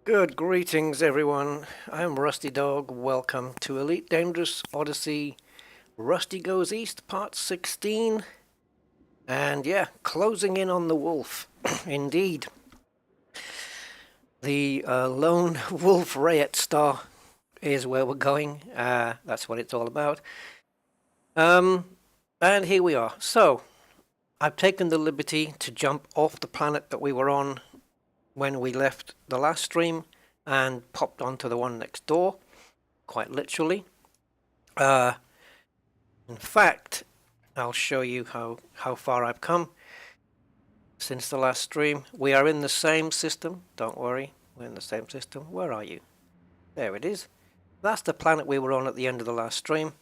Good greetings, everyone. I'm Rusty Dog. Welcome to Elite Dangerous Odyssey Rusty Goes East, Part 16. And yeah, closing in on the wolf. Indeed. The lone Wolf Rayet star is where we're going. That's what it's all about. And here we are. So, I've taken the liberty to jump off the planet that we were on when we left the last stream and popped onto the one next door, quite literally. In fact, I'll show you how far I've come since the last stream. We are in the same system, don't worry, we're in the same system. Where are you? There it is. That's the planet we were on at the end of the last stream,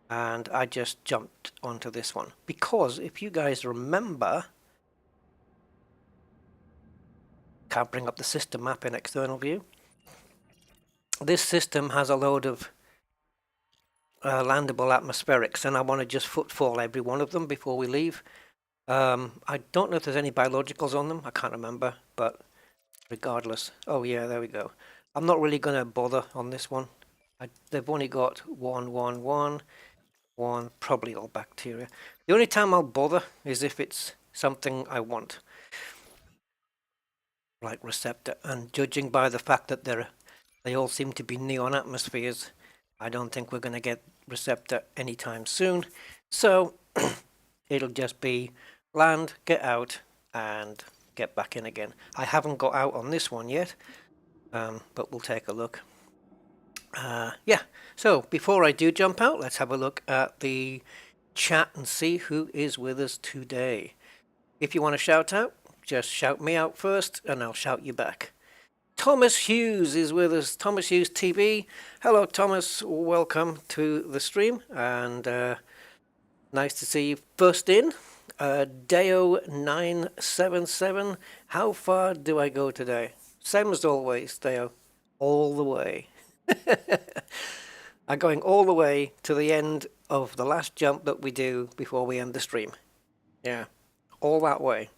and I just jumped onto this one. Because, if you guys remember, can't bring up the system map in external view. This system has a load of landable atmospherics, and I want to just footfall every one of them before we leave. I don't know if there's any biologicals on them. I can't remember, but regardless. Oh yeah, there we go. I'm not really going to bother on this one. They've only got one, probably all bacteria. The only time I'll bother is if it's something I want, like receptor. And judging by the fact that they all seem to be neon atmospheres, I don't think we're going to get receptor anytime soon. So it'll just be land, get out, and get back in again. I haven't got out on this one yet, but we'll take a look. Yeah, so before I do jump out, let's have a look at the chat and see who is with us today. If you want to shout out, just shout me out first, and I'll shout you back. Thomas Hughes is with us, Thomas Hughes TV. Hello, Thomas. Welcome to the stream, and nice to see you first in. Deo977, how far do I go today? Same as always, Deo, all the way. I'm going all the way to the end of the last jump that we do before we end the stream. Yeah, all that way.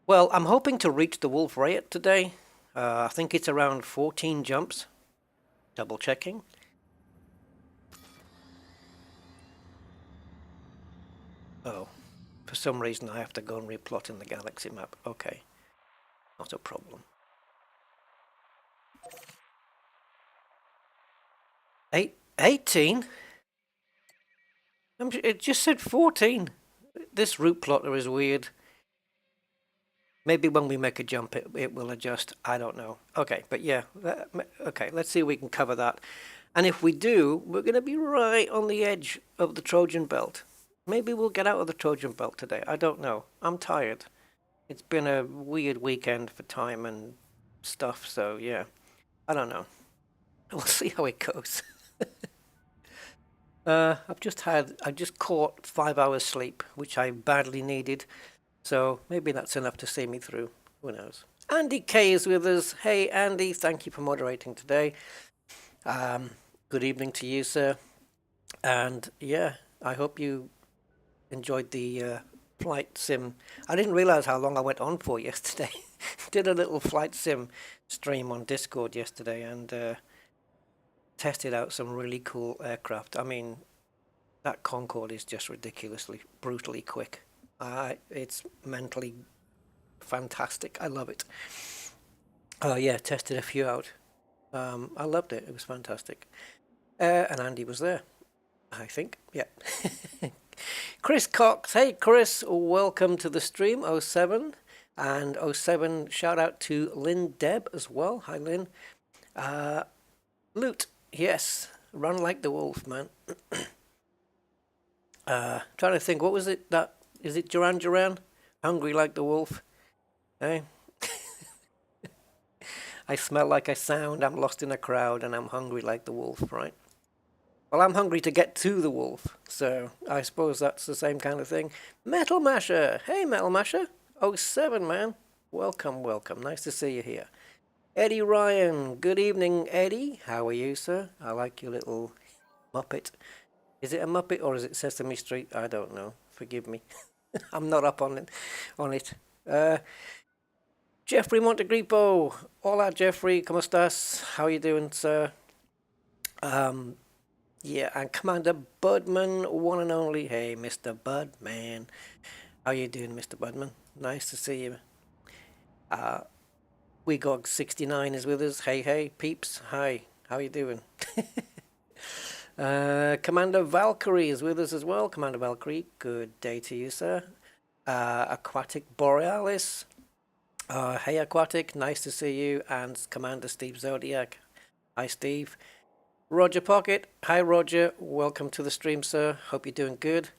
Well, I'm hoping to reach the Wolf Rayet today. I think it's around 14 jumps. Double checking. Oh, for some reason I have to go and replot in the galaxy map. Okay, not a problem. 18? It just said 14. This route plotter is weird. Maybe when we make a jump it will adjust. I don't know. Okay, but yeah. Okay, let's see if we can cover that. And if we do, we're going to be right on the edge of the Trojan Belt. Maybe we'll get out of the Trojan Belt today. I don't know. I'm tired. It's been a weird weekend for time and stuff, so yeah. I don't know. We'll see how it goes. I just caught 5 hours sleep, which I badly needed. So maybe that's enough to see me through. Who knows? Andy K is with us. Hey, Andy, thank you for moderating today. Good evening to you, sir. And yeah, I hope you enjoyed the flight sim. I didn't realize how long I went on for yesterday. Did a little flight sim stream on Discord yesterday and tested out some really cool aircraft. I mean, that Concorde is just ridiculously, brutally quick. It's mentally fantastic. I love it. Yeah, tested a few out. I loved it. It was fantastic. And Andy was there, I think. Yeah. Chris Cox. Hey, Chris. Welcome to the stream, 07. And 07, shout out to Lynn Deb as well. Hi, Lynn. Loot. Yes. Run like the wolf, man. Trying to think, what was it that... Is it Duran Duran? Hungry like the wolf? Eh? I smell like I sound, I'm lost in a crowd, and I'm hungry like the wolf, right? Well, I'm hungry to get to the wolf, so I suppose that's the same kind of thing. Metal Masher! Hey, Metal Masher! 07, man. Welcome, welcome. Nice to see you here. Eddie Ryan. Good evening, Eddie. How are you, sir? I like your little Muppet. Is it a Muppet or is it Sesame Street? I don't know. Forgive me. I'm not up on it. Jeffrey Montegripo. Hola, Jeffrey. ¿Cómo estás? How you doing, sir? Yeah, and Commander Budman, one and only. Hey, Mr. Budman. How you doing, Mr. Budman? Nice to see you. WeGog69 is with us. Hey, hey, peeps. Hi. How you doing? Commander Valkyrie is with us as well. Commander Valkyrie, good day to you, sir. Aquatic Borealis. Hey, Aquatic. Nice to see you. And Commander Steve Zodiac. Hi, Steve. Roger Pocket. Hi, Roger. Welcome to the stream, sir. Hope you're doing good.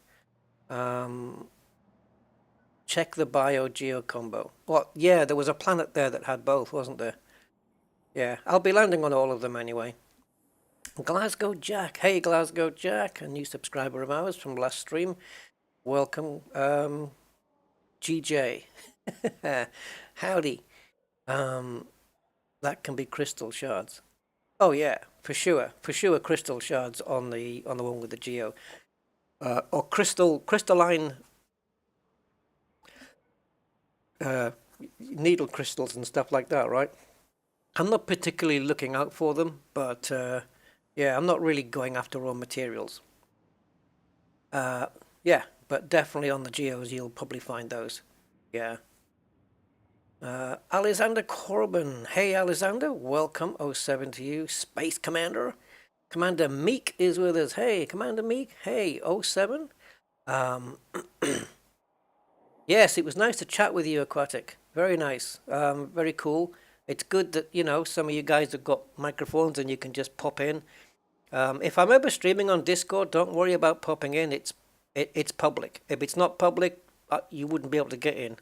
Check the bio-geo combo. Well, yeah, there was a planet there that had both, wasn't there? Yeah, I'll be landing on all of them anyway. Glasgow Jack. Hey, Glasgow Jack, a new subscriber of ours from last stream. Welcome, GJ. Howdy. That can be crystal shards. Oh yeah, for sure, crystal shards on the one with the geo, or crystalline needle crystals and stuff like that, right? I'm not particularly looking out for them, but yeah, I'm not really going after raw materials. Yeah, but definitely on the geos you'll probably find those. Yeah. Alexander Corbin. Hey, Alexander. Welcome, 07 to you. Space Commander. Commander Meek is with us. Hey, Commander Meek. Hey, 07. Yes, it was nice to chat with you, Aquatic. Very nice. Very cool. It's good that, you know, some of you guys have got microphones and you can just pop in. If I'm ever streaming on Discord, don't worry about popping in. It's public. If it's not public, you wouldn't be able to get in.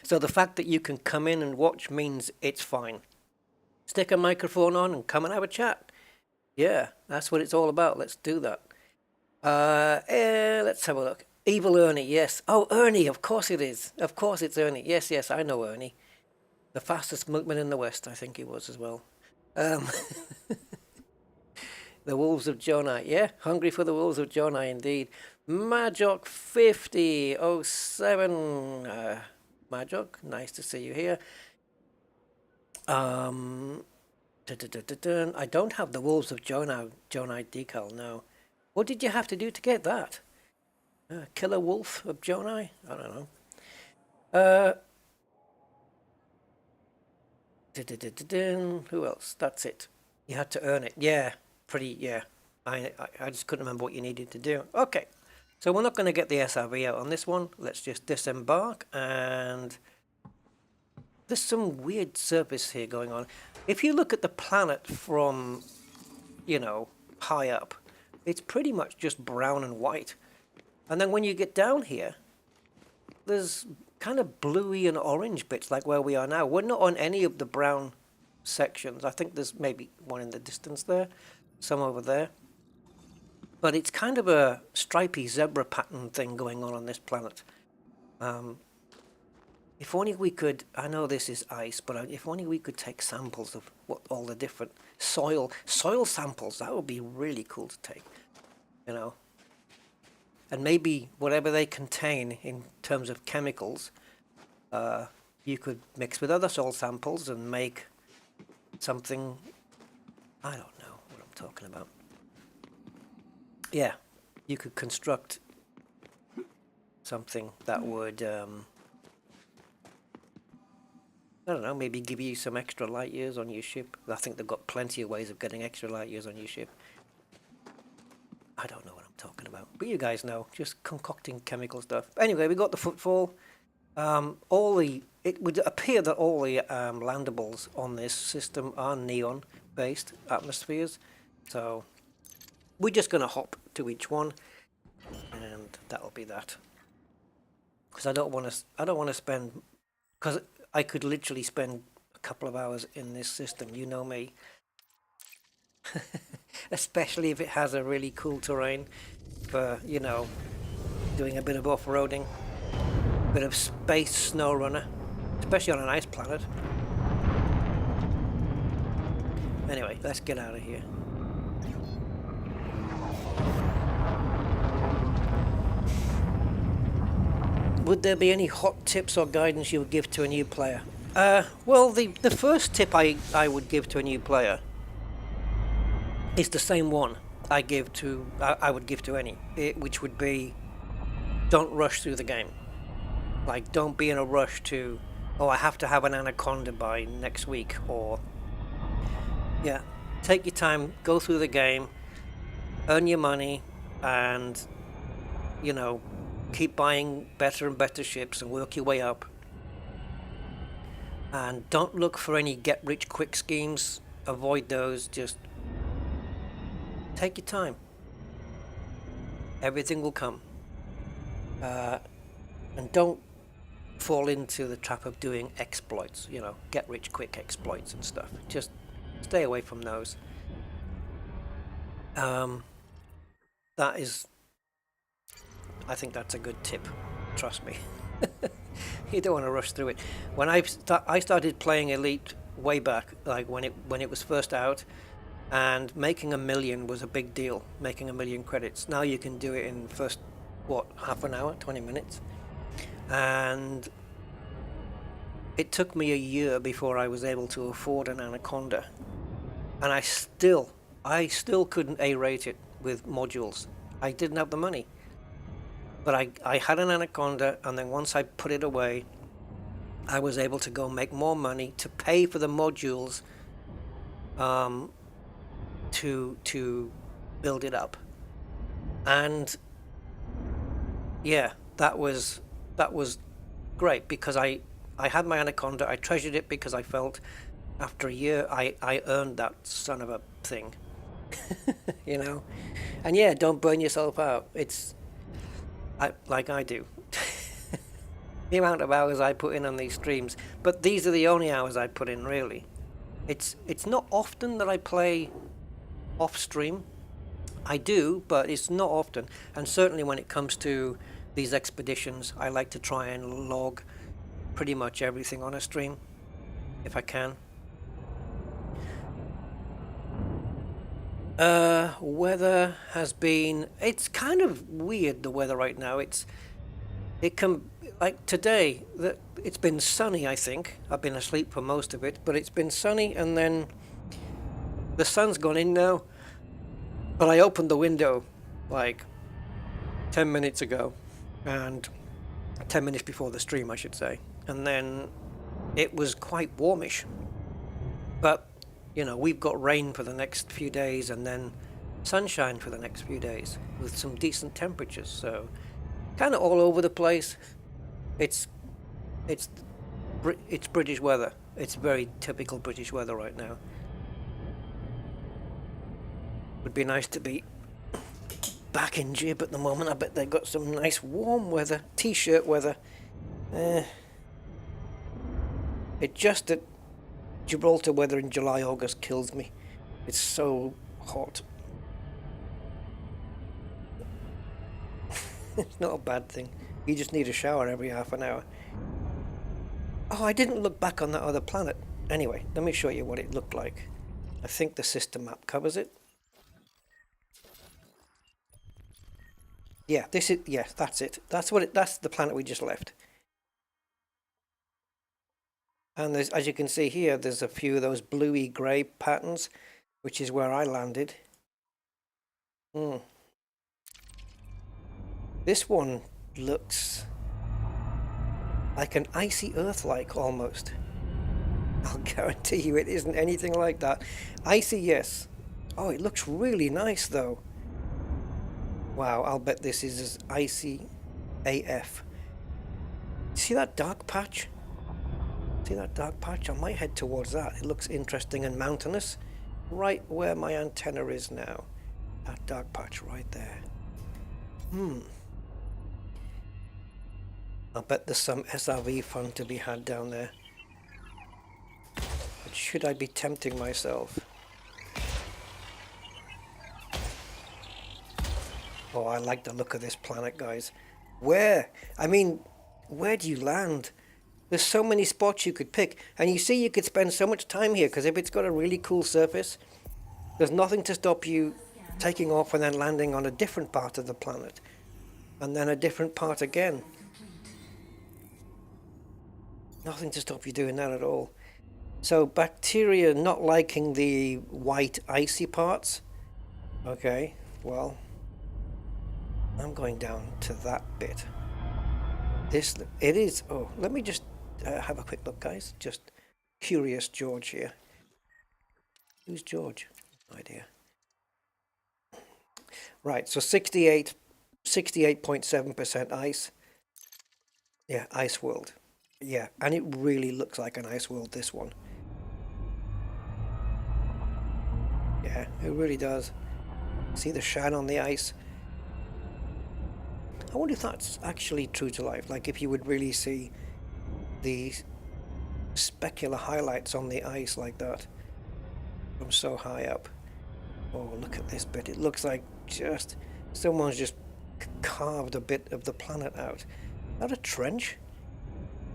So the fact that you can come in and watch means it's fine. Stick a microphone on and come and have a chat. Yeah, that's what it's all about. Let's do that. Let's have a look. Evil Ernie, yes. Oh, Ernie, of course it is. Of course it's Ernie. Yes, yes, I know Ernie. The fastest milkman in the West, I think he was as well. The Wolves of Jonai. Yeah, hungry for the Wolves of Jonai indeed. Majok 5007. Majok, nice to see you here. I don't have the Wolves of Jonai decal, no. What did you have to do to get that? Killer Wolf of Jonai? I don't know. Who else? That's it. You had to earn it. Yeah, yeah. I just couldn't remember what you needed to do. Okay, so we're not going to get the SRV out on this one. Let's just disembark, and there's some weird surface here going on. If you look at the planet from, you know, high up, it's pretty much just brown and white. And then when you get down here, there's kind of bluey and orange bits like where we are now. We're not on any of the brown sections. I think there's maybe one in the distance there, some over there. But it's kind of a stripy zebra pattern thing going on this planet. If only we could, I know this is ice, but if only we could take samples of what all the different soil samples, that would be really cool to take, you know. And maybe whatever they contain in terms of chemicals, you could mix with other soil samples and make something, I don't know what I'm talking about. Yeah, you could construct something that would, I don't know, maybe give you some extra light years on your ship. I think they've got plenty of ways of getting extra light years on your ship. I don't know what I'm talking about, but you guys know, just concocting chemical stuff. Anyway, we got the footfall. It would appear that all the landables on this system are neon-based atmospheres, so we're just going to hop to each one, and that'll be that. Because I don't want to spend, because I could literally spend a couple of hours in this system. You know me. Especially if it has a really cool terrain for, you know, doing a bit of off-roading, a bit of space snow runner, especially on an ice planet. Anyway, let's get out of here. would there be any hot tips or guidance you would give to a new player? Well, the first tip I would give to a new player is the same one I would give to any, which would be, don't rush through the game. Like, don't be in a rush to, oh, I have to have an Anaconda by next week, or, yeah, take your time, go through the game, earn your money, and, you know, keep buying better and better ships and work your way up. And don't look for any get-rich-quick schemes. Avoid those. Just take your time. Everything will come. And don't fall into the trap of doing exploits, you know, get-rich-quick exploits and stuff. Just stay away from those. That is, I think that's a good tip. Trust me. You don't want to rush through it. When I started playing Elite way back, like when it was first out, and making 1 million was a big deal. Making 1 million credits. Now you can do it in first, what, half an hour, 20 minutes, and it took me a year before I was able to afford an Anaconda, and I still couldn't A-rate it with modules. I didn't have the money. But I had an Anaconda, and then once I put it away, I was able to go make more money to pay for the modules to build it up. And yeah, that was great, because I had my Anaconda. I treasured it because I felt after a year I earned that son of a thing. You know? And yeah, don't burn yourself out. It's like I do. The amount of hours I put in on these streams, but these are the only hours I put in, really. It's not often that I play off stream. I do, but it's not often. And certainly when it comes to these expeditions, I like to try and log pretty much everything on a stream, if I can. Weather has been, it's kind of weird, the weather right now. It can, like today, it's been sunny, I think. I've been asleep for most of it, but it's been sunny, and then the sun's gone in now. But I opened the window like 10 minutes ago, and 10 minutes before the stream, I should say. And then it was quite warmish. But you know, we've got rain for the next few days, and then sunshine for the next few days with some decent temperatures. So kind of all over the place. It's British weather. It's very typical British weather right now. Would be nice to be back in Jib at the moment. I bet they've got some nice warm weather, t-shirt weather. It just that Gibraltar weather in July, August kills me. It's so hot. It's not a bad thing. You just need a shower every half an hour. Oh, I didn't look back on that other planet. Anyway, let me show you what it looked like. I think the system map covers it. Yeah, this is, yeah, that's it. That's the planet we just left. And there's, as you can see here, there's a few of those bluey grey patterns, which is where I landed. This one looks like an icy Earth-like almost. I'll guarantee you it isn't anything like that. Icy, yes. Oh, it looks really nice though. Wow, I'll bet this is as icy AF. See that dark patch? See that dark patch? I might head towards that. It looks interesting and mountainous. Right where my antenna is now. That dark patch right there. I bet there's some SRV fun to be had down there. But should I be tempting myself? Oh, I like the look of this planet, guys. Where? I mean, where do you land? There's so many spots you could pick, and you see you could spend so much time here, because if it's got a really cool surface, there's nothing to stop you taking off and then landing on a different part of the planet, and then a different part again. Nothing to stop you doing that at all. So bacteria not liking the white icy parts. Okay, well, I'm going down to that bit. It is, oh, let me just have a quick look, guys. Just curious George here. Who's George? No idea. Right, so 68.7% ice. Yeah, ice world. Yeah, and it really looks like an ice world, this one. Yeah, it really does. See the shine on the ice? I wonder if that's actually true to life. Like if you would really see the specular highlights on the ice like that from so high up. Oh, look at this bit. It looks like just someone's just carved a bit of the planet out. Is that a trench?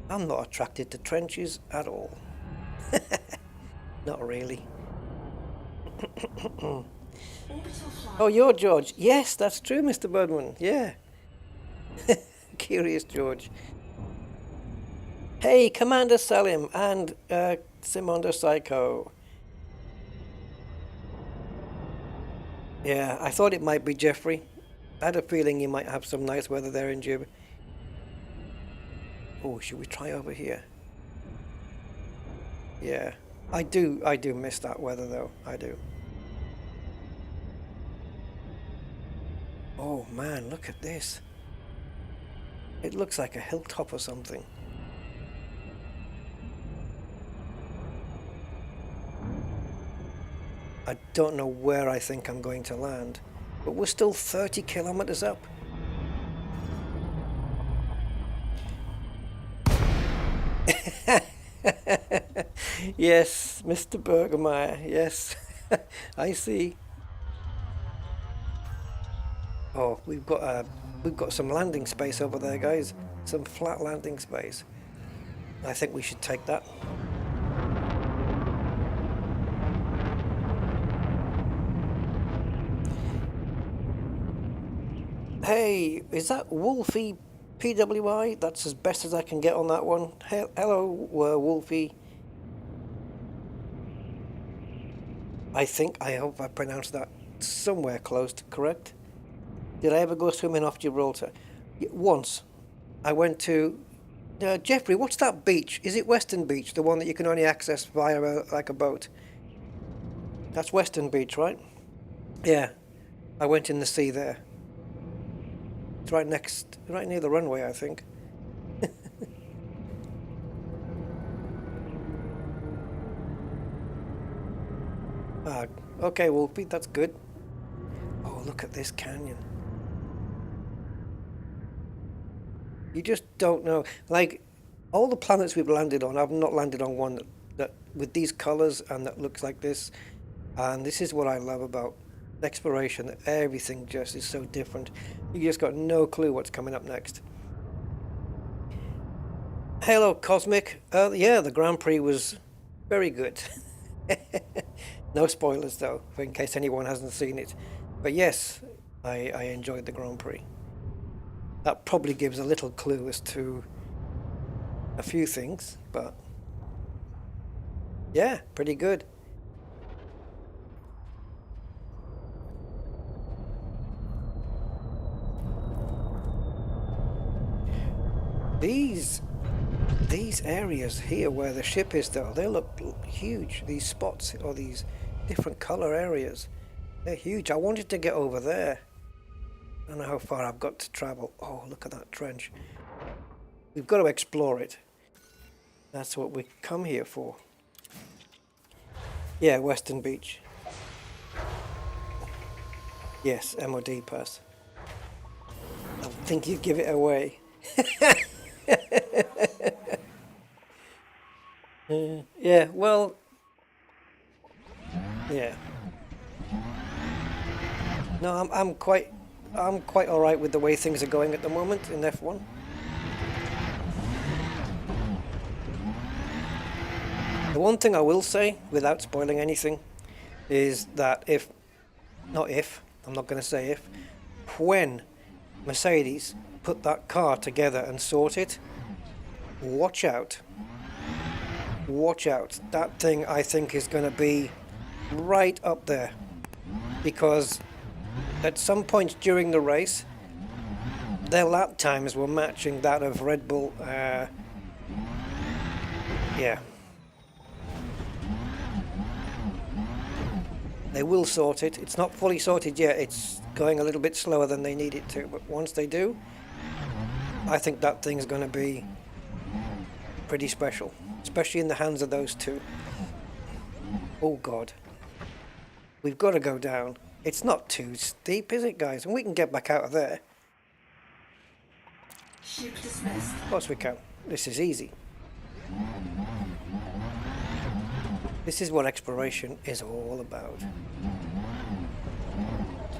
I'm not attracted to trenches at all. Not really. Oh, you're George. Yes, that's true, Mr. Birdman. Yeah. Curious George. Hey, Commander Salim and Simondo Psycho. Yeah, I thought it might be Jeffrey. I had a feeling you might have some nice weather there in Jib. Oh, should we try over here? Yeah, I do miss that weather though. I do. Oh man, look at this. It looks like a hilltop or something. I don't know where I think I'm going to land, but we're still 30 kilometers up. Yes, Mr. Bergermeyer, yes. I see. Oh, we've got some landing space over there, guys. Some flat landing space. I think we should take that. Hey, is that Wolfie PWI? That's as best as I can get on that one. Hello, Wolfie. I hope I pronounced that somewhere close to correct. Did I ever go swimming off Gibraltar? Once. I went to... Jeffrey, what's that beach? Is it Western Beach, the one that you can only access via like a boat? That's Western Beach, right? Yeah. I went in the sea there. It's right near the runway, I think. Okay, Wolfie, that's good. Oh, look at this canyon. You just don't know. Like, all the planets we've landed on, I've not landed on one that with these colors and that looks like this. And this is what I love about exploration, that everything just is so different. You just got no clue what's coming up next. Hello, Cosmic. Yeah, the Grand Prix was very good. No spoilers, though, in case anyone hasn't seen it. But yes, I enjoyed the Grand Prix. That probably gives a little clue as to a few things, but yeah, pretty good. These areas here where the ship is, though, they look huge. These spots, or these different color areas, they're huge. I wanted to get over there. I don't know how far I've got to travel. Oh, look at that trench. We've got to explore it. That's what we come here for. Yeah, Western Beach. Yes, MOD pass. I think you'd give it away. Yeah, well, yeah. No, I'm quite all right with the way things are going at the moment in F1. The one thing I will say, without spoiling anything, is that I'm not going to say if, when Mercedes put that car together and sort it, watch out, watch out. That thing, I think, is going to be right up there. Because at some point during the race, their lap times were matching that of Red Bull. Yeah. They will sort it. It's not fully sorted yet. It's going a little bit slower than they need it to. But once they do, I think that thing's going to be pretty special. Especially in the hands of those two. Oh, God. We've got to go down. It's not too steep, is it, guys? And we can get back out of there. Of course we can. This is easy. This is what exploration is all about.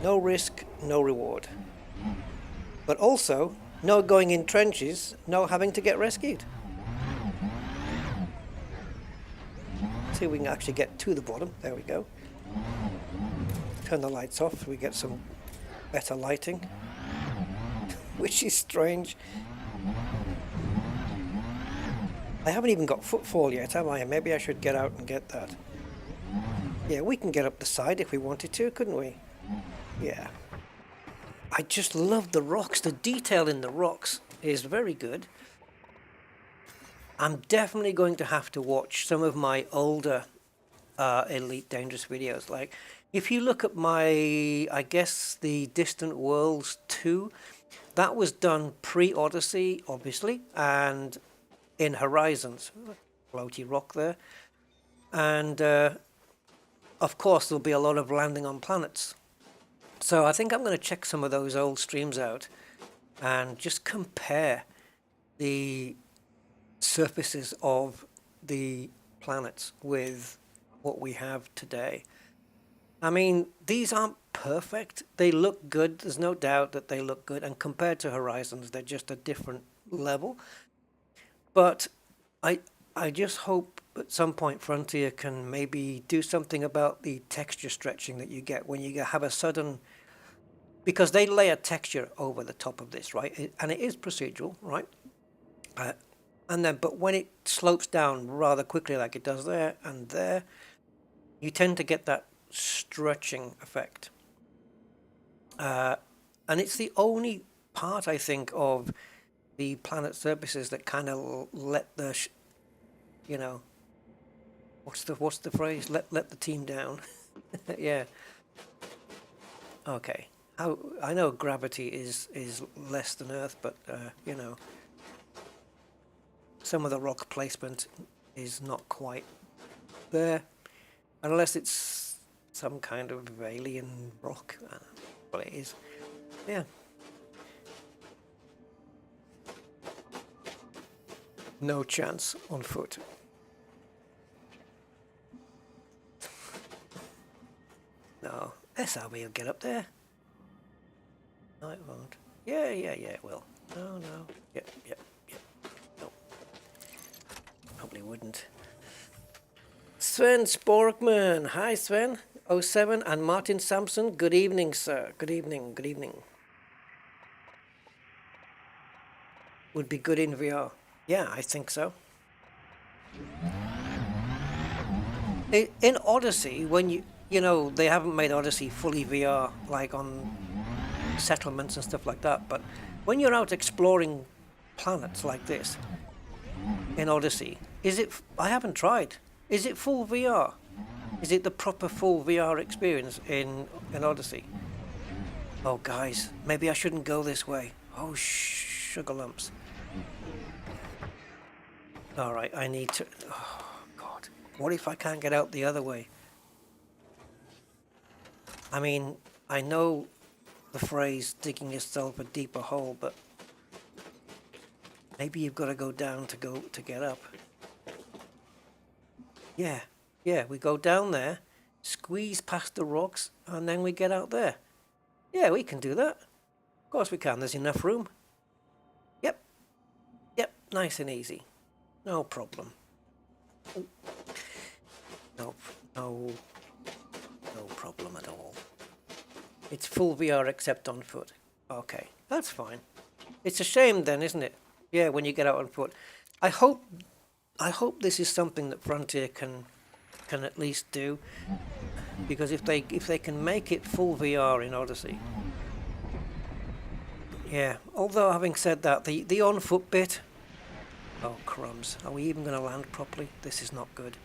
No risk, no reward. But also, no going in trenches, no having to get rescued. See if we can actually get to the bottom. There we go. Turn the lights off, we get some better lighting. Which is strange. I haven't even got footfall yet, have I? Maybe I should get out and get that. Yeah, we can get up the side if we wanted to, couldn't we? Yeah. I just love the rocks. The detail in the rocks is very good. I'm definitely going to have to watch some of my older Elite Dangerous videos. Like, if you look at my, I guess, the Distant Worlds 2, that was done pre-Odyssey, obviously, and in Horizons. Floaty rock there. And, of course, there'll be a lot of landing on planets. So I think I'm going to check some of those old streams out and just compare the surfaces of the planets with what we have today. I mean, these aren't perfect. They look good. There's no doubt that they look good. And compared to Horizons, they're just a different level. But I just hope at some point Frontier can maybe do something about the texture stretching that you get when you have a sudden... Because they lay a texture over the top of this, right? And it is procedural, right? And then, but when it slopes down rather quickly like it does there and there, you tend to get that stretching effect. And it's the only part, I think, of the planet surfaces that kind of let the, you know, what's the phrase? Let the team down. Yeah. Okay. I know gravity is less than Earth, but you know, some of the rock placement is not quite there, unless it's some kind of alien rock. I don't know what it is. Yeah. No chance on foot. No, SRV will get up there. No, it won't. Yeah, it will. No. Yep. No. Probably wouldn't. Sven Sporkman. Hi, Sven. 07 and Martin Sampson. Good evening, sir. Good evening. Would be good in VR. Yeah, I think so. In Odyssey, when you know, they haven't made Odyssey fully VR, like on settlements and stuff like that, but when you're out exploring planets like this in Odyssey, I haven't tried, is it full VR? Is it the proper full VR experience in Odyssey? Oh guys, maybe I shouldn't go this way. Oh sugar lumps. Alright, I need to... Oh God, what if I can't get out the other way? I mean, I know the phrase digging yourself a deeper hole, but maybe you've got to go down to get up. Yeah, we go down there, squeeze past the rocks, and then we get out there. Yeah, we can do that. Of course we can, there's enough room. Yep, nice and easy. No problem. No problem at all. It's full VR except on foot. Okay, that's fine. It's a shame then, isn't it? Yeah, when you get out on foot. I hope I hope this is something that Frontier can at least do, because if they can make it full VR in Odyssey, yeah. Although having said that, the on foot bit, oh crumbs, are we even going to land properly? This is not good.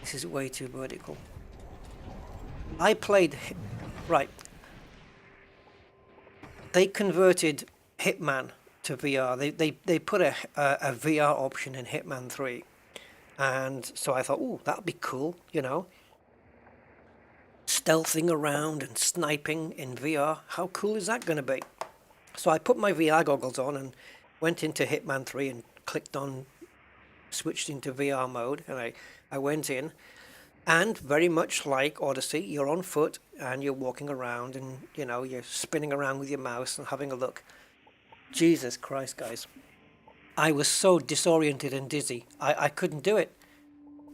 This is way too vertical. I played right. They converted Hitman to VR. They put a VR option in Hitman 3. And so I thought, oh, that'd be cool, you know. Stealthing around and sniping in VR. How cool is that going to be? So I put my VR goggles on and went into Hitman 3 and clicked on, switched into VR mode. And I went in. And very much like Odyssey, you're on foot and you're walking around and, you know, you're spinning around with your mouse and having a look. Jesus Christ, guys. I was so disoriented and dizzy. I couldn't do it.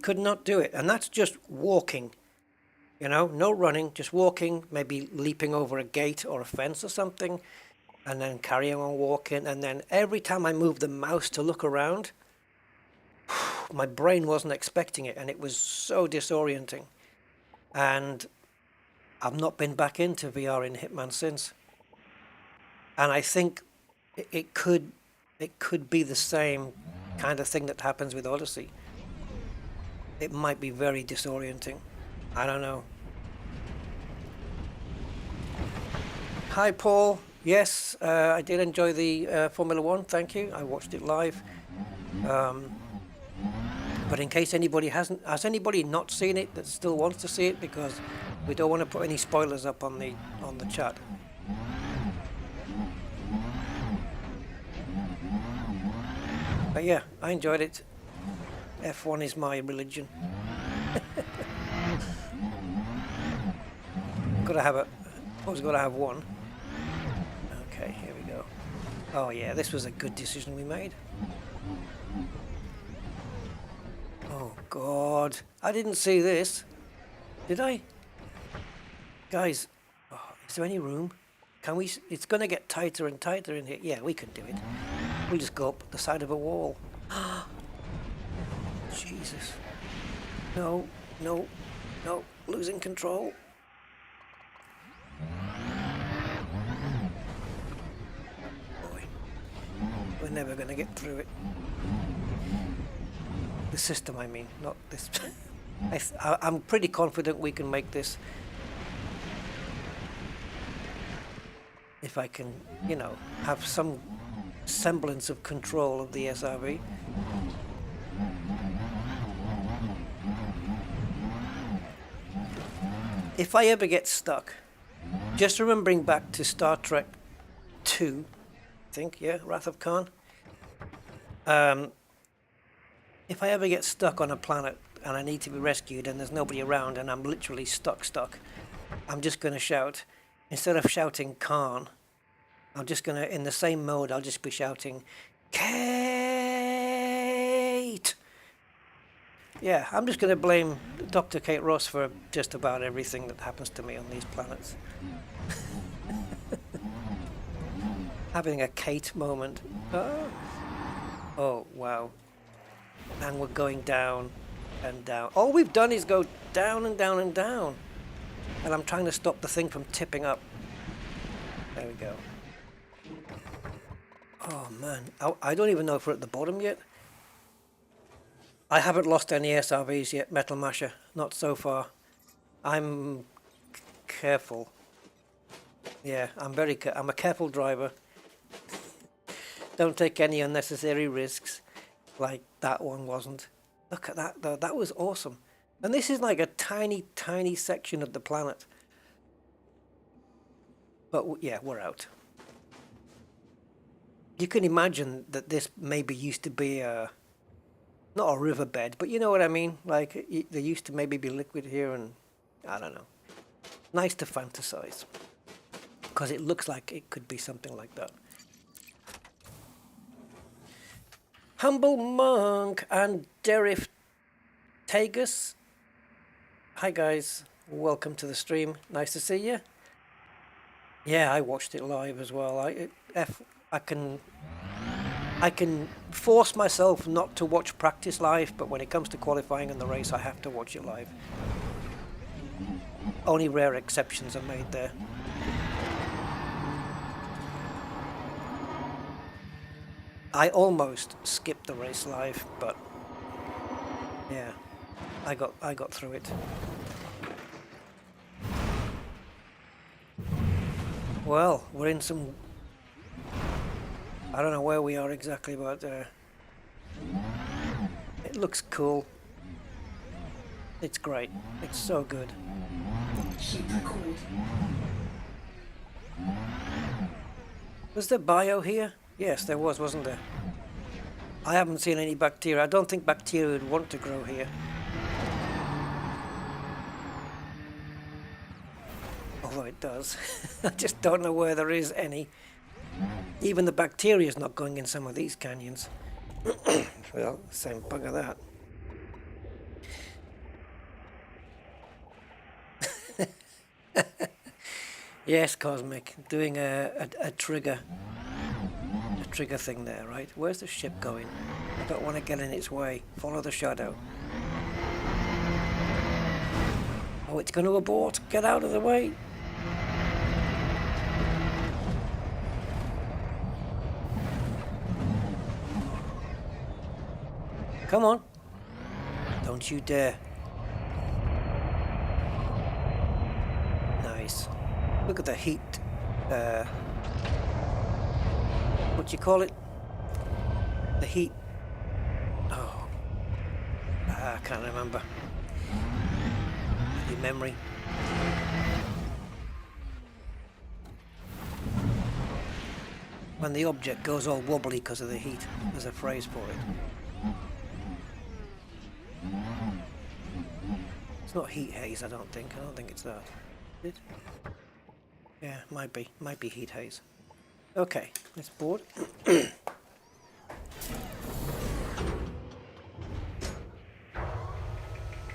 Could not do it. And that's just walking. You know, no running, just walking, maybe leaping over a gate or a fence or something, and then carrying on walking. And then every time I moved the mouse to look around, my brain wasn't expecting it, and it was so disorienting. And I've not been back into VR in Hitman since. And I think it could be the same kind of thing that happens with Odyssey. It might be very disorienting. I don't know. Hi, Paul. Yes, I did enjoy the Formula One. Thank you. I watched it live. But in case anybody has anybody not seen it that still wants to see it, because we don't want to put any spoilers up on the chat. But yeah, I enjoyed it. F1 is my religion. Always gotta have one. Okay, here we go. Oh yeah, this was a good decision we made. Oh God, I didn't see this. Did I? Guys, is there any room? Can we? It's gonna get tighter and tighter in here. Yeah, we can do it. We'll just go up the side of a wall. Jesus. No, no, no. Losing control. Boy. We're never going to get through it. The system, I mean, not this. I'm pretty confident we can make this. If I can, you know, have some semblance of control of the SRV. If I ever get stuck, just remembering back to Star Trek 2, I think, yeah, Wrath of Khan. If I ever get stuck on a planet and I need to be rescued and there's nobody around and I'm literally stuck, I'm just going to shout, instead of shouting Khan, I'm just going to, in the same mode, I'll just be shouting, Kate! Yeah, I'm just going to blame Dr. Kate Ross for just about everything that happens to me on these planets. Having a Kate moment. Oh, wow. And we're going down and down. All we've done is go down and down and down. And I'm trying to stop the thing from tipping up. There we go. Oh, man. I don't even know if we're at the bottom yet. I haven't lost any SRVs yet, Metal Masher. Not so far. I'm careful. Yeah, I'm a careful driver. Don't take any unnecessary risks, like that one wasn't. Look at that, though. That was awesome. And this is like a tiny, tiny section of the planet. But yeah, we're out. You can imagine that this maybe used to be not a riverbed, but you know what I mean? Like, there used to maybe be liquid here, and I don't know. Nice to fantasize. Because it looks like it could be something like that. Humble Monk and Derif Tagus. Hi guys, welcome to the stream. Nice to see you. Yeah, I watched it live as well. I can force myself not to watch practice live, but when it comes to qualifying in the race, I have to watch it live. Only rare exceptions are made there. I almost skipped the race live, but yeah, I got through it. Well, we're in some... I don't know where we are exactly, but it looks cool. It's great. It's so good. Was there bio here? Yes, there was, wasn't there? I haven't seen any bacteria. I don't think bacteria would want to grow here. Although it does. I just don't know where there is any. Even the bacteria is not going in some of these canyons. Well, same bugger that. Yes, Cosmic, doing a trigger thing there, right? Where's the ship going? I don't want to get in its way. Follow the shadow. Oh, it's going to abort. Get out of the way. Come on. Don't you dare. Nice. Look at the heat. What do you call it? The heat. Oh. I can't remember. Your memory. When the object goes all wobbly because of the heat. There's a phrase for it. It's not heat haze, I don't think. I don't think it's that. Is it? Yeah, might be. Might be heat haze. Okay, let's board.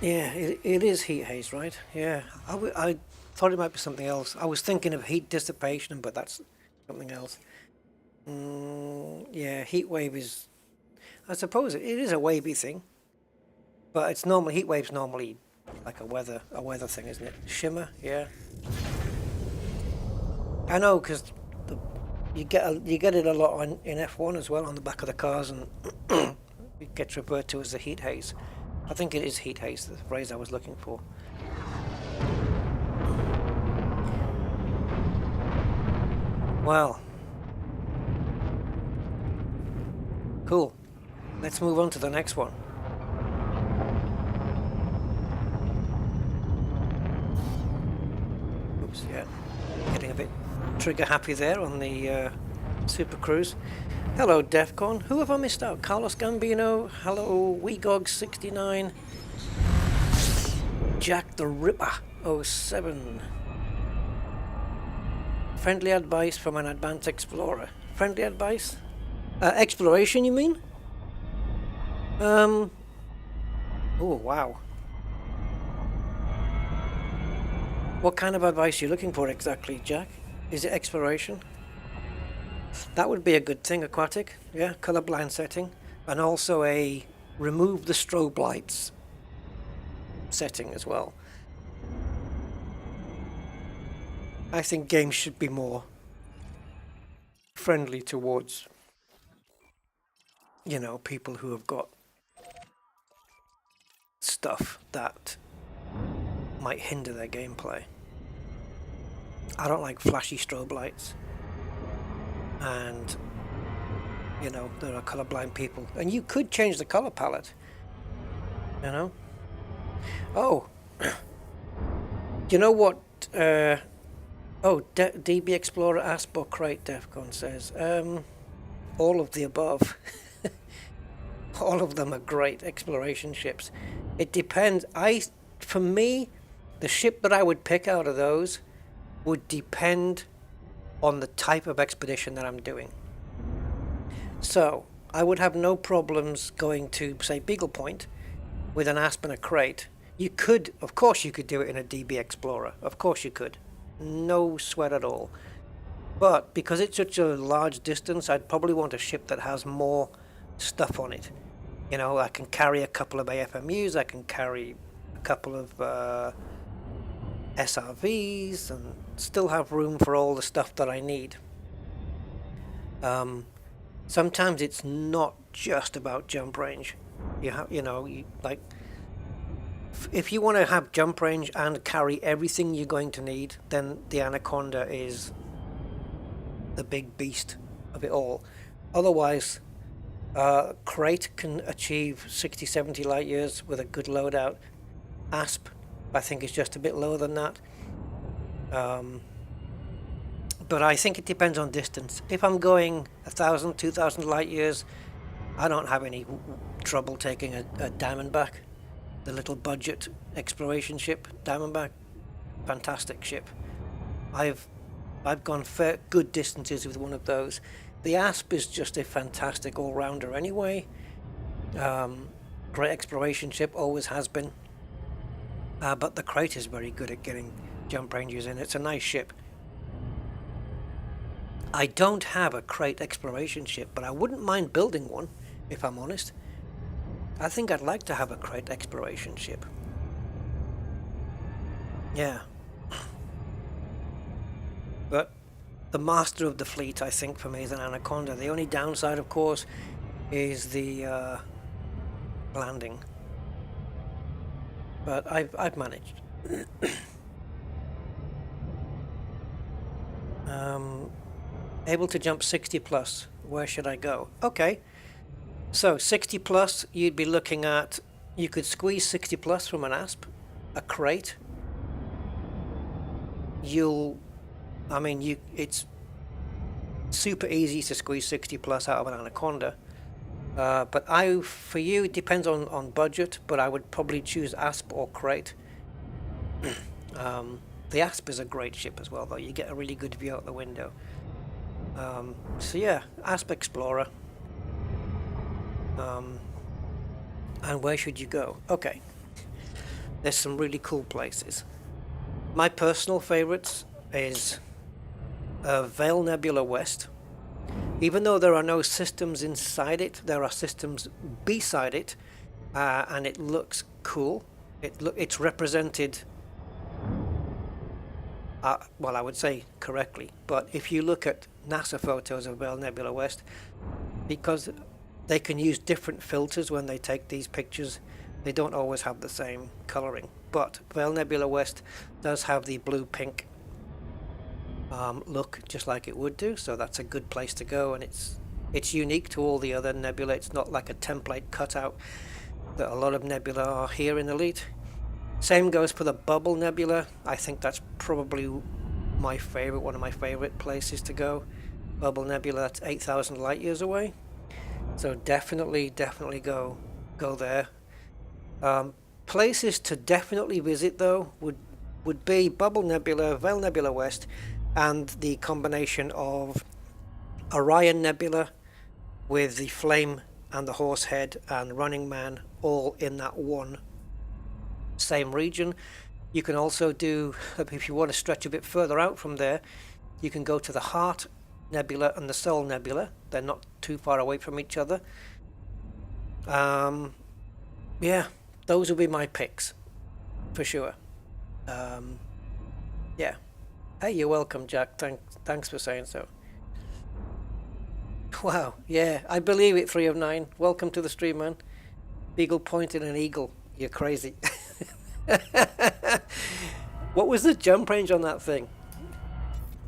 Yeah, it is heat haze, right? Yeah, I thought it might be something else. I was thinking of heat dissipation, but that's something else. Yeah, heat wave is... I suppose it is a wavy thing, but it's normally... Heat wave's normally like a weather thing, isn't it? Shimmer, yeah. I know, because you get it a lot in F1 as well, on the back of the cars, and it gets referred to as the heat haze. I think it is heat haze, the phrase I was looking for. Well, cool. Let's move on to the next one. Oops, yeah. Getting a bit trigger happy there on the Super Cruise. Hello, Defcon. Who have I missed out? Carlos Gambino. Hello, WeGog69. Jack the Ripper 07. Friendly advice from an advanced explorer. Friendly advice? Exploration, you mean? Oh, wow. What kind of advice are you looking for exactly, Jack? Is it exploration? That would be a good thing, aquatic. Yeah, colorblind setting. And also a remove the strobe lights setting as well. I think games should be more friendly towards, you know, people who have got stuff that might hinder their gameplay. I don't like flashy strobe lights. And, you know, there are colorblind people. And you could change the color palette, you know? Oh, you know what? DB Explorer Aspo Crate Defcon says, all of the above. All of them are great exploration ships. It depends. For me, the ship that I would pick out of those would depend on the type of expedition that I'm doing. So I would have no problems going to, say, Beagle Point with an Asp and a crate. You could, of course you could do it in a DB Explorer. Of course you could. No sweat at all. But because it's such a large distance, I'd probably want a ship that has more stuff on it. You know, I can carry a couple of AFMUs, I can carry a couple of SRVs, and still have room for all the stuff that I need. Sometimes it's not just about jump range. Like, if you want to have jump range and carry everything you're going to need, then the Anaconda is the big beast of it all. Otherwise, Crate can achieve 60-70 light years with a good loadout. Asp, I think, is just a bit lower than that. But I think it depends on distance. If I'm going 1,000, 2,000 light years, I don't have any trouble taking a Diamondback, the little budget exploration ship. Diamondback, fantastic ship. I've gone good distances with one of those. The Asp is just a fantastic all-rounder anyway. Great exploration ship, always has been. But the Crate is very good at getting jump ranges in. It's a nice ship. I don't have a Crate exploration ship, but I wouldn't mind building one, if I'm honest. I think I'd like to have a Crate exploration ship. Yeah. But the master of the fleet, I think, for me, is an Anaconda. The only downside, of course, is the landing. But I've managed. Able to jump 60 plus. Where should I go? Okay. So 60 plus, you'd be looking at, you could squeeze 60 plus from an Asp, a Crate. It's super easy to squeeze 60 plus out of an Anaconda. But for you, it depends on budget, but I would probably choose Asp or Crate. The Asp is a great ship as well, though. You get a really good view out the window. So yeah, Asp Explorer. And where should you go? Okay. There's some really cool places. My personal favorites is Vale Nebula West. Even though there are no systems inside it, there are systems beside it, and it looks cool. It's represented, well, I would say correctly, but if you look at NASA photos of Vale Nebula West, because they can use different filters when they take these pictures, they don't always have the same coloring. But Vale Nebula West does have the blue-pink look, just like it would do, so that's a good place to go, and it's unique to all the other nebula. It's not like a template cutout that a lot of nebula are here in Elite. Same goes for the Bubble Nebula. I think that's probably one of my favorite places to go. Bubble Nebula, that's 8,000 light years away, so definitely go there. Places to definitely visit, though, would be Bubble Nebula, Vale Nebula West, and the combination of Orion Nebula with the Flame and the Horsehead and Running Man all in that one same region. You can also do, if you want to stretch a bit further out from there, you can go to the Heart Nebula and the Soul Nebula. They're not too far away from each other. Yeah, those will be my picks for sure. Yeah. Hey, you're welcome, Jack. Thanks for saying so. Wow, yeah, I believe it, 3 of 9. Welcome to the stream, man. Beagle pointed an eagle. You're crazy. What was the jump range on that thing?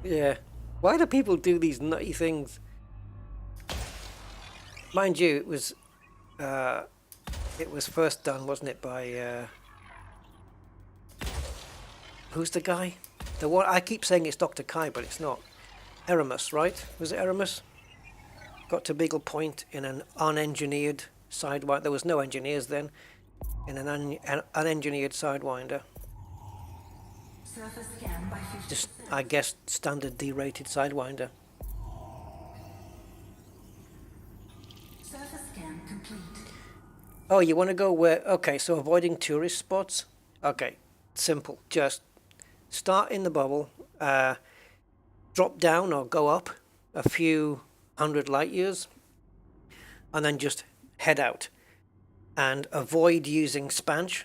Yeah. Why do people do these nutty things? Mind you, it was first done, wasn't it, by who's the guy? The one I keep saying it's Dr. Kai, but it's not. Eramus, right? Was it Eramus? Got to Beagle Point in an unengineered sidewinder. There was no engineers then. In an unengineered sidewinder. Just, I guess, standard D-rated sidewinder. Surface scan complete. Oh, you want to go where? Okay, so avoiding tourist spots. Okay, simple. Just start in the bubble. drop down or go up a few hundred light years and then just head out and avoid using spanch,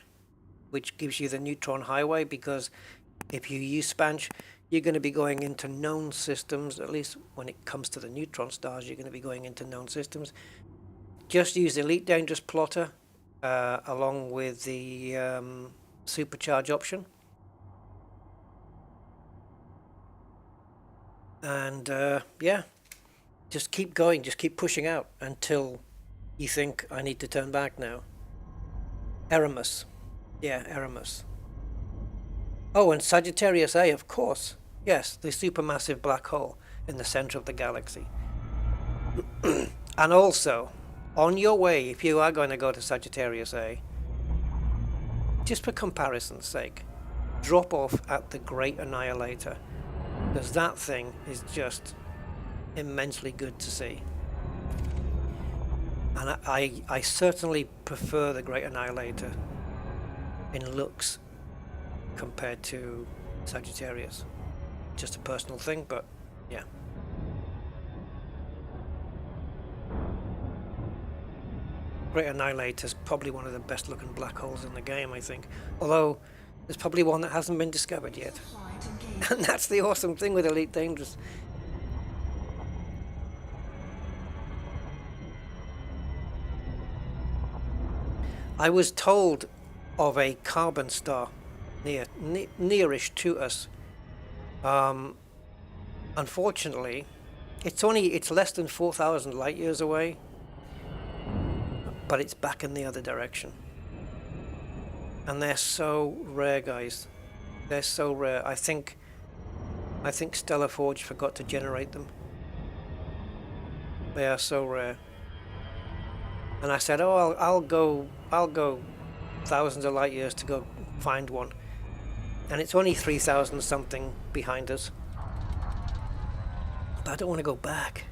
which gives you the neutron highway, because if you use spanch, you're going to be going into known systems. At least when it comes to the neutron stars, you're going to be going into known systems. Just use Elite Dangerous Plotter along with the supercharge option. And yeah, just keep going, just keep pushing out until you think I need to turn back now. Eramus. Yeah, Eramus. Oh, and Sagittarius A, of course. Yes, the supermassive black hole in the center of the galaxy. And also, on your way, if you are going to go to Sagittarius A, just for comparison's sake, drop off at the Great Annihilator, because that thing is just immensely good to see. And I certainly prefer the Great Annihilator in looks compared to Sagittarius. Just a personal thing, but yeah. Great Annihilator is probably one of the best looking black holes in the game, I think. Although there's probably one that hasn't been discovered yet. And that's the awesome thing with Elite Dangerous. I was told of a carbon star nearish to us. Unfortunately, it's less than 4,000 light years away, but it's back in the other direction. And they're so rare, guys. They're so rare. I think Stellar Forge forgot to generate them. They are so rare. And I said, oh, I'll go thousands of light years to go find one. And it's only 3,000 something behind us. But I don't want to go back.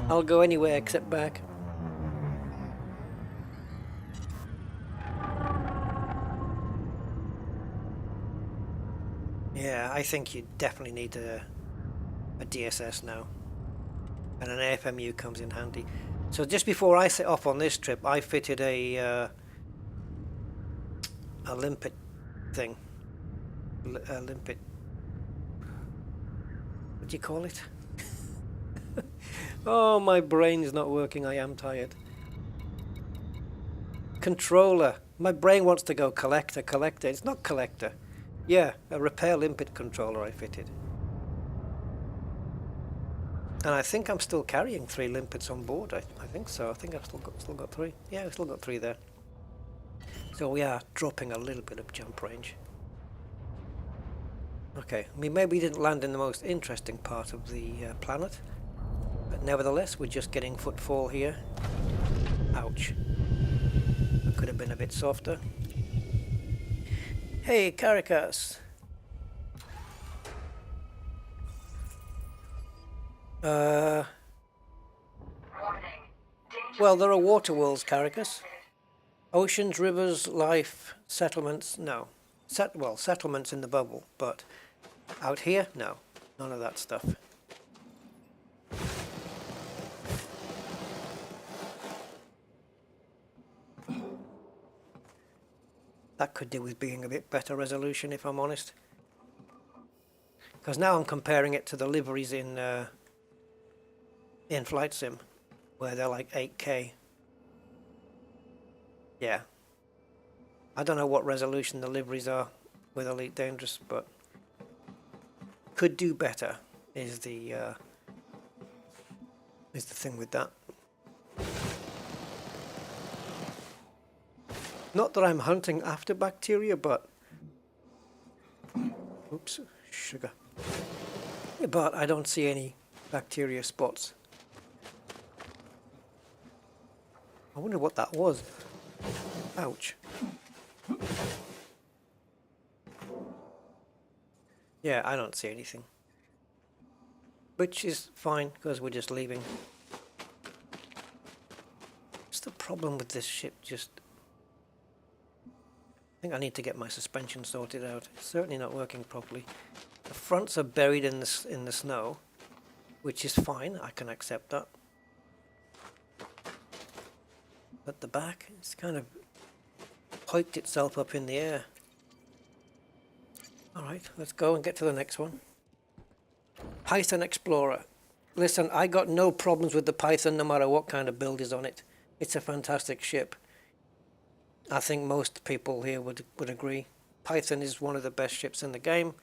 I'll go anywhere except back. Yeah, I think you definitely need a DSS now. And an AFMU comes in handy. So just before I set off on this trip, I fitted a limpet thing. A limpet. What do you call it? Oh, my brain's not working. I am tired. Controller. My brain wants to go collector. It's not collector. Yeah, a repair limpet controller I fitted. And I think I'm still carrying 3 limpets on board. I think so. I think I've still got 3. Yeah, I've still got 3 there. So we are dropping a little bit of jump range. Okay, I mean, maybe we didn't land in the most interesting part of the planet, but nevertheless, we're just getting footfall here. Ouch. That could have been a bit softer. Hey, Caracas. Well, there are water worlds, Caracas. Oceans, rivers, life, settlements, no. Well, settlements in the bubble, but out here, no. None of that stuff. That could do with being a bit better resolution, if I'm honest. Because now I'm comparing it to the liveries in Flight Sim, where they're like 8K. Yeah. I don't know what resolution the liveries are with Elite Dangerous, but could do better is the thing with that. Not that I'm hunting after bacteria, but oops, sugar. But I don't see any bacteria spots. I wonder what that was. Ouch. Yeah, I don't see anything. Which is fine, because we're just leaving. What's the problem with this ship? I think I need to get my suspension sorted out. It's certainly not working properly. The fronts are buried in the snow, which is fine. I can accept that. But the back, it's kind of hiked itself up in the air. All right, let's go and get to the next one. Python Explorer. Listen, I got no problems with the Python no matter what kind of build is on it. It's a fantastic ship. I think most people here would agree. Python is one of the best ships in the game.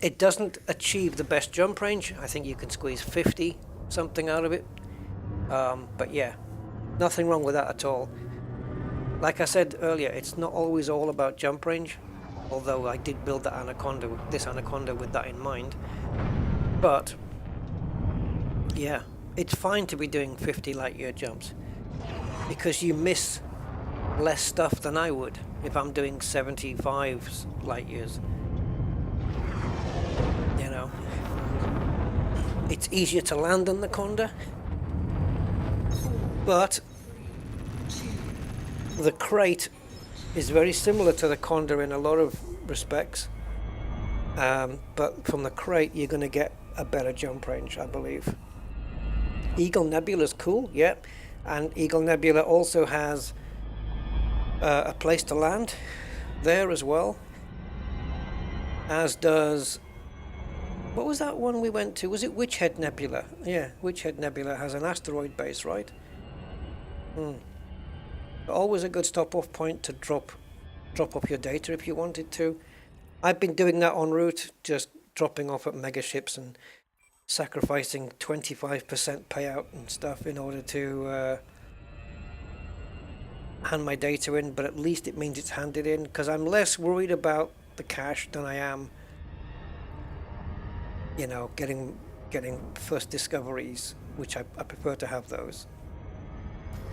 It doesn't achieve the best jump range. I think you can squeeze 50 something out of it. But yeah, nothing wrong with that at all. Like I said earlier, it's not always all about jump range, although I did build that Anaconda, this Anaconda with that in mind. But yeah, it's fine to be doing 50 light year jumps because you miss less stuff than I would if I'm doing 75 light years. You know, it's easier to land than the Conda, but the crate is very similar to the Conda in a lot of respects, but from the crate you're going to get a better jump range, I believe. Eagle Nebula is cool, yeah, and Eagle Nebula also has a place to land there as well, as does, what was that one we went to? Was it Witchhead Nebula? Yeah, Witchhead Nebula has an asteroid base, right? Always a good stop-off point to drop off your data if you wanted to. I've been doing that en route, just dropping off at mega ships and sacrificing 25% payout and stuff in order to hand my data in, but at least it means it's handed in, because I'm less worried about the cash than I am, you know, getting first discoveries, which I prefer to have those.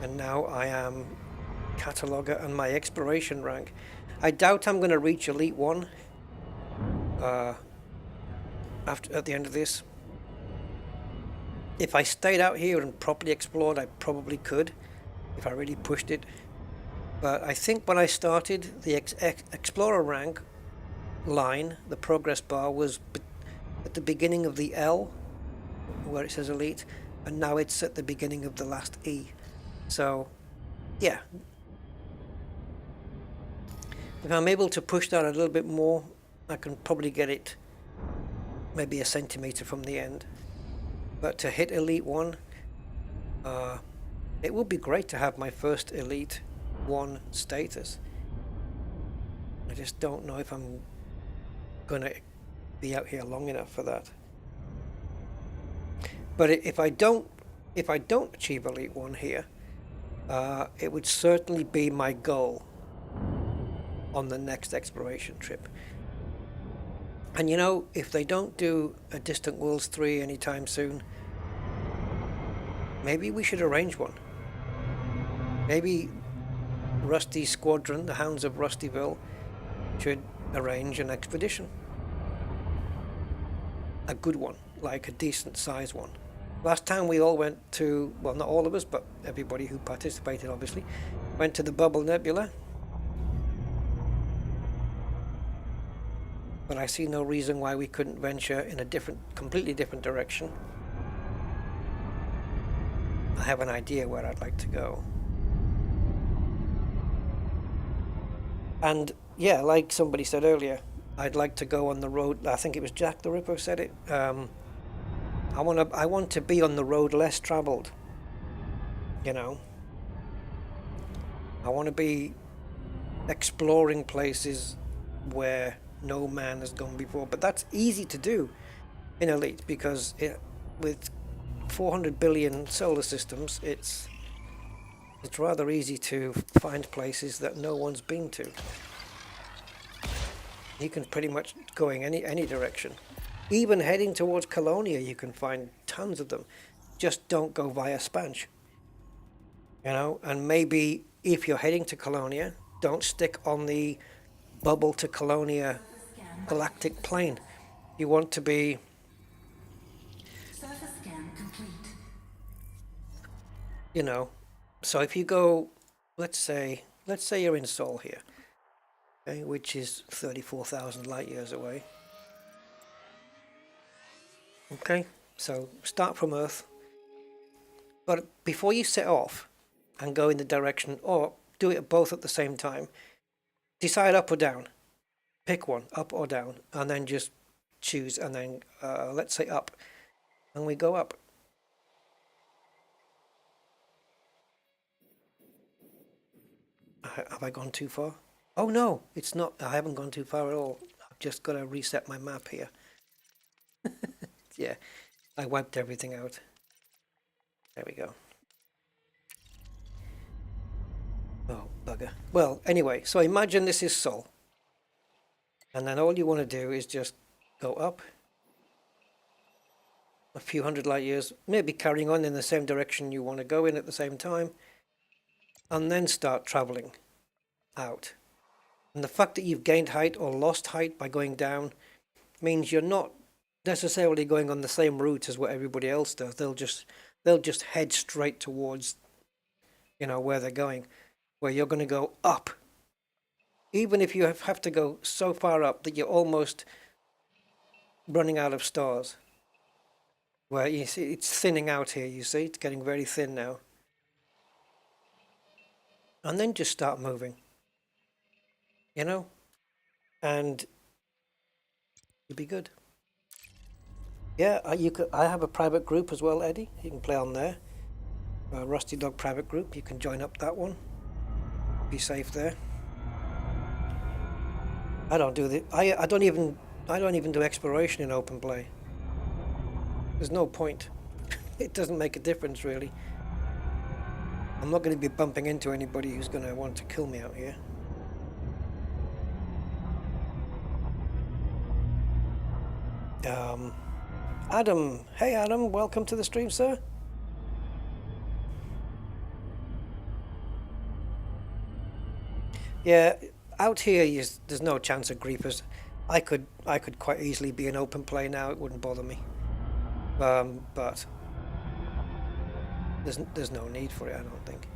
And now I am cataloger and my exploration rank. I doubt I'm going to reach Elite 1 at the end of this. If I stayed out here and properly explored, I probably could, if I really pushed it. But I think when I started, the Explorer rank line, the progress bar, was at the beginning of the L, where it says Elite, and now it's at the beginning of the last E. So, yeah. If I'm able to push that a little bit more, I can probably get it maybe a centimetre from the end. But to hit Elite 1, it would be great to have my first Elite 1 status. I just don't know if I'm going to be out here long enough for that. But if I don't achieve Elite 1 here, it would certainly be my goal on the next exploration trip. And you know, if they don't do a Distant Worlds 3 anytime soon, maybe we should arrange one. Maybe Rusty's squadron, the Hounds of Rustyville, should arrange an expedition. A good one, like a decent size one. Last time we all went to, well, not all of us, but everybody who participated obviously, went to the Bubble Nebula. But I see no reason why we couldn't venture in a completely different direction. I have an idea where I'd like to go. And yeah, like somebody said earlier, I'd like to go on the road. I think it was Jack the Ripper said it. I want to be on the road less traveled. You know, I want to be exploring places where no man has gone before. But that's easy to do in Elite, because with 400 billion solar systems, it's rather easy to find places that no one's been to. You can pretty much go in any direction. Even heading towards Colonia, you can find tons of them. Just don't go via Spanch. You know, and maybe if you're heading to Colonia, don't stick on the Bubble to Colonia galactic plane. You want to be surface scan complete. You know, so if you go, let's say you're in Seoul here, Okay, which is 34,000 light years away. Okay, so start from Earth. But before you set off and go in the direction, or do it both at the same time, decide up or down. Pick one, up or down, and then just choose, and then let's say up, and we go up. Have I gone too far? Oh no, it's not. I haven't gone too far at all. I've just got to reset my map here. Yeah, I wiped everything out. There we go. Oh, bugger. Well, anyway, so imagine this is Sol. And then all you want to do is just go up a few hundred light years, maybe carrying on in the same direction you want to go in at the same time, and then start traveling out. And the fact that you've gained height or lost height by going down means you're not necessarily going on the same route as what everybody else does. They'll just head straight towards, where they're going, where you're going to go up. Even if you have to go so far up that you're almost running out of stars. Where you see it's thinning out here, you see, it's getting very thin now. And then just start moving. And you'll be good. Yeah, I have a private group as well, Eddie. You can play on there. Rusty Dog private group. You can join up that one. Be safe there. I don't do I don't even do exploration in open play. There's no point. It doesn't make a difference really. I'm not going to be bumping into anybody who's going to want to kill me out here. Adam. Hey Adam, welcome to the stream, sir. Yeah, out here there's no chance of creepers. I could quite easily be in open play now, it wouldn't bother me. But there's no need for it, I don't think.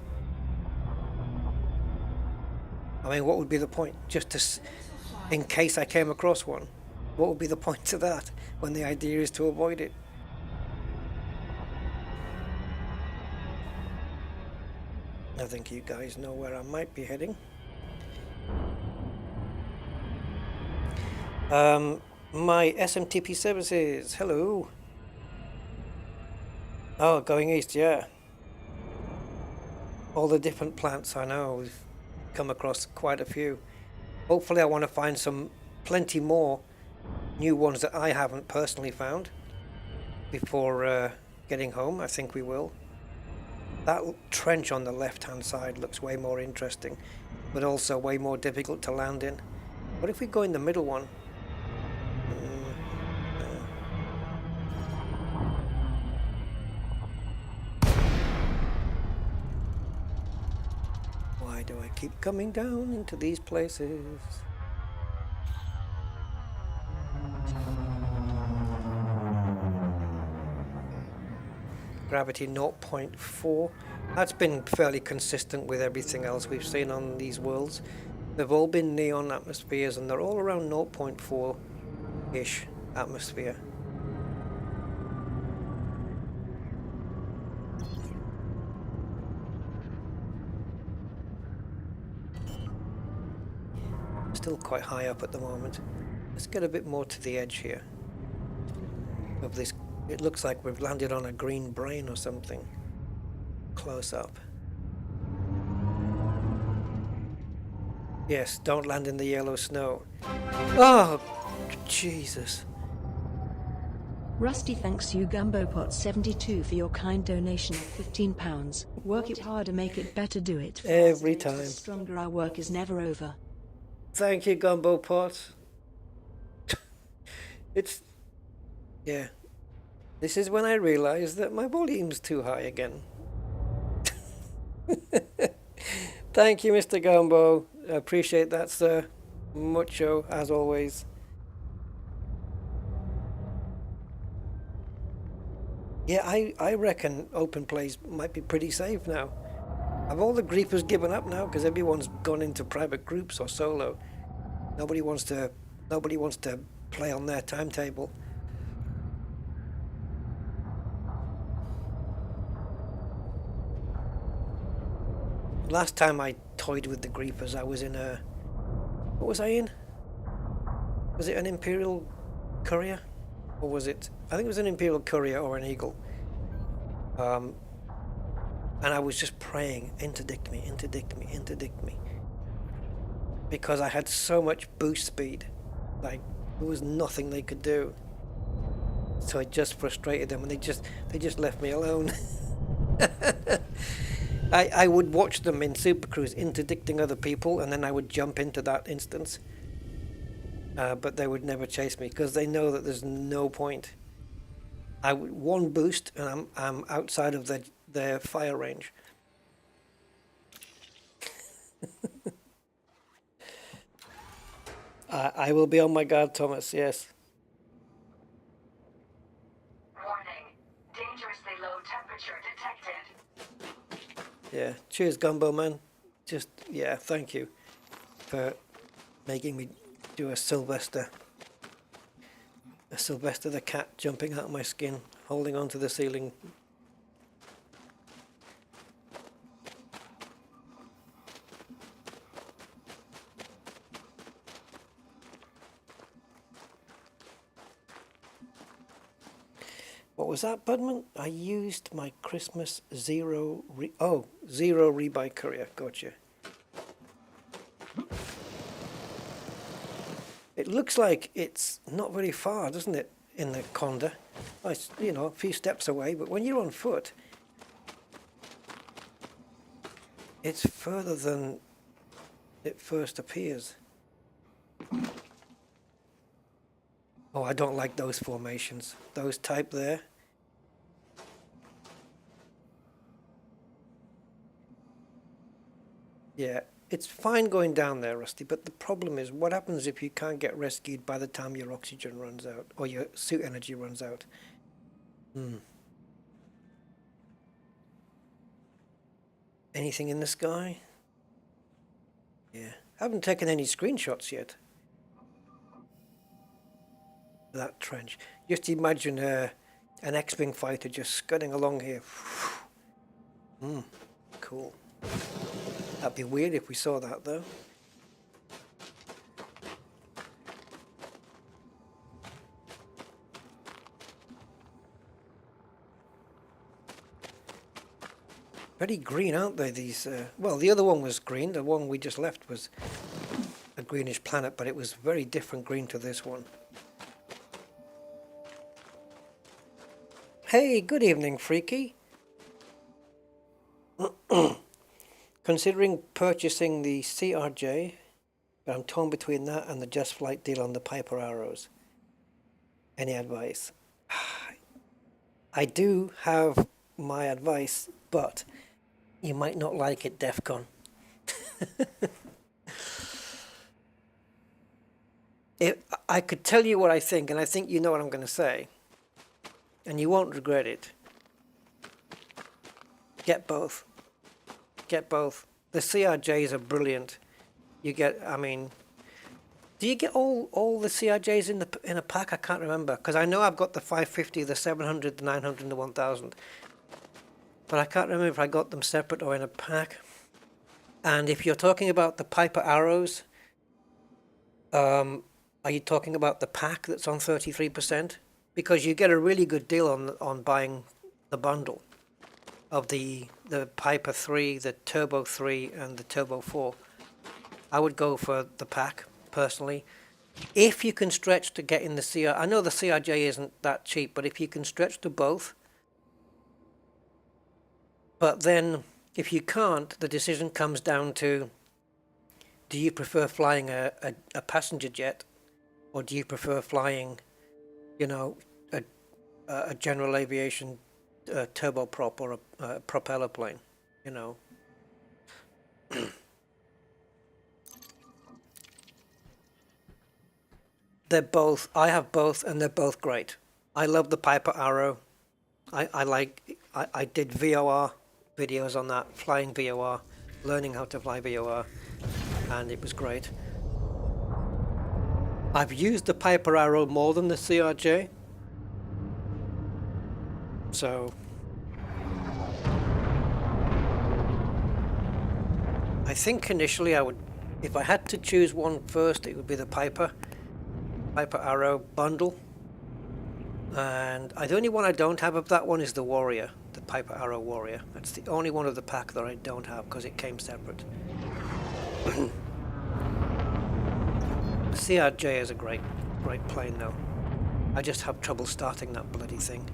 I mean, what would be the point? Just in case I came across one. What would be the point of that when the idea is to avoid it? I think you guys know where I might be heading. My SMTP services, hello. Oh, going east, yeah. All the different plants, I know, we've come across quite a few. Hopefully I want to find plenty more new ones that I haven't personally found before getting home. I think we will. That trench on the left hand side looks way more interesting, but also way more difficult to land in. What if we go in the middle one? Why do I keep coming down into these places? Gravity 0.4. That's been fairly consistent with everything else we've seen on these worlds. They've all been neon atmospheres and they're all around 0.4-ish atmosphere. Still quite high up at the moment. Let's get a bit more to the edge here of this. It looks like we've landed on a green brain or something. Close up. Yes, don't land in the yellow snow. Oh, Jesus. Rusty thanks you GumboPot72 for your kind donation of £15. Work it harder, make it better, do it. Every time. The stronger our work is never over. Thank you, GumboPot. Yeah. This is when I realize that my volume's too high again. Thank you, Mr. Gumbo. I appreciate that, sir. Mucho, as always. Yeah, I reckon open plays might be pretty safe now. Have all the griefers given up now because everyone's gone into private groups or solo? Nobody wants to play on their timetable. Last time I toyed with the Greepers, I was in a... What was I in? Was it an Imperial Courier? Or was it... I think it was an Imperial Courier or an Eagle. And I was just praying, interdict me, interdict me, interdict me. Because I had so much boost speed. Like, there was nothing they could do. So I just frustrated them and they just left me alone. I would watch them in Super Cruise interdicting other people, and then I would jump into that instance. But they would never chase me because they know that there's no point. I would one boost and I'm outside of their fire range. I will be on my guard, Thomas. Yes. Warning. Dangerously low temperature detected. Yeah. Cheers, Gumbo Man. Just, yeah, thank you for making me do a Sylvester the cat jumping out of my skin, holding onto the ceiling. What was that, Budman? I used my Christmas zero rebuy courier. Gotcha. It looks like it's not very far, doesn't it, in the Conda? It's, you know, a few steps away, but when you're on foot, it's further than it first appears. Oh, I don't like those formations. Those type there. Yeah, it's fine going down there, Rusty, but the problem is, what happens if you can't get rescued by the time your oxygen runs out, or your suit energy runs out? Anything in the sky? Yeah, haven't taken any screenshots yet. That trench. Just imagine an X-Wing fighter just scudding along here. Cool. That'd be weird if we saw that, though. Very green, aren't they, these... well, the other one was green. The one we just left was a greenish planet, but it was very different green to this one. Hey, good evening, Freaky. Considering purchasing the CRJ, but I'm torn between that and the Just Flight deal on the Piper Arrows. Any advice? I do have my advice, but you might not like it, DEFCON. I could tell you what I think, and I think you know what I'm going to say, and you won't regret it. Get both. Get both. The CRJs are brilliant. You get, I mean, do you get all the CRJs in a pack? I can't remember, because I know I've got the 550, the 700, the 900, and the 1000. But I can't remember if I got them separate or in a pack. And if you're talking about the Piper Arrows, are you talking about the pack that's on 33%? Because you get a really good deal on buying the bundle of the Piper 3, the Turbo 3, and the Turbo 4. I would go for the pack, personally. If you can stretch to get in the CR... I know the CRJ isn't that cheap, but if you can stretch to both... But then, if you can't, the decision comes down to, do you prefer flying a passenger jet, or do you prefer flying, you know, a general aviation turboprop or a propeller plane, you know? They're both, I have both, and they're both great. I love the Piper Arrow. I did VOR videos on that, flying VOR, learning how to fly VOR, and it was great. I've used the Piper Arrow more than the CRJ. So I think initially I would, if I had to choose one first, it would be the Piper Arrow bundle. And the only one I don't have of that one is the Warrior, the Piper Arrow Warrior. That's the only one of the pack that I don't have because it came separate. CRJ is a great plane though. I just have trouble starting that bloody thing.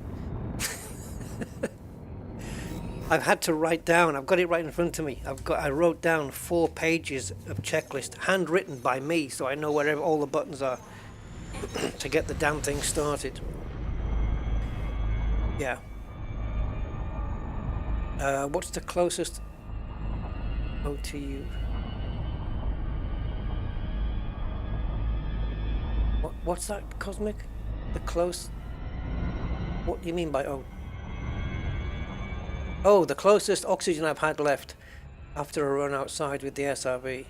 I've had to write down, I've got it right in front of me. I wrote down 4 pages of checklist, handwritten by me, so I know wherever all the buttons are to get the damn thing started. Yeah. What's the closest OTU? What's that, Cosmic? The close? What do you mean by O? Oh, the closest oxygen I've had left after a run outside with the SRV.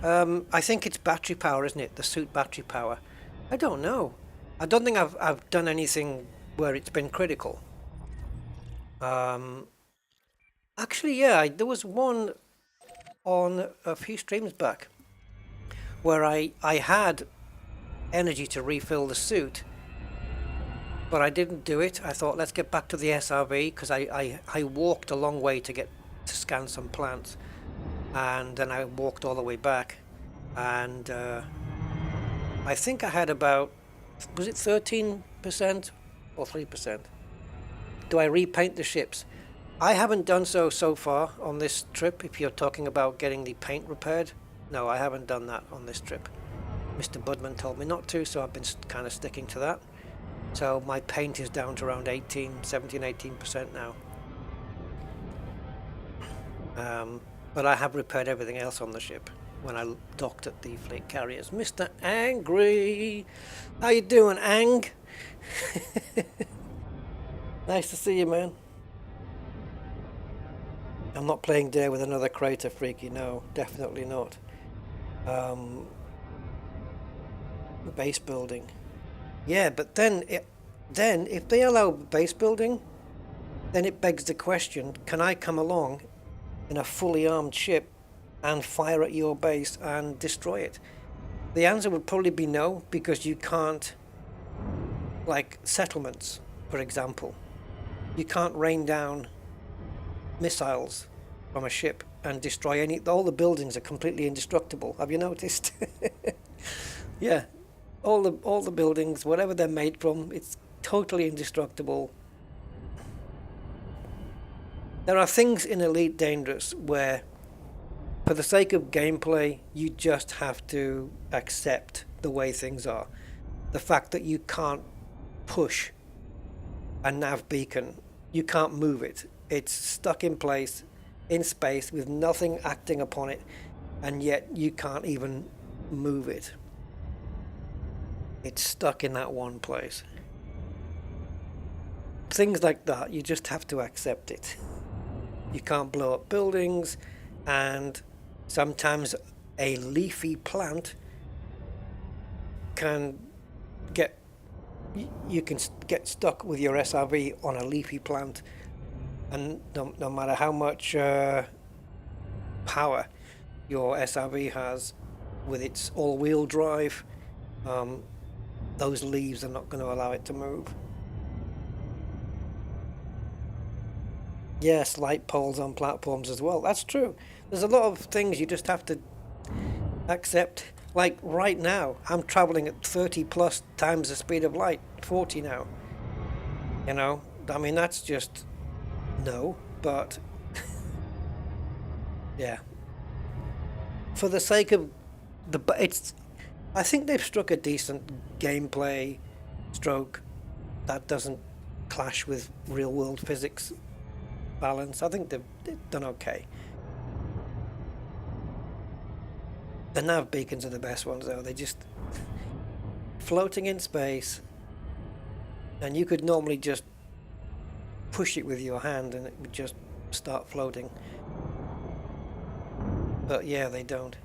I think it's battery power, isn't it? The suit battery power. I don't know. I don't think I've done anything where it's been critical. Actually, yeah, there was one on a few streams back where I had energy to refill the suit, but I didn't do it. I thought, let's get back to the SRV, because I walked a long way to scan some plants, and then I walked all the way back, and I think I had about, was it 13% or 3%? Do I repaint the ships? I haven't done so far on this trip. If you're talking about getting the paint repaired, no, I haven't done that on this trip. Mr. Budman told me not to, so I've been kind of sticking to that. So my paint is down to around 17-18% now. But I have repaired everything else on the ship when I docked at the fleet carriers. Mr. Angry! How you doing, Ang? Nice to see you, man. I'm not playing Dare with another crater freaky, no, definitely not. Base building. Yeah, but then if they allow base building, then it begs the question, can I come along in a fully armed ship and fire at your base and destroy it? The answer would probably be no, because you can't, like settlements, for example. You can't rain down missiles from a ship and destroy all the buildings are completely indestructible. Have you noticed? Yeah, all the buildings, whatever they're made from, it's totally indestructible. There are things in Elite Dangerous where, for the sake of gameplay, you just have to accept the way things are. The fact that you can't push a nav beacon, you can't move it. It's stuck in place in space with nothing acting upon it, and yet you can't even move it. It's stuck in that one place. Things like that, you just have to accept it. You can't blow up buildings, and sometimes a leafy plant can get, you can get stuck with your SRV on a leafy plant, and no matter how much power your SRV has with its all-wheel drive, those leaves are not going to allow it to move. Yes, light poles on platforms as well. That's true. There's a lot of things you just have to accept. Like right now, I'm traveling at 30 plus times the speed of light, 40 now. You know, I mean, that's just no, but yeah. For the sake of I think they've struck a decent gameplay stroke that doesn't clash with real world physics balance. I think they've done okay. The nav beacons are the best ones though. They just floating in space, and you could normally just push it with your hand and it would just start floating. But yeah, they don't.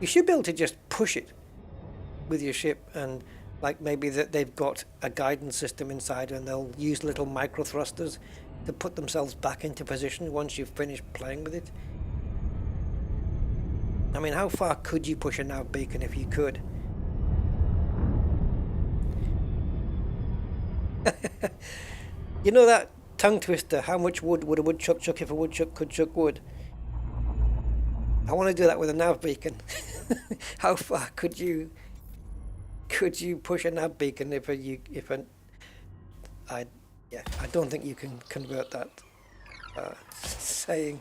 You should be able to just push it with your ship, and like maybe that they've got a guidance system inside, and they'll use little micro thrusters to put themselves back into position once you've finished playing with it. I mean, how far could you push a nav beacon if you could? You know that tongue twister, how much wood would a woodchuck chuck if a woodchuck could chuck wood? I want to do that with a nav beacon. How far could you push a nav beacon I don't think you can convert that saying.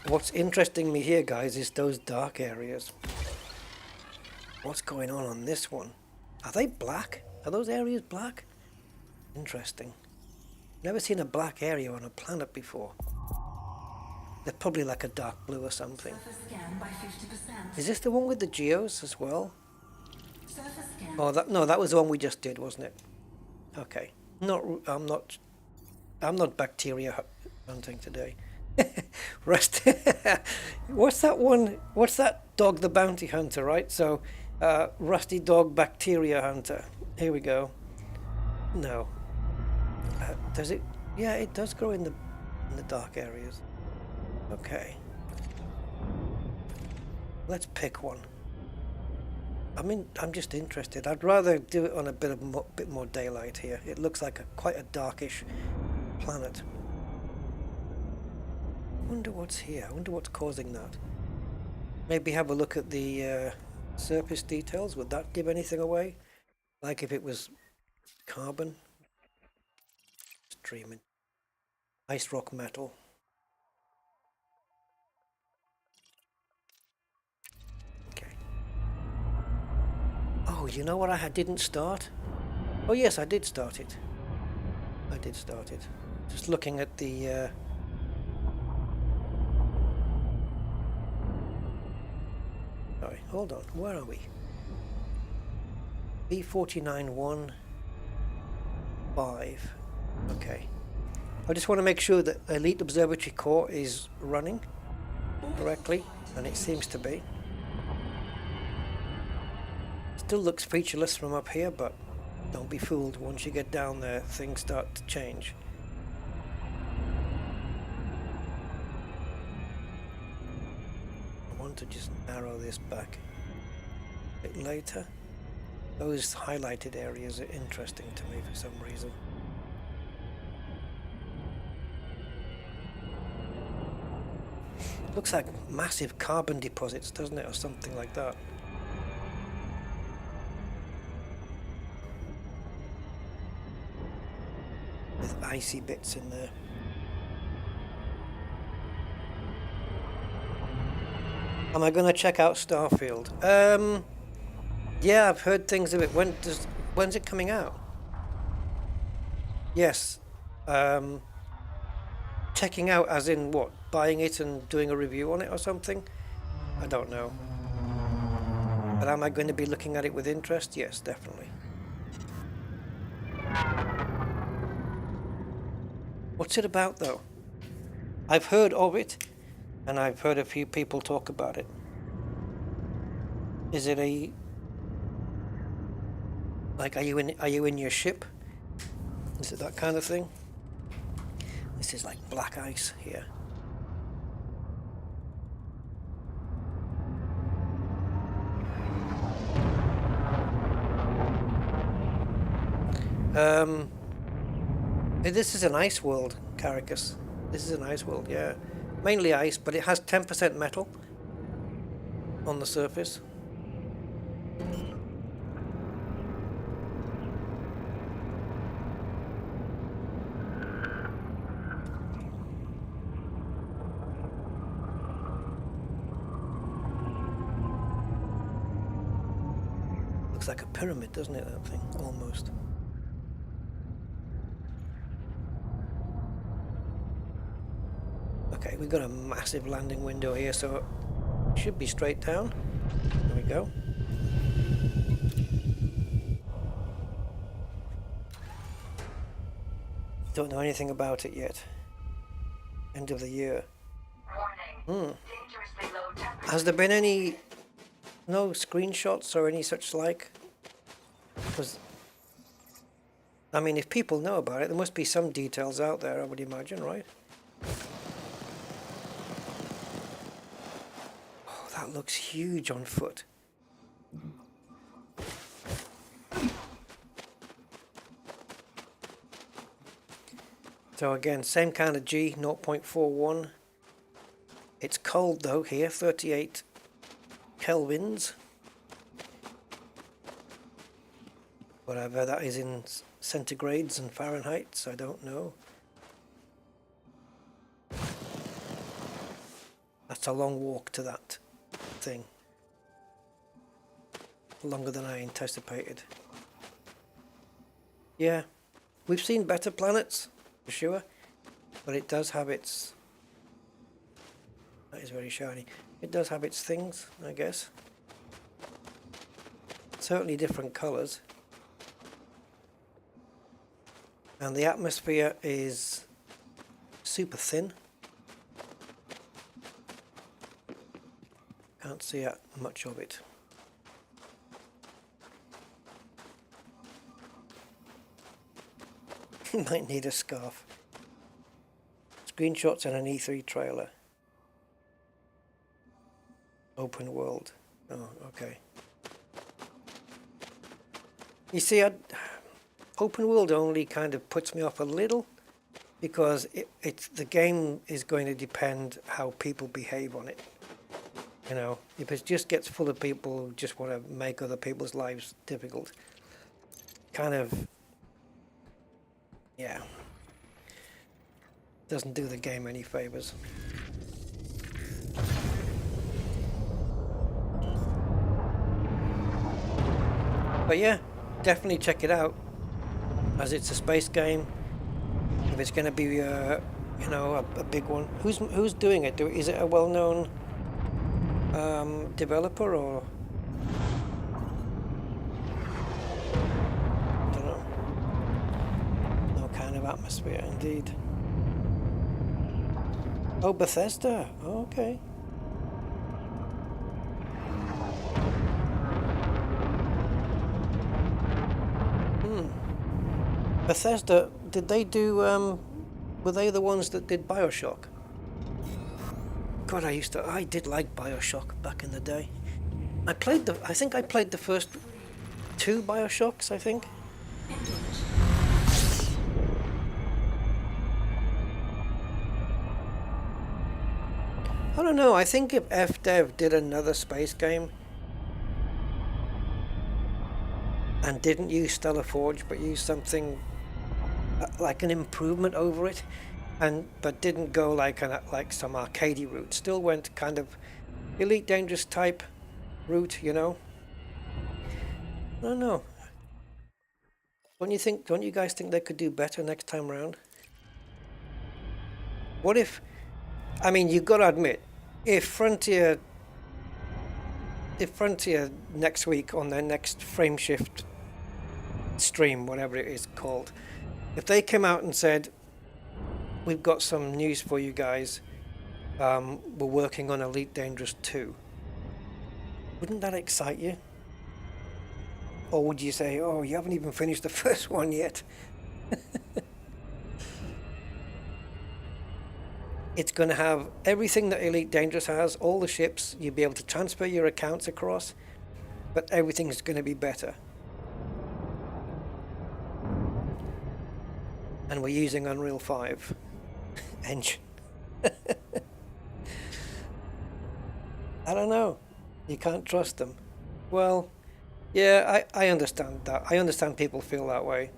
What's interesting me here, guys, is those dark areas. What's going on this one? Are they black? Are those areas black? Interesting. Never seen a black area on a planet before. They're probably like a dark blue or something. Scan by 50%. Is this the one with the geos as well? Surface scan. Oh, that was the one we just did, wasn't it? Okay. I'm not bacteria hunting today. Rest. What's that one? What's that dog, the bounty hunter, right? So, rusty dog, bacteria hunter. Here we go. No. Does it? Yeah, it does grow in the dark areas. Okay. Let's pick one. I'm just interested. I'd rather do it on a bit more daylight here. It looks like quite a darkish planet. I wonder what's here. I wonder what's causing that. Maybe have a look at the surface details. Would that give anything away? Like if it was carbon? Streaming. Ice rock metal. Okay. Oh, you know what I didn't start? Oh yes, I did start it. Just looking at the sorry, hold on, where are we? B49-1-5. Okay. I just want to make sure that Elite Observatory Core is running correctly, and it seems to be. Still looks featureless from up here, but don't be fooled. Once you get down there, things start to change. I want to just narrow this back a bit later. Those highlighted areas are interesting to me for some reason. Looks like massive carbon deposits, doesn't it, or something like that. With icy bits in there. Am I going to check out Starfield? Yeah, I've heard things of it. When's it coming out? Yes. Checking out as in what? Buying it and doing a review on it or something? I don't know. But am I going to be looking at it with interest? Yes, definitely. What's it about though? I've heard of it, and I've heard a few people talk about it. Is it like, are you in your ship? Is it that kind of thing? This is like black ice here. This is an ice world, Caracas. This is an ice world, yeah. Mainly ice, but it has 10% metal on the surface. Looks like a pyramid, doesn't it, that thing? Almost. Okay, we've got a massive landing window here, so it should be straight down. There we go. Don't know anything about it yet. End of the year. Warning. Dangerously low temperature. Has there been any No screenshots or any such like? Because, I mean, if people know about it, there must be some details out there, I would imagine, right? Oh, that looks huge on foot. So again, same kind of G, 0.41. It's cold though here, 38 kelvins. Whatever that is in centigrades and Fahrenheit, I don't know. That's a long walk to that thing. Longer than I anticipated. Yeah, we've seen better planets, for sure, but it does have its... That is very shiny. It does have its things, I guess. Certainly different colours. And the atmosphere is super thin. Can't see much of it. Might need a scarf. Screenshots and an E3 trailer. Open world. Oh, okay. You see, open world only kind of puts me off a little because the game is going to depend how people behave on it. You know, if it just gets full of people who just want to make other people's lives difficult, kind of, yeah, doesn't do the game any favors. But yeah, definitely check it out, as it's a space game. If it's going to be, you know, a big one. Who's doing it? Is it a well-known developer or? I don't know. No kind of atmosphere, indeed. Oh, Bethesda. Oh, okay. Bethesda, did they do, were they the ones that did BioShock? God, I did like BioShock back in the day. I think I played the first 2 BioShocks, I think. I don't know, I think if FDev did another space game and didn't use Stellar Forge but used something like an improvement over it, but didn't go like some arcadey route, still went kind of Elite Dangerous type route, you know. I don't know. Don't you guys think they could do better next time round? What if, I mean, you've got to admit, if Frontier next week on their next Frameshift stream, whatever it is called, if they came out and said, we've got some news for you guys, we're working on Elite Dangerous 2, wouldn't that excite you? Or would you say, oh, you haven't even finished the first one yet? It's going to have everything that Elite Dangerous has, all the ships, you'll be able to transfer your accounts across, but everything's going to be better. And we're using Unreal 5 engine. I don't know. You can't trust them. Well, yeah, I understand that. I understand people feel that way.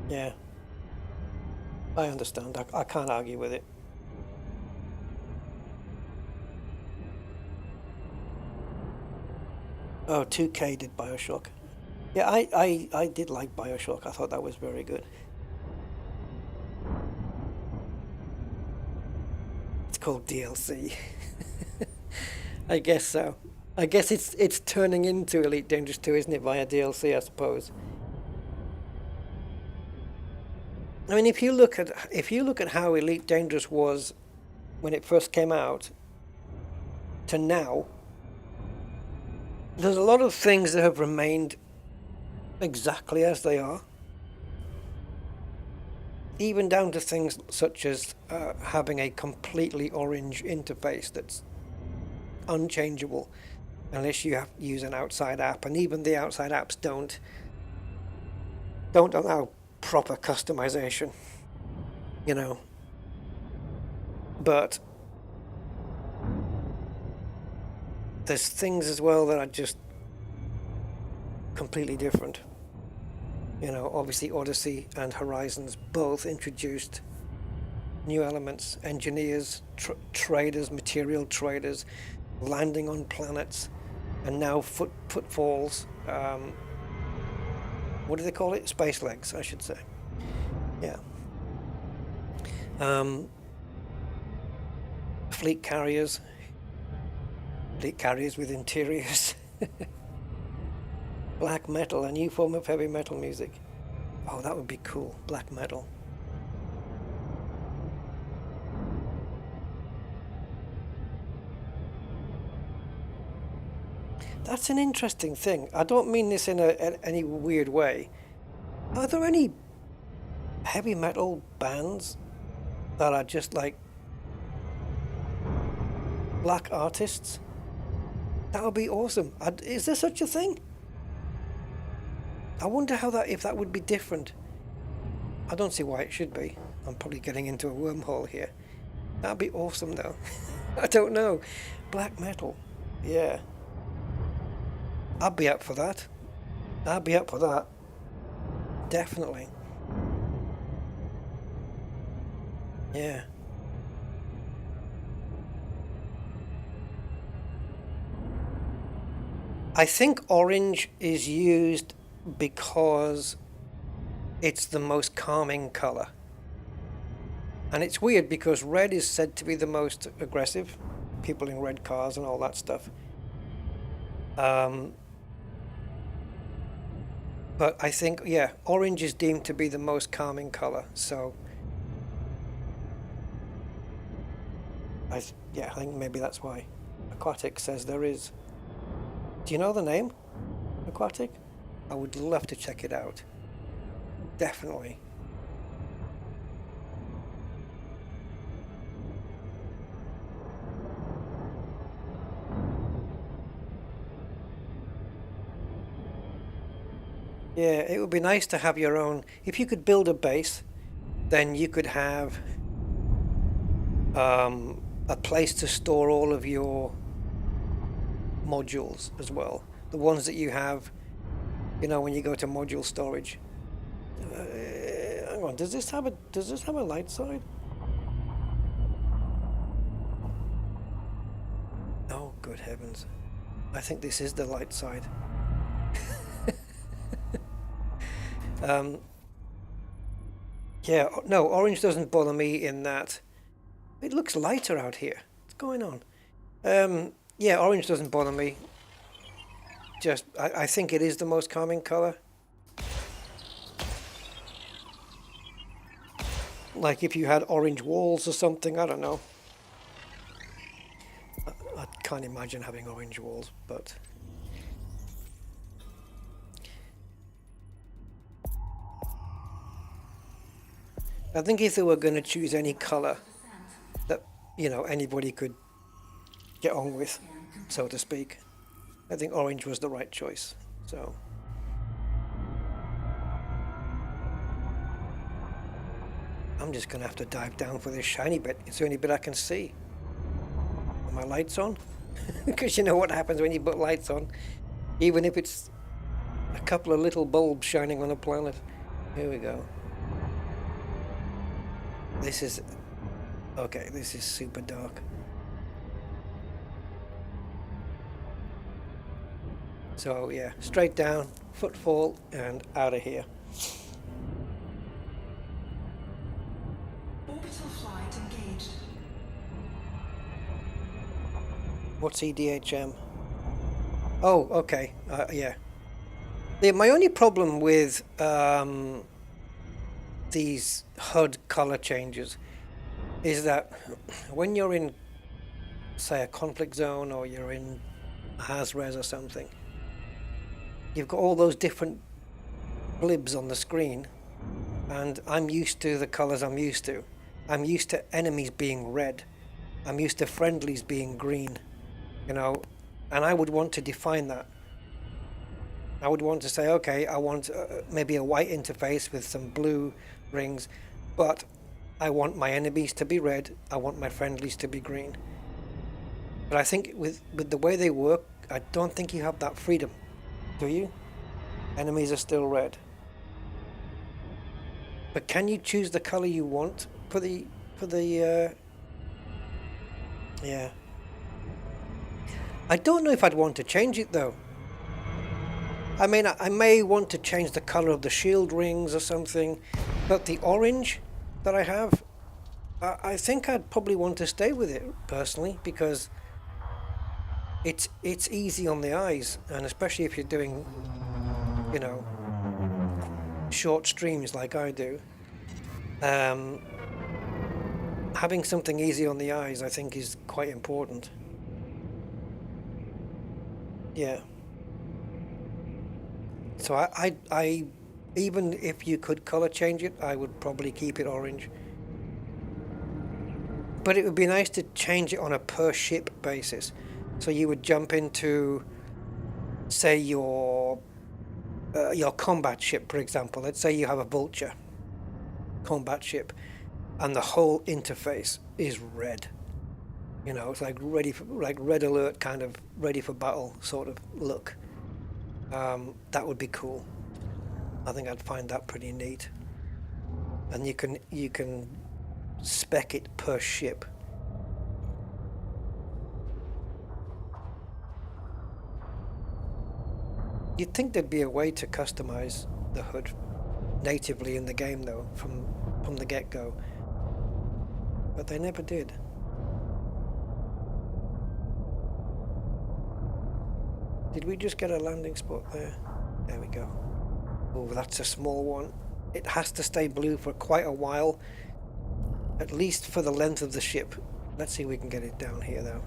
Yeah. I understand. I can't argue with it. Oh, 2K did BioShock. Yeah, I did like BioShock. I thought that was very good. It's called DLC. I guess so. I guess it's turning into Elite Dangerous 2, isn't it, via DLC, I suppose. I mean, if you look at how Elite Dangerous was when it first came out to now, There's a lot of things that have remained exactly as they are. Even down to things such as having a completely orange interface that's unchangeable unless you use an outside app, and even the outside apps don't allow proper customization, you know. But there's things as well that are just completely different. You know, obviously Odyssey and Horizons both introduced new elements, engineers, traders, material traders, landing on planets, and now footfalls. What do they call it? Space legs, I should say. Yeah. Fleet carriers with interiors. Black metal, a new form of heavy metal music. Oh, that would be cool. Black metal. That's an interesting thing. I don't mean this in any weird way. Are there any heavy metal bands that are just like black artists? That would be awesome. Is there such a thing? I wonder if that would be different. I don't see why it should be. I'm probably getting into a wormhole here. That'd be awesome though. I don't know. Black metal. Yeah. I'd be up for that. Definitely. Yeah. I think orange is used because it's the most calming color. And it's weird because red is said to be the most aggressive. People in red cars and all that stuff. But I think, yeah, orange is deemed to be the most calming color. So, I think maybe that's why. Aquatic says there is. Do you know the name? Aquatic? I would love to check it out. Definitely. Yeah, it would be nice to have your own. If you could build a base, then you could have a place to store all of your modules as well. The ones that you have, you know, when you go to module storage. Hang on, does this have a light side? Oh, good heavens! I think this is the light side. Yeah, no, orange doesn't bother me in that. It looks lighter out here. What's going on? Yeah, orange doesn't bother me. Just, I think it is the most calming color. Like if you had orange walls or something, I don't know. I can't imagine having orange walls, but... I think if they were going to choose any color that, you know, anybody could get on with, so to speak, I think orange was the right choice. So I'm just going to have to dive down for this shiny bit. It's the only bit I can see. Are my lights on? Because you know what happens when you put lights on, even if it's a couple of little bulbs shining on a planet. Here we go. This is okay. This is super dark. So yeah, straight down, footfall, and out of here. Orbital flight engaged. What's EDHM? Oh, okay. Yeah. My only problem with these HUD color changes is that when you're in, say, a conflict zone or you're in a HAZ-res or something, you've got all those different blibs on the screen, and I'm used to the colors I'm used to. I'm used to enemies being red. I'm used to friendlies being green, you know, and I would want to define that. I would want to say, okay, I want maybe a white interface with some blue rings, but I want my enemies to be red, I want my friendlies to be green. But I think with the way they work, I don't think you have that freedom, do you? Enemies are still red. But can you choose the color you want for the yeah. I don't know if I'd want to change it though. I mean, I may want to change the color of the shield rings or something, but the orange that I have, I think I'd probably want to stay with it personally, because it's easy on the eyes, and especially if you're doing, you know, short streams like I do. Having something easy on the eyes, I think, is quite important. Yeah. So I even if you could color change it, I would probably keep it orange. But it would be nice to change it on a per ship basis. So you would jump into, say, your combat ship, for example. Let's say you have a Vulture combat ship, and the whole interface is red. You know, it's like ready for, like red alert, kind of ready for battle sort of look. That would be cool. I think I'd find that pretty neat. And you can spec it per ship. You'd think there'd be a way to customize the hood natively in the game though, from the get-go. But they never did. Did we just get a landing spot there? There we go. Oh, that's a small one. It has to stay blue for quite a while, at least for the length of the ship. Let's see if we can get it down here though.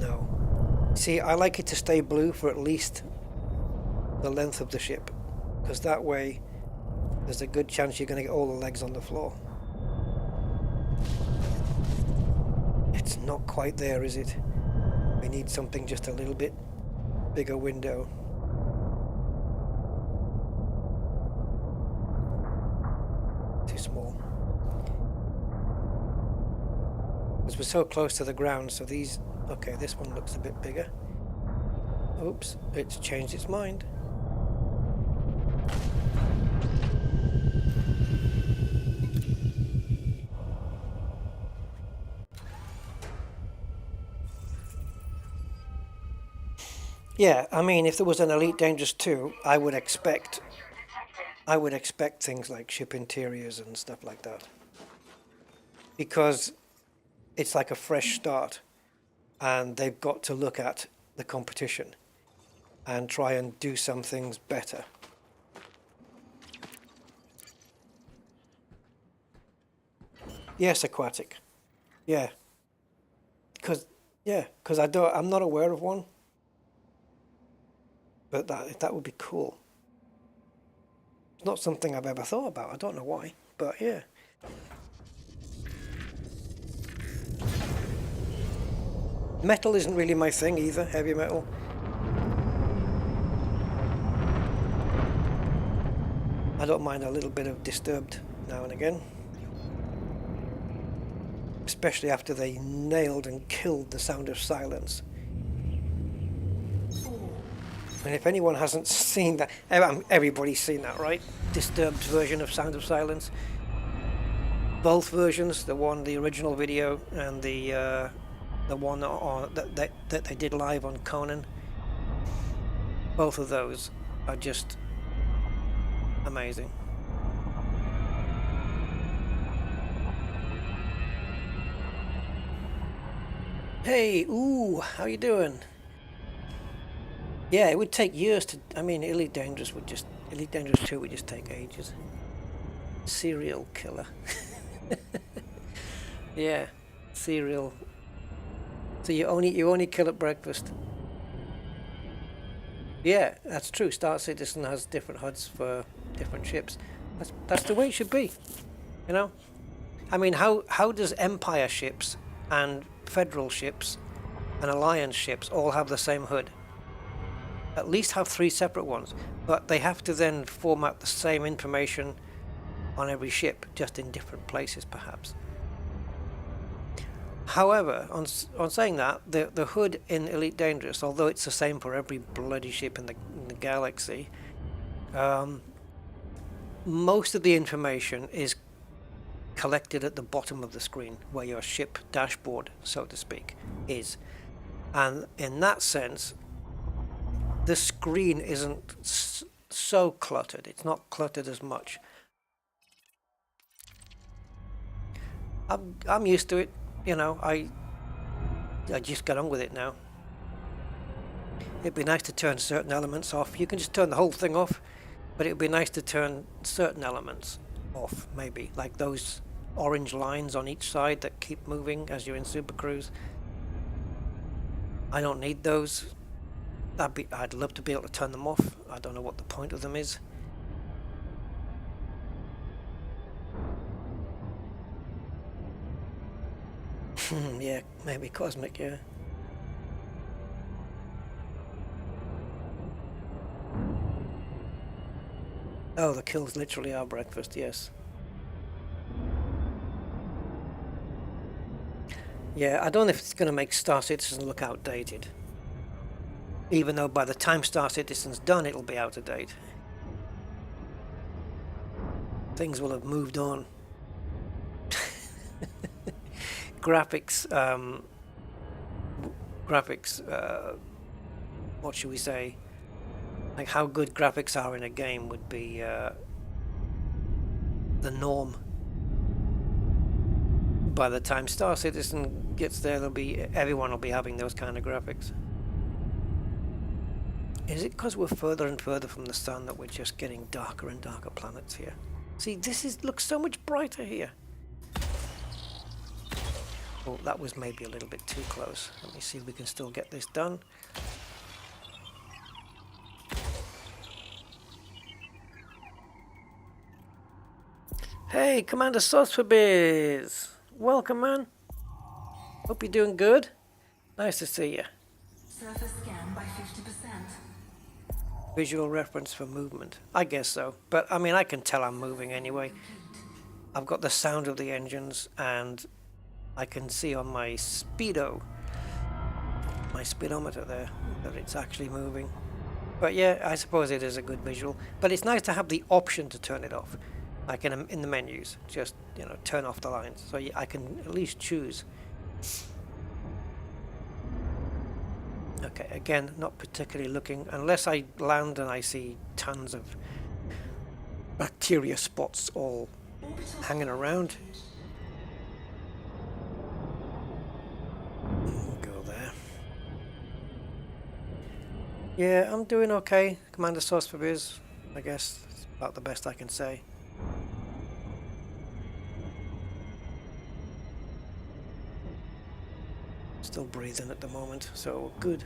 No. See, I like it to stay blue for at least the length of the ship, because that way there's a good chance you're going to get all the legs on the floor. It's not quite there, is it? We need something just a little bit bigger window. Too small. Because we're so close to the ground, so these... Okay, this one looks a bit bigger. Oops, it's changed its mind. Yeah, I mean, if there was an Elite Dangerous 2, I would expect things like ship interiors and stuff like that. Because it's like a fresh start, and they've got to look at the competition and try and do some things better. Yes, aquatic. Yeah. Because I'm not aware of one. But that would be cool. It's not something I've ever thought about. I don't know why, but yeah. Metal isn't really my thing either, heavy metal. I don't mind a little bit of Disturbed now and again. Especially after they nailed and killed the Sound of Silence. And if anyone hasn't seen that, everybody's seen that, right? Disturbed version of Sound of Silence. Both versions, the original video, and the one that they did live on Conan. Both of those are just amazing. Hey, ooh, how you doing? Yeah, it would take years to... I mean, Elite Dangerous 2 would just take ages. Serial killer. Yeah, serial So you only kill at breakfast. Yeah, that's true. Star Citizen has different HUDs for different ships. That's the way it should be. You know? I mean, how does Empire ships and Federal ships and Alliance ships all have the same HUD? At least have 3 separate ones, but they have to then format the same information on every ship, just in different places perhaps. However, on saying that, the HUD in Elite Dangerous, although it's the same for every bloody ship in the galaxy, most of the information is collected at the bottom of the screen, where your ship dashboard, so to speak, is. And in that sense, the screen isn't so cluttered. It's not cluttered as much. I'm used to it. You know, I just get on with it now. It'd be nice to turn certain elements off. You can just turn the whole thing off, but it'd be nice to turn certain elements off, maybe, like those orange lines on each side that keep moving as you're in Super Cruise. I don't need those. I'd love to be able to turn them off. I don't know what the point of them is. Yeah, maybe cosmic, yeah. Oh, the kills literally are breakfast, yes. Yeah, I don't know if it's going to make Star Citizen look outdated. Even though by the time Star Citizen's done, it'll be out of date. Things will have moved on. Graphics, what should we say? Like how good graphics are in a game would be the norm. By the time Star Citizen gets there, everyone will be having those kind of graphics. Is it because we're further and further from the sun that we're just getting darker and darker planets here? See, looks so much brighter here. Oh, that was maybe a little bit too close. Let me see if we can still get this done. Hey, Commander Sauce for Biz! Welcome, man. Hope you're doing good. Nice to see you. Surface scan by 50%. Visual reference for movement. I guess so. But, I mean, I can tell I'm moving anyway. I've got the sound of the engines, and I can see on my speedometer there, that it's actually moving. But yeah, I suppose it is a good visual. But it's nice to have the option to turn it off. Like in the menus, just, you know, turn off the lines. So I can at least choose. Okay, again, not particularly looking, unless I land and I see tons of bacteria spots all hanging around. Go there. Yeah, I'm doing okay. Commander Sauce for Biz, I guess. It's about the best I can say. Still breathing at the moment, so good.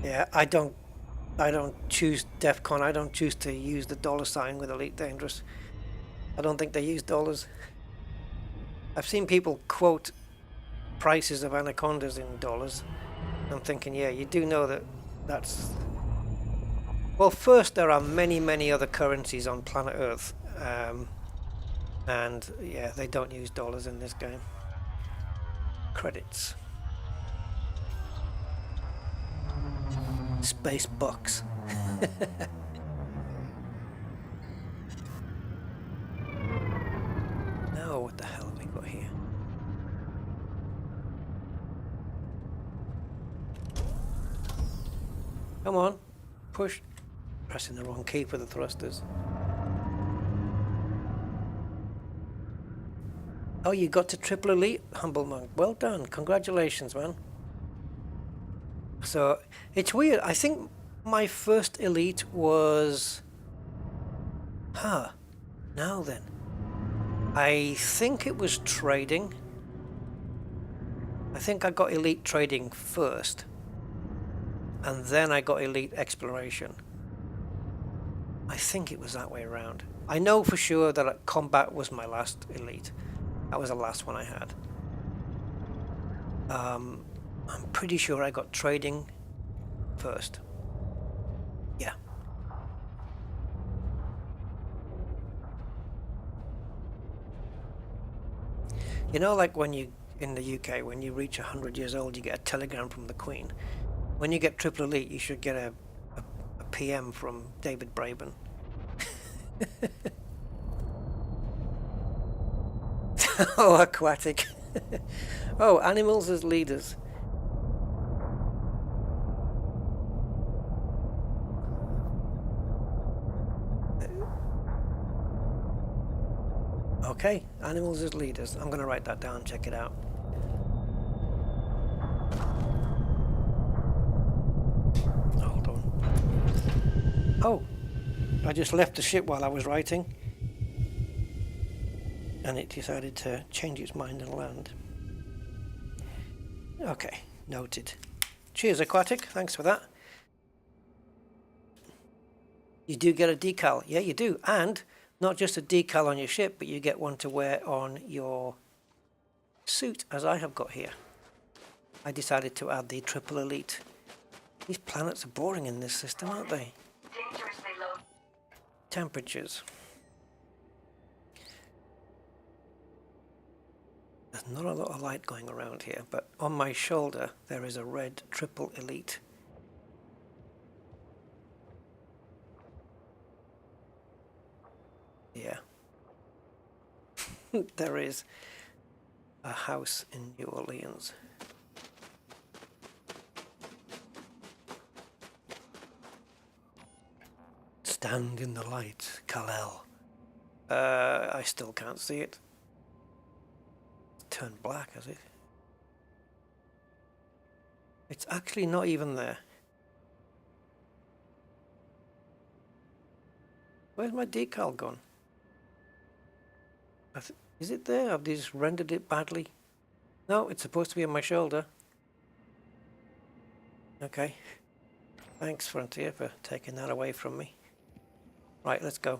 Yeah, I don't choose DEF CON. I don't choose to use the $ with Elite Dangerous. I don't think they use dollars. I've seen people quote prices of anacondas in dollars. I'm thinking, yeah, you do know that's... Well, first, there are many, many other currencies on planet Earth. And yeah, they don't use dollars in this game. Credits. Space bucks. Now what the hell have we got here? Come on, push. Pressing the wrong key for the thrusters. Oh, you got to triple elite, Humble Monk. Well done. Congratulations, man. So, it's weird. I think my first elite was... Now then. I think it was trading. I think I got elite trading first, and then I got elite exploration. I think it was that way around. I know for sure that combat was my last elite. That was the last one I had. I'm pretty sure I got trading first. Yeah. You know, like when you, in the UK, when you reach 100 years old, you get a telegram from the Queen. When you get triple elite, you should get a PM from David Braben. Oh, aquatic. Oh, animals as leaders. Okay, animals as leaders. I'm going to write that down, check it out. Hold on. Oh, I just left the ship while I was writing, and it decided to change its mind and land. Okay, noted. Cheers, Aquatic. Thanks for that. You do get a decal. Yeah, you do. And not just a decal on your ship, but you get one to wear on your suit, as I have got here. I decided to add the triple elite. These planets are boring in this system, aren't they? Dangerously low. Temperatures. There's not a lot of light going around here, but on my shoulder there is a red triple elite. Yeah. There is a house in New Orleans. Stand in the light, Kal-El. I still can't see it. It's turned black, has it? It's actually not even there. Where's my decal gone? Is it there? Have they just rendered it badly? No, it's supposed to be on my shoulder. Okay. Thanks, Frontier, for taking that away from me. Right, let's go.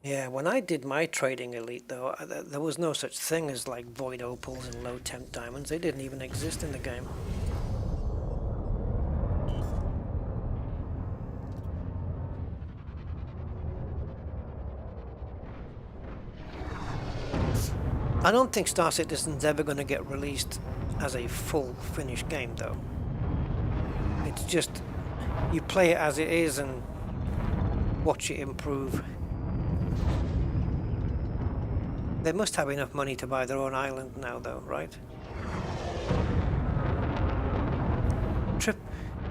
Yeah, when I did my trading elite, though, there was no such thing as like void opals and low temp diamonds. They didn't even exist in the game. I don't think Star Citizen's ever going to get released as a full finished game, though. It's just you play it as it is and watch it improve. They must have enough money to buy their own island now, though, right?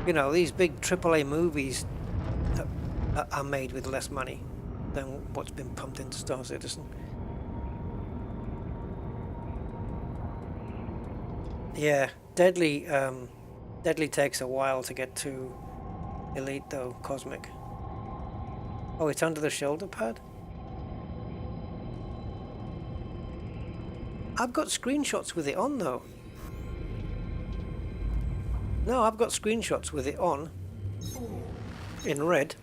You know, these big AAA movies are made with less money than what's been pumped into Star Citizen. Yeah, Deadly takes a while to get to Elite, though, Cosmic. Oh, it's under the shoulder pad? I've got screenshots with it on, though. No, I've got screenshots with it on. In red.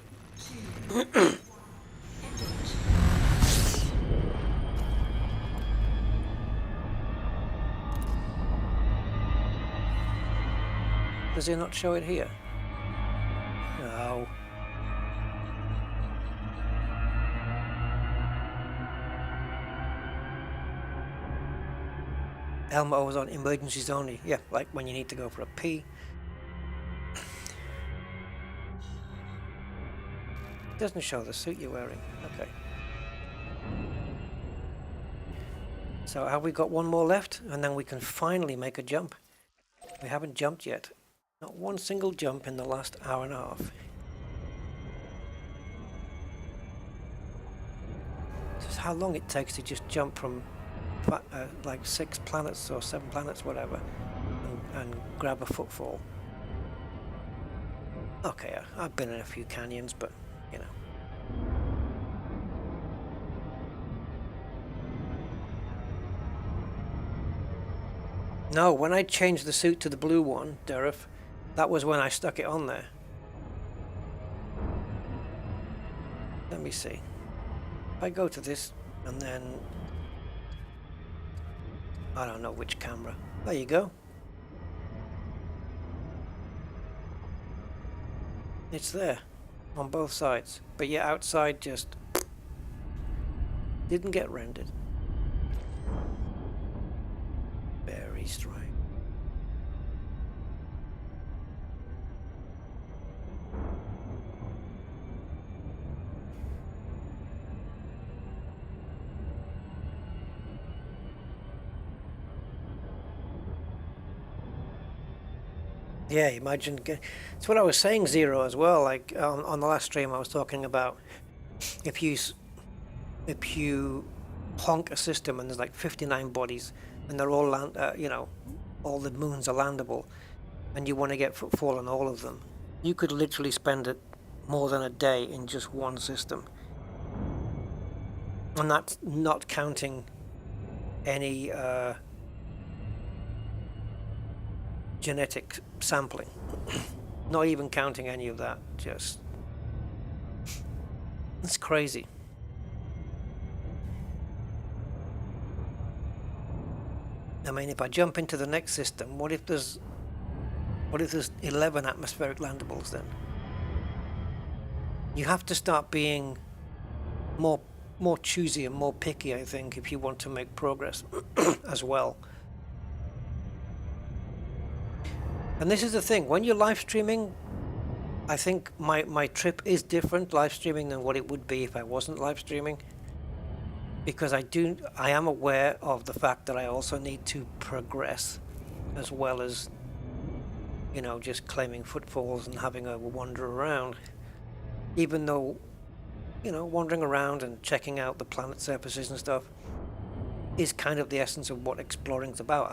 Does it not show it here? No. Helmet was on emergencies only. Yeah, like when you need to go for a pee. It doesn't show the suit you're wearing. Okay. So have we got one more left? And then we can finally make a jump. We haven't jumped yet. Not one single jump in the last hour and a half. This is how long it takes to just jump from like 6 planets or 7 planets, whatever, and grab a footfall. Okay, I've been in a few canyons, but you know. No, when I changed the suit to the blue one, Deref, that was when I stuck it on there. Let me see. If I go to this and then I don't know which camera. There you go. It's there on both sides, but yeah, outside just didn't get rendered. Very strange. Yeah, imagine. It's what I was saying, Zero, as well. Like on the last stream, I was talking about if you honk a system and there's like 59 bodies and they're all you know, all the moons are landable, and you want to get footfall on all of them, you could literally spend it more than a day in just one system, and that's not counting any genetic sampling. Not even counting any of that. Just it's crazy. I mean, if I jump into the next system, what if there's 11 atmospheric landables then? You have to start being more choosy and more picky, I think, if you want to make progress as well. And this is the thing, when you're live streaming, I think my trip is different live streaming than what it would be if I wasn't live streaming. Because I am aware of the fact that I also need to progress, as well as, you know, just claiming footfalls and having a wander around. Even though, you know, wandering around and checking out the planet surfaces and stuff is kind of the essence of what exploring's about.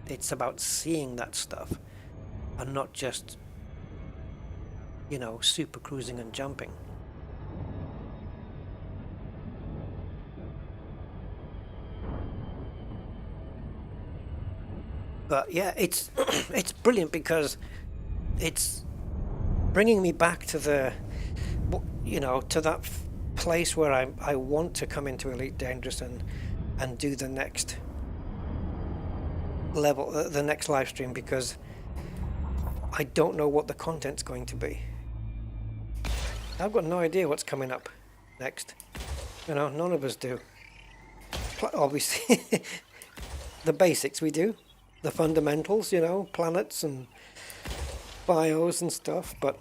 It's about seeing that stuff and not just, you know, super cruising and jumping. But yeah, it's it's brilliant because it's bringing me back to the, you know, to that place where I want to come into Elite Dangerous and do the next level, the next live stream, because I don't know what the content's going to be. I've got no idea what's coming up next. You know, none of us do. Obviously, the basics we do, the fundamentals, you know, planets and bios and stuff. But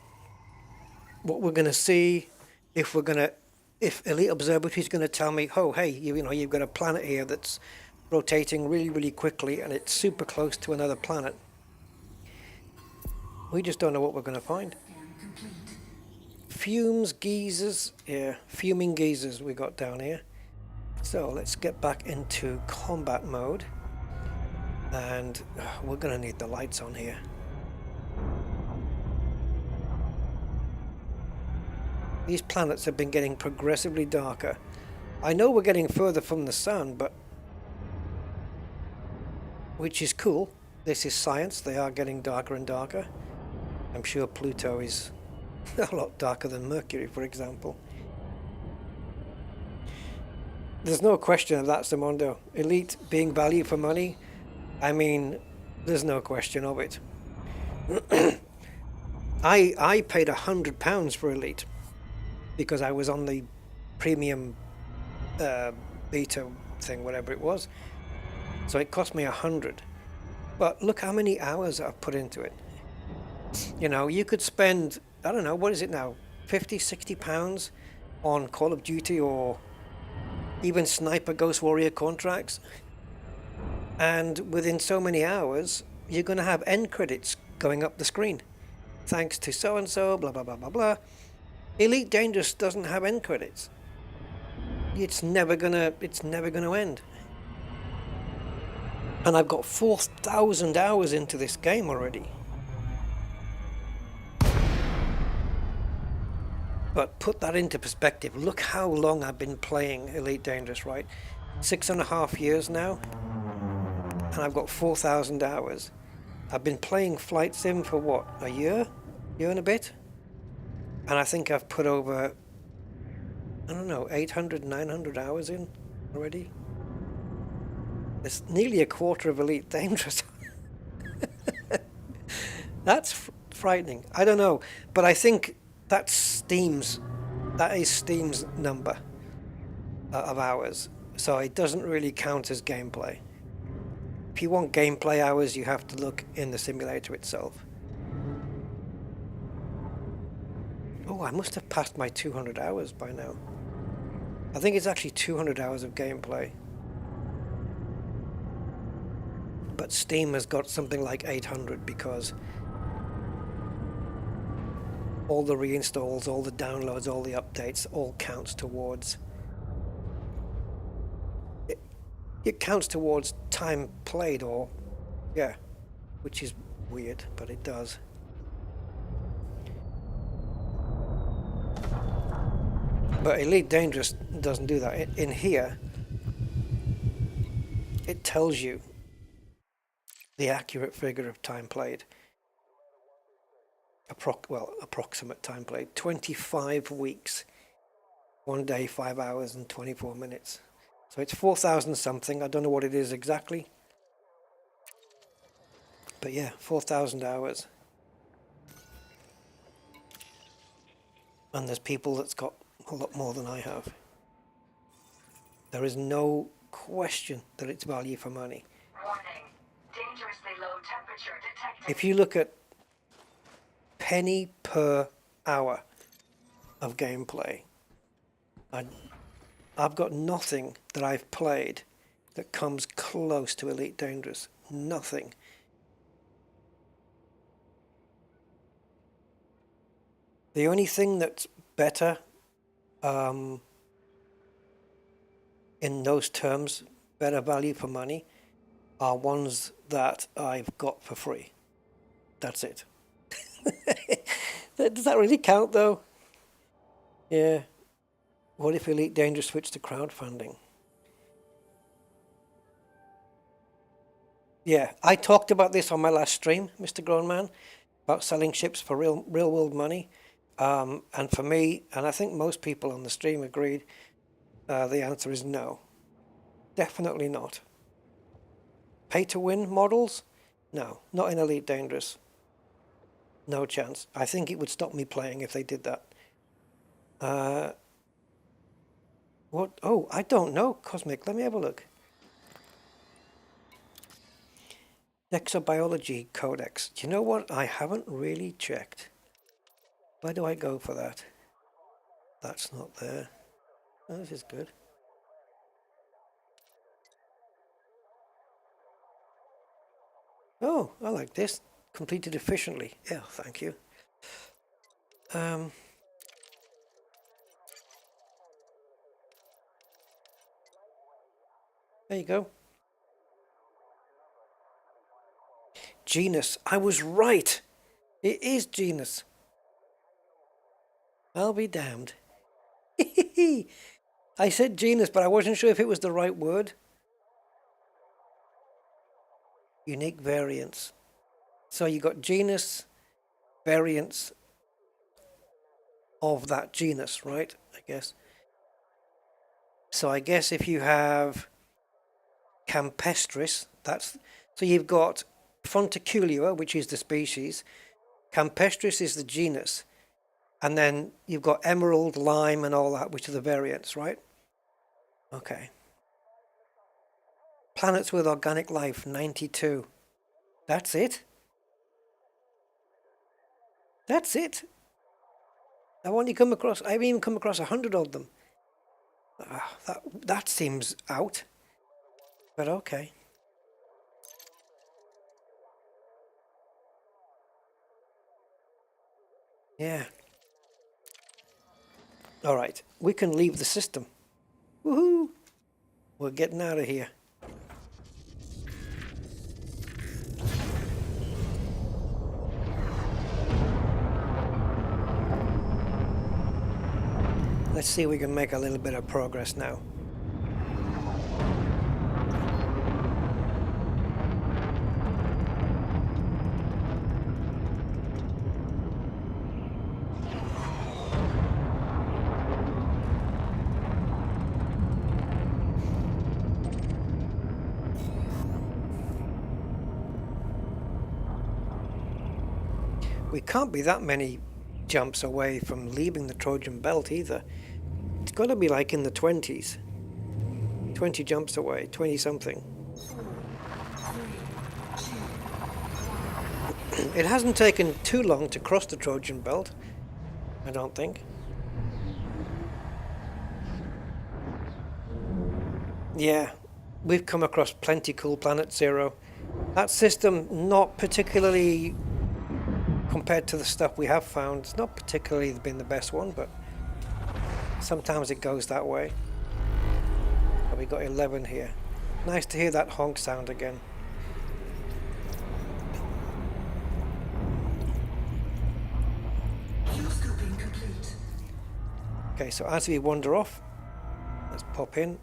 what we're going to see, if Elite Observatory is going to tell me, oh, hey, you know, you've got a planet here that's rotating really, really quickly and it's super close to another planet. We just don't know what we're going to find. Geysers, yeah, fuming geysers we got down here. So let's get back into combat mode. And we're going to need the lights on here. These planets have been getting progressively darker. I know we're getting further from the sun, but which is cool. This is science. They are getting darker and darker. I'm sure Pluto is a lot darker than Mercury, for example. There's no question of that, Simondo. Elite being value for money, I mean, there's no question of it. I paid £100 for Elite because I was on the premium beta thing, whatever it was. So it cost me 100. But look how many hours I've put into it. You know, you could spend, I don't know, what is it now, 50, 60 pounds on Call of Duty or even Sniper Ghost Warrior contracts. And within so many hours, you're going to have end credits going up the screen. Thanks to so-and-so, blah, blah, blah, blah, blah. Elite Dangerous doesn't have end credits. It's never gonna end. And I've got 4,000 hours into this game already. But put that into perspective. Look how long I've been playing Elite Dangerous, right? 6.5 years now. And I've got 4,000 hours. I've been playing Flight Sim for what? A year? Year and a bit? And I think I've put over, I don't know, 800, 900 hours in already. It's nearly a quarter of Elite Dangerous. That's frightening. I don't know, but I think that is Steam's number of hours. So it doesn't really count as gameplay. If you want gameplay hours, you have to look in the simulator itself. Oh, I must have passed my 200 hours by now. I think it's actually 200 hours of gameplay. But Steam has got something like 800 because all the reinstalls, all the downloads, all the updates, all counts towards... It counts towards time played, or... Yeah, which is weird, but it does. But Elite Dangerous doesn't do that. In here, it tells you the accurate figure of time played. Approximate time played. 25 weeks. 1 day, 5 hours and 24 minutes. So it's 4,000 something. I don't know what it is exactly. But yeah, 4,000 hours. And there's people that's got a lot more than I have. There is no question that it's value for money. Warning. Dangerously low temperature detected. If you look at penny per hour of gameplay, I've got nothing that I've played that comes close to Elite Dangerous. Nothing. The only thing that's better in those terms, better value for money, are ones that I've got for free. That's it. Does that really count though? Yeah. What if Elite Dangerous switched to crowdfunding? Yeah, I talked about this on my last stream, Mr. Grown Man, about selling ships for real world money. And for me, and I think most people on the stream agreed, the answer is no. Definitely not. Pay to win models? No, not in Elite Dangerous. No chance. I think it would stop me playing if they did that. What? Oh, I don't know, Cosmic. Let me have a look. Exobiology Codex. Do you know what? I haven't really checked. Where do I go for that? That's not there. Oh, this is good. Oh, I like this. Completed efficiently. Yeah, thank you. There you go. Genus. I was right. It is genus. I'll be damned. I said genus, but I wasn't sure if it was the right word. Unique variants. So you got genus, variants of that genus, right? I guess. So I guess if you have Campestris, so you've got Fonticulua, which is the species. Campestris is the genus. And then you've got emerald, lime, and all that, which are the variants, right? Okay. Planets with organic life, 92. That's it? That's it? I've even come across 100 of them. That seems out. But okay. Yeah. All right, we can leave the system. Woohoo! We're getting out of here. Let's see if we can make a little bit of progress now. We can't be that many jumps away from leaving the Trojan belt either. It's got to be like in the 20s. 20 jumps away, 20 something. It hasn't taken too long to cross the Trojan belt, I don't think. Yeah, we've come across plenty cool Planet Zero. That system, not particularly, compared to the stuff we have found, it's not particularly been the best one, but sometimes it goes that way. But we got 11 here. Nice to hear that honk sound again. Okay, so as we wander off, let's pop in,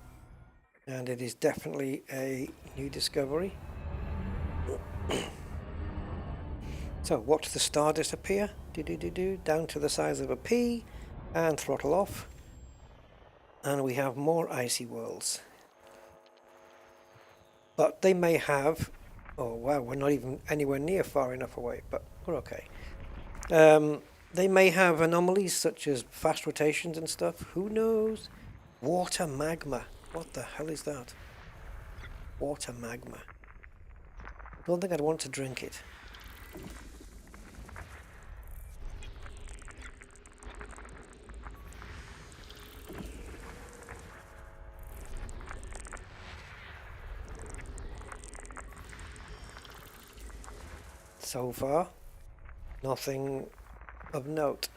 and it is definitely a new discovery. So watch the star disappear, down to the size of a pea, and throttle off. And we have more icy worlds. But they may have, oh wow, we're not even anywhere near far enough away, but we're okay. They may have anomalies such as fast rotations and stuff, who knows? Water magma, what the hell is that? Water magma. Don't think I'd want to drink it. So far, nothing of note.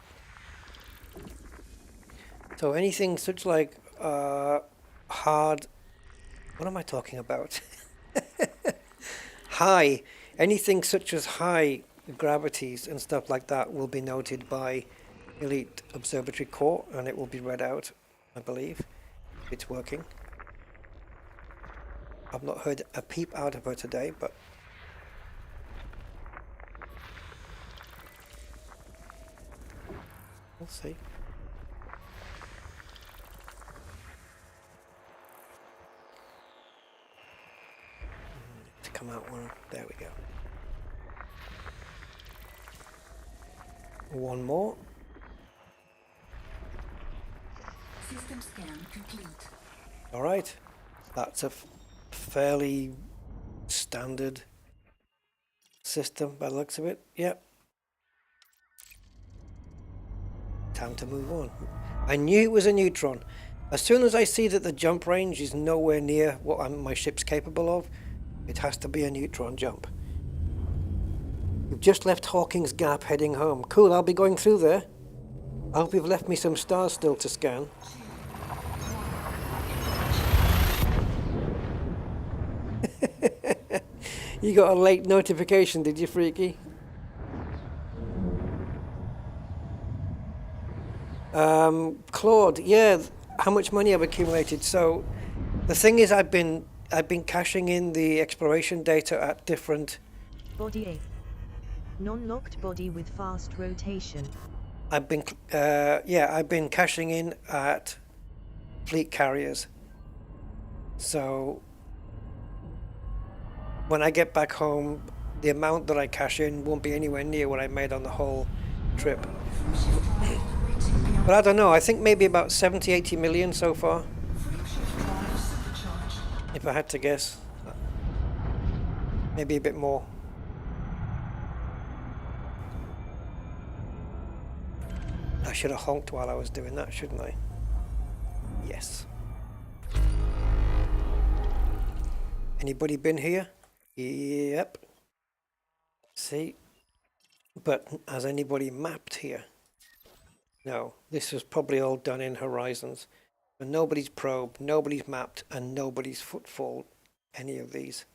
So anything such like hard, what am I talking about? High, anything such as high gravities and stuff like that will be noted by Elite Observatory Core, and it will be read out, I believe, if it's working. I've not heard a peep out of her today, but we'll see. To come out one, there we go. One more. System scan complete. All right, that's a fairly standard system by the looks of it. Yep. Time to move on. I knew it was a neutron. As soon as I see that the jump range is nowhere near what my ship's capable of, it has to be a neutron jump. We've just left Hawking's Gap heading home. Cool, I'll be going through there. I hope you've left me some stars still to scan. You got a late notification, did you, Freaky? Claude, yeah, how much money I've accumulated. So the thing is, I've been cashing in the exploration data at different. Body A. Non-locked body with fast rotation. I've been cashing in at fleet carriers. So when I get back home, the amount that I cash in won't be anywhere near what I made on the whole trip. But I don't know, I think maybe about 70, 80 million so far. If I had to guess. Maybe a bit more. I should have honked while I was doing that, shouldn't I? Yes. Anybody been here? Yep. See? But has anybody mapped here? No. This was probably all done in Horizons. But nobody's probed, nobody's mapped, and nobody's footfall any of these.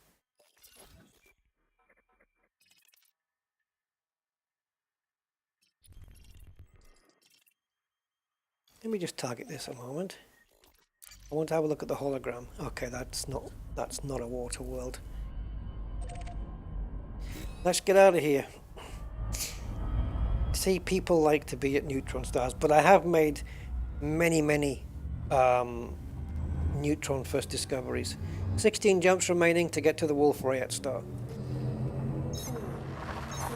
Let me just target this a moment. I want to have a look at the hologram. Okay, that's not a water world. Let's get out of here. See, people like to be at neutron stars, but I have made many neutron first discoveries. 16 jumps remaining to get to the Wolf Rayet star.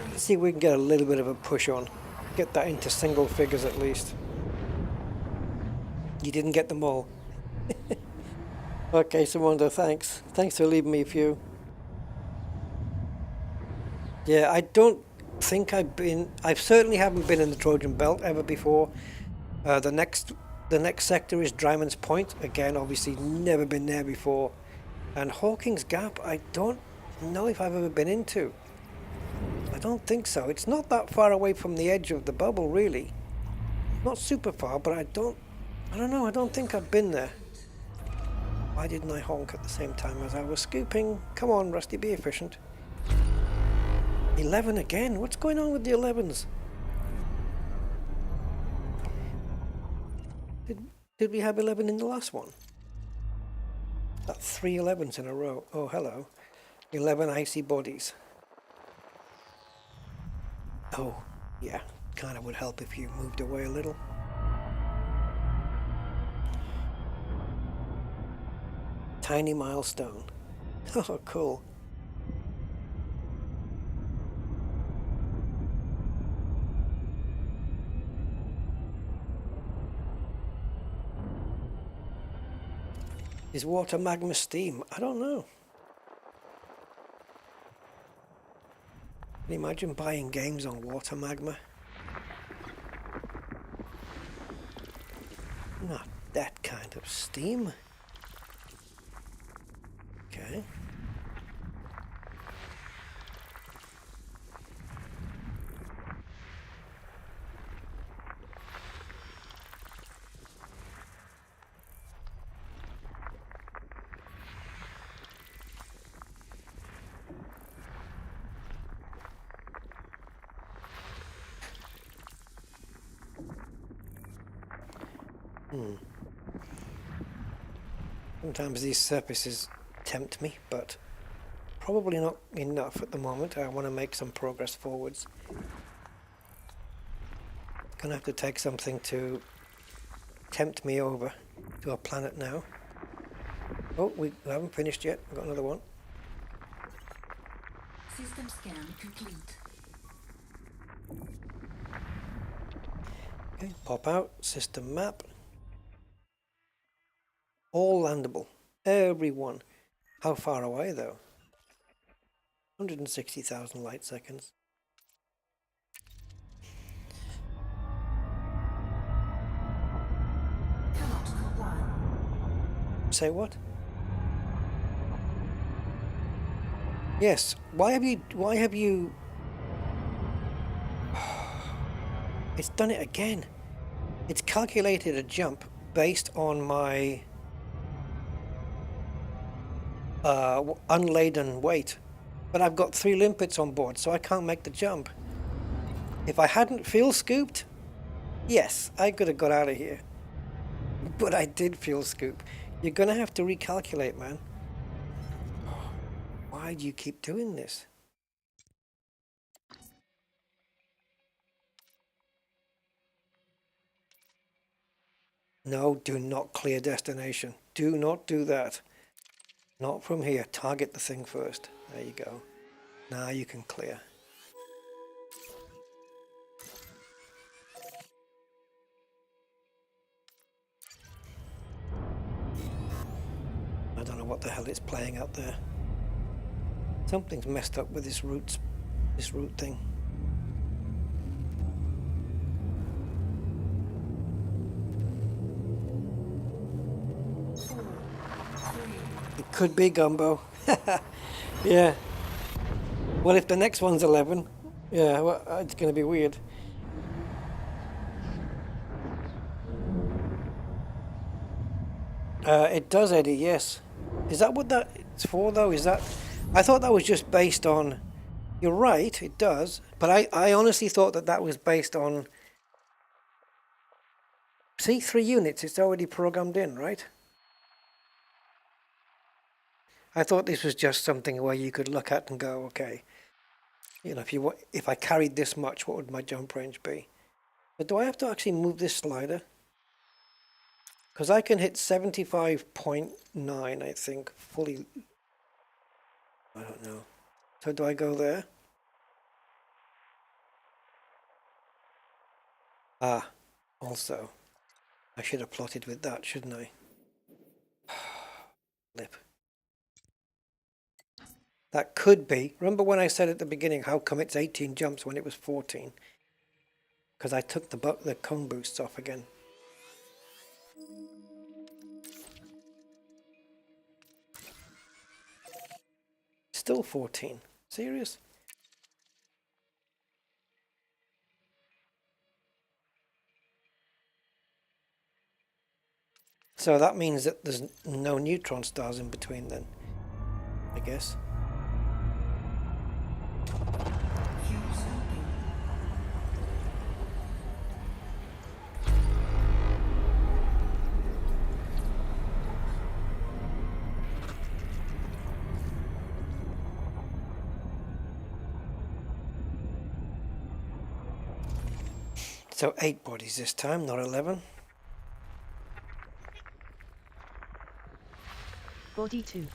Let's see if we can get a little bit of a push on. Get that into single figures at least. You didn't get them all. Okay, Samondo, thanks. Thanks for leaving me a few. Yeah, I don't think I certainly haven't been in the Trojan Belt ever before. The next sector is Dryman's Point. Again, obviously never been there before. And Hawking's Gap, I don't know if I've ever been into. I don't think so. It's not that far away from the edge of the bubble, really. Not super far, but I don't know, I don't think I've been there. Why didn't I honk at the same time as I was scooping? Come on, Rusty, be efficient. 11 again? What's going on with the 11s? Did we have 11 in the last one? That's 3 11s in a row. Oh, hello. 11 icy bodies. Oh, yeah. Kind of would help if you moved away a little. Tiny milestone. Oh, cool. Is water magma steam? I don't know. Can you imagine buying games on water magma? Not that kind of steam. Okay. Sometimes these surfaces tempt me, but probably not enough at the moment. I want to make some progress forwards. Gonna have to take something to tempt me over to our planet now. Oh, we haven't finished yet. We've got another one. System scan complete. Okay, pop out. System map. All landable. Every one. How far away though? 160,000 light seconds. Cannot comply. Say what? Yes. Why have you It's done it again. It's calculated a jump based on my unladen weight, but I've got 3 limpets on board, so I can't make the jump. If I hadn't fuel scooped, yes, I could have got out of here. But I did fuel scoop. You're gonna have to recalculate, man. Why do you keep doing this? No, do not clear destination. Do not do that. Not from here. Target the thing first. There you go. Now you can clear. I don't know what the hell it's playing out there. Something's messed up with this route thing. It could be Gumbo. Yeah. Well, if the next one's 11, yeah, well, it's going to be weird. It does, Eddie, yes. Is that what that's for, though? Is that... I thought that was just based on... You're right, it does. But I honestly thought that was based on See, 3 units, it's already programmed in, right? I thought this was just something where you could look at and go, okay, you know, if I carried this much, what would my jump range be? But do I have to actually move this slider? Because I can hit 75.9, I think, fully. I don't know. So do I go there? Ah, also, I should have plotted with that, shouldn't I? Lip. That could be. Remember when I said at the beginning, how come it's 18 jumps when it was 14? Because I took the cone boosts off again. Still 14. Serious? So that means that there's no neutron stars in between then, I guess. So 8 bodies this time, not 11. Body 2.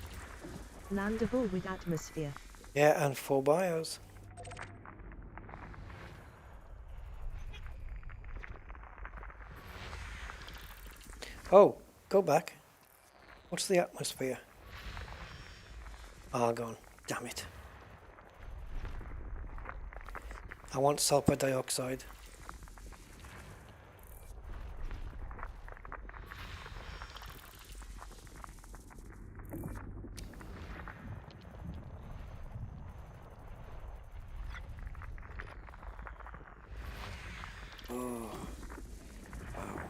Landable with atmosphere. Yeah, and 4 bios. Oh, go back. What's the atmosphere? Argon. Damn it. I want sulfur dioxide. Oh. Wow.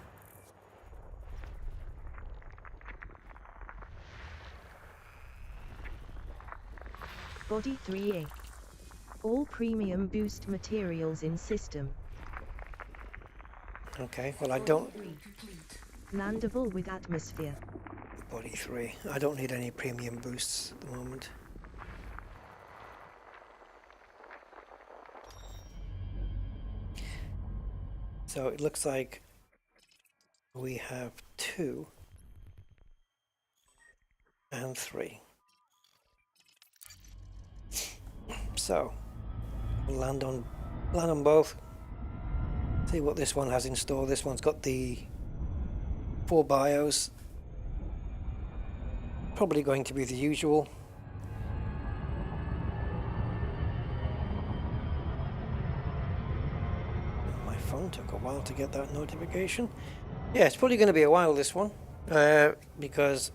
Body 3A. All premium boost materials in system. Okay, well I don't... Landable with atmosphere. Body 3. I don't need any premium boosts at the moment. So it looks like we have 2 and 3. So we'll land on both. See what this one has in store. This one's got the 4 bios. Probably going to be the usual. My phone took a while to get that notification. Yeah, it's probably going to be a while, this one, because...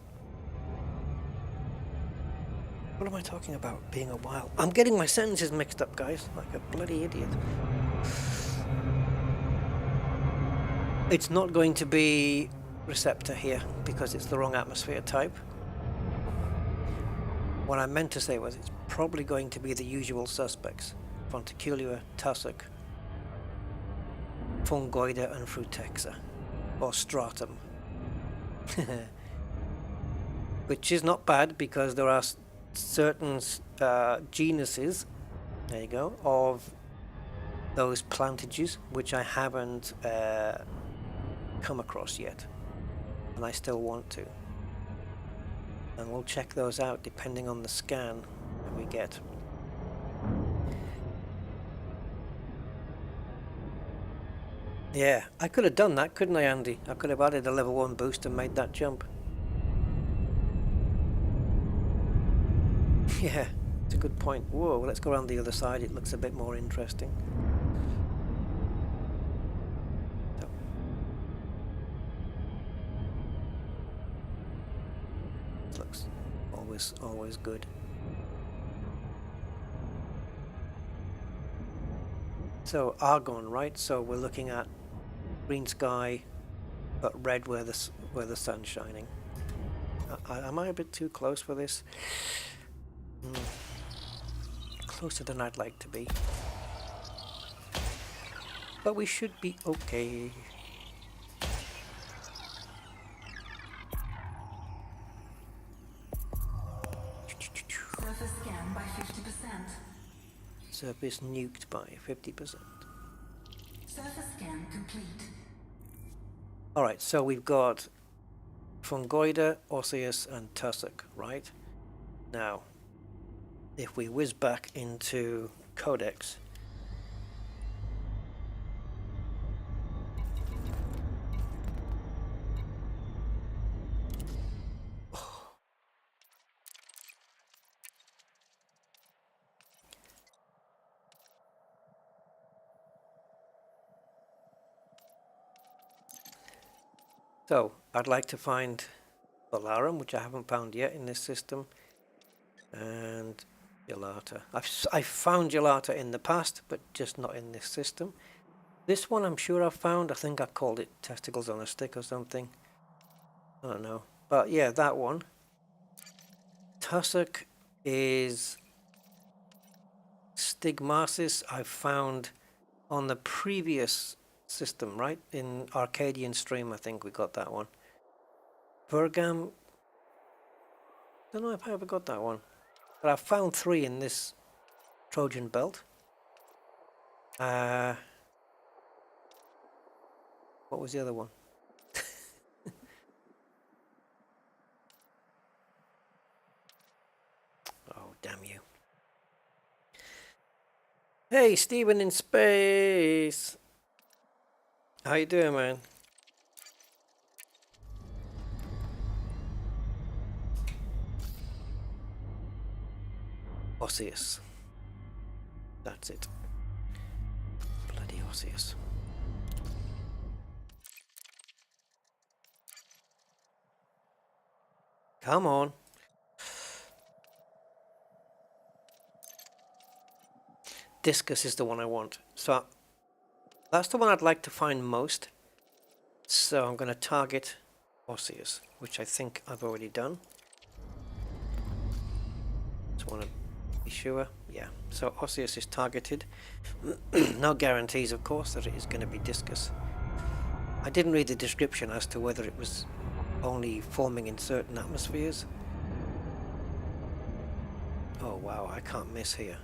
What am I talking about, being a while? I'm getting my sentences mixed up, guys, like a bloody idiot. It's not going to be receptor here, because it's the wrong atmosphere type. What I meant to say was it's probably going to be the usual suspects. Fonticulua, tussock, Fungoida and Frutexa. Or stratum. Which is not bad, because there are certain genuses, there you go, of those plantages which I haven't come across yet, and I still want to, and we'll check those out depending on the scan that we get. Yeah, I could have done that, couldn't I, Andy? I could have added a level 1 boost and made that jump. Yeah, it's a good point. Whoa, let's go around the other side. It looks a bit more interesting. So. This looks always good. So argon, right? So we're looking at green sky, but red where the sun's shining. Am I a bit too close for this? Closer than I'd like to be, but we should be okay. Surface nuked by 50%. Surface scan complete. Alright, so we've got Fungoida, Osseous, and Tussock, right? Now, if we whiz back into Codex, so I'd like to find Valarum, which I haven't found yet in this system, and Gelata. I've found Gelata in the past, but just not in this system. This one I'm sure I've found. I think I called it Testicles on a Stick or something. I don't know. But yeah, that one. Tussock is Stigmasis I've found on the previous system, right? In Arcadian Stream, I think we got that one. Vergam, don't know if I ever got that one. But I found 3 in this Trojan belt. What was the other one? Oh, damn you. Hey, Steven in space! How you doing, man? Osseous. That's it. Bloody Osseous. Come on. Discus is the one I want. So that's the one I'd like to find most. So I'm going to target Osseous, which I think I've already done. Just want to be sure. Yeah, so Osseous is targeted. No guarantees, of course, that it is going to be Discus. I didn't read the description as to whether it was only forming in certain atmospheres. Oh wow, I can't miss here.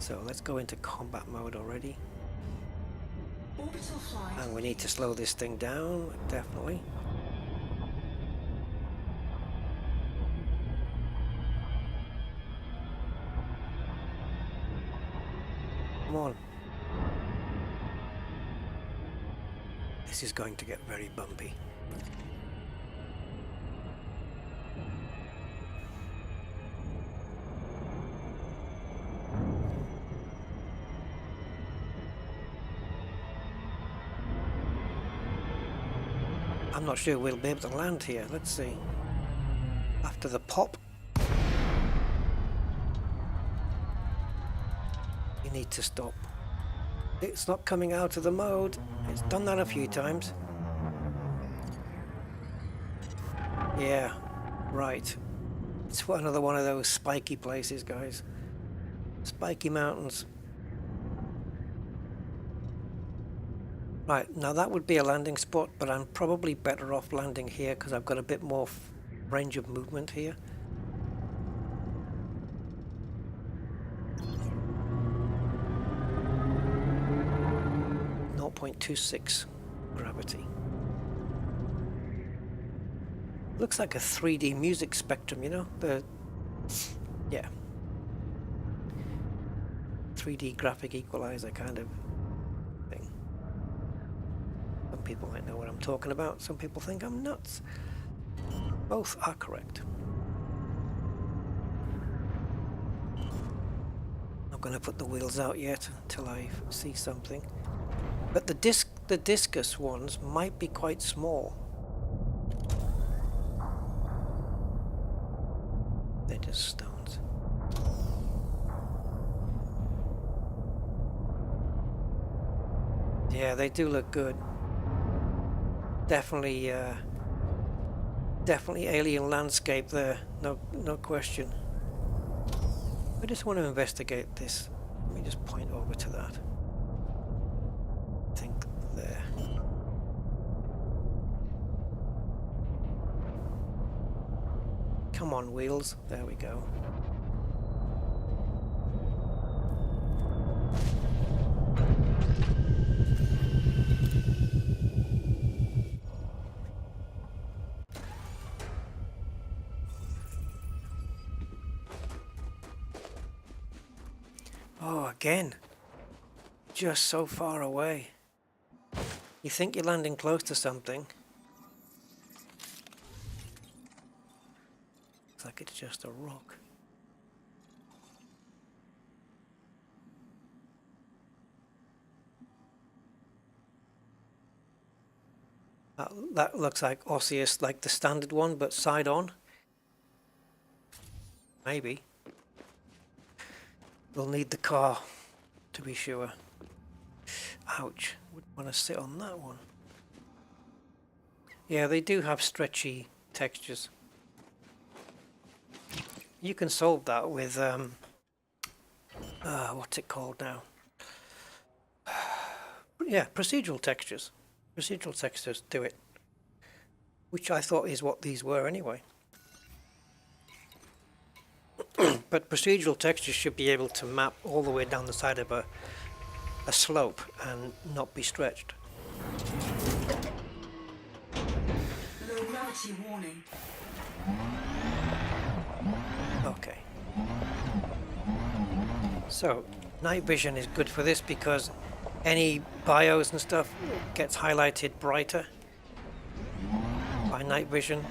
So let's go into combat mode already. Orbital flight. And we need to slow this thing down, definitely. Come on. This is going to get very bumpy. I'm not sure we'll be able to land here. Let's see. After the pop. You need to stop. It's not coming out of the mode. It's done that a few times. Yeah, right. It's another one of those spiky places, guys. Spiky mountains. Right, now that would be a landing spot, but I'm probably better off landing here because I've got a bit more range of movement here. .26 gravity. Looks like a 3D music spectrum, you know? Yeah. 3D graphic equalizer kind of thing. Some people might know what I'm talking about. Some people think I'm nuts. Both are correct. Not going to put the wheels out yet until I see something. But the discus ones might be quite small. They're just stones. Yeah, they do look good. Definitely, definitely alien landscape there. No question. I just want to investigate this. Let me just point over to that. There. Come on, wheels. There we go. Oh, again. Just so far away. You think you're landing close to something. Looks like it's just a rock. That looks like Osseous, like the standard one, but side on. Maybe. We'll need the car to be sure. Ouch. Wouldn't want to sit on that one. Yeah, they do have stretchy textures. You can solve that with what's it called now? Yeah, procedural textures. Procedural textures do it. Which I thought is what these were anyway. But procedural textures should be able to map all the way down the side of a slope and not be stretched. Low gravity warning. Okay. So, night vision is good for this because any bios and stuff gets highlighted brighter by night vision.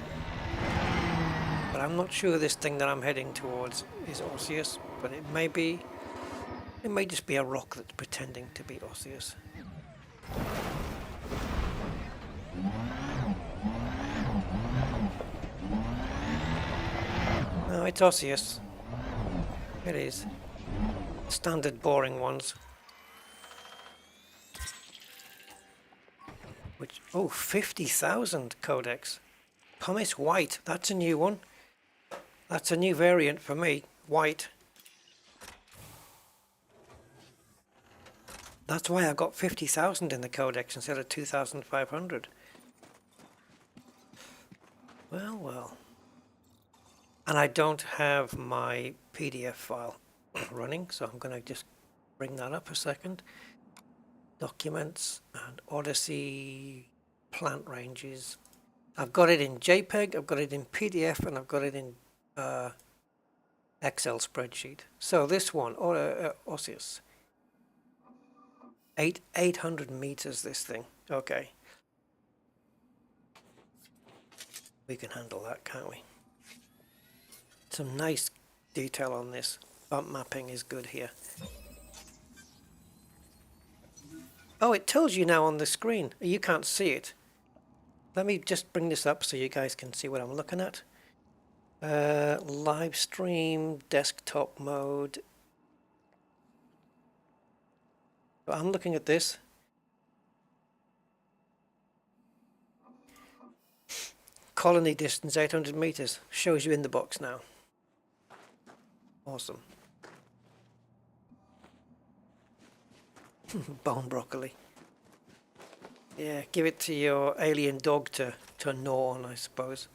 But I'm not sure this thing that I'm heading towards is Osseous, but it may be. It may just be a rock that's pretending to be Osseous. No, it's Osseous. It is. Standard boring ones. Which, oh, 50,000 codex. Pumice White, that's a new one. That's a new variant for me, white. That's why I got 50,000 in the codex instead of 2,500. Well, well. And I don't have my PDF file running, so I'm going to just bring that up a second. Documents and Odyssey plant ranges. I've got it in JPEG, I've got it in PDF, and I've got it in Excel spreadsheet. So this one, Osseous. 800 meters, this thing. Okay. We can handle that, can't we? Some nice detail on this. Bump mapping is good here. Oh, it tells you now on the screen. You can't see it. Let me just bring this up so you guys can see what I'm looking at. Live stream, desktop mode. I'm looking at this. Colony distance 800 meters. Shows you in the box now. Awesome. Bone broccoli. Yeah, give it to your alien dog to gnaw on, I suppose.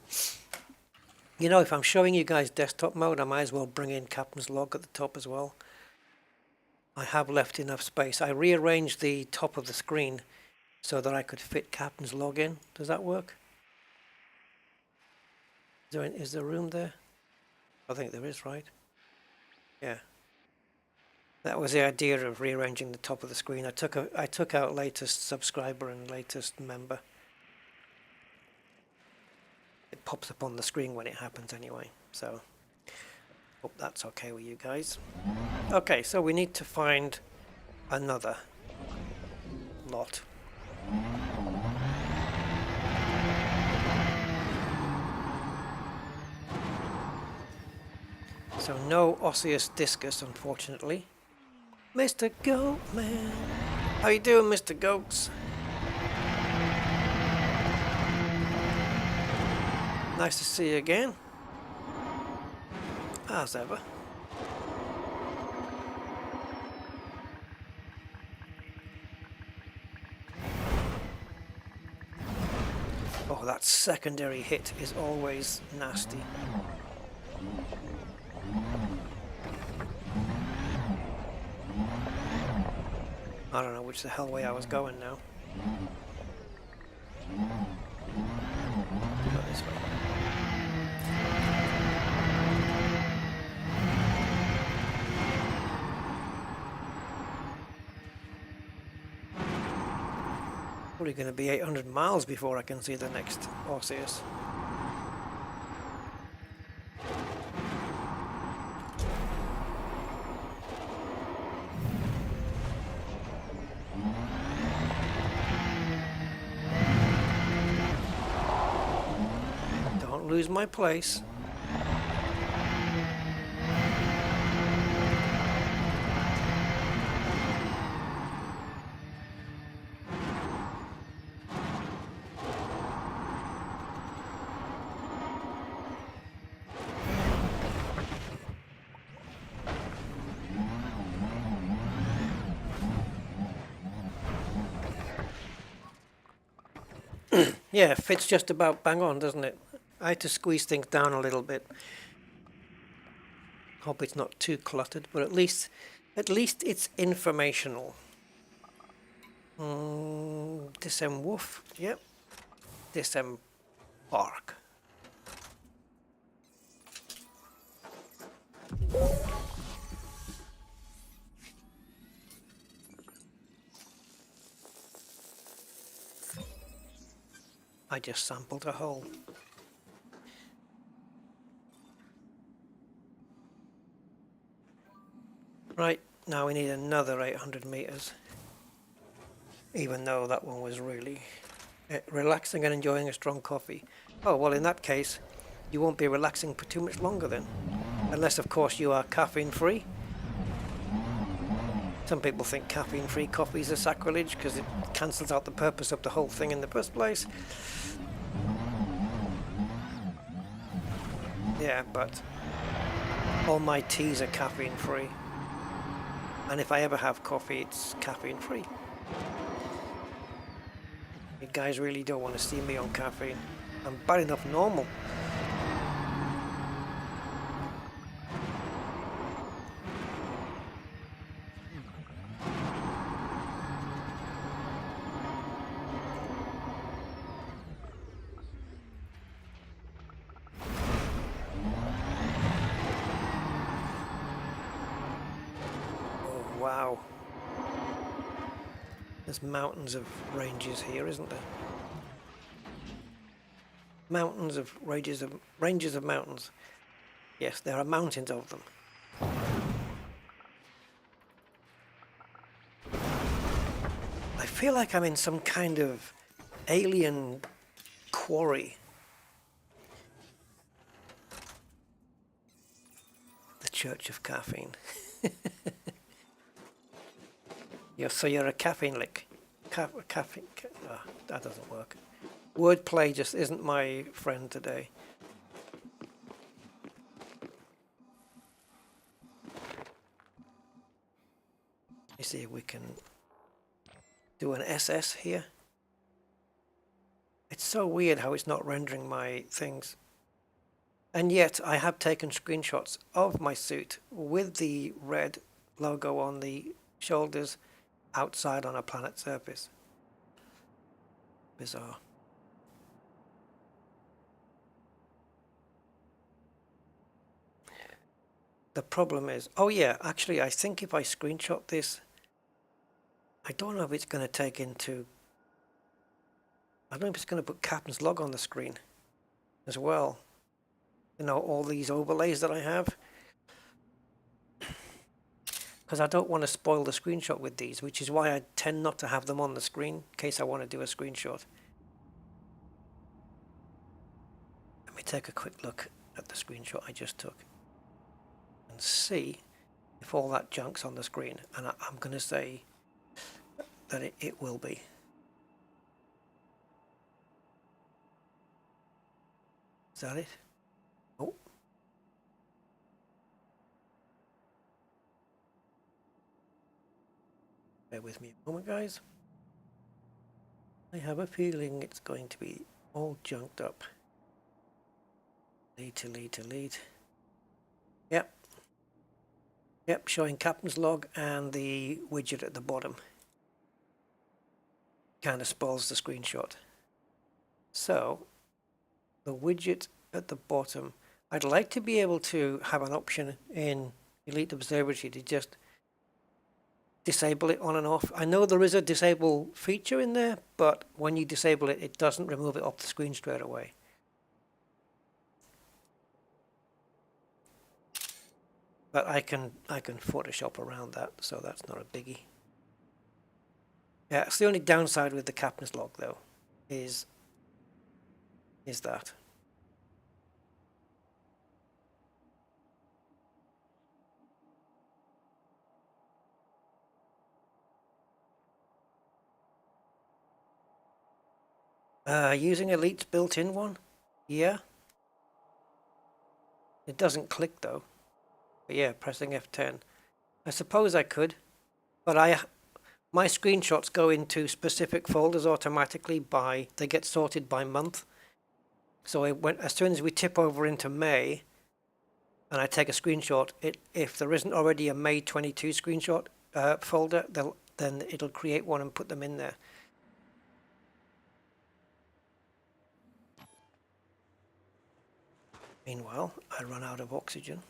You know, if I'm showing you guys desktop mode, I might as well bring in Captain's Log at the top as well. I have left enough space. I rearranged the top of the screen so that I could fit Captain's Log in. Does that work? Is there room there? I think there is, right? Yeah. That was the idea of rearranging the top of the screen. I took out latest subscriber and latest member. It pops up on the screen when it happens anyway, so hope that's okay with you guys. Okay, so we need to find another lot. So no Osseous discus, unfortunately. Mr. Goatman. How you doing, Mr. Goats? Nice to see you again. As ever. Oh, that secondary hit is always nasty. I don't know which the hell way I was going now. Go this way. Probably going to be 800 miles before I can see the next Orpheus. Don't lose my place. Yeah, it fits just about bang on, doesn't it? I had to squeeze things down a little bit. Hope it's not too cluttered, but at least it's informational. Disem Wolf, yep. Disem Park. I just sampled a hole. Right, now we need another 800 meters. Even though that one was really relaxing and enjoying a strong coffee. Oh, well, in that case, you won't be relaxing for too much longer then. Unless, of course, you are caffeine free. Some people think caffeine free coffee is a sacrilege because it cancels out the purpose of the whole thing in the first place. Yeah, but all my teas are caffeine free. And if I ever have coffee, it's caffeine free. You guys really don't want to see me on caffeine. I'm bad enough normal. Wow. There's mountains of ranges here, isn't there? Mountains of ranges of mountains. Yes, there are mountains of them. I feel like I'm in some kind of alien quarry. The Church of Caffeine. So you're a caffeine lick. Caffeine. Oh, that doesn't work. Wordplay just isn't my friend today. Let's see if we can do an SS here. It's so weird how it's not rendering my things. And yet I have taken screenshots of my suit with the red logo on the shoulders outside on a planet surface. Bizarre. The problem is, oh yeah, actually I think if I screenshot this, I don't know if it's going to take into, I don't know if it's going to put Captain's log on the screen as well. You know, all these overlays that I have. Because I don't want to spoil the screenshot with these, which is why I tend not to have them on the screen in case I want to do a screenshot. Let me take a quick look at the screenshot I just took and see if all that junk's on the screen. And I'm going to say that it will be. Is that it? Oh. Bear with me a moment, guys. I have a feeling it's going to be all junked up. Delete. Yep. Yep, showing Captain's log and the widget at the bottom. Kind of spoils the screenshot. So, the widget at the bottom, I'd like to be able to have an option in Elite Observatory to just disable it on and off. I know there is a disable feature in there, but when you disable it, it doesn't remove it off the screen straight away. But I can Photoshop around that, so that's not a biggie. Yeah, it's the only downside with the captain's log though, is that. Using Elite's built-in one? Yeah. It doesn't click though. But yeah, pressing F10. I suppose I could, but my screenshots go into specific folders automatically they get sorted by month. So as soon as we tip over into May, and I take a screenshot, if there isn't already a May 22 screenshot folder, then it'll create one and put them in there. Meanwhile, I run out of oxygen.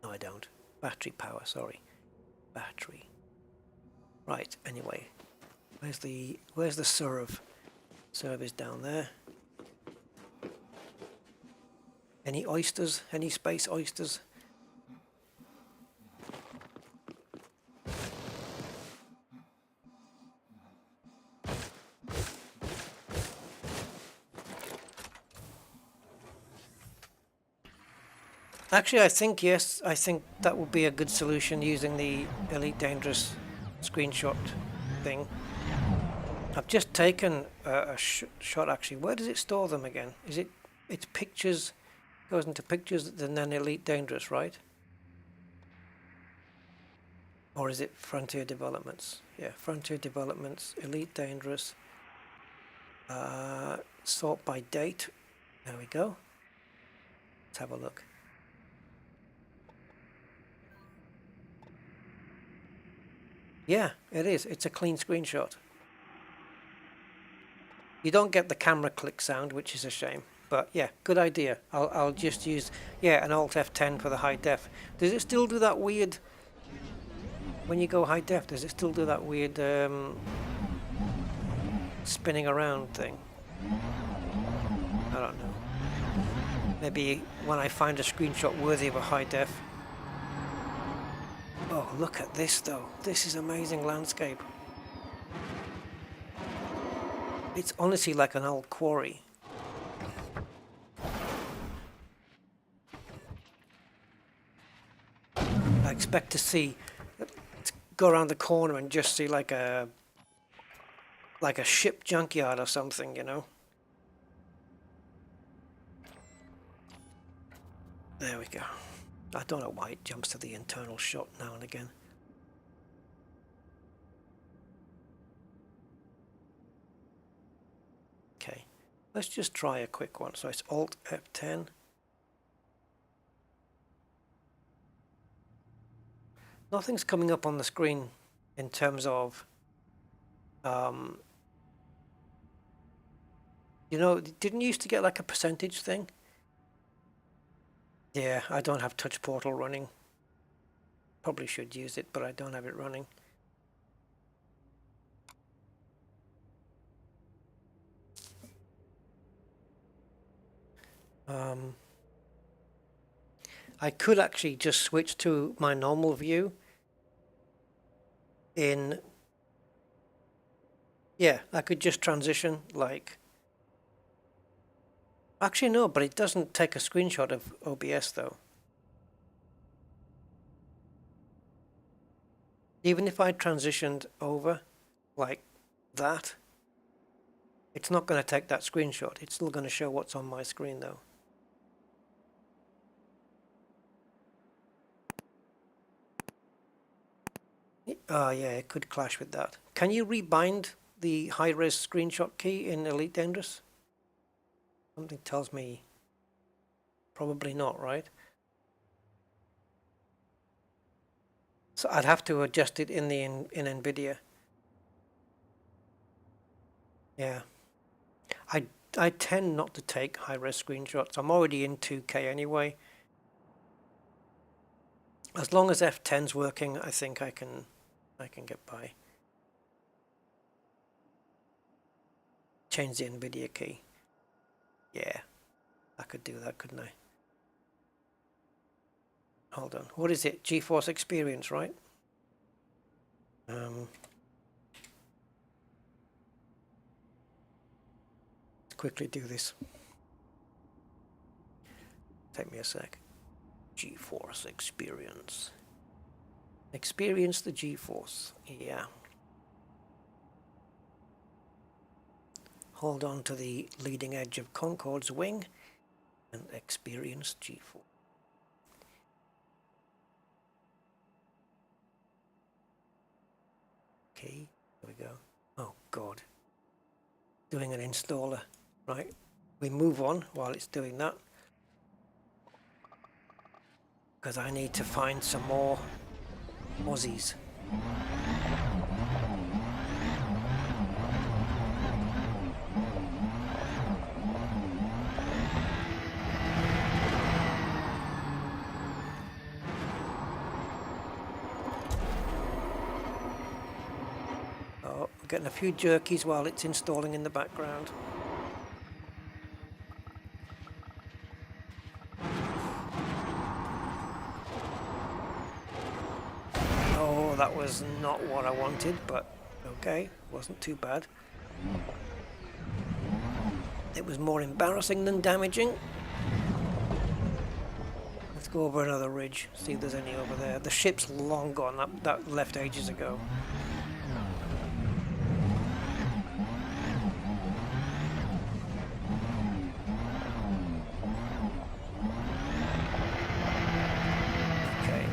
No, I don't. Battery power, sorry. Battery. Right, anyway. Where's the serve? Serve is down there. Any oysters? Any space oysters? Actually, I think yes. I think that would be a good solution using the Elite Dangerous screenshot thing. I've just taken a shot actually. Where does it store them again? It's pictures, goes into pictures and then Elite Dangerous, right? Or is it Frontier Developments? Yeah, Frontier Developments, Elite Dangerous. Sort by date. There we go. Let's have a look. Yeah, it is. It's a clean screenshot. You don't get the camera click sound, which is a shame. But yeah, good idea. I'll just use, yeah, an Alt F10 for the high def. Does it still do that weird, when you go high def, does it still do that weird spinning around thing? I don't know. Maybe when I find a screenshot worthy of a high def. Oh, look at this though. This is amazing landscape. It's honestly like an old quarry. I expect to go around the corner and just see like a ship junkyard or something, you know. There we go. I don't know why it jumps to the internal shot now and again. Okay, let's just try a quick one. So it's Alt F10. Nothing's coming up on the screen in terms of, you know, didn't you used to get like a percentage thing? Yeah, I don't have Touch Portal running. Probably should use it, but I don't have it running. I could actually just switch to my normal view in, yeah, I could just transition like, actually no, but it doesn't take a screenshot of OBS though. Even if I transitioned over like that, it's not going to take that screenshot. It's still going to show what's on my screen though. Oh yeah, it could clash with that. Can you rebind the high-res screenshot key in Elite Dangerous? Something tells me probably not, right? So I'd have to adjust it in Nvidia. Yeah. I tend not to take high-res screenshots. I'm already in 2K anyway. As long as F10's working, I think I can I can get by. Change the Nvidia key. Yeah, I could do that, couldn't I? Hold on. What is it? GeForce Experience, right? Let's quickly do this. Take me a sec. GeForce Experience. Experience the GeForce. Yeah. Hold on to the leading edge of Concorde's wing and experience GeForce. Okay, there we go. Oh God. Doing an installer. Right. We move on while it's doing that. Because I need to find some more Aussies. Oh, we're getting a few jerkies while it's installing in the background. Oh, that was not what I wanted, but okay, wasn't too bad. It was more embarrassing than damaging. Let's go over another ridge, see if there's any over there. The ship's long gone, that left ages ago. Okay.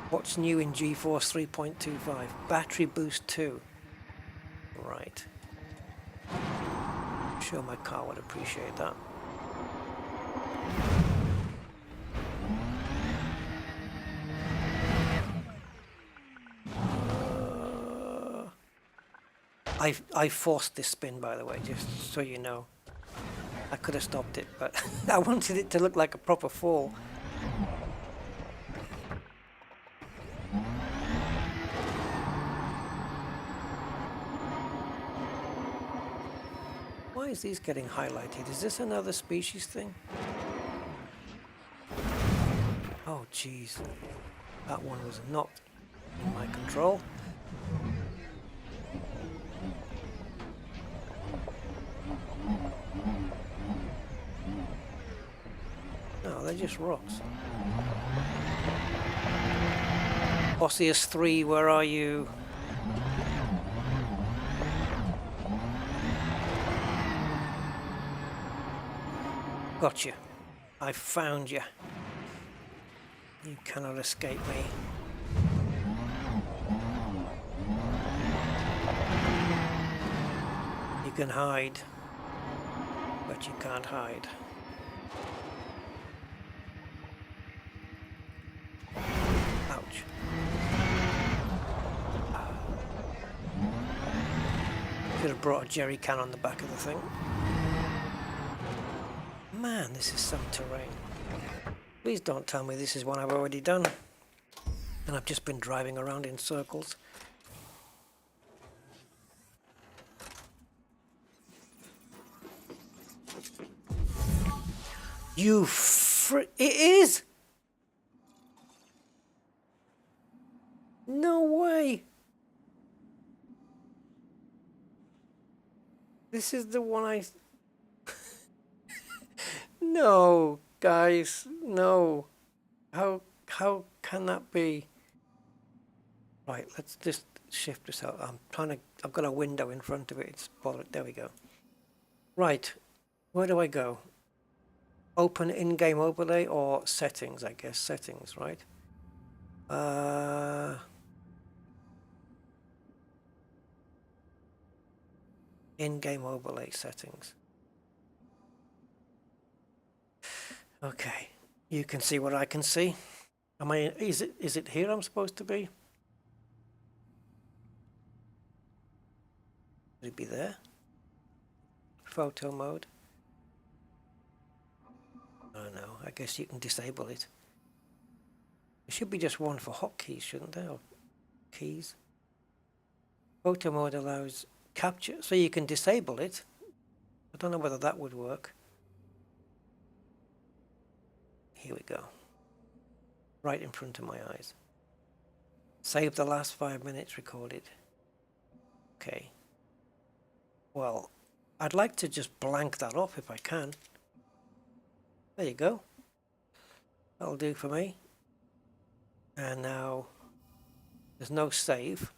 What's new in GeForce 3.25? Battery boost 2. Right. I'm sure my car would appreciate that. I forced this spin, by the way, just so you know. I could have stopped it, but I wanted it to look like a proper fall. Why is these getting highlighted? Is this another species thing? Oh, jeez. That one was not in my control. No, they're just rocks. Osseous 3, where are you? Got you. I found you. You cannot escape me. You can hide, but you can't hide. Ouch. Could have brought a jerry can on the back of the thing. Man, this is some terrain. Please don't tell me this is one I've already done. And I've just been driving around in circles. You it is! No way! This is the one I... No, guys, no. How can that be? Right, let's just shift this out. I've got a window in front of it. It's bothered. There we go. Right, where do I go? Open in-game overlay or settings, I guess. Settings, right? In-game overlay settings. Okay, you can see what I can see. Is it here I'm supposed to be? Should it be there? Photo mode. Oh no, I guess you can disable it. should be just one for hotkeys, shouldn't there? Or keys. Photo mode allows capture, so you can disable it. I don't know whether that would work. Here we go. Right in front of my eyes. Save the last 5 minutes recorded. Okay. Well, I'd like to just blank that off if I can. There you go. That'll do for me. And now there's no save.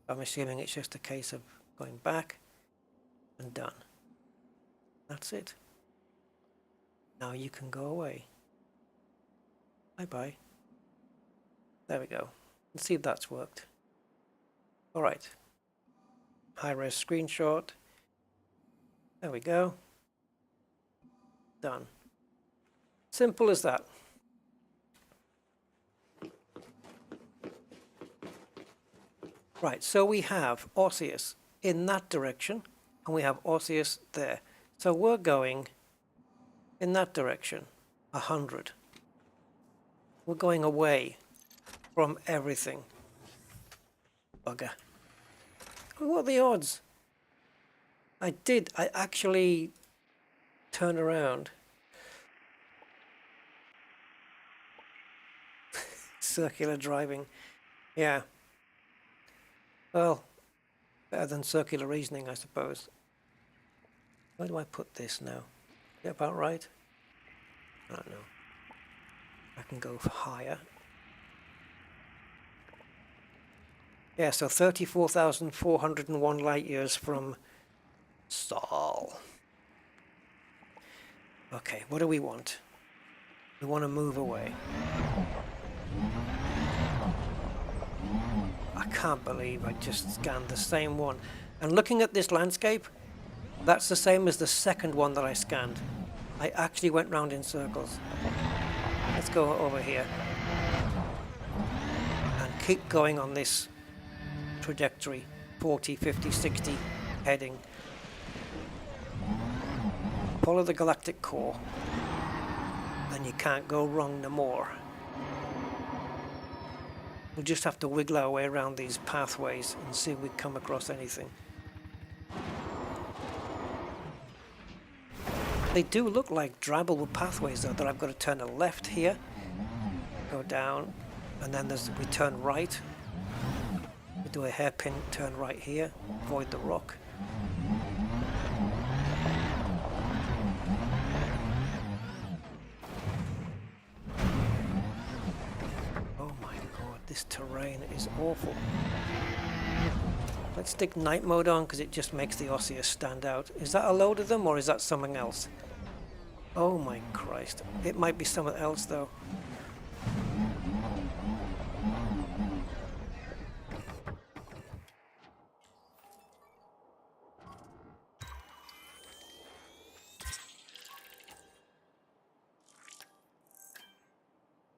I'm assuming it's just a case of going back and done. That's it. Now you can go away. Bye-bye. There we go. Let's see if that's worked. Alright. High-res screenshot. There we go. Done. Simple as that. Right, so we have Osseous in that direction, and we have Osseous there. So we're going in that direction, 100. We're going away from everything. Bugger. What are the odds? I actually turn around. Circular driving. Yeah. Well, better than circular reasoning, I suppose. Where do I put this now? Is that about right? I don't know. I can go higher. Yeah, so 34,401 light years from Sol. Okay, what do we want? We want to move away. I can't believe I just scanned the same one. And looking at this landscape, that's the same as the second one that I scanned. I actually went round in circles. Let's go over here. And keep going on this trajectory. 40, 50, 60 heading. Follow the galactic core. Then you can't go wrong no more. We'll just have to wiggle our way around these pathways and see if we come across anything. They do look like drivable pathways though, that I've got to turn a left here, go down, and then we turn right. We do a hairpin turn right here, avoid the rock. This terrain is awful. Let's stick night mode on because it just makes the Osseous stand out. Is that a load of them or is that something else? Oh my Christ. It might be something else though.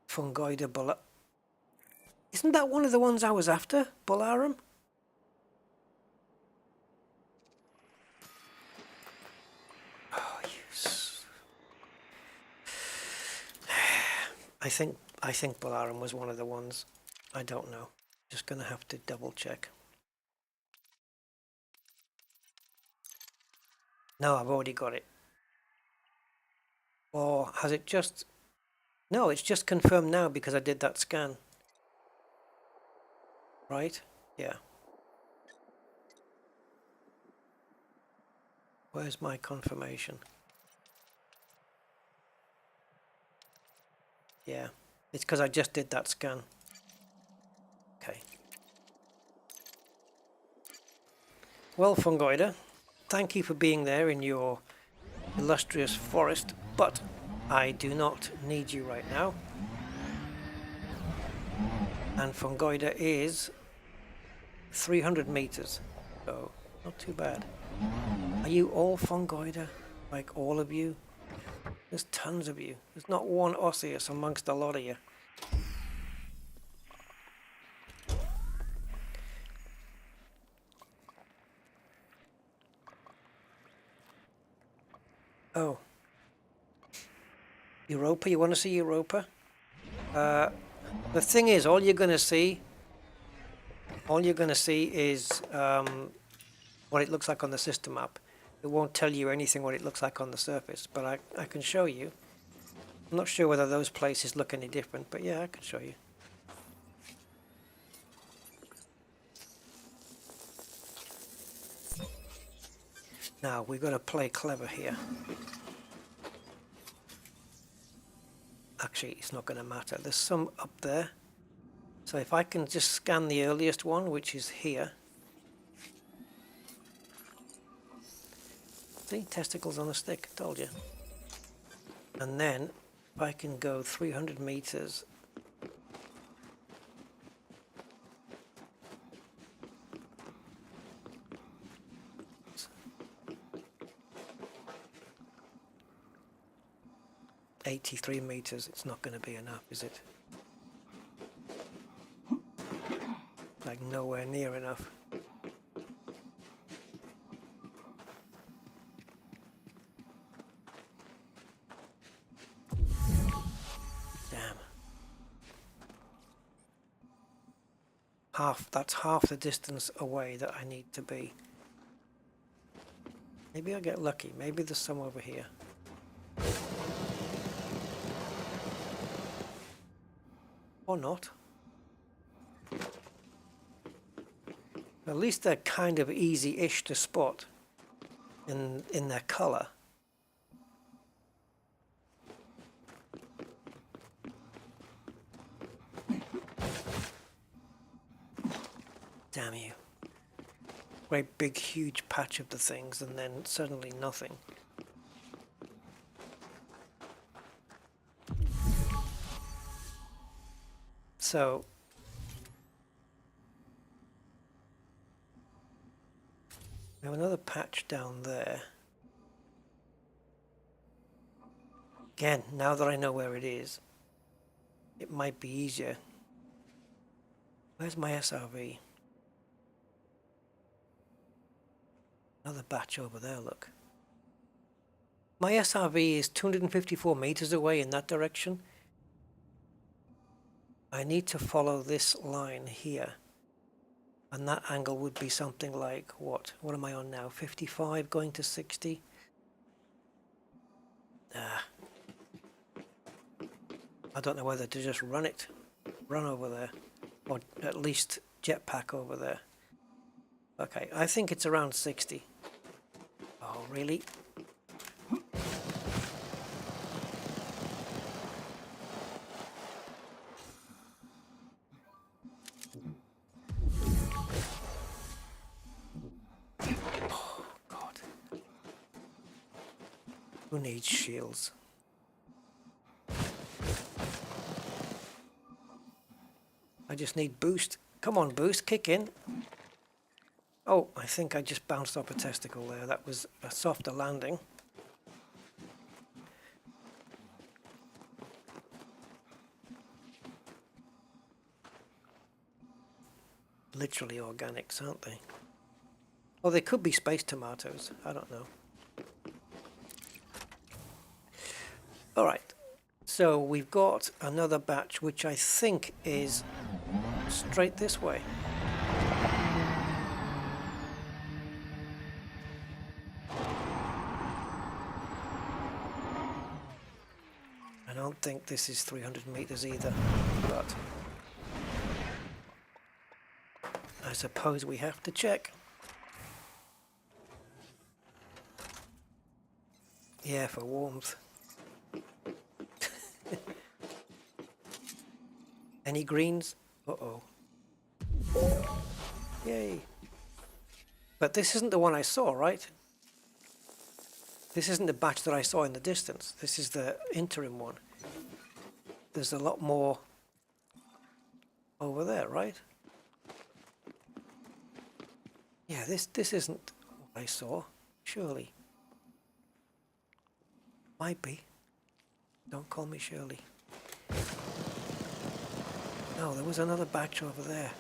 Fungoida bullet. Isn't that one of the ones I was after? Bullarum? Oh, I think Bullarum was one of the ones. I don't know. Just gonna have to double check. No, I've already got it. Or has it just... No, it's just confirmed now because I did that scan. Right? Yeah. Where's my confirmation? Yeah. It's because I just did that scan. Okay. Well, Fungoida, thank you for being there in your illustrious forest, but I do not need you right now. And Fungoida is 300 meters, so not too bad. Are you all Fungoida? Like all of you? There's tons of you. There's not one Osseous amongst a lot of you. Oh. Europa, you want to see Europa? The thing is, all you're going to see is what it looks like on the system map. It won't tell you anything what it looks like on the surface, but I can show you. I'm not sure whether those places look any different, but yeah, I can show you. Now, we've got to play clever here. Actually, it's not going to matter. There's some up there. So if I can just scan the earliest one, which is here. See, testicles on a stick, told you. And then, if I can go 300 meters. $83 meters, it's not going to be enough, is it? Like nowhere near enough. Damn. That's half the distance away that I need to be. Maybe I'll get lucky. Maybe there's some over here. Or not. At least they're kind of easy-ish to spot in their color. Damn you. Great big huge patch of the things and then suddenly nothing. So we have another patch down there. Again, now that I know where it is, it might be easier. Where's my SRV? Another batch over there, look. My SRV is 254 meters away in that direction. I need to follow this line here. And that angle would be something like, what? What am I on now? 55 going to 60? I don't know whether to just run over there. Or at least jetpack over there. Okay, I think it's around 60. Oh, really? Oh, God. Who needs shields? I just need boost. Come on, boost, kick in. Oh, I think I just bounced off a testicle there. That was a softer landing. Literally organics, aren't they? Or they could be space tomatoes. I don't know. All right. So we've got another batch, which I think is straight this way. I don't think this is 300 meters either, but I suppose we have to check. Yeah, for warmth. Any greens? Uh-oh. Yay. But this isn't the one I saw, right? This isn't the batch that I saw in the distance. This is the interim one. There's a lot more over there, right? Yeah, this isn't what I saw, surely. Might be. Don't call me Shirley. No, there was another batch over there.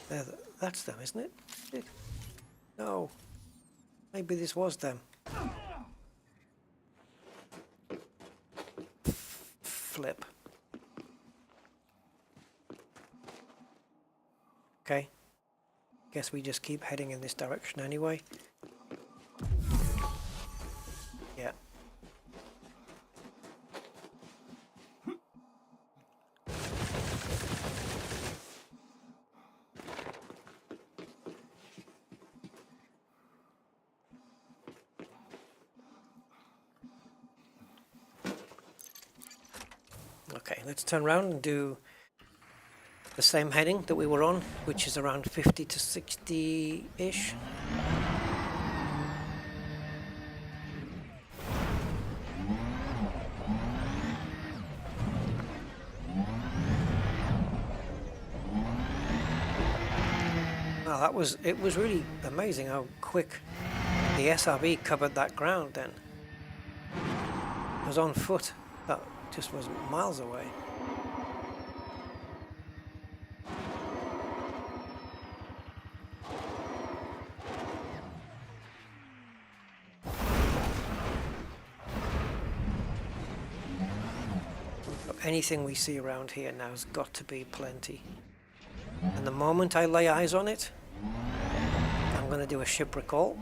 There, that's them, isn't it? No. Maybe this was them. Flip. Okay. Guess we just keep heading in this direction anyway. Yeah. Okay, let's turn around and do the same heading that we were on, which is around 50 to 60-ish. Well, it was really amazing how quick the SRV covered that ground then. It was on foot. That just was miles away. Anything we see around here now has got to be plenty. And the moment I lay eyes on it, I'm going to do a ship recall.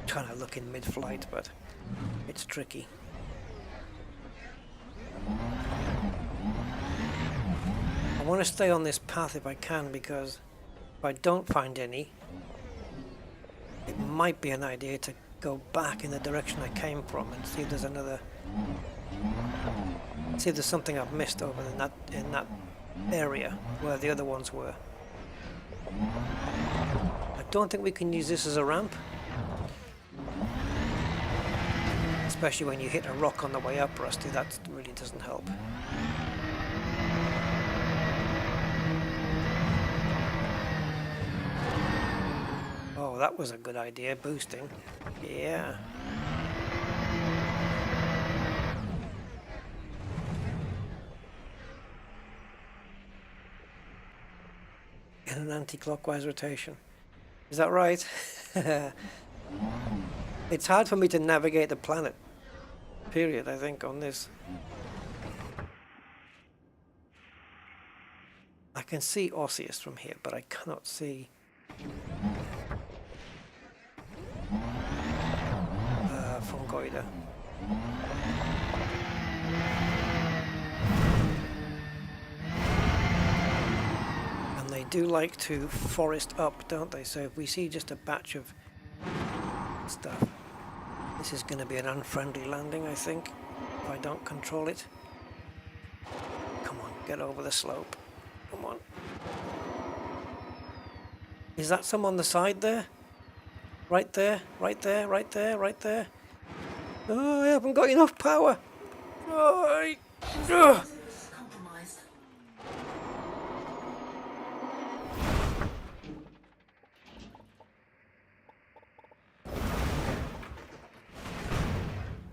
Trying to look in mid-flight, but it's tricky. I want to stay on this path if I can, because if I don't find any, it might be an idea to go back in the direction I came from and see if there's see if there's something I've missed over in that area where the other ones were. I don't think we can use this as a ramp. Especially when you hit a rock on the way up, Rusty, that really doesn't help. Oh, that was a good idea, boosting. Yeah. In an anti-clockwise rotation. Is that right? It's hard for me to navigate the planet. Period, I think, on this. I can see Osseous from here, but I cannot see Fungoida. And they do like to forest up, don't they? So if we see just a batch of stuff, this is going to be an unfriendly landing, I think, if I don't control it. Come on, get over the slope. Come on. Is that some on the side there? Right there, right there, right there, right there. Oh, I haven't got enough power. Oh, Compromised.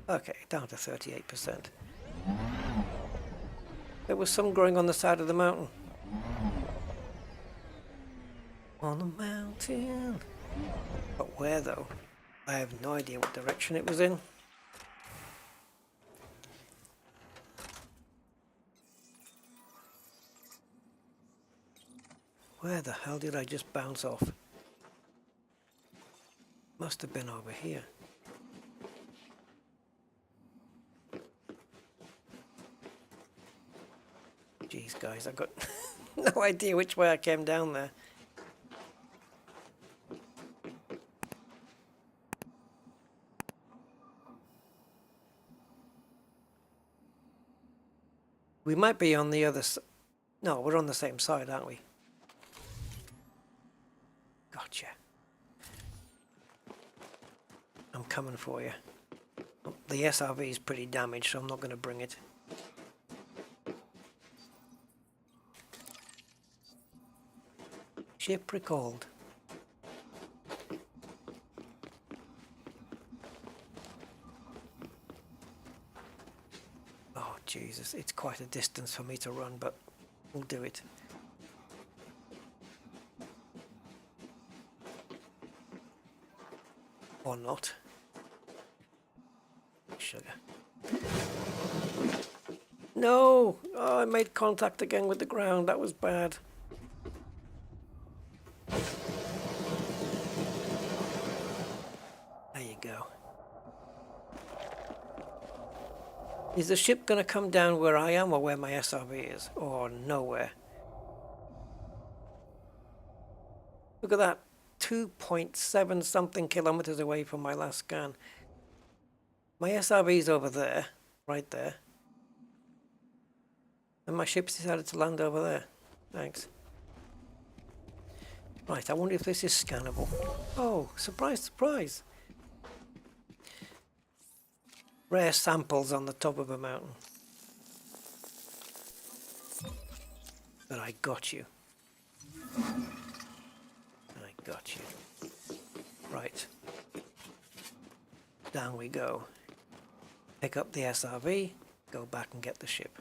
Okay, down to 38%. There was some growing on the side of the mountain. On the mountain. But where though? I have no idea what direction it was in. Where the hell did I just bounce off? Must have been over here. Jeez, guys, I've got no idea which way I came down there. We might be on the other side. No, we're on the same side, aren't we? Gotcha. I'm coming for you. The SRV is pretty damaged, so I'm not going to bring it. Ship recalled. Oh, Jesus, it's quite a distance for me to run, but we'll do it. Or not. Sugar. No! Oh, I made contact again with the ground. That was bad. There you go. Is the ship going to come down where I am or where my SRV is? Or nowhere? Look at that. 2.7 something kilometers away from my last scan. My SRV's over there. Right there. And my ship's decided to land over there. Thanks. Right, I wonder if this is scannable. Oh, surprise, surprise. Rare samples on the top of a mountain. But I got you. I got you. Right. Down we go. Pick up the SRV, go back and get the ship.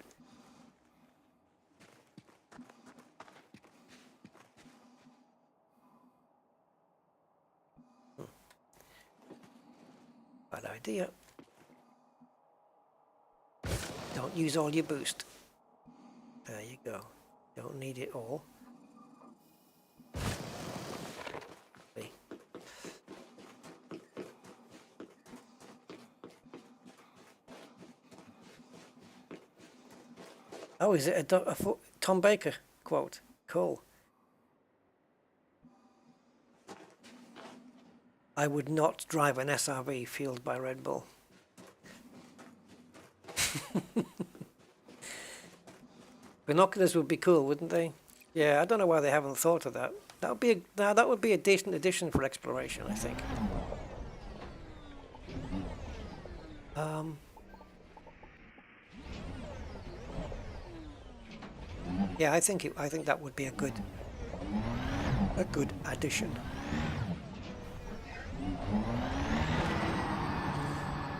Bad idea. Don't use all your boost. There you go. Don't need it all. See. Oh, is it a Tom Baker quote? Cool. I would not drive an SRV fueled by Red Bull. Binoculars would be cool, wouldn't they? Yeah, I don't know why they haven't thought of that. That would be a decent addition for exploration, I think. Yeah, I think that would be a good addition.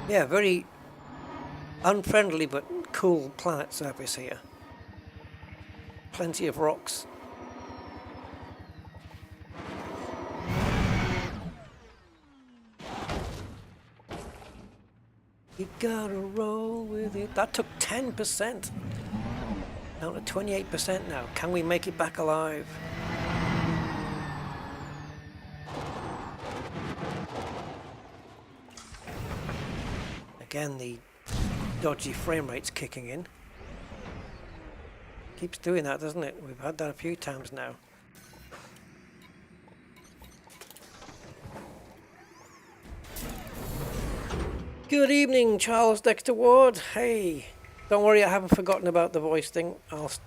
Yeah, very unfriendly but cool planet surface here. Plenty of rocks. You gotta roll with it. That took 10%. Down to 28% now. Can we make it back alive? Again, the dodgy frame rate's kicking in. Keeps doing that, doesn't it? We've had that a few times now. Good evening, Charles Dexter Ward. Hey, don't worry, I haven't forgotten about the voice thing. I've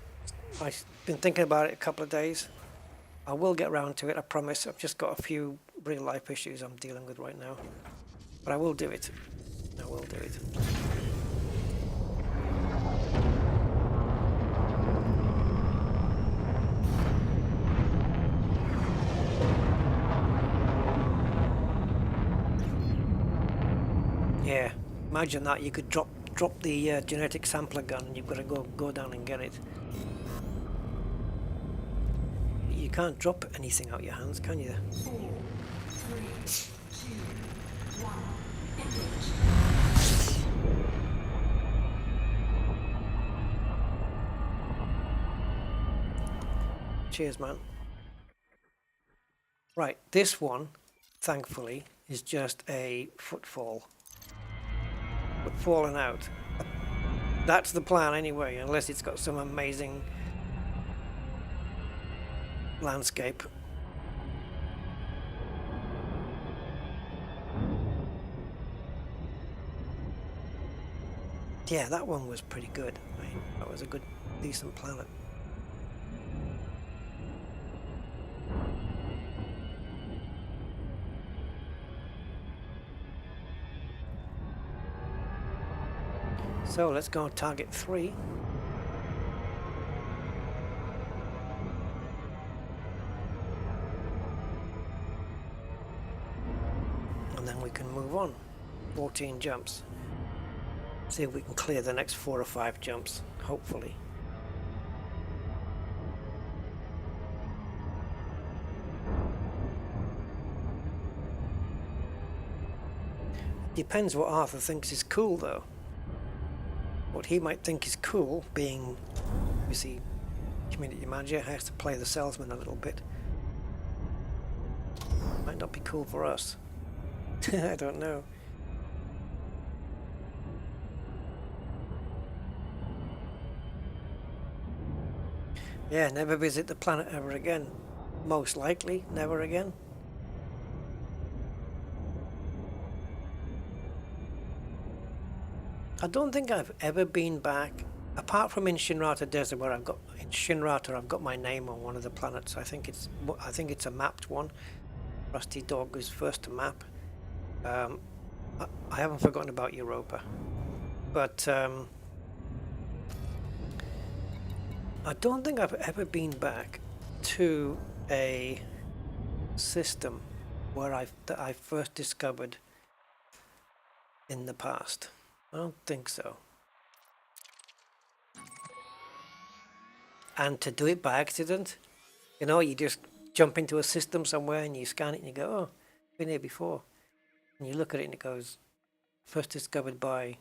been thinking about it a couple of days. I will get round to it, I promise. I've just got a few real life issues I'm dealing with right now. But I will do it. I will do it. Yeah, imagine that. You could drop the genetic sampler gun and you've got to go down and get it. You can't drop anything out your hands, can you? 4, 3, 2, 1, engage. Cheers, man. Right, this one, thankfully, is just a footfall. But falling out. That's the plan anyway, unless it's got some amazing landscape. Yeah, that one was pretty good. I mean, that was a good, decent planet. So let's go on target 3. And then we can move on. 14 jumps. See if we can clear the next 4 or 5 jumps, hopefully. Depends what Arthur thinks is cool, though. What he might think is cool, being, you see, community manager, has to play the salesman a little bit. Might not be cool for us. I don't know. Yeah, never visit the planet ever again. Most likely, never again. I don't think I've ever been back, apart from in Shinrata Desert, where I've got in Shinrata I've got my name on one of the planets. I think it's a mapped one. Rusty Dog was first to map. I haven't forgotten about Europa, but I don't think I've ever been back to a system where that I first discovered in the past. I don't think so. And to do it by accident, you know, you just jump into a system somewhere and you scan it and you go, oh, been here before. And you look at it and it goes, first discovered by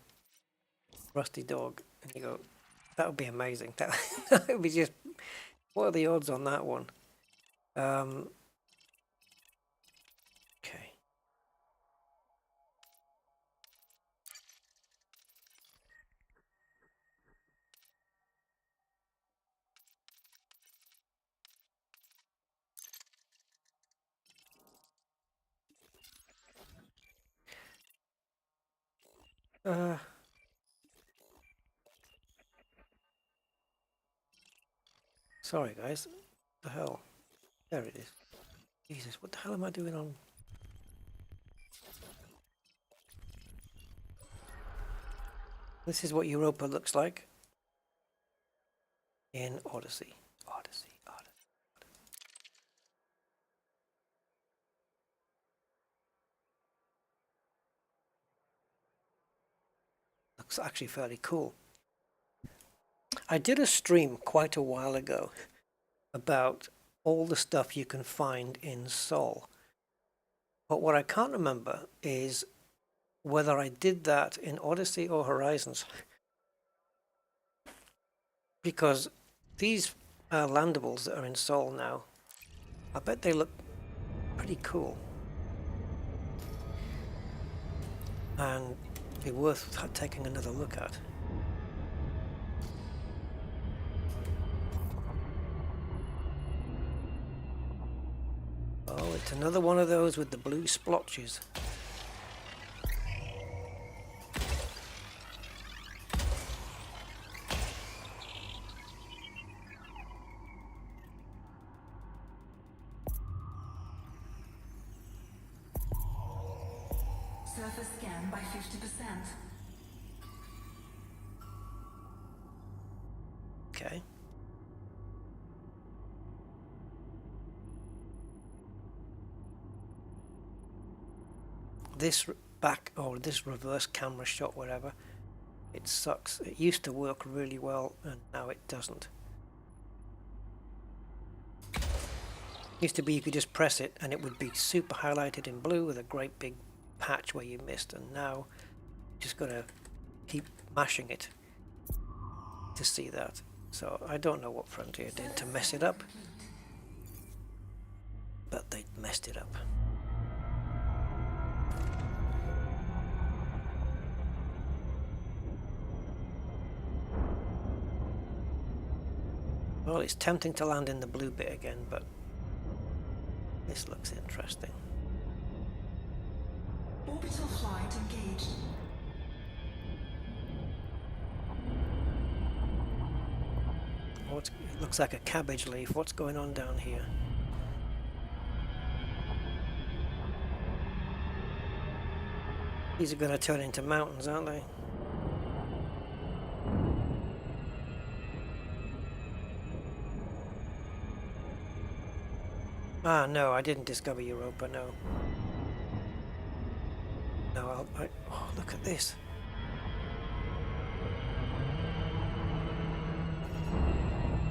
Rusty Dog. And you go, that would be amazing. That would be just, what are the odds on that one? Okay. Sorry guys, what the hell? There it is. Jesus, what the hell am I doing on? This is what Europa looks like in Odyssey. Odyssey. Looks actually fairly cool. I did a stream quite a while ago about all the stuff you can find in Sol. But what I can't remember is whether I did that in Odyssey or Horizons. Because these landables that are in Sol now, I bet they look pretty cool. And be worth taking another look at. Oh, it's another one of those with the blue splotches. Surface scan by 50%. Okay. This this reverse camera shot, whatever, it sucks. It used to work really well and now it doesn't. Used to be you could just press it and it would be super highlighted in blue with a great big patch where you missed, and now you just gotta keep mashing it to see that. So I don't know what Frontier did to mess it up, but they messed it up. Well, it's tempting to land in the blue bit again, but this looks interesting. Orbital flight engaged. It looks like a cabbage leaf. What's going on down here? These are going to turn into mountains, aren't they? Ah, no, I didn't discover Europa, no. No, oh, look at this.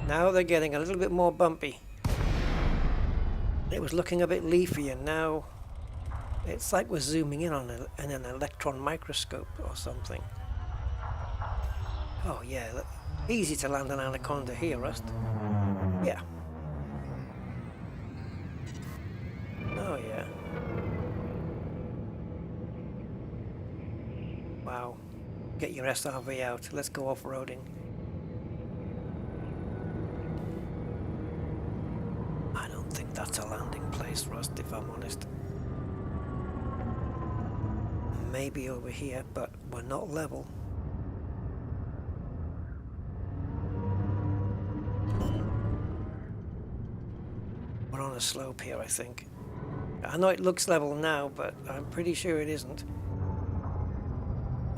Now they're getting a little bit more bumpy. It was looking a bit leafy, and now it's like we're zooming in on an electron microscope or something. Oh yeah, easy to land an anaconda here, Rust. Yeah. Oh yeah. Wow. Get your SRV out. Let's go off-roading. I don't think that's a landing place, Rust, if I'm honest. Maybe over here, but we're not level. We're on a slope here, I think. I know it looks level now, but I'm pretty sure it isn't.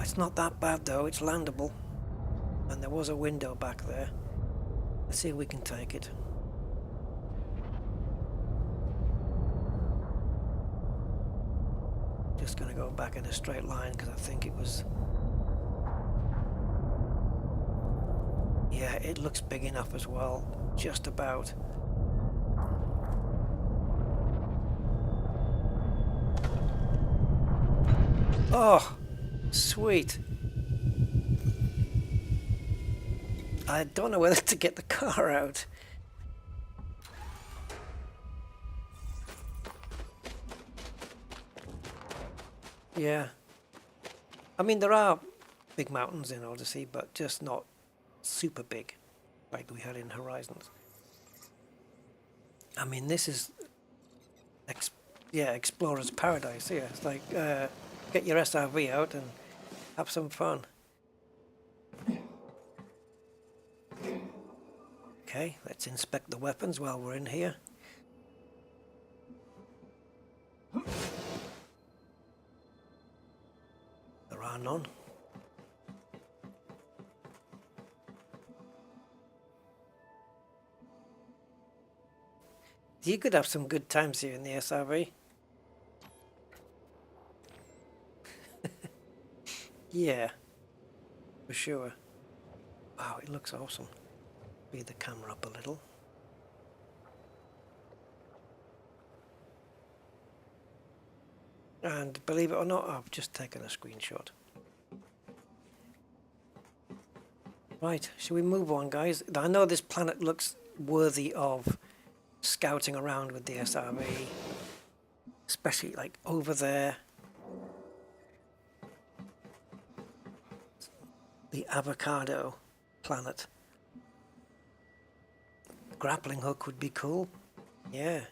It's not that bad though, it's landable. And there was a window back there. Let's see if we can take it. Just gonna go back in a straight line because I think it was... Yeah, it looks big enough as well, just about. Oh, sweet. I don't know whether to get the car out. Yeah. I mean, there are big mountains in Odyssey, but just not super big like we had in Horizons. I mean, this is... Explorer's Paradise here. It's like, get your SRV out and have some fun. Okay, let's inspect the weapons while we're in here. There are none. You could have some good times here in the SRV. Yeah, for sure. Wow, it looks awesome. Speed the camera up a little. And believe it or not, I've just taken a screenshot. Right, shall we move on, guys? I know this planet looks worthy of scouting around with the SRV, especially like over there. The avocado planet. Grappling hook would be cool. Yeah.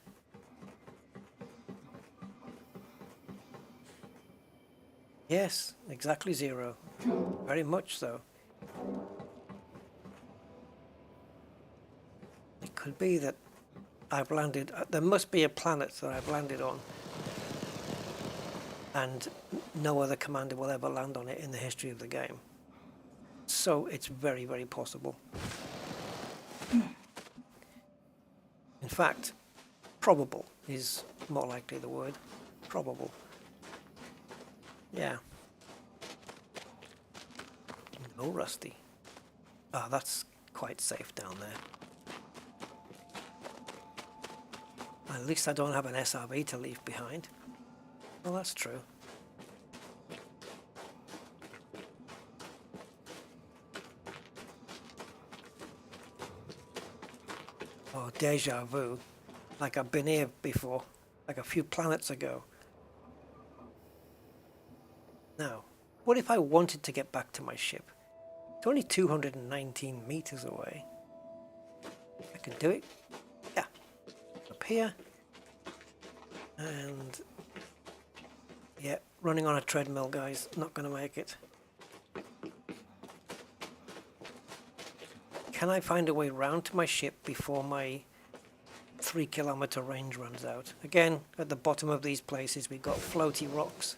Yes, exactly zero. Very much so. It could be that I've landed... there must be a planet that I've landed on. And no other commander will ever land on it in the history of the game. So it's very, very possible. In fact, probable is more likely the word. Probable. Yeah. No, Rusty. Ah, that's quite safe down there. At least I don't have an SRV to leave behind. Well, that's true. Oh, deja vu. Like I've been here before. Like a few planets ago. Now, what if I wanted to get back to my ship? It's only 219 meters away. I can do it. Yeah. Up here. And... yeah, running on a treadmill, guys. Not going to make it. Can I find a way round to my ship before my 3-kilometer range runs out? Again, at the bottom of these places we've got floaty rocks.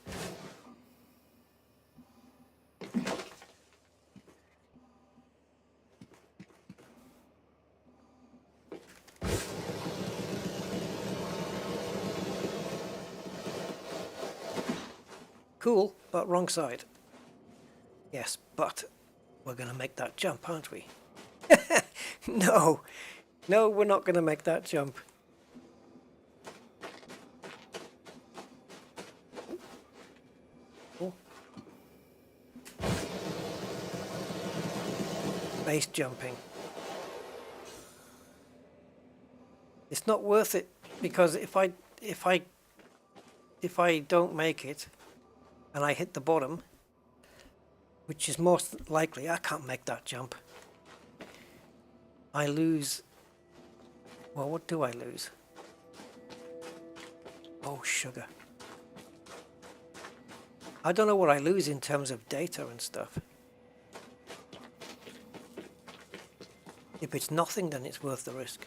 Cool, but wrong side. Yes, but we're going to make that jump, aren't we? No, no, we're not going to make that jump. Oh. Base jumping. It's not worth it because if I don't make it and I hit the bottom, which is most likely, I can't make that jump. I lose. Well, what do I lose? Oh, sugar. I don't know what I lose in terms of data and stuff. If it's nothing, then it's worth the risk.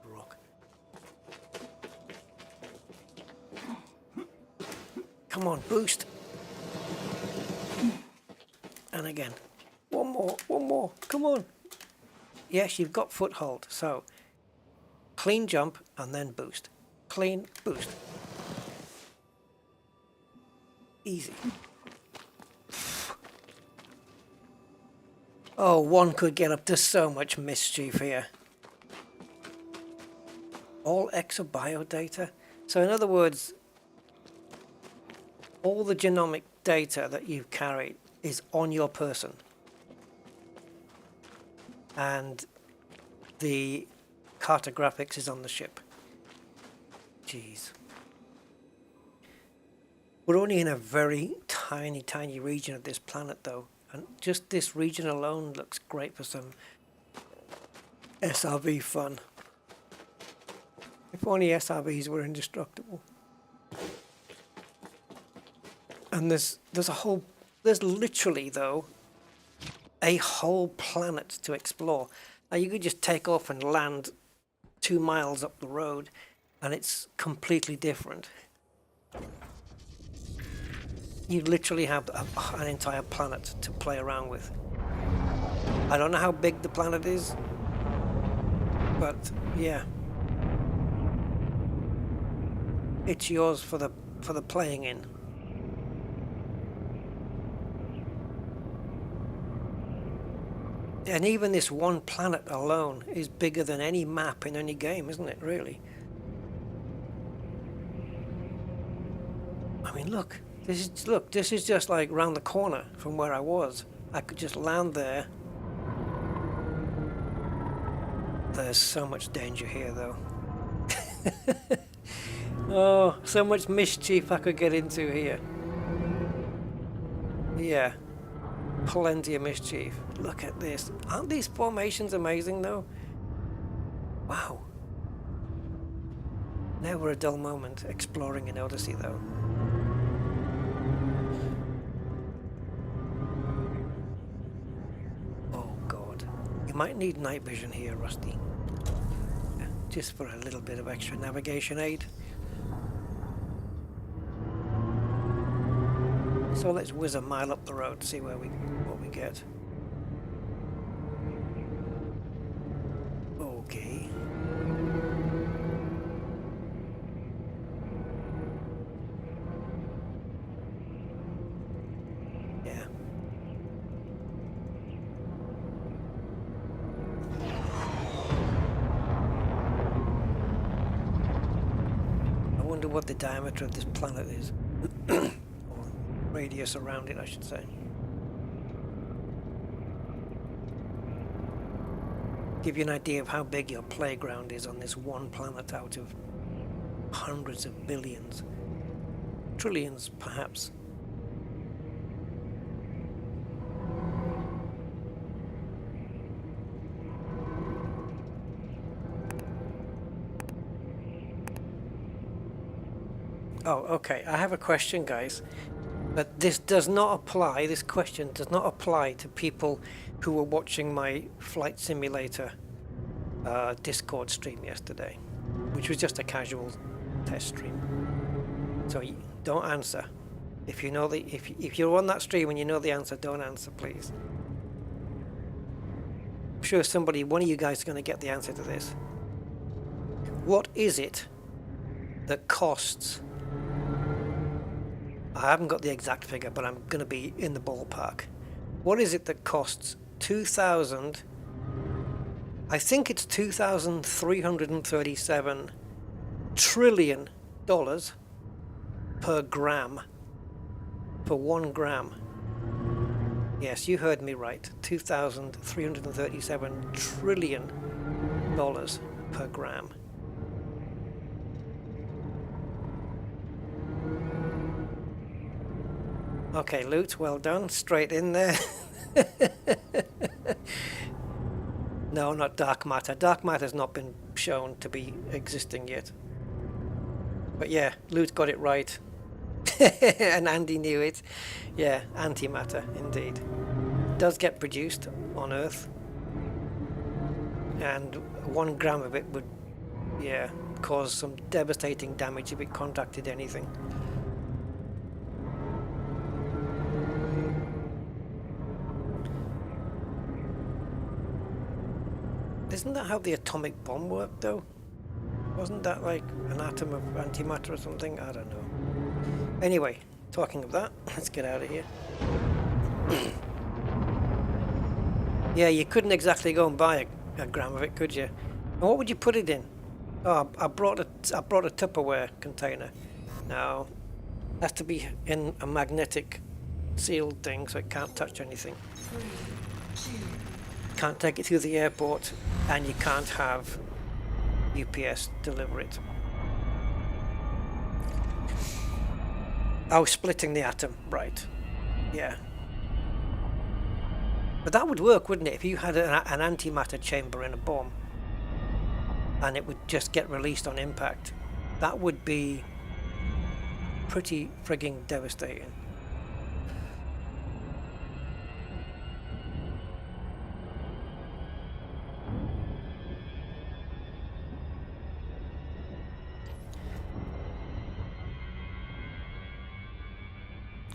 Rock. Come on, boost. And again. One more, come on. Yes, you've got foothold, so clean jump and then boost. Clean, boost. Easy. Oh, one could get up to so much mischief here. All exobio data. So in other words, all the genomic data that you've carried is on your person. And the cartographics is on the ship. Jeez. We're only in a very tiny region of this planet though. And just this region alone looks great for some SRV fun. If only SRVs were indestructible. And there's literally though a whole planet to explore. Now you could just take off and land 2 miles up the road and it's completely different. You literally have an entire planet to play around with. I don't know how big the planet is, but yeah. It's yours for the playing in. And even this one planet alone is bigger than any map in any game, isn't it, really? I mean, look, this is just like round the corner from where I was. I could just land there. There's so much danger here, though. Oh, so much mischief I could get into here. Yeah. Plenty of mischief. Look at this. Aren't these formations amazing though? Wow. Never a dull moment exploring in Odyssey though. Oh god. You might need night vision here, Rusty. Just for a little bit of extra navigation aid. So let's whiz a mile up the road to see what we get. Okay. Yeah. I wonder what the diameter of this planet is. Radius around it, I should say. Give you an idea of how big your playground is on this one planet out of hundreds of billions, trillions perhaps. Oh, okay, I have a question, guys. But this does not apply, this question does not apply to people who were watching my flight simulator Discord stream yesterday, which was just a casual test stream. So don't answer. If you know if you're on that stream and you know the answer, don't answer, please. I'm sure one of you guys is going to get the answer to this. What is it that costs I haven't got the exact figure, but I'm going to be in the ballpark. What is it that costs 2,000? I think it's $2,337 trillion per gram. For 1 gram. Yes, you heard me right. $2,337 trillion per gram. Okay, loot, well done. Straight in there. No, not dark matter. Dark matter's not been shown to be existing yet. But yeah, loot got it right. And Andy knew it. Yeah, antimatter, indeed. Does get produced on Earth. And 1 gram of it would, yeah, cause some devastating damage if it contacted anything. Isn't that how the atomic bomb worked, though? Wasn't that like an atom of antimatter or something? I don't know. Anyway, talking of that, let's get out of here. Yeah, you couldn't exactly go and buy a gram of it, could you? And what would you put it in? Oh, I brought a Tupperware container. No, it has to be in a magnetic sealed thing, so it can't touch anything. 3, 2, Can't take it through the airport, and you can't have UPS deliver it. Oh, splitting the atom, right. Yeah. But that would work, wouldn't it, if you had an antimatter chamber in a bomb and it would just get released on impact. That would be pretty frigging devastating.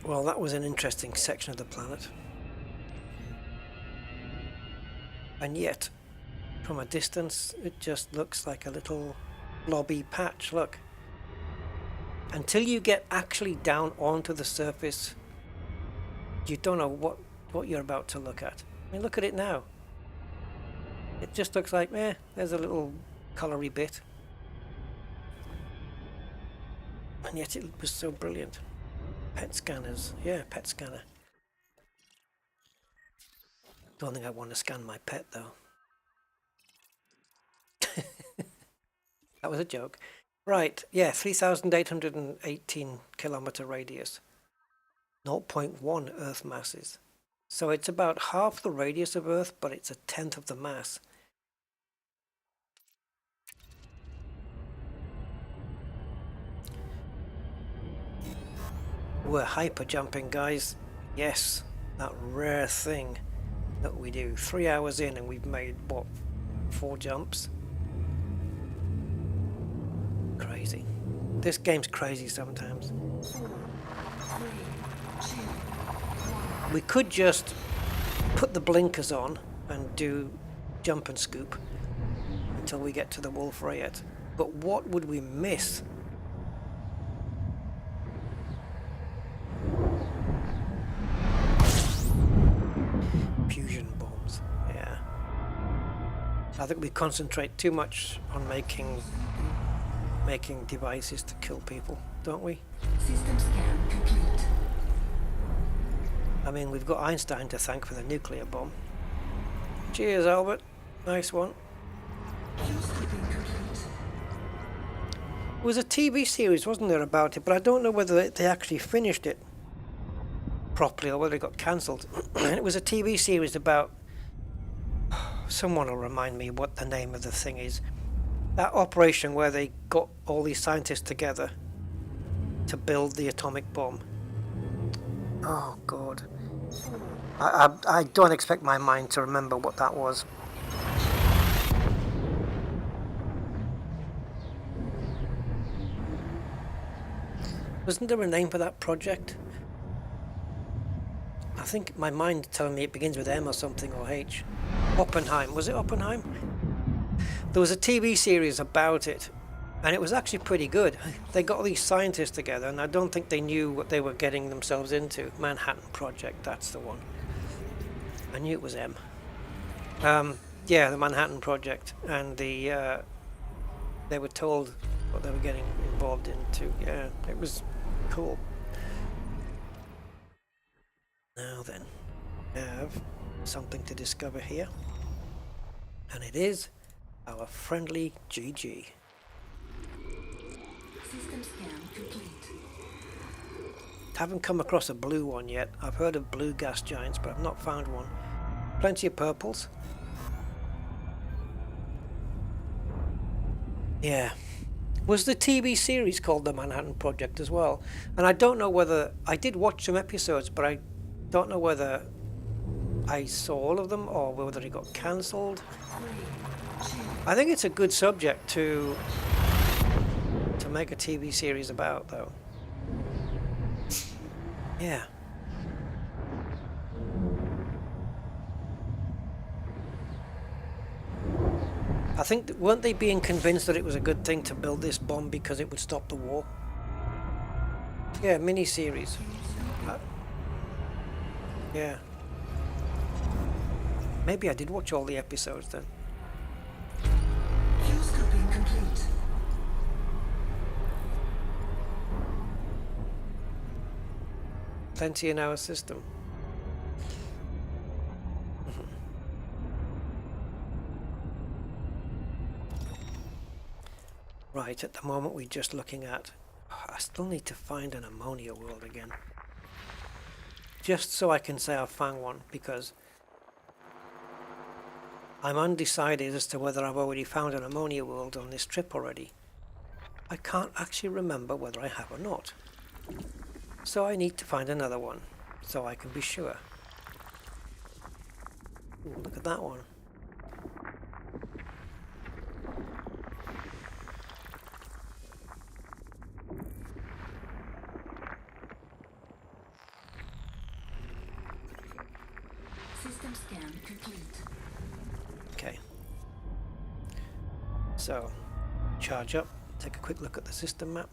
Well, that was an interesting section of the planet. And yet, from a distance, it just looks like a little blobby patch, look. Until you get actually down onto the surface, you don't know what you're about to look at. I mean, look at it now. It just looks like, there's a little colory bit. And yet it was so brilliant. Pet scanners. Yeah, pet scanner. Don't think I want to scan my pet, though. That was a joke. Right, yeah, 3,818 kilometer radius. 0.1 Earth masses. So it's about half the radius of Earth, but it's a tenth of the mass. We're hyper jumping, guys. Yes, that rare thing that we do. 3 hours in and we've made, what, 4 jumps? Crazy. This game's crazy sometimes. 4, 3, 2, 1. We could just put the blinkers on and do jump and scoop until we get to the Wolf Rayet. But what would we miss? Fusion bombs, yeah. I think we concentrate too much on making devices to kill people, don't we? System scan complete. I mean, we've got Einstein to thank for the nuclear bomb. Cheers, Albert. Nice one. Housekeeping complete. There was a TV series, wasn't there, about it, but I don't know whether they actually finished it properly or whether it got cancelled. It was a TV series about... Someone will remind me what the name of the thing is. That operation where they got all these scientists together to build the atomic bomb. Oh, God. I don't expect my mind to remember what that was. Wasn't there a name for that project? I think my mind telling me it begins with M or something, or H. Oppenheim. Was it Oppenheim? There was a TV series about it, And it was actually pretty good. They got all these scientists together, and I don't think they knew what they were getting themselves into. Manhattan Project, that's the one. I knew it was M. Yeah, the Manhattan Project, and they were told what they were getting involved into. Yeah, it was cool. Now then, we have something to discover here, and it is our friendly GG. System scan complete. Haven't come across a blue one yet. I've heard of blue gas giants, but I've not found one. Plenty of purples. Yeah. Was the TV series called The Manhattan Project as well? And I don't know whether... I did watch some episodes, but I don't know whether I saw all of them or whether it got cancelled. I think it's a good subject to make a TV series about, though. Yeah. I think, weren't they being convinced that it was a good thing to build this bomb because it would stop the war? Yeah, mini-series. Yeah. Maybe I did watch all the episodes then. Fuel scoping complete. Plenty in our system. Right, at the moment we're just looking at... I still need to find an ammonia world again. Just so I can say I found one, because I'm undecided as to whether I've already found an ammonia world on this trip already. I can't actually remember whether I have or not. So I need to find another one, so I can be sure. Ooh, look at that one. System scan complete. Okay. So, charge up, take a quick look at the system map.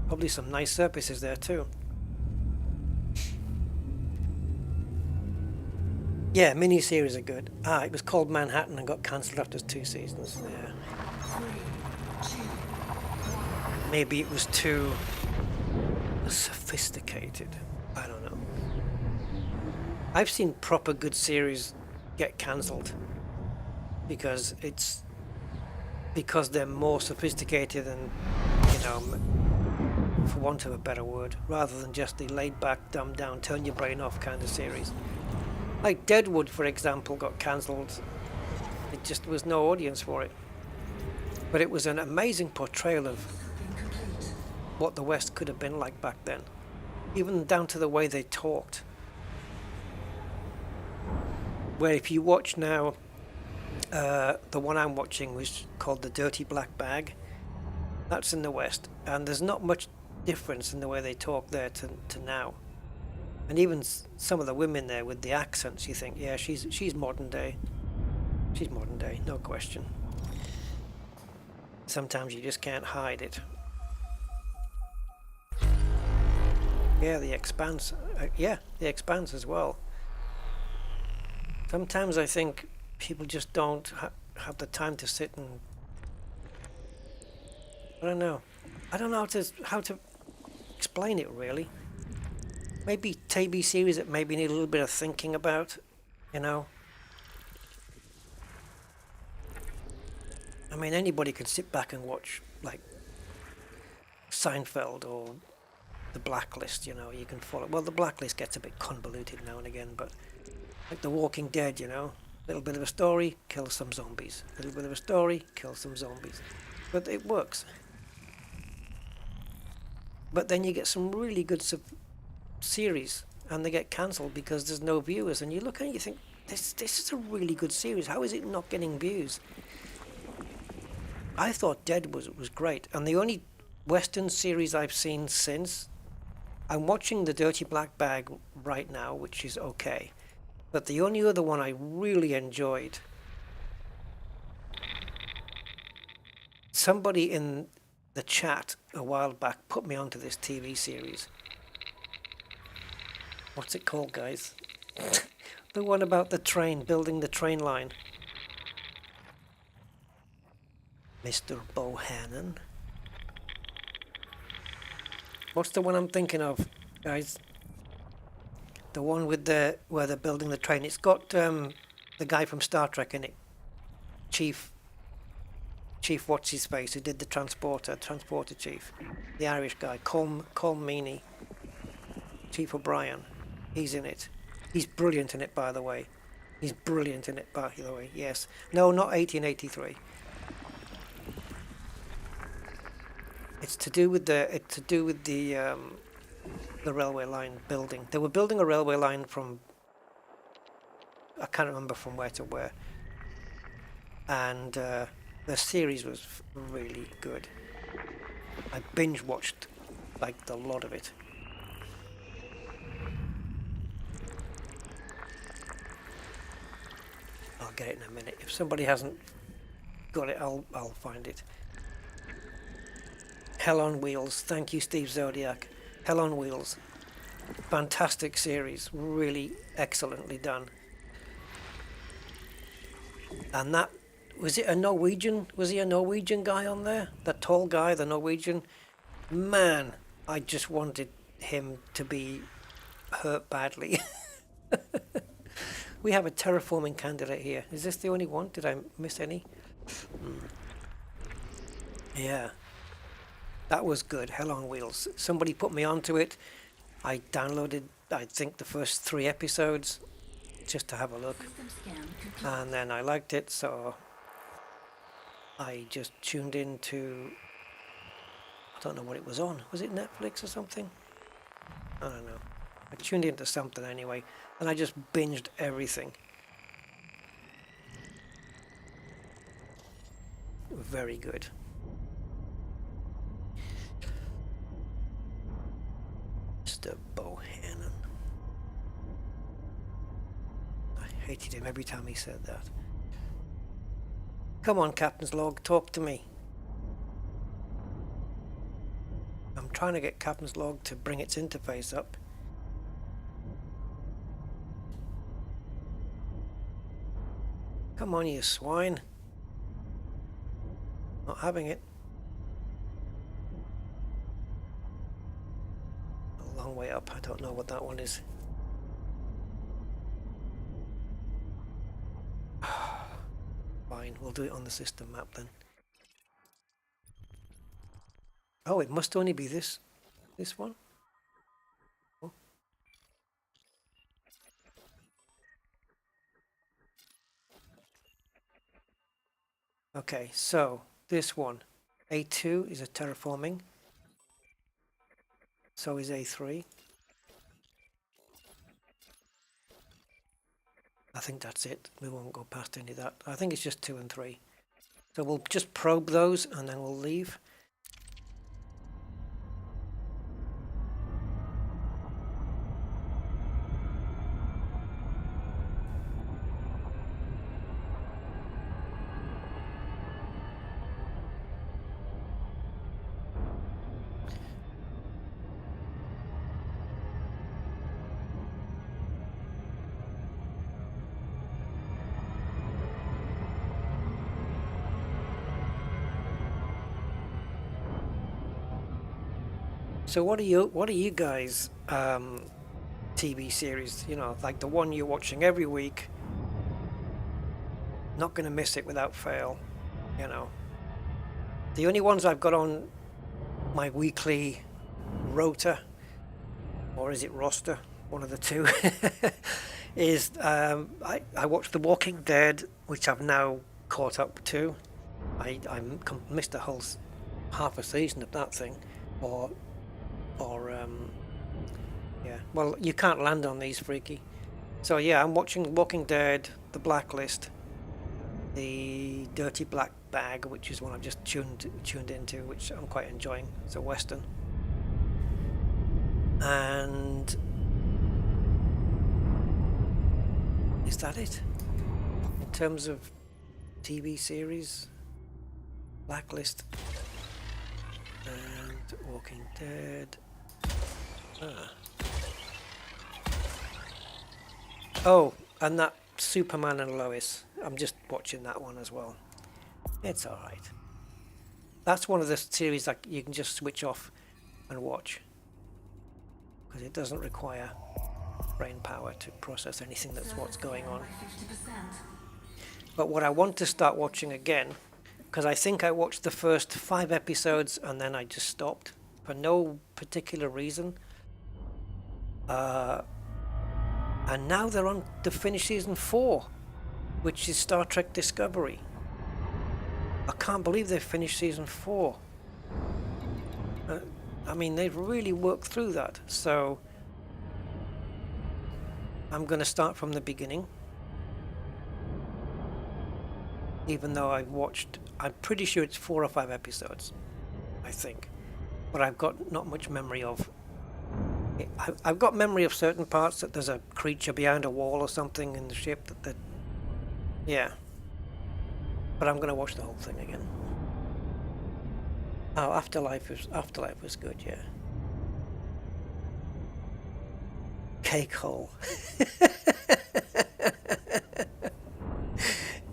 Probably some nice surfaces there too. Yeah, mini-series are good. Ah, it was called Manhattan and got cancelled after 2 seasons. Yeah. 3, 2, Maybe it was too sophisticated. I don't know. I've seen proper good series get cancelled because they're more sophisticated and, you know, for want of a better word, rather than just the laid-back, dumbed-down, turn your brain off kind of series. Like Deadwood, for example, got cancelled. It just was no audience for it. But it was an amazing portrayal of what the West could have been like back then, even down to the way they talked. Where if you watch now, the one I'm watching was called The Dirty Black Bag. That's in the West, and there's not much difference in the way they talk there to now. And even some of the women there with the accents, you think, yeah, she's modern day. She's modern day, no question. Sometimes you just can't hide it. Yeah, The Expanse. Yeah, The Expanse as well. Sometimes I think people just don't have the time to sit and... I don't know. I don't know how to explain it, really. Maybe TV series that maybe need a little bit of thinking about, you know. I mean, anybody could sit back and watch, like, Seinfeld or The Blacklist, you know. You can follow... Well, The Blacklist gets a bit convoluted now and again, but... Like The Walking Dead, you know. Little bit of a story, kill some zombies. Little bit of a story, kill some zombies. But it works. But then you get some really good series, and they get cancelled because there's no viewers. And you look at it and you think, this is a really good series. How is it not getting views? I thought Dead was great. And the only Western series I've seen since... I'm watching The Dirty Black Bag right now, which is okay. But the only other one I really enjoyed somebody in the chat a while back put me onto this TV series. What's it called, guys? The one about the train, building the train line. Mr. Bohannon. What's the one I'm thinking of, guys? The one with the where they're building the train. It's got the guy from Star Trek in it. Chief what's his face, who did the transporter chief. The Irish guy, Colm Meaney. Chief O'Brien. He's in it. He's brilliant in it, by the way. He's brilliant in it, by the way. Yes. No, not 1883. It's to do with the railway line building. They were building a railway line from, I can't remember from where to where. And the series was really good. I binge watched like the lot of it. I'll get it in a minute. If somebody hasn't got it, I'll find it. Hell on Wheels. Thank you, Steve Zodiac. Hell on Wheels. Fantastic series. Really excellently done. And that, was it a Norwegian? Was he a Norwegian guy on there? That tall guy, the Norwegian? Man, I just wanted him to be hurt badly. We have a terraforming candidate here. Is this the only one? Did I miss any? Yeah. That was good. Hell on Wheels. Somebody put me onto it. I downloaded, I think, the first 3 episodes just to have a look. System scan complete. And then I liked it, so I just tuned into, I don't know what it was on. Was it Netflix or something? I don't know. I tuned into something anyway, and I just binged everything. Very good. Mr. Bohannon. I hated him every time he said that. Come on, Captain's Log, talk to me. I'm trying to get Captain's Log to bring its interface up. Come on, you swine. Not having it. A long way up. I don't know what that one is. Fine, we'll do it on the system map then. Oh, it must only be this one. Oh. Okay, so this one, A2 is a terraforming. So is A3. I think that's it. We won't go past any of that. I think it's just 2 and 3. So we'll just probe those and then we'll leave. So what are you guys TV series, you know, like the one you're watching every week, not going to miss it without fail, you know. The only ones I've got on my weekly rota, or is it roster, one of the two, is I watched The Walking Dead, which I've now caught up to. I missed a whole half a season of that thing, or yeah, well, you can't land on these, freaky. So yeah, I'm watching Walking Dead, The Blacklist, The Dirty Black Bag, which is one I've just tuned into, which I'm quite enjoying. It's a western. And is that it in terms of TV series? Blacklist. And Walking Dead. Ah. Oh, and that Superman and Lois. I'm just watching that one as well. It's alright. That's one of the series that you can just switch off and watch. Because it doesn't require brain power to process anything that's what's going on. 50%. But what I want to start watching again, because I think I watched the first 5 episodes and then I just stopped for no particular reason. And now they're on to finish season 4, which is Star Trek Discovery. I can't believe they've finished season 4. I mean, they've really worked through that. So I'm going to start from the beginning. Even though I've watched, I'm pretty sure it's 4 or 5 episodes, I think. But I've got not much memory of. I've got memory of certain parts, that there's a creature behind a wall or something in the ship that yeah. But I'm gonna watch the whole thing again. Oh, Afterlife was good, yeah. Cake hole.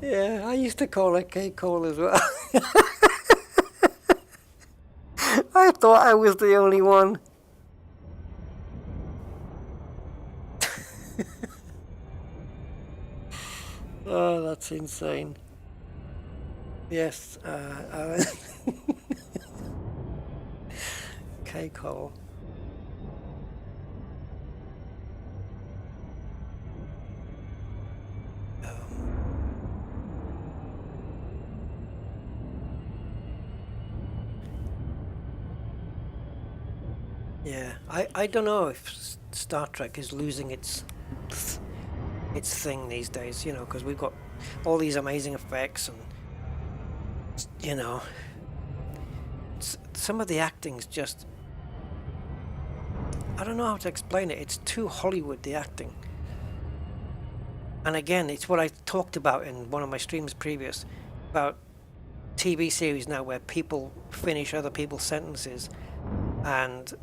Yeah, I used to call it cake hole as well. I thought I was the only one. Oh, that's insane. Yes, cake hole. Yeah, I don't know if Star Trek is losing its thing these days, you know, because we've got all these amazing effects and, you know, some of the acting's just, I don't know how to explain it. It's too Hollywood, the acting. And again, it's what I talked about in one of my streams previous, about TV series now where people finish other people's sentences, and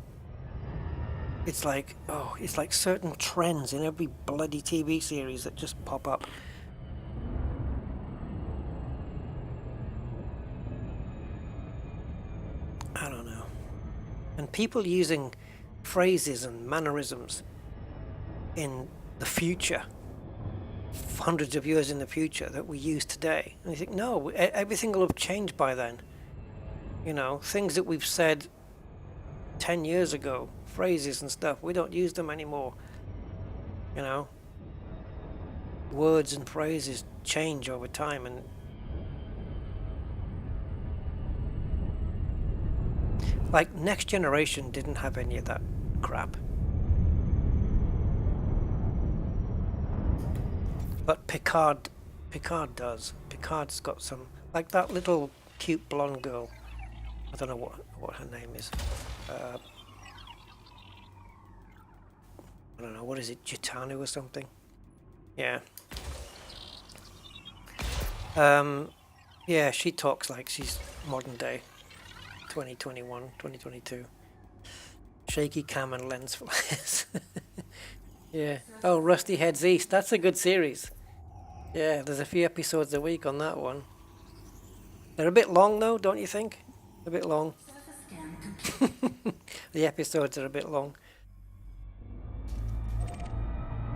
it's like, oh, it's like certain trends in every bloody TV series that just pop up. I don't know. And people using phrases and mannerisms in the future, hundreds of years in the future, that we use today. And you think, no, everything will have changed by then. You know, things that we've said 10 years ago, phrases and stuff, we don't use them anymore. You know, words and phrases change over time, and like Next Generation didn't have any of that crap. But Picard does. Picard's got some, like that little cute blonde girl. I don't know what her name is. I don't know, what is it, Gitano or something? Yeah. Yeah, she talks like she's modern day, 2021, 2022. Shaky cam and lens flares. Yeah. Oh, Rusty Heads East, that's a good series. Yeah, there's a few episodes a week on that one. They're a bit long though, don't you think? A bit long. Scan complete. The episodes are a bit long.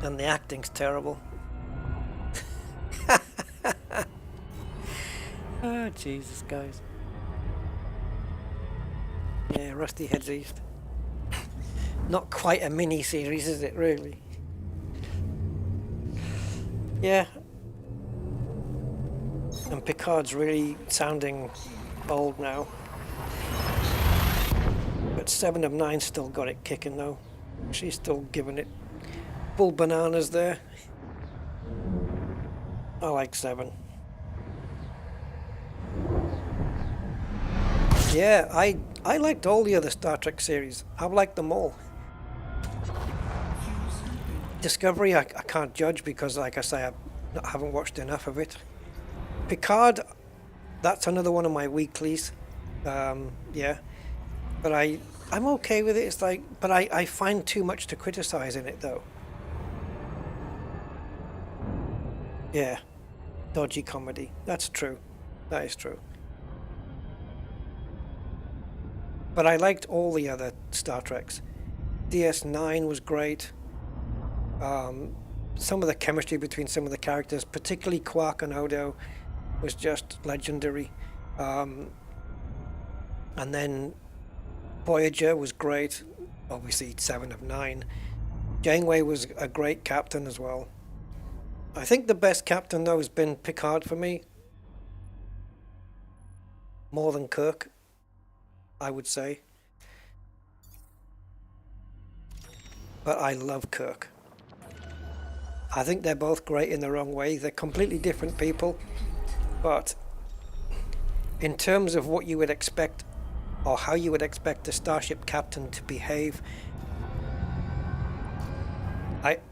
And the acting's terrible. Oh, Jesus, guys. Yeah, Rusty Heads East. Not quite a mini-series, is it, really? Yeah. And Picard's really sounding old now. But 7 of 9 still got it kicking, though. She's still giving it full bananas there. I like 7. Yeah, I liked all the other Star Trek series. I've liked them all. Discovery, I can't judge because, like I say, I haven't watched enough of it. Picard, that's another one of my weeklies. Yeah, but I'm okay with it. It's like, but I find too much to criticize in it though. Yeah, dodgy comedy. That's true. That is true. But I liked all the other Star Treks. DS9 was great. Some of the chemistry between some of the characters, particularly Quark and Odo, was just legendary. And then Voyager was great. Obviously 7 of 9. Janeway was a great captain as well. I think the best captain though has been Picard for me. More than Kirk, I would say. But I love Kirk. I think they're both great in their own way. They're completely different people. But in terms of what you would expect, or how you would expect a starship captain to behave,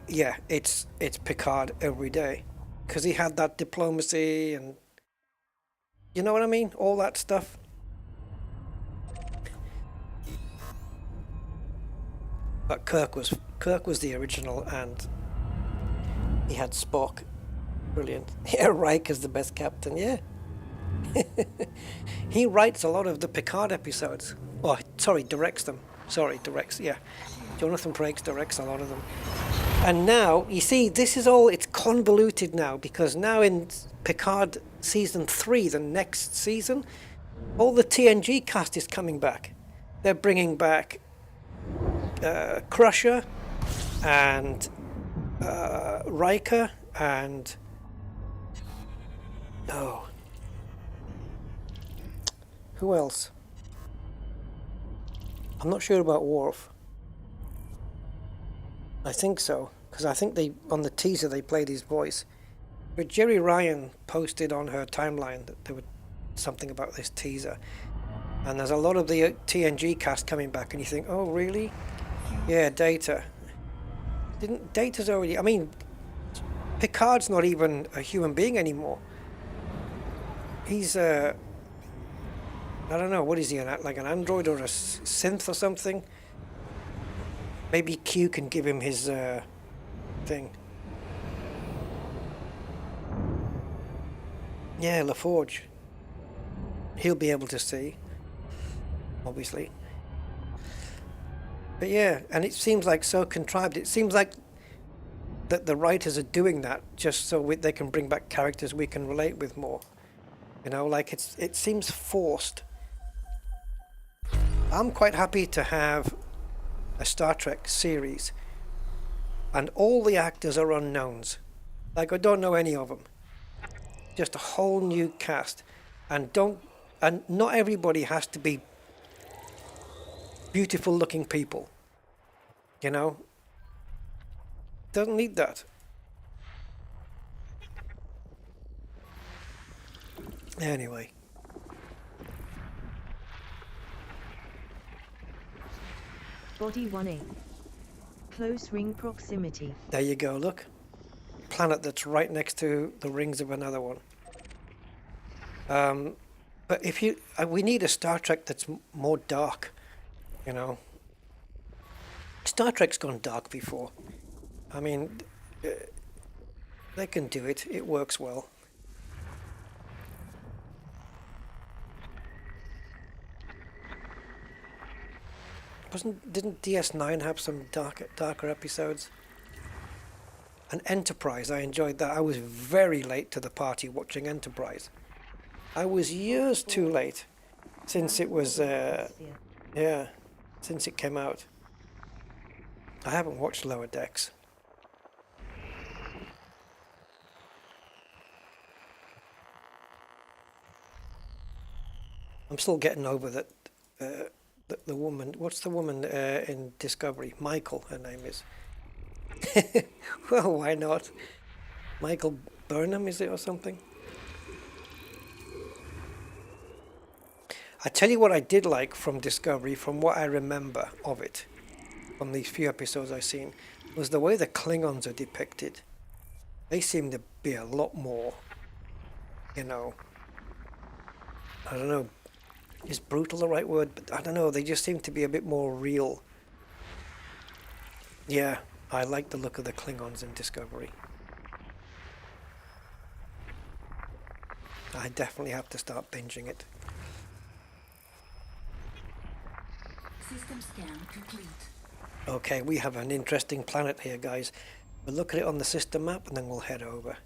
yeah, it's Picard every day. Because he had that diplomacy and... You know what I mean? All that stuff. But Kirk was the original, and he had Spock. Brilliant. Yeah, Riker's the best captain, yeah. He writes a lot of the Picard episodes. Oh, sorry, directs them. Sorry, directs, yeah. Jonathan Frakes directs a lot of them. And now, you see, this is all, it's convoluted now, because now in Picard Season 3, the next season, all the TNG cast is coming back. They're bringing back Crusher and Riker and... Oh. Who else? I'm not sure about Worf. I think so, because I think they on the teaser they played his voice. But Jerry Ryan posted on her timeline that there was something about this teaser, and there's a lot of the TNG cast coming back, and you think, oh really? Yeah, Data. Data's already? I mean, Picard's not even a human being anymore. He's I don't know, what is he, like an android or a synth or something? Maybe Q can give him his thing. Yeah, LaForge. He'll be able to see, obviously. But yeah, and it seems like so contrived. It seems like that the writers are doing that just so they can bring back characters we can relate with more. You know, like it seems forced. I'm quite happy to have a Star Trek series and all the actors are unknowns. Like, I don't know any of them. Just a whole new cast. And not everybody has to be beautiful looking people. You know? Doesn't need that. Anyway. Body 1A. Close ring proximity. There you go, look. Planet that's right next to the rings of another one. But if you... we need a Star Trek that's more dark, you know. Star Trek's gone dark before. I mean, they can do it. It works well. Didn't DS9 have some darker episodes? And Enterprise, I enjoyed that. I was very late to the party watching Enterprise. I was years too late since it was, yeah, since it came out. I haven't watched Lower Decks. I'm still getting over that. The woman, what's the woman in Discovery? Michael, her name is. Well, why not? Michael Burnham, is it, or something? I tell you what I did like from Discovery, from what I remember of it, from these few episodes I've seen, was the way the Klingons are depicted. They seem to be a lot more, you know, I don't know, is brutal the right word? But I don't know, they just seem to be a bit more real. Yeah, I like the look of the Klingons in Discovery. I definitely have to start binging it. System scan complete. Okay, we have an interesting planet here, guys. We'll look at it on the system map and then we'll head over.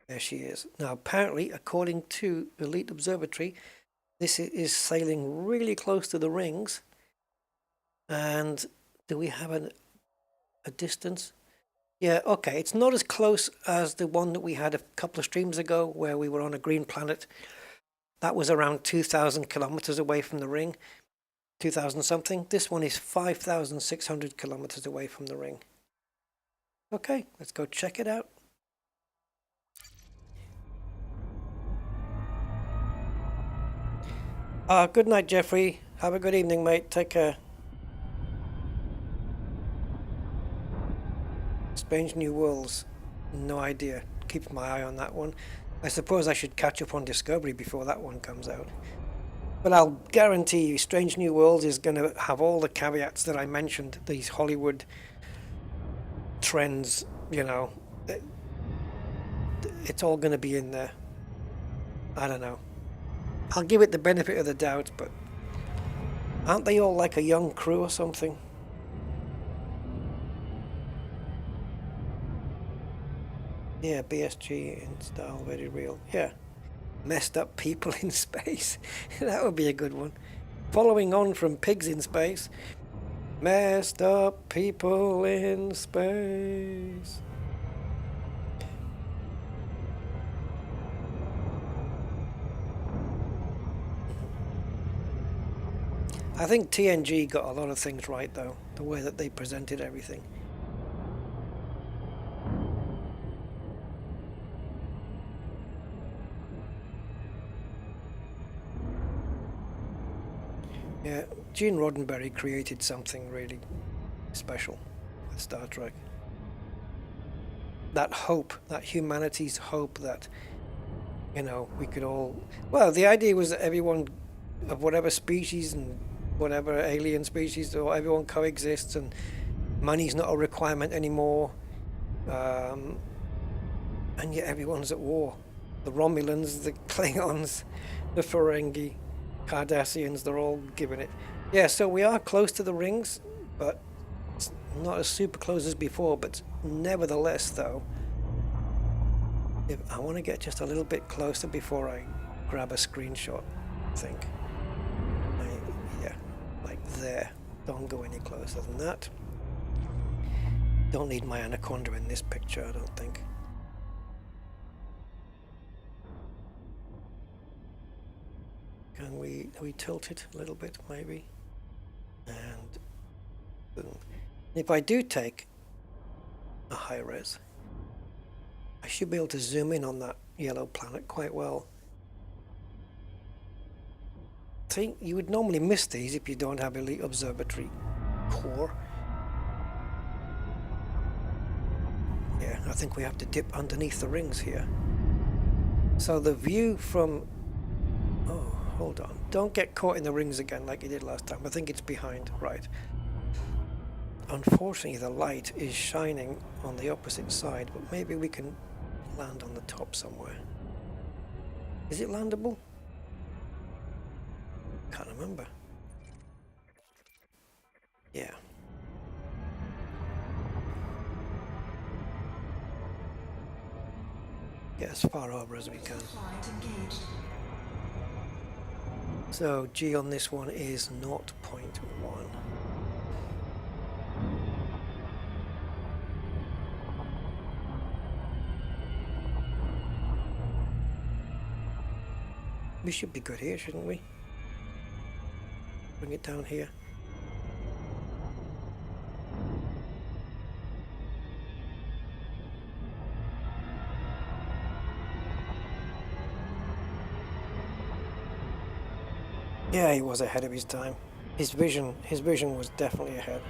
There she is. Now, apparently, according to Elite Observatory, this is sailing really close to the rings. And do we have a distance? Yeah, okay. It's not as close as the one that we had a couple of streams ago where we were on a green planet. That was around 2,000 kilometers away from the ring. 2,000 something. This one is 5,600 kilometers away from the ring. Okay, let's go check it out. Good night, Jeffrey. Have a good evening, mate. Take care. Strange New Worlds. No idea. Keep my eye on that one. I suppose I should catch up on Discovery before that one comes out. But I'll guarantee you Strange New Worlds is going to have all the caveats that I mentioned. These Hollywood trends, you know. It's all going to be in there. I don't know. I'll give it the benefit of the doubt, but aren't they all like a young crew or something? Yeah, BSG in style, very real. Yeah. Messed up people in space. That would be a good one. Following on from Pigs in Space. Messed up people in space. I think TNG got a lot of things right, though, the way that they presented everything. Yeah, Gene Roddenberry created something really special with Star Trek. That hope, that humanity's hope that, you know, we could all... Well, the idea was that everyone of whatever species and whatever alien species, or everyone coexists, and money's not a requirement anymore, and yet everyone's at war. The Romulans, the Klingons, the Ferengi, Cardassians, they're all giving it. Yeah, so we are close to the rings, but it's not as super close as before, but nevertheless, though, if I want to get just a little bit closer before I grab a screenshot, I think. Yeah, like there. Don't go any closer than that. Don't need my anaconda in this picture, I don't think. Can we tilt it a little bit, maybe? And boom. If I do take a high res, I should be able to zoom in on that yellow planet quite well. See, you would normally miss these if you don't have Elite Observatory core. Yeah, I think we have to dip underneath the rings here. So the view from... Oh, hold on. Don't get caught in the rings again like you did last time. I think it's behind. Right. Unfortunately, the light is shining on the opposite side, but maybe we can land on the top somewhere. Is it landable? Can't remember. Yeah. Get as far over as we can. Flight engaged. So G on this one is 0.1. We should be good here, shouldn't we? Bring it down here. Yeah, he was ahead of his time. His vision was definitely ahead.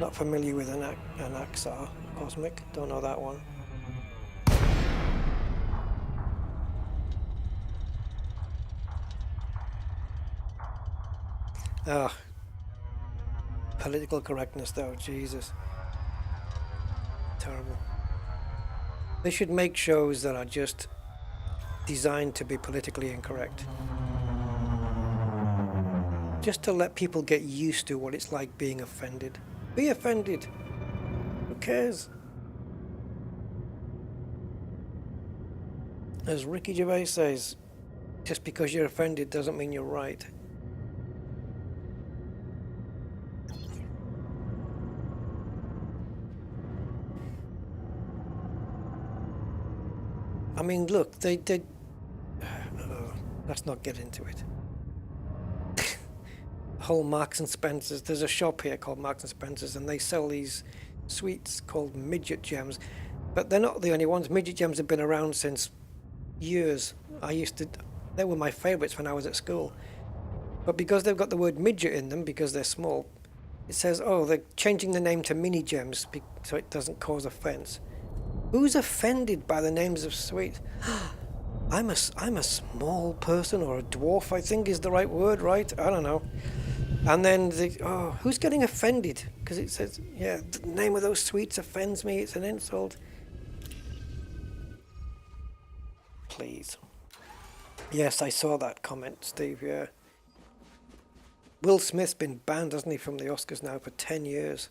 Not familiar with an Axar Cosmic, don't know that one. Oh, political correctness though, Jesus. Terrible. They should make shows that are just designed to be politically incorrect. Just to let people get used to what it's like being offended. Be offended. Who cares? As Ricky Gervais says, just because you're offended doesn't mean you're right. I mean, look, they let's not get into it. Whole Marks and Spencer's. There's a shop here called Marks and Spencer's, and they sell these sweets called midget gems. But they're not the only ones. Midget gems have been around since years. They were my favourites when I was at school. But because they've got the word midget in them, because they're small, it says, oh, they're changing the name to mini gems so it doesn't cause offence. Who's offended by the names of sweets? I'm a small person, or a dwarf, I think is the right word, right? I don't know. And then, who's getting offended? Because it says, yeah, the name of those sweets offends me, it's an insult. Please. Yes, I saw that comment, Steve, yeah. Will Smith's been banned, hasn't he, from the Oscars now for 10 years.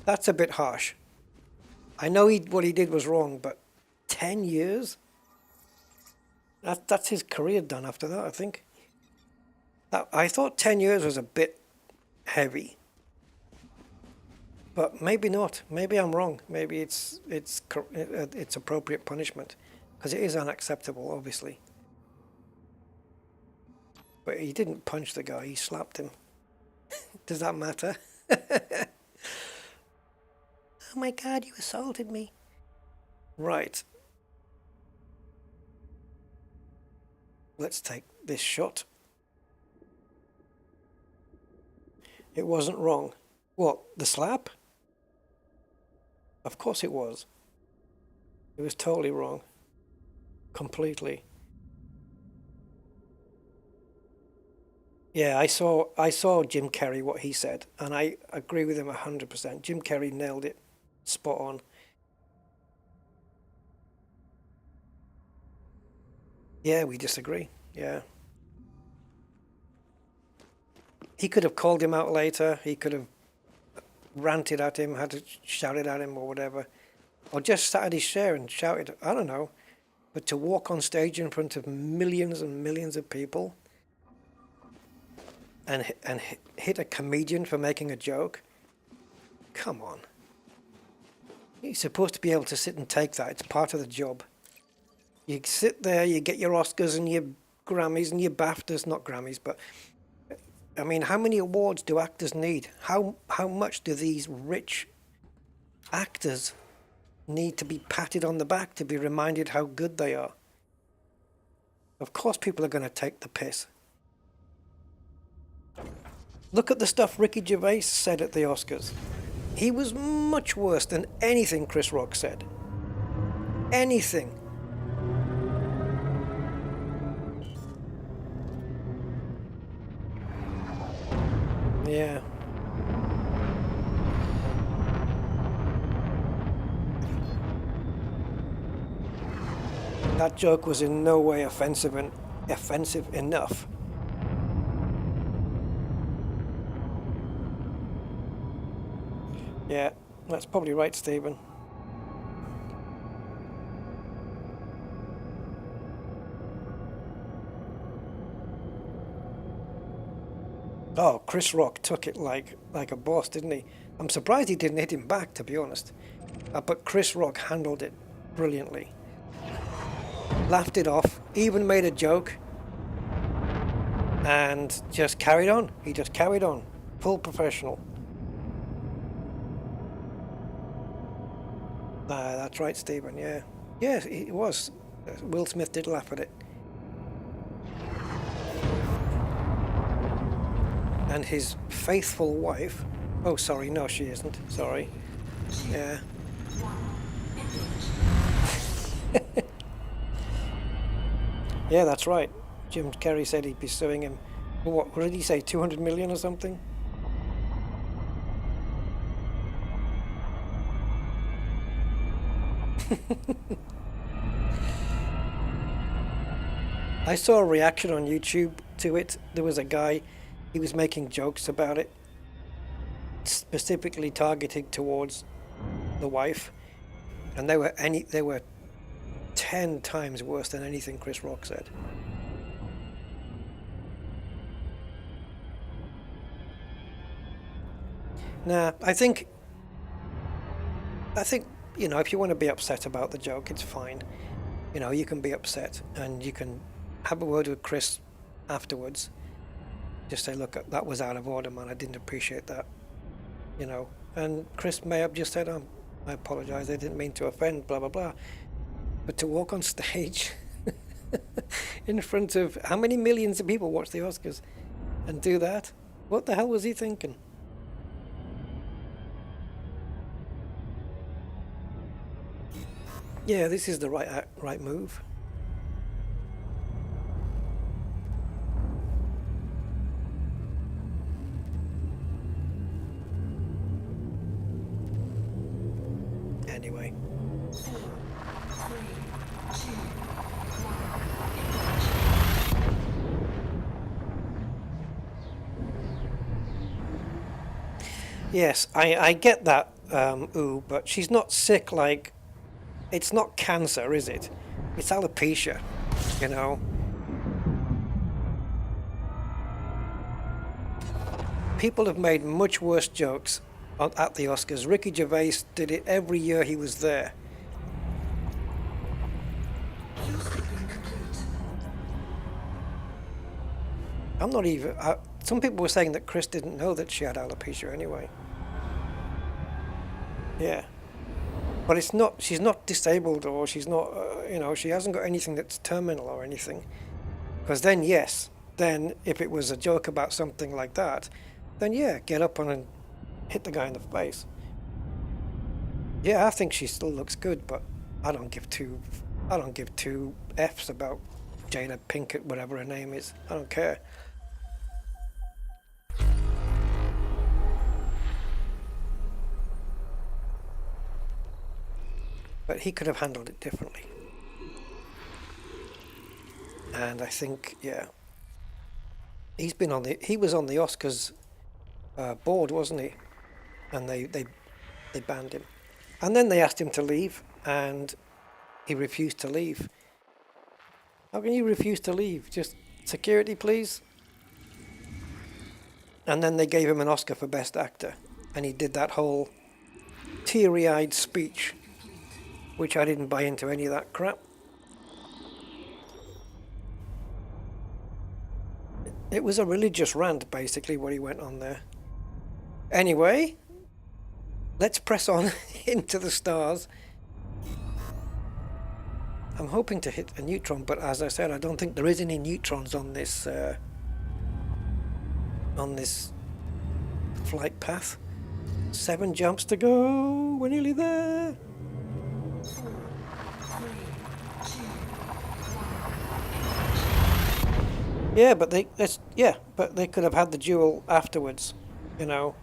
That's a bit harsh. I know what he did was wrong, but 10 years? That's his career done after that, I think. I thought 10 years was a bit heavy. But maybe not. Maybe I'm wrong. Maybe it's appropriate punishment. Because it is unacceptable, obviously. But he didn't punch the guy, he slapped him. Does that matter? Oh my God, you assaulted me. Right. Let's take this shot. It wasn't wrong. What, the slap? Of course it was. It was totally wrong. Completely. Yeah, I saw Jim Carrey, what he said, and I agree with him 100%. Jim Carrey nailed it. Spot on. Yeah, we disagree. Yeah. He could have called him out later. He could have ranted at him, had to shouted at him or whatever. Or just sat at his chair and shouted, I don't know. But to walk on stage in front of millions and millions of people and hit a comedian for making a joke? Come on. You're supposed to be able to sit and take that. It's part of the job. You sit there, you get your Oscars and your Grammys and your BAFTAs, not Grammys, but I mean, how many awards do actors need? How much do these rich actors need to be patted on the back to be reminded how good they are? Of course people are going to take the piss. Look at the stuff Ricky Gervais said at the Oscars. He was much worse than anything Chris Rock said. Anything. Yeah. That joke was in no way offensive enough. Yeah, that's probably right, Stephen. Oh, Chris Rock took it like a boss, didn't he? I'm surprised he didn't hit him back, to be honest. But Chris Rock handled it brilliantly. Laughed it off, even made a joke, and just carried on. He just carried on. Full professional. That's right, Stephen, yeah. Yeah, it was. Will Smith did laugh at it. And his faithful wife... Oh, sorry, no, she isn't. Sorry. Yeah. Yeah, that's right. Jim Carrey said he'd be suing him. What did he say? 200 million or something? I saw a reaction on YouTube to it. There was a guy, he was making jokes about it, specifically targeted towards the wife, and they were 10 times worse than anything Chris Rock said. Nah, I think, you know, if you want to be upset about the joke, it's fine. You know, you can be upset and you can have a word with Chris afterwards. Just say, look, that was out of order, man. I didn't appreciate that. You know, and Chris may have just said, I apologize, I didn't mean to offend, blah, blah, blah. But to walk on stage in front of how many millions of people watch the Oscars and do that? What the hell was he thinking? Yeah, this is the right move. Anyway. Yes, I get that, but she's not sick like... It's not cancer, is it? It's alopecia, you know? People have made much worse jokes at the Oscars. Ricky Gervais did it every year he was there. I'm not even... some people were saying that Chris didn't know that she had alopecia anyway. Yeah. But it's not, she's not disabled, or she's not, you know, she hasn't got anything that's terminal or anything. Because then, yes, then if it was a joke about something like that, then yeah, get up and hit the guy in the face. Yeah, I think she still looks good, but I don't give two F's about Jada Pinkett, whatever her name is. I don't care. But he could have handled it differently. And I think, yeah, he was on the Oscars board, wasn't he? And they banned him. And then they asked him to leave, and he refused to leave. How can you refuse to leave? Just security, please? And then they gave him an Oscar for Best Actor, and he did that whole teary-eyed speech, which I didn't buy into any of that crap. It was a religious rant, basically, what he went on there. Anyway, let's press on into the stars. I'm hoping to hit a neutron, but as I said, I don't think there is any neutrons on this flight path. 7 jumps to go. We're nearly there. Yeah, but they could have had the duel afterwards, you know.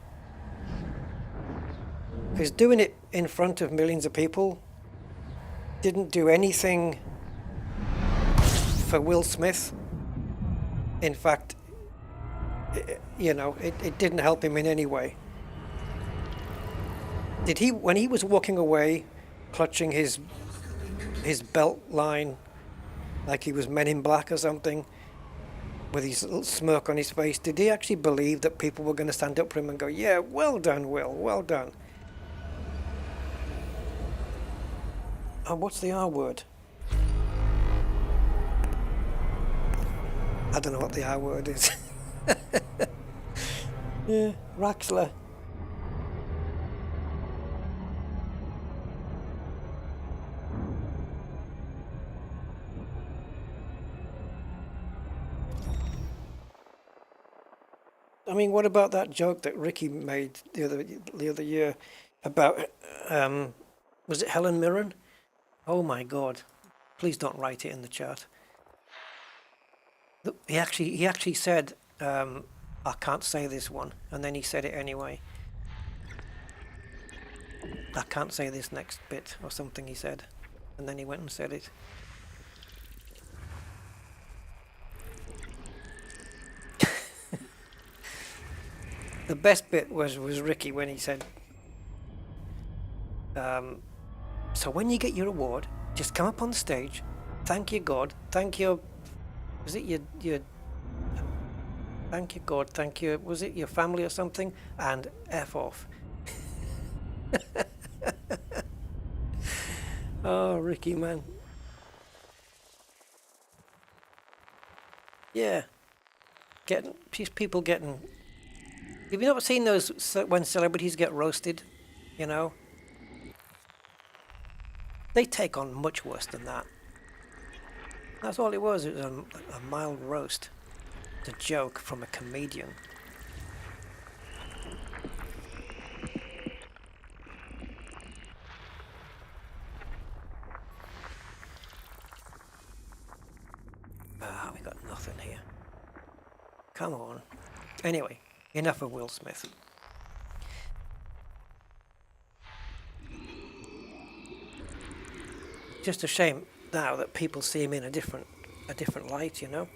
Because doing it in front of millions of people didn't do anything for Will Smith. In fact, it didn't help him in any way. Did he, when he was walking away, clutching his belt line like he was Men in Black or something, with his little smirk on his face, did he actually believe that people were going to stand up for him and go, yeah, well done, Will, well done? And what's the R word? I don't know what the R word is. Yeah, Raxler. I mean, what about that joke that Ricky made the other year about was it Helen Mirren? Oh my God! Please don't write it in the chat. He actually said I can't say this one, and then he said it anyway. I can't say this next bit, or something he said, and then he went and said it. The best bit was Ricky when he said, so when you get your award, just come up on stage, thank your God, thank your, was it your thank your God, thank your, was it your family or something, and F off. Oh, Ricky, man. Yeah. People getting... Have you not seen those when celebrities get roasted, you know? They take on much worse than that. That's all it was. It was a mild roast. It's a joke from a comedian. Ah, we got nothing here. Come on. Anyway, enough of Will Smith. Just a shame now that people see him in a different light, you know?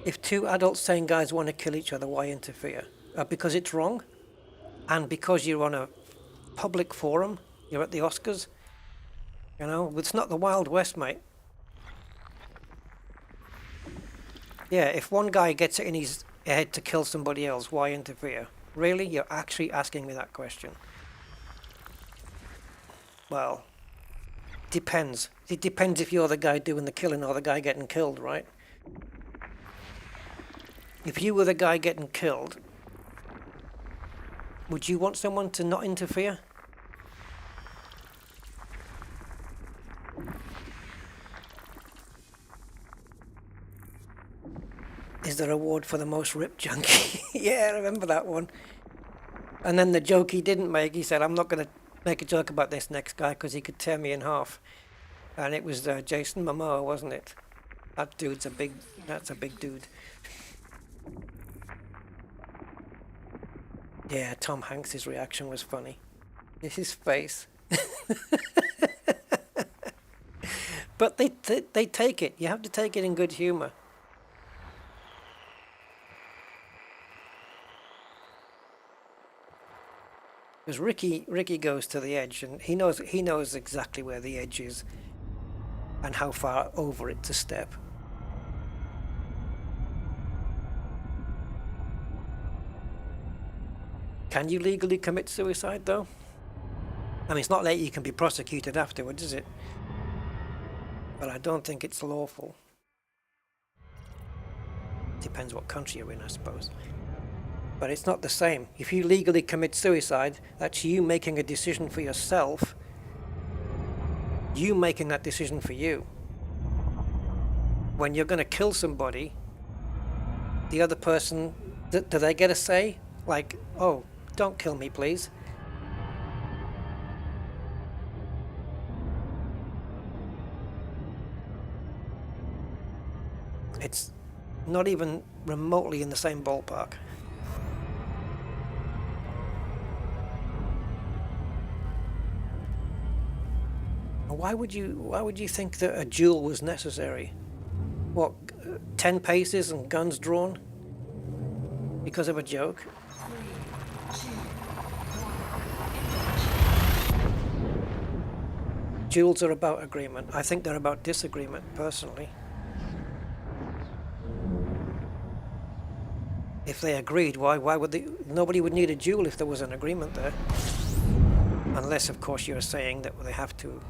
If two adults saying guys want to kill each other, why interfere? Because it's wrong? And because you're on a public forum, you're at the Oscars? You know, it's not the Wild West, mate. Yeah, if one guy gets it in his head to kill somebody else, why interfere? Really? You're actually asking me that question? Well, depends. It depends if you're the guy doing the killing or the guy getting killed, right? If you were the guy getting killed, would you want someone to not interfere? Is there an award for the most ripped junkie? Yeah, I remember that one. And then the joke he didn't make, he said, I'm not going to make a joke about this next guy because he could tear me in half. And it was Jason Momoa, wasn't it? That dude's that's a big dude. Yeah, Tom Hanks' reaction was funny. His face. But they take it. You have to take it in good humor. Because Ricky goes to the edge, and he knows exactly where the edge is and how far over it to step. Can you legally commit suicide, though? I mean, it's not like you can be prosecuted afterwards, is it? But I don't think it's lawful. Depends what country you're in, I suppose. But it's not the same. If you legally commit suicide, that's you making a decision for yourself. You making that decision for you. When you're going to kill somebody, the other person, do they get a say? Like, oh, don't kill me, please. It's not even remotely in the same ballpark. Why would you think that a duel was necessary? What, 10 paces and guns drawn? Because of a joke? 3, 2, 1. Duels are about agreement. I think they're about disagreement, personally. If they agreed, why would they? Nobody would need a duel if there was an agreement there. Unless, of course, you're saying that they have to.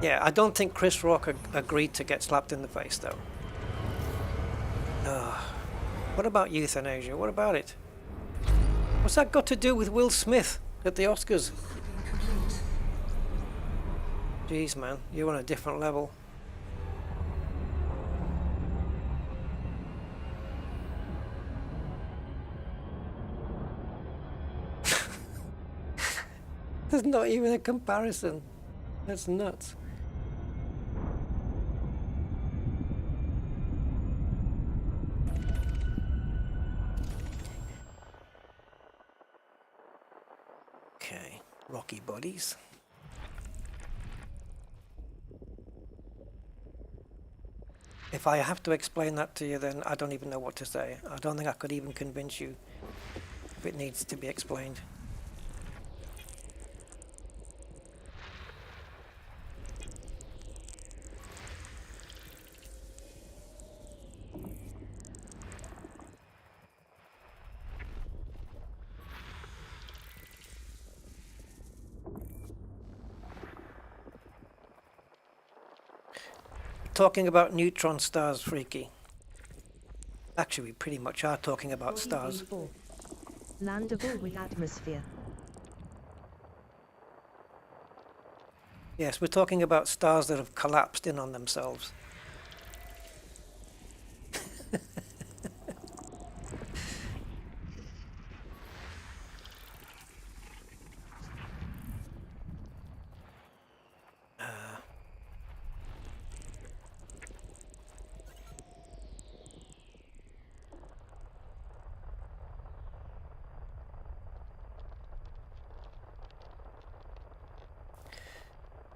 Yeah, I don't think Chris Rock agreed to get slapped in the face, though. What about euthanasia? What about it? What's that got to do with Will Smith at the Oscars? Complete. Jeez, man, you're on a different level. There's not even a comparison. That's nuts. Rocky bodies. If I have to explain that to you, then I don't even know what to say. I don't think I could even convince you if it needs to be explained. Talking about neutron stars, Freaky. Actually, we pretty much are talking about stars. V4. Landable with atmosphere. Yes, we're talking about stars that have collapsed in on themselves.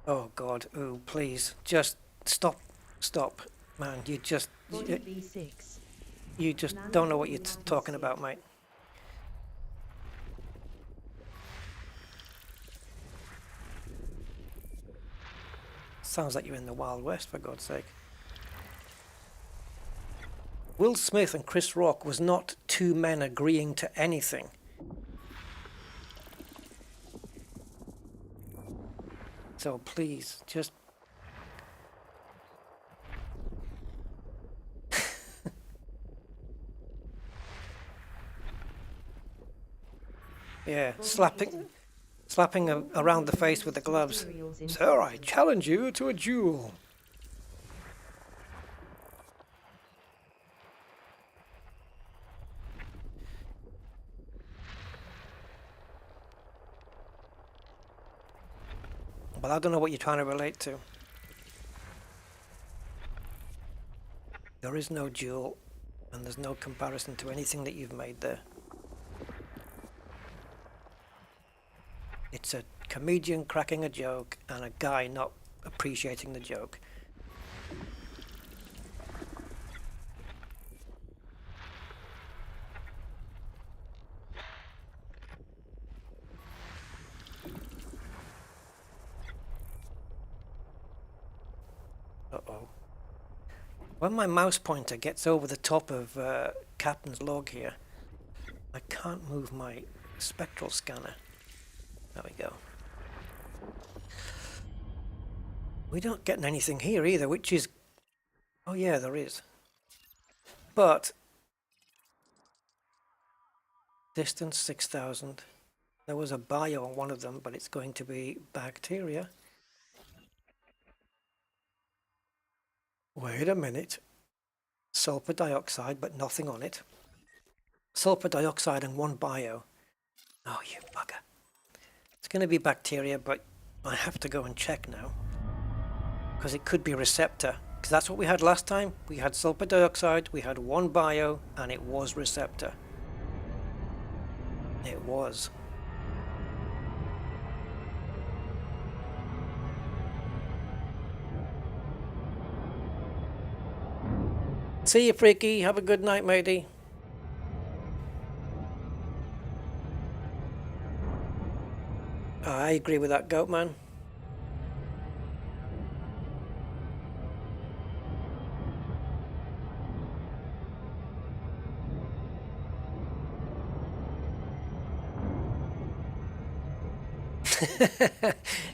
Oh God, oh please, just stop, man, Body V6. you just don't know what you're talking about, mate. Sounds like you're in the Wild West, for God's sake. Will Smith and Chris Rock was not two men agreeing to anything. So please, just... yeah, slapping around the face with the gloves. Sir, I challenge you to a duel. But I don't know what you're trying to relate to. There is no duel, and there's no comparison to anything that you've made there. It's a comedian cracking a joke and a guy not appreciating the joke. Uh-oh. When my mouse pointer gets over the top of Captain's log here, I can't move my spectral scanner. There we go. We don't get anything here either, which is... oh yeah, there is. But... distance 6,000. There was a bio on one of them, but it's going to be bacteria. Wait a minute. Sulfur dioxide, but nothing on it. Sulfur dioxide and one bio. Oh, you bugger. It's going to be bacteria, but I have to go and check now. Because it could be receptor. Because that's what we had last time. We had sulfur dioxide, we had one bio, and it was receptor. It was. See you, Freaky. Have a good night, matey. I agree with that, goat man.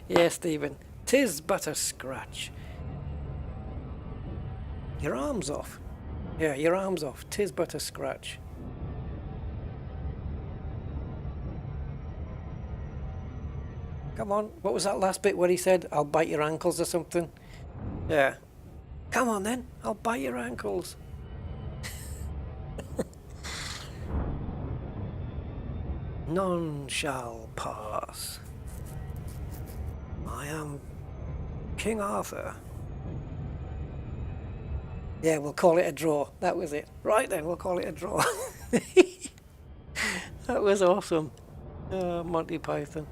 Yeah, Stephen. 'Tis but a scratch. Your arm's off. Yeah, your arm's off. 'Tis but a scratch. Come on, what was that last bit where he said, I'll bite your ankles or something? Yeah. Come on then, I'll bite your ankles. None shall pass. I am King Arthur. Yeah, we'll call it a draw. That was it. Right then, we'll call it a draw. That was awesome. Monty Python.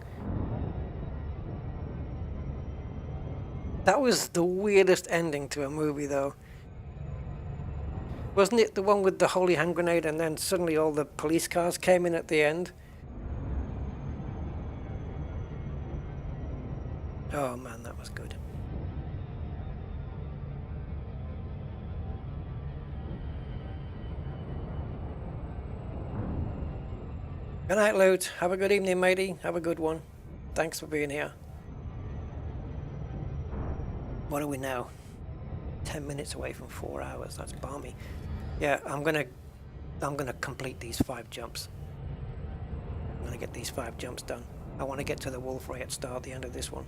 That was the weirdest ending to a movie, though. Wasn't it the one with the holy hand grenade and then suddenly all the police cars came in at the end? Oh man, that was good. Good night, Lute. Have a good evening, matey. Have a good one. Thanks for being here. What are we now? 10 minutes away from 4 hours. That's balmy. Yeah, I'm gonna complete these 5 jumps. I'm gonna get these 5 jumps done. I want to get to the Wolf Rayet star at the end of this one.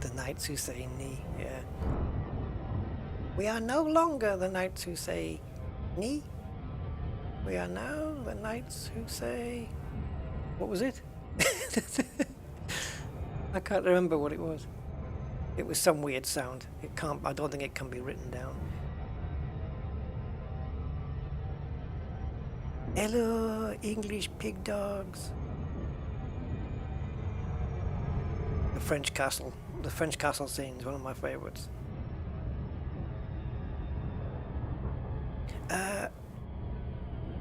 The knights who say ni, yeah. We are no longer the knights who say ni. We are now the knights who say... What was it? I can't remember what it was. It was some weird sound. I don't think it can be written down. Hello, English pig dogs. The French castle. The French castle scene is one of my favourites.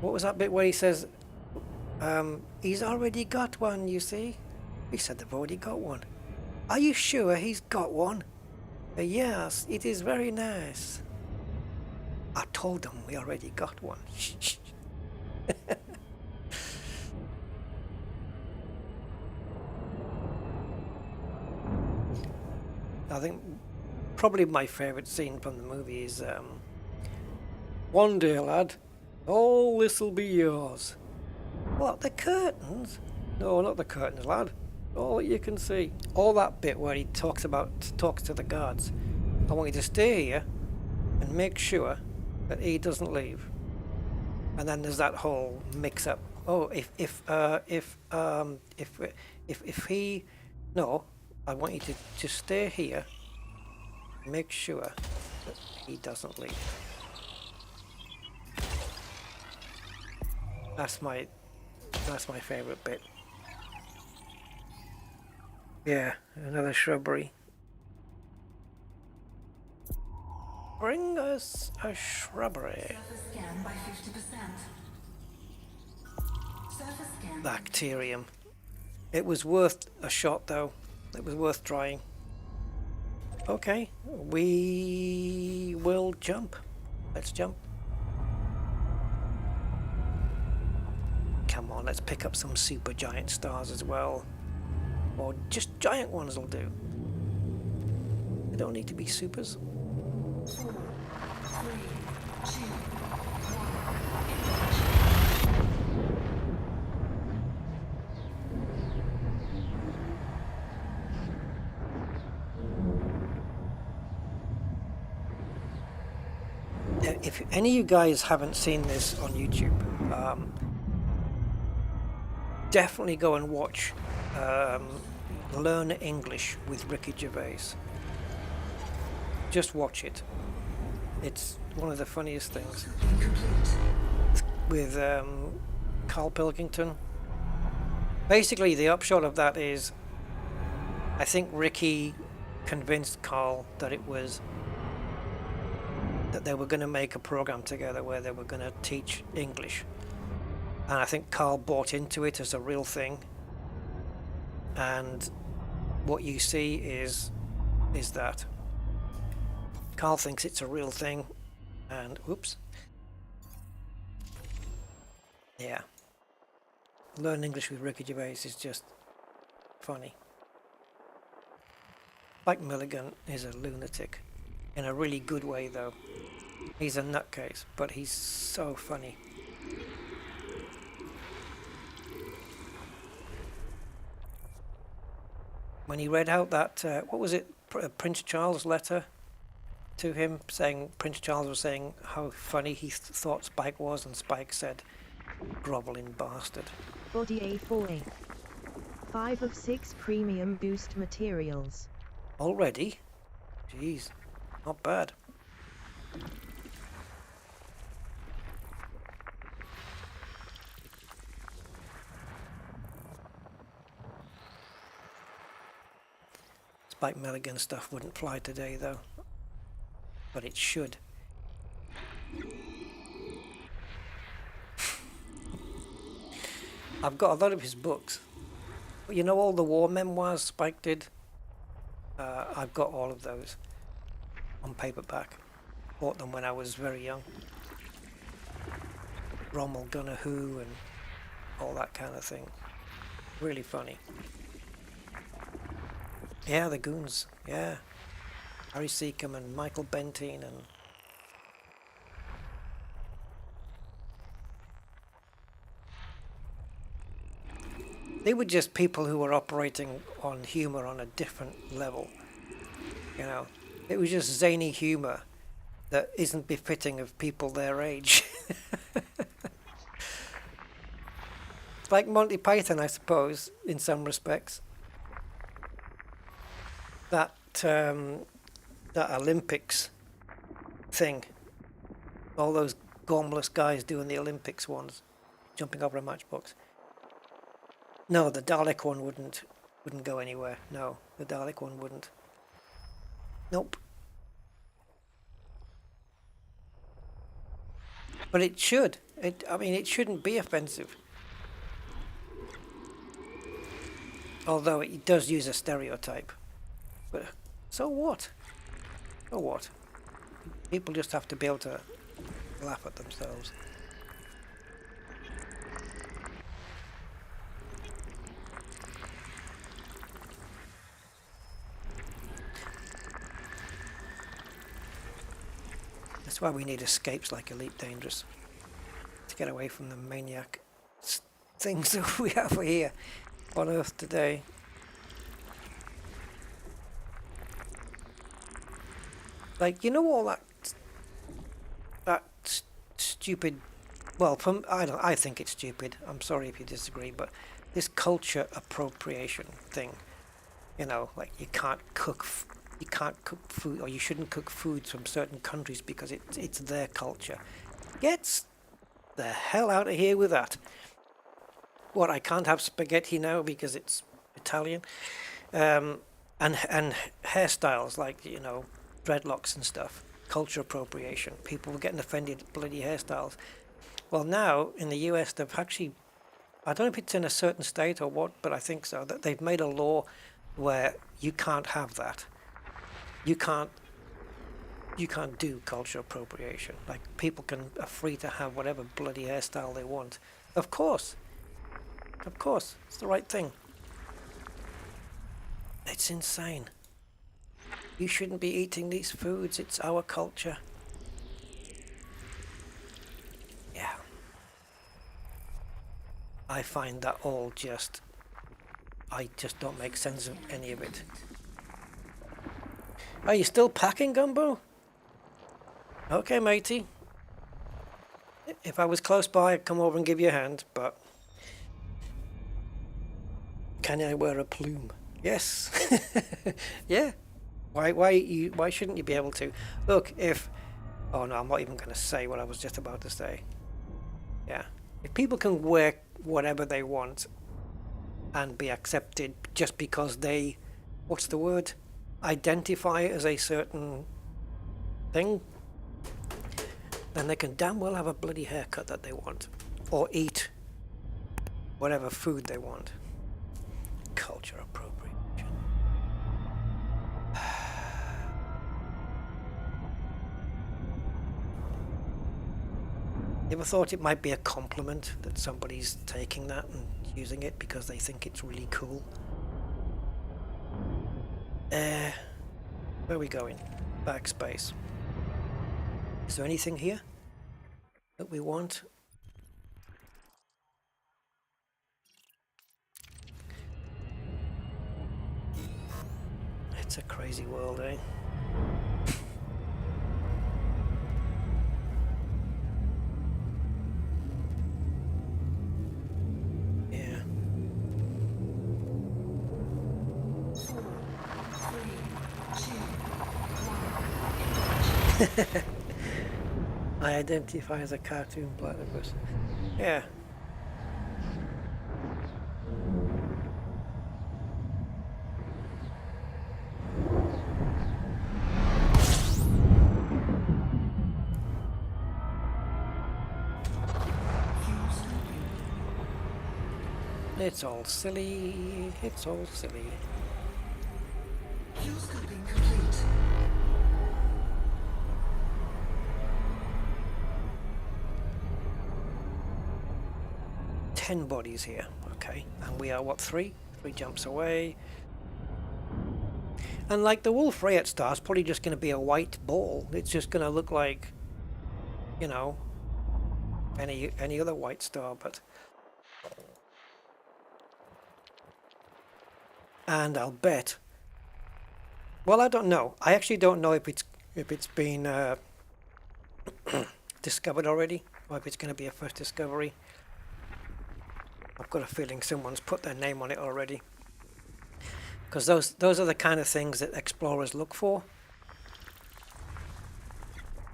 What was that bit where he says, he's already got one, you see? He said they've already got one. Are you sure he's got one? Yes, it is very nice. I told them we already got one. I think probably my favourite scene from the movie is one day, lad, all this'll be yours. What, the curtains? No, not the curtains, lad. All that you can see. All that bit where he talks to the guards. I want you to stay here and make sure that he doesn't leave. And then there's that whole mix-up. Oh, if he, no, I want you to just stay here. Make sure that he doesn't leave. That's my favourite bit. Yeah, another shrubbery. Bring us a shrubbery. Surface scan by 50%. Surface scan. Bacterium. It was worth a shot though. It was worth trying. Okay, we will jump. Let's jump. Come on, let's pick up some super giant stars as well. Or just giant ones will do. They don't need to be supers. 4, 3, 2, 1. If any of you guys haven't seen this on YouTube, definitely go and watch Learn English with Ricky Gervais. Just watch it. It's one of the funniest things. With Carl Pilkington. Basically, the upshot of that is, I think Ricky convinced Carl that they were going to make a program together where they were going to teach English. And I think Carl bought into it as a real thing. And what you see is that Carl thinks it's a real thing, and oops. Yeah. Learn English with Ricky Gervais is just funny. Mike Milligan is a lunatic. In a really good way though. He's a nutcase, but he's so funny. When he read out that, what was it, Prince Charles' letter to him, saying Prince Charles was saying how funny he thought Spike was, and Spike said, "Groveling bastard." Body A4A. 5 of 6 premium boost materials. Already? Jeez, not bad. Spike Milligan stuff wouldn't fly today though, but it should. I've got a lot of his books. You know all the war memoirs Spike did? I've got all of those on paperback. Bought them when I was very young. Rommel Gunner Who and all that kind of thing. Really funny. Yeah, the goons. Yeah. Harry Seacombe and Michael Bentine and... They were just people who were operating on humour on a different level. You know, it was just zany humour that isn't befitting of people their age. It's like Monty Python, I suppose, in some respects. That Olympics thing. All those gormless guys doing the Olympics ones, jumping over a matchbox. No, the Dalek one wouldn't go anywhere. No, the Dalek one wouldn't. Nope. But it should. I mean, it shouldn't be offensive. Although it does use a stereotype. But so what? So what? People just have to be able to laugh at themselves. That's why we need escapes like Elite Dangerous to get away from the maniac things that we have here on Earth today. Like, you know, all that stupid. Well, I think it's stupid. I'm sorry if you disagree, but this culture appropriation thing. You know, like you can't cook food, or you shouldn't cook foods from certain countries because it's their culture. Get the hell out of here with that. What, I can't have spaghetti now because it's Italian? And hairstyles like, you know, dreadlocks and stuff. Culture appropriation. People were getting offended at bloody hairstyles. Well, now in the US they've actually, I don't know if it's in a certain state or what, but I think so, that they've made a law where you can't have that. You can't do culture appropriation. Like, people are free to have whatever bloody hairstyle they want. Of course, it's the right thing. It's insane. You shouldn't be eating these foods. It's our culture. Yeah. I find that all just... I just don't make sense of any of it. Are you still packing, Gumbo? Okay, matey. If I was close by, I'd come over and give you a hand, but... Can I wear a plume? Yes. Yeah. Why shouldn't you be able to? Look, if... Oh no, I'm not even going to say what I was just about to say. Yeah. If people can wear whatever they want and be accepted just because they... What's the word? Identify as a certain thing, then they can damn well have a bloody haircut that they want, or eat whatever food they want. Culture appropriation. You ever thought it might be a compliment that somebody's taking that and using it because they think it's really cool? Where are we going? Backspace. Is there anything here that we want? It's a crazy world, eh? I identify as a cartoon platypus. Yeah. It's all silly. It's all silly. Fuel scooping complete. Ten bodies here. Okay. And we are what, three? Three jumps away. And like the Wolf Rayet star, it's probably just going to be a white ball. It's just going to look like, you know, any other white star, but. And I'll bet. Well, I don't know. I actually don't know if it's been discovered already, or if it's going to be a first discovery. I've got a feeling someone's put their name on it already. Because those are the kind of things that explorers look for.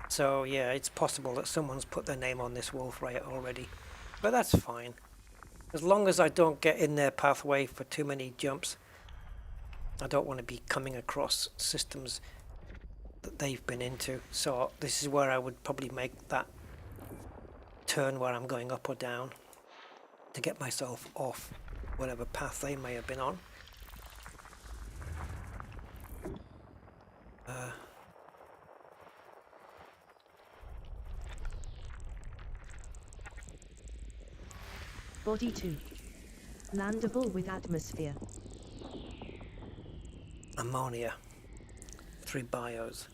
So yeah, it's possible that someone's put their name on this Wolf Rayet already. But that's fine. As long as I don't get in their pathway for too many jumps. I don't want to be coming across systems that they've been into. So this is where I would probably make that turn where I'm going up or down to get myself off whatever path they may have been on. Body 2. Landable with atmosphere. Ammonia. 3 bios.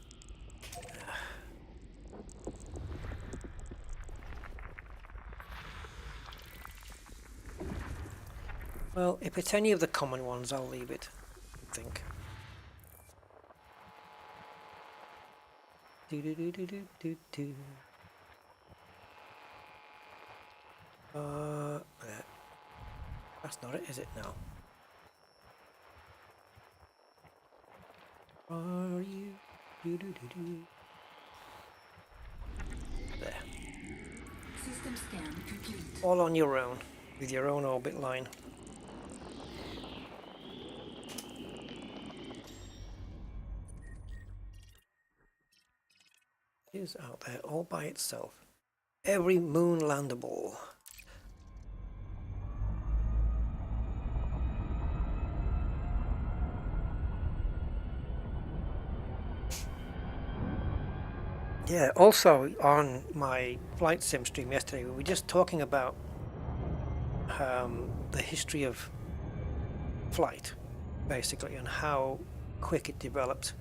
Well, if it's any of the common ones, I'll leave it, I think. Do do do do do do do. There. That's not it, is it? No. Are you? Do do do do. There. System scan complete. All on your own, with your own orbit line. It is out there all by itself. Every moon landable. Yeah, also on my flight sim stream yesterday, we were just talking about the history of flight, basically, and how quick it developed,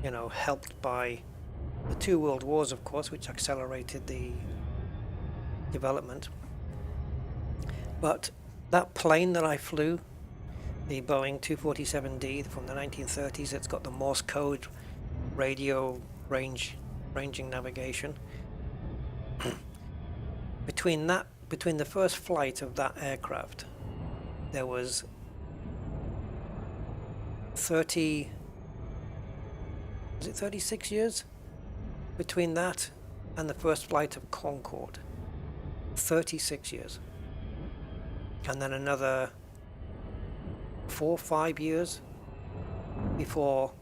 you know, helped by the 2 world wars, of course, which accelerated the development. But that plane that I flew, the Boeing 247D from the 1930s, it's got the Morse code radio ranging navigation. Between the first flight of that aircraft, there was 36 years between that and the first flight of Concorde. 36 years. And then another 4 or 5 years before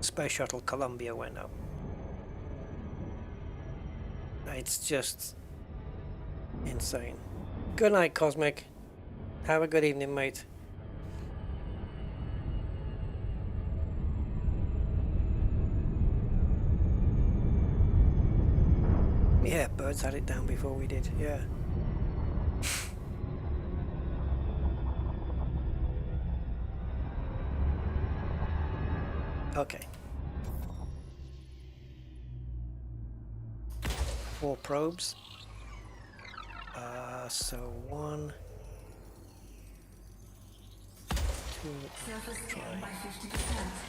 Space Shuttle Columbia went up. It's just insane. Good night, Cosmic. Have a good evening, mate. Yeah, Birds had it down before we did, yeah. Okay. 4 probes. So 1, 2, Surface try. scan by 50%. I'm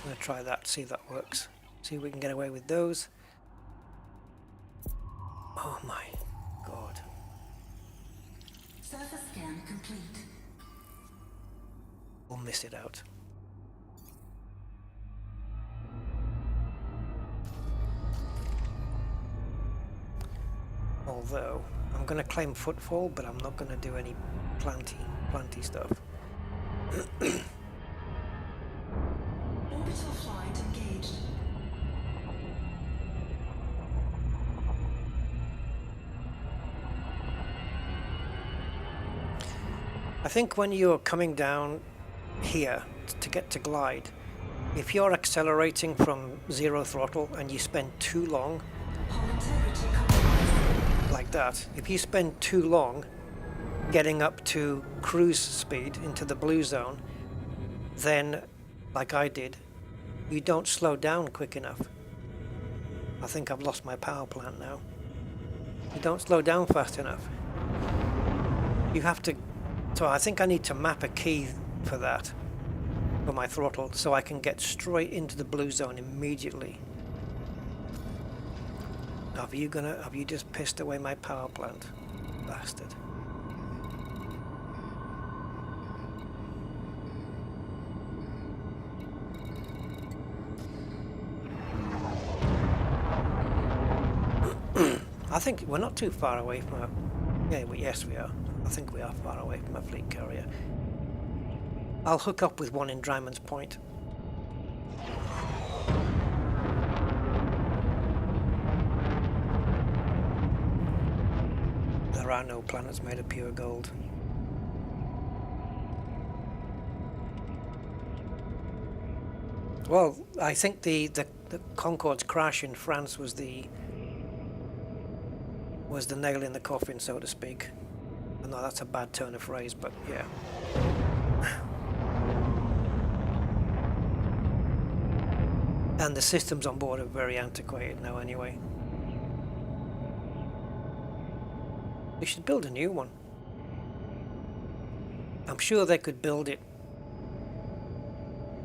going to try that, see if that works. See if we can get away with those. Oh my god. Surface scan complete. We'll miss it out. Although, I'm going to claim footfall, but I'm not going to do any planty stuff. Orbital flight engaged. I think when you're coming down here to get to glide, if you're accelerating from 0 throttle and you spend too long, Hull integrity compromised. like that, if you spend too long getting up to cruise speed into the blue zone, then, like I did, you don't slow down quick enough. I think I've lost my power plant now. You don't slow down fast enough. You have to... So I think I need to map a key for that, for my throttle, so I can get straight into the blue zone immediately. Have you just pissed away my power plant, bastard? I think we're not too far away from our... Yeah, well, yes we are. I think we are far away from a fleet carrier. I'll hook up with one in Dryman's Point. There are no planets made of pure gold. Well, I think the Concorde's crash in France was the nail in the coffin, so to speak. I know that's a bad turn of phrase, but yeah. And the systems on board are very antiquated now anyway. They should build a new one. I'm sure they could build it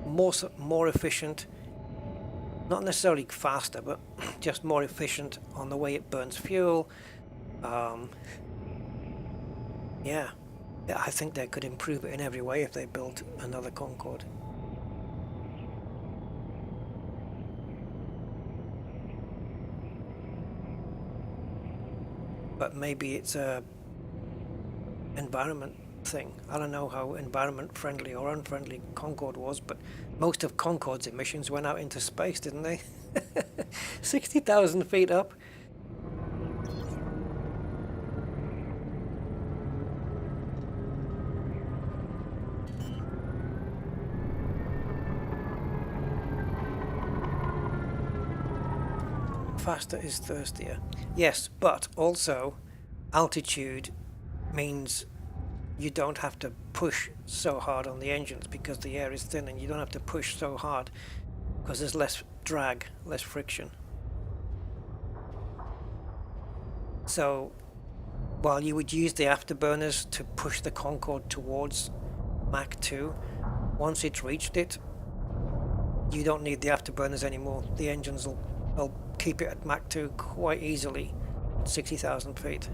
more efficient, not necessarily faster, but just more efficient on the way it burns fuel. Yeah, I think they could improve it in every way if they built another Concorde. But maybe it's a environment thing. I don't know how environment friendly or unfriendly Concorde was, but most of Concorde's emissions went out into space, didn't they? 60,000 feet up. Faster is thirstier. Yes, but also altitude means you don't have to push so hard on the engines because the air is thin, and you don't have to push so hard because there's less drag, less friction. So while you would use the afterburners to push the Concorde towards Mach 2, once it's reached it, you don't need the afterburners anymore. The engines will keep it at Mach 2 quite easily at 60,000 feet.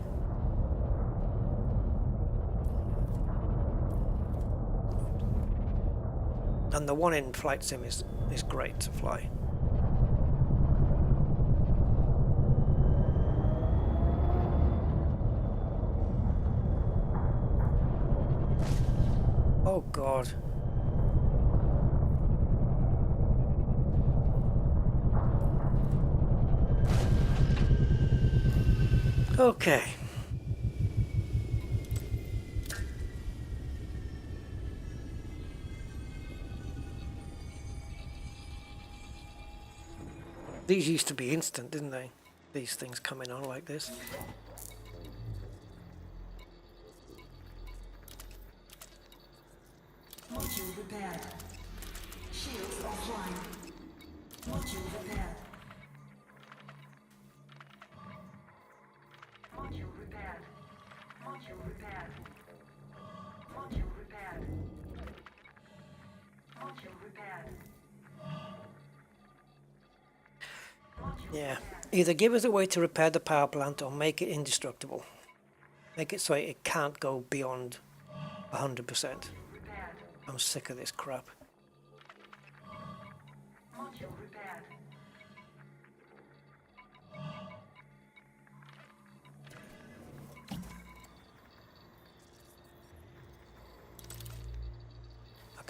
And the one in Flight Sim is great to fly. Oh God. Okay. These used to be instant, didn't they? These things coming on like this. Module repaired. Shields offline. Module repaired. Module repaired. Module repaired. Module repaired. Module repaired. Yeah. Either give us a way to repair the power plant or make it indestructible. Make it so it can't go beyond 100%. I'm sick of this crap. Module repaired.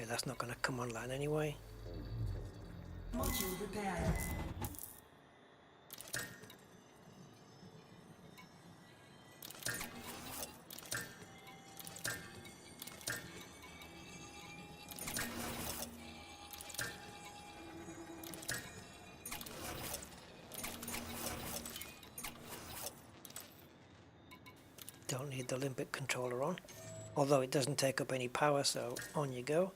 Okay, that's not going to come online anyway. Module repaired. Don't need the limbic controller on, although it doesn't take up any power, so on you go.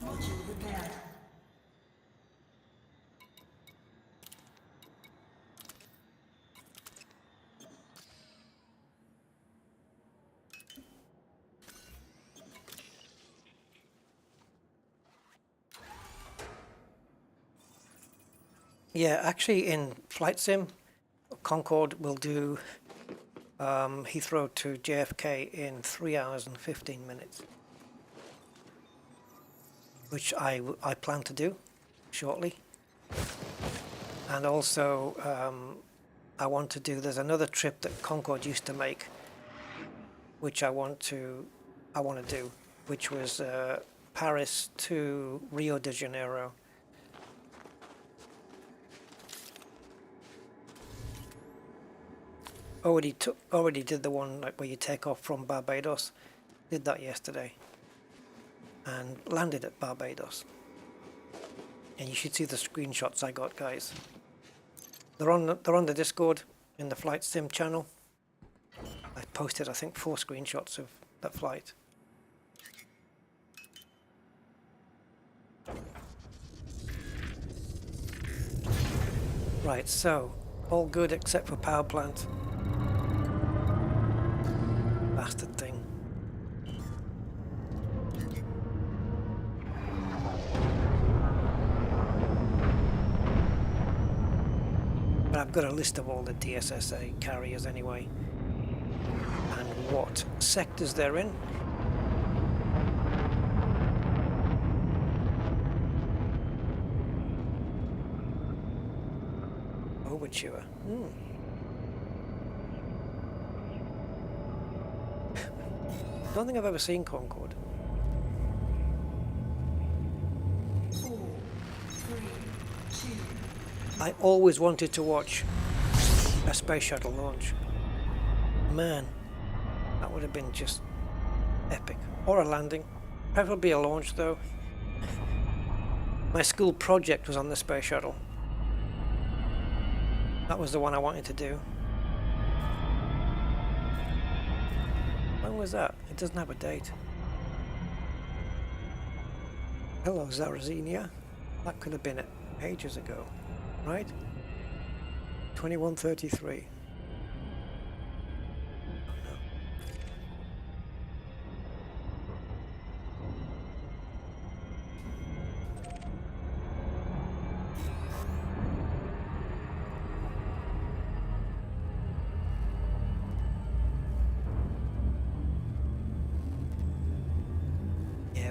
Module repaired. Yeah, actually in Flight Sim, Concorde will do Heathrow to JFK in 3 hours and 15 minutes. Which I plan to do shortly. And also I want to do, there's another trip that Concorde used to make, which I want to do, which was Paris to Rio de Janeiro. Already did the one like where you take off from Barbados. Did that yesterday. And landed at Barbados. And you should see the screenshots I got, guys. They're on the Discord in the Flight Sim channel. I posted, I think, 4 screenshots of that flight. Right, so all good except for power plant. Bastard thing. But I've got a list of all the DSSA carriers anyway, and what sectors they're in. Overture. Don't think I've ever seen Concorde. 4, 3, 2. I always wanted to watch a space shuttle launch. Man, that would have been just epic. Or a landing. Preferably a launch though. My school project was on the space shuttle. That was the one I wanted to do. When was that? It doesn't have a date. Hello, Zarazenia. That could have been ages ago, right? 2133.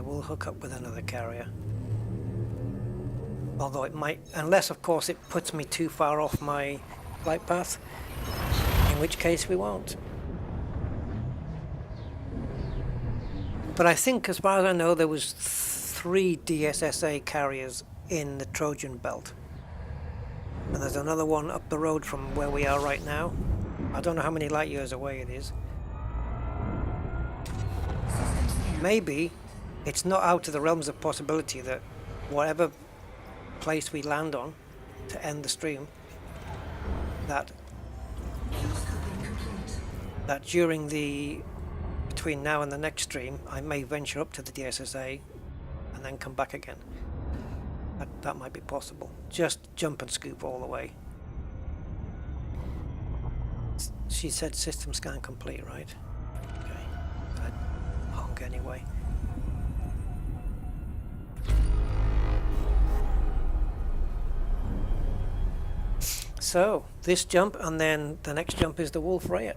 We'll hook up with another carrier. Although it might, unless of course it puts me too far off my flight path, in which case we won't. But I think, as far as I know, there was 3 DSSA carriers in the Trojan belt. And there's another one up the road from where we are right now. I don't know how many light years away it is. Maybe it's not out of the realms of possibility that whatever place we land on to end the stream, that during the between now and the next stream I may venture up to the DSSA and then come back again. That might be possible. Just jump and scoop all the way. She said system scan complete, right? Okay. I'd honk anyway. so this jump, and then the next jump is the Wolf Rayet.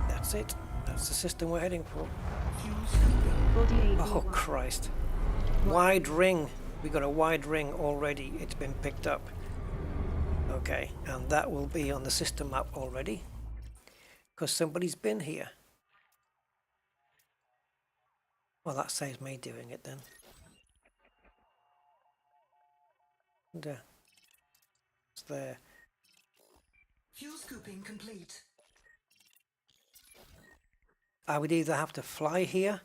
That's it. That's the system we're heading for. Body Oh AV1. Christ. Wide ring. We got a wide ring already. It's been picked up. Okay, and that will be on the system map already. Because somebody's been here. Well, that saves me doing it then. And, it's there. Fuel scooping complete. I would either have to fly here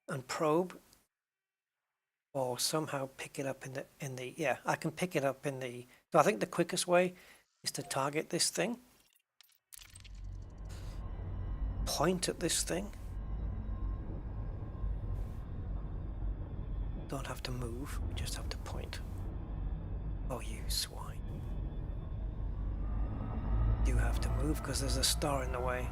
and probe, or somehow pick it up in the yeah, I can pick it up in the. So I think the quickest way is to target this thing, point at this thing. Don't have to move, just have to point. Oh, you swine. You have to move because there's a star in the way.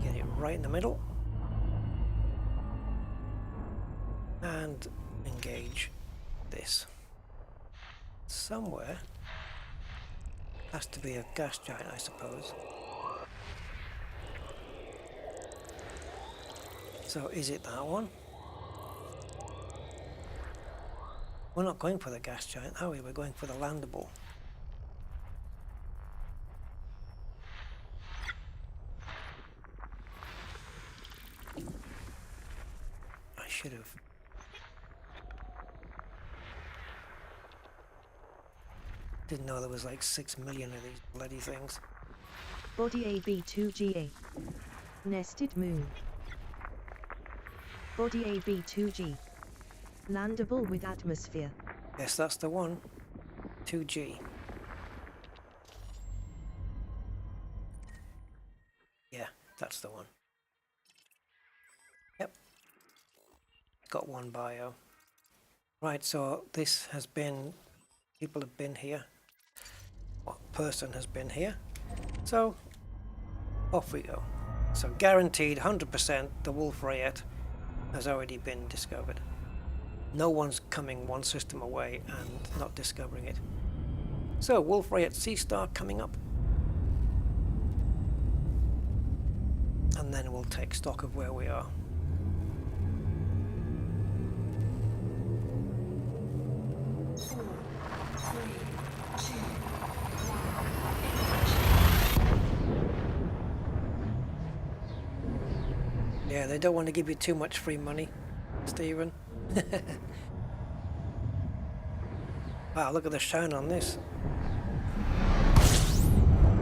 Get it right in the middle. And engage this. Somewhere has to be a gas giant, I suppose. So is it that one? We're not going for the gas giant, are we? We're going for the landable. I should have. Didn't know there was like 6 million of these bloody things. Body AV2GA. Nested moon. Body AV2G. Landable with atmosphere. Yes, that's the one. 2G. Yeah, that's the one. Yep. Got one bio. Right, so this has been, people have been here. What person has been here? So, off we go. So guaranteed 100% the Wolf Rayet has already been discovered. No one's coming one system away and not discovering it. So Wolf Rayet Sea Star coming up. And then we'll take stock of where we are. Yeah, they don't want to give you too much free money, Stephen. Wow, look at the shine on this.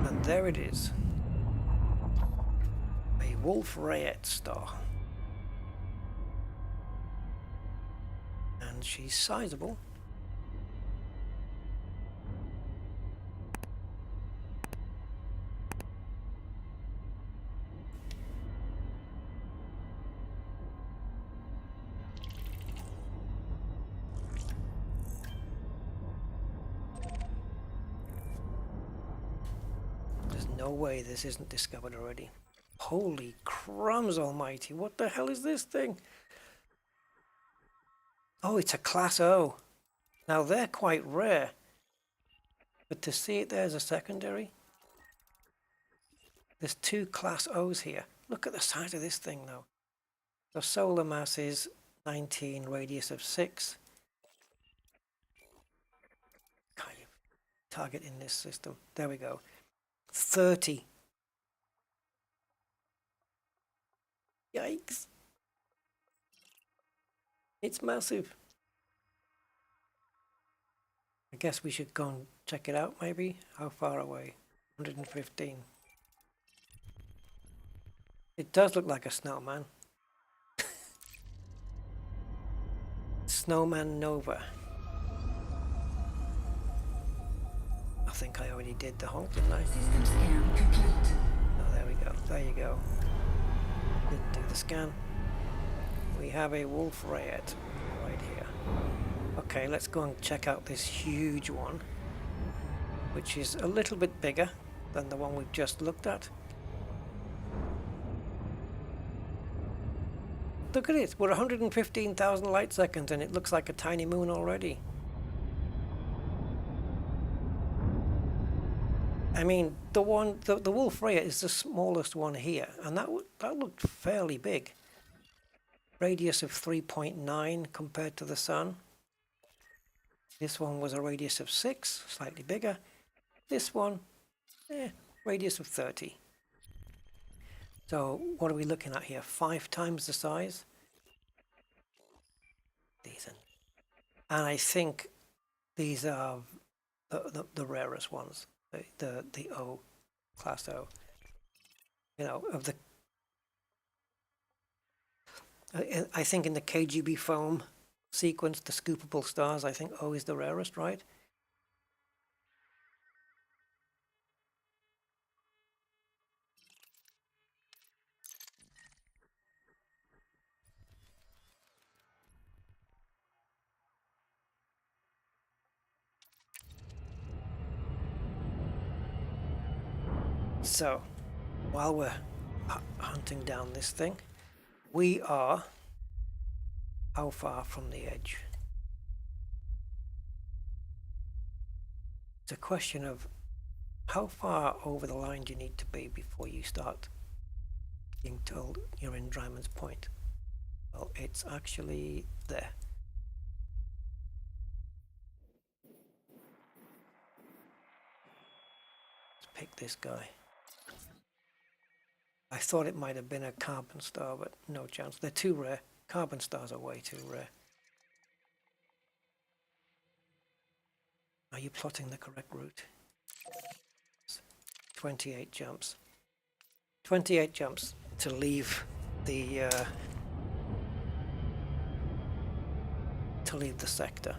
And there it is. A Wolf Rayet star. And she's sizable. No way this isn't discovered already. Holy crumbs almighty, what the hell is this thing? Oh, it's a Class O. Now they're quite rare. But to see it there as a secondary, there's 2 Class O's here. Look at the size of this thing though. The solar mass is 19, radius of 6. Kind of target in this system. There we go. 30. Yikes. It's massive. I guess we should go and check it out maybe. How far away? 115. It does look like a snowman. Snowman Nova. I think I already did the honk, didn't I? System scan complete. Oh, there we go. There you go. Didn't do the scan. We have a Wolf Rayet right here. Okay, let's go and check out this huge one, which is a little bit bigger than the one we've just looked at. Look at it, we're 115,000 light seconds and it looks like a tiny moon already. I mean, the Wolf Rayet is the smallest one here, and that looked fairly big. Radius of 3.9 compared to the Sun. This one was a radius of 6, slightly bigger. This one, radius of 30. So what are we looking at here? 5 times the size? Decent. And I think these are the rarest ones. The O, class O. You know, of the... I think in the KGB foam sequence, the scoopable stars, I think O is the rarest, right? So, while we're hunting down this thing, we are how far from the edge? It's a question of how far over the line do you need to be before you start being told you're in Dryman's Point. Well, it's actually there. Let's pick this guy. I thought it might have been a carbon star, but no chance. They're too rare. Carbon stars are way too rare. Are you plotting the correct route? 28 jumps. 28 jumps to leave the sector.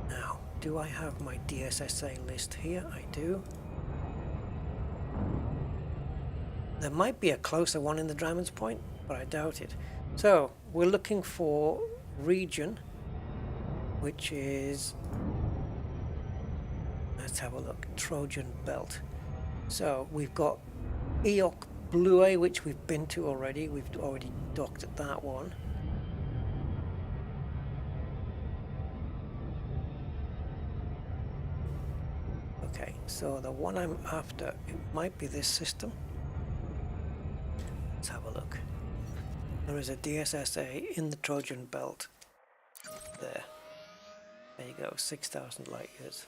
Now, do I have my DSSA list here? I do. There might be a closer one in the Dryman's Point, but I doubt it. So, we're looking for region, which is, let's have a look, Trojan Belt. So, we've got Eok Blue, which we've been to already. We've already docked at that one. Okay, so the one I'm after, it might be this system. Let's have a look. There is a DSSA in the Trojan Belt. There. There you go, 6,000 light years.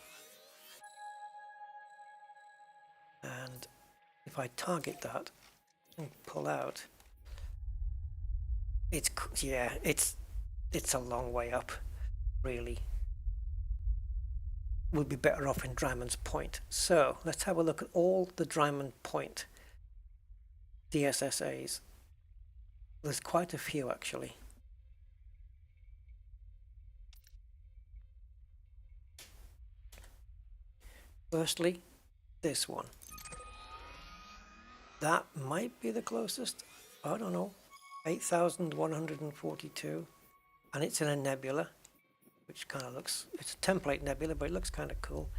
And if I target that and pull out, it's a long way up, really. We'd be better off in Dryman's Point. So let's have a look at all the Dryman Point DSSAs. There's quite a few actually. Firstly, this one. That might be the closest. I don't know. 8,142. And it's in a nebula, which kind of looks, it's a template nebula, but it looks kind of cool.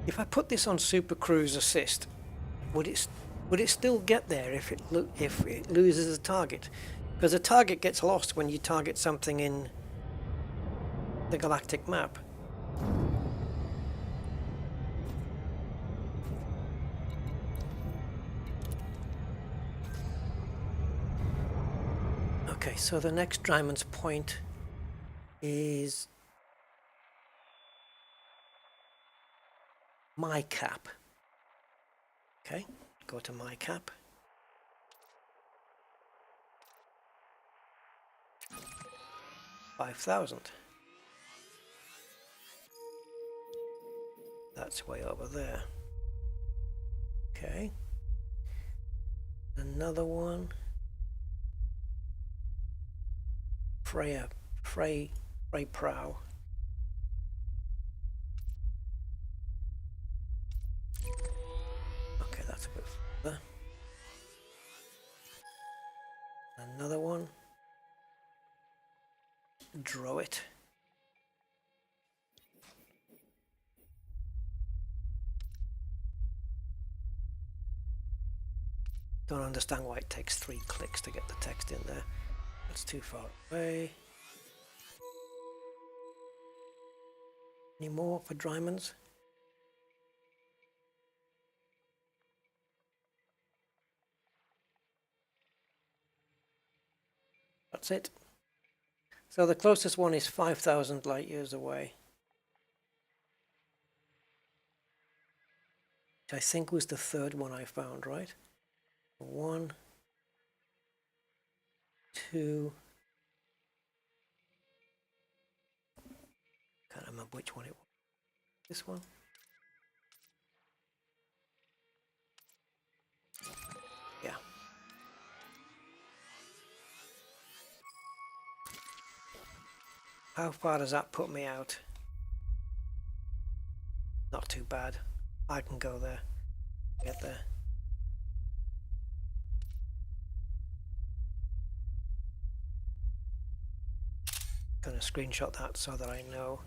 If I put this on Super Cruise Assist, would it still get there if it loses a target? Because a target gets lost when you target something in the galactic map. Okay, so the next Dryman's Point is my cap. Okay, go to my cap. 5,000. That's way over there. Okay. Another one. Frey Prow. Okay, that's a bit further. Another one. Draw it. Don't understand why it takes 3 clicks to get the text in there. That's too far away. Any more for Drymans? That's it. So the closest one is 5,000 light years away. Which I think was the third one I found, right? 1, 2. Can't remember which one it was. This one? Yeah. How far does that put me out? Not too bad. I can go there. Get there. Gonna screenshot that so that I know.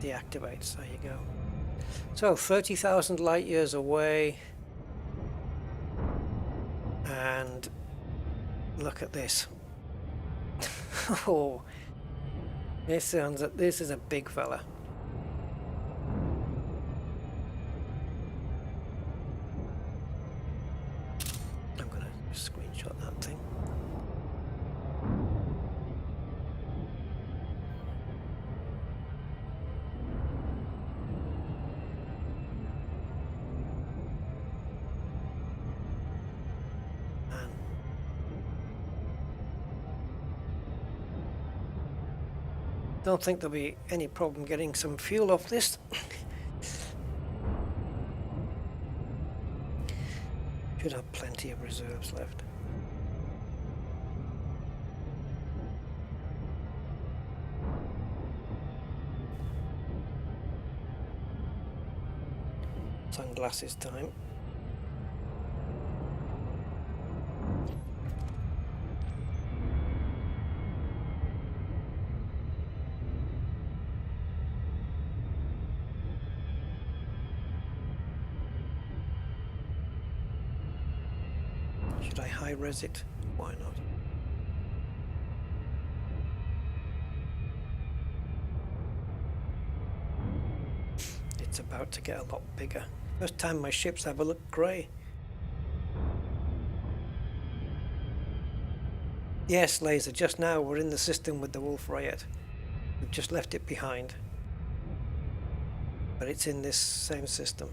Deactivates, there you go. So 30,000 light years away. And look at this. Oh, this is a big fella. I'm gonna screenshot that thing. And don't think there'll be any problem getting some fuel off this. Should have plenty of reserves left. Sunglasses time. Should I high res it? Why not? It's about to get a lot bigger. First time my ships ever look grey. Yes, Laser, just now we're in the system with the Wolf Rayet. We've just left it behind. But it's in this same system.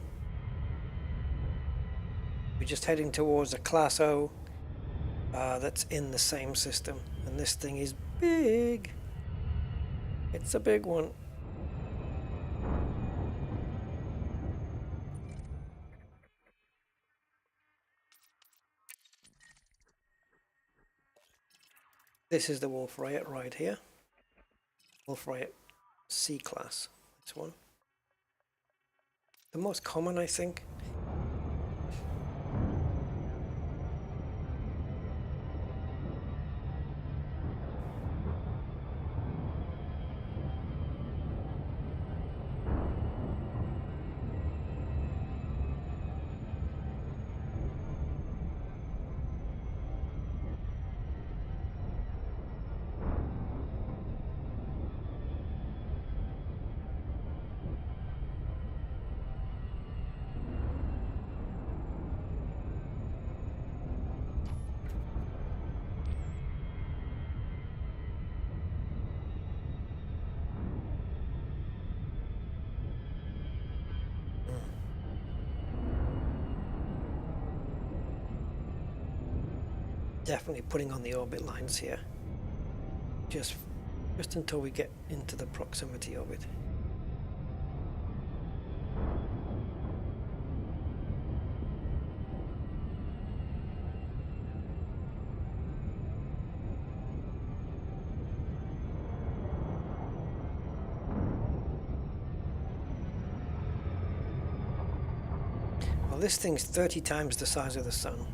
We're just heading towards a Class O that's in the same system. And this thing is big. It's a big one. This is the Wolf Rayet right here. Wolf Rayet C class, this one. The most common, I think. Definitely putting on the orbit lines here. just until we get into the proximity of it. Well, this thing's 30 times the size of the sun.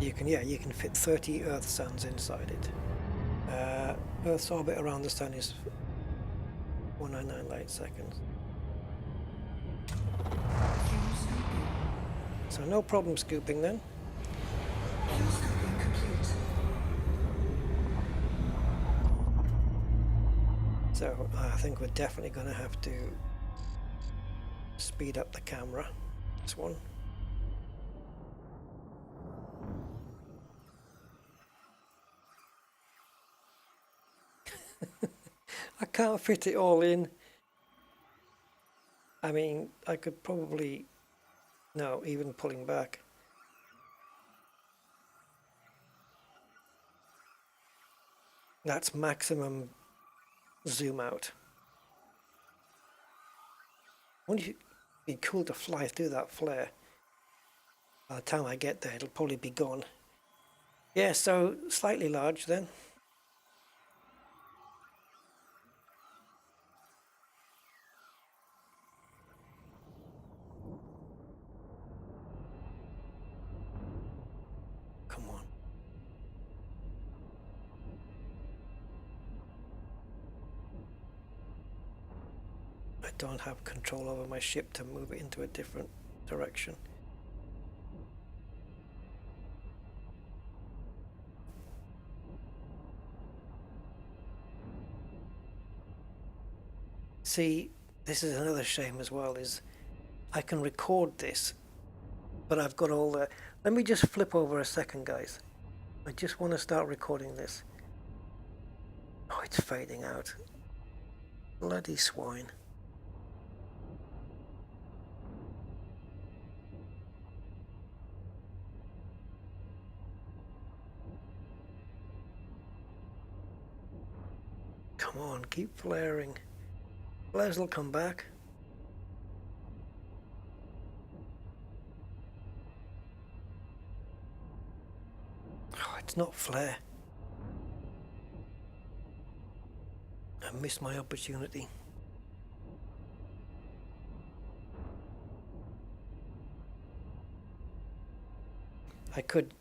You can fit 30 Earth suns inside it. Earth's orbit around the sun is 199 light seconds. So no problem scooping then. Fuel scooping complete. So I think we're definitely going to have to speed up the camera. This one. I can't fit it all in. I mean, I could probably... No, even pulling back. That's maximum zoom out. Wouldn't it be cool to fly through that flare? By the time I get there, it'll probably be gone. Yeah, so slightly large then. Come on. I don't have control over my ship to move it into a different direction. See, this is another shame as well, is I can record this, but I've got all the... Let me just flip over a second, guys. I just want to start recording this. Oh, it's fading out. Bloody swine. Come on, keep flaring. Flares will come back. Oh, it's not flare. I missed my opportunity. I could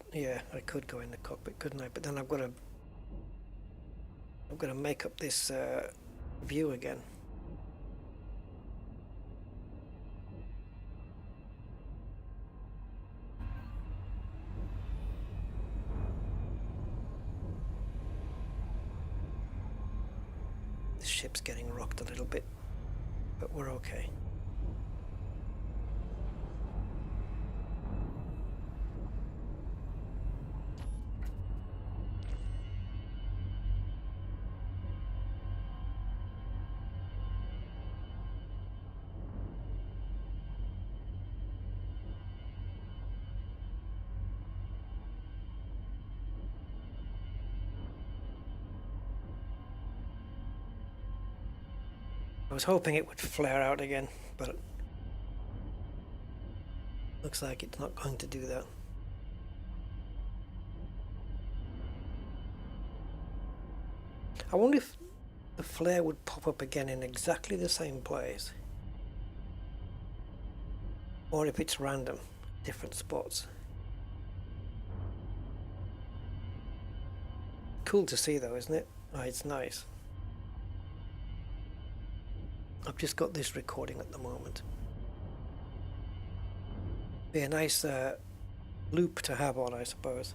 go in the cockpit, couldn't I? But then I've got to make up this view again. The ship's getting rocked a little bit, but we're okay. I was hoping it would flare out again, but looks like it's not going to do that. I wonder if the flare would pop up again in exactly the same place, or if it's random, different spots. Cool to see though, isn't it? Oh, it's nice. I've just got this recording at the moment. Be a nice loop to have on, I suppose.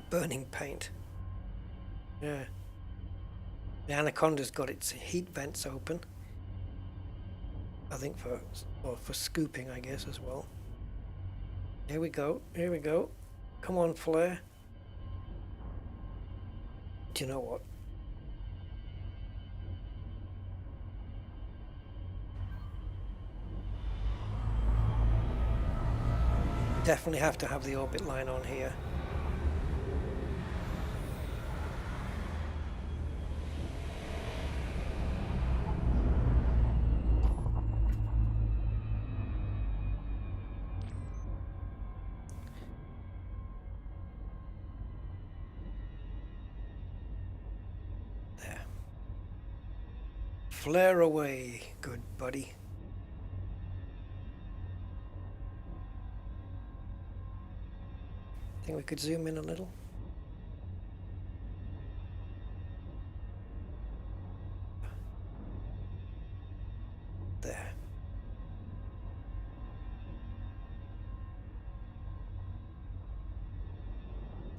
Burning paint. Yeah. The Anaconda's got its heat vents open. I think for scooping, I guess, as well. Here we go. Here we go. Come on, flare. Do you know what? Definitely have to have the orbit line on here. flare away, good buddy. Think we could zoom in a little? There.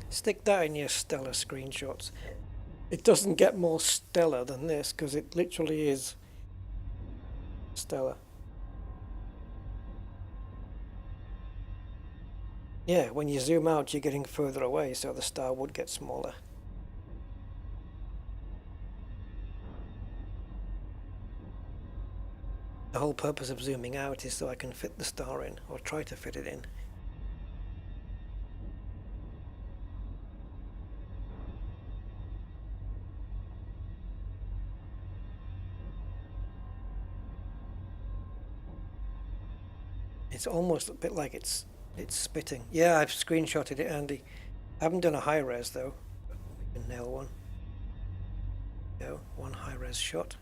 Stick that in your stellar screenshots. It doesn't get more stellar than this because it literally is stellar. Yeah, when you zoom out, you're getting further away, so the star would get smaller. The whole purpose of zooming out is so I can fit the star in, or try to fit it in. It's almost a bit like it's spitting. Yeah, I've screenshotted it, Andy. I haven't done a high res though. We can nail one. Go, one high res shot.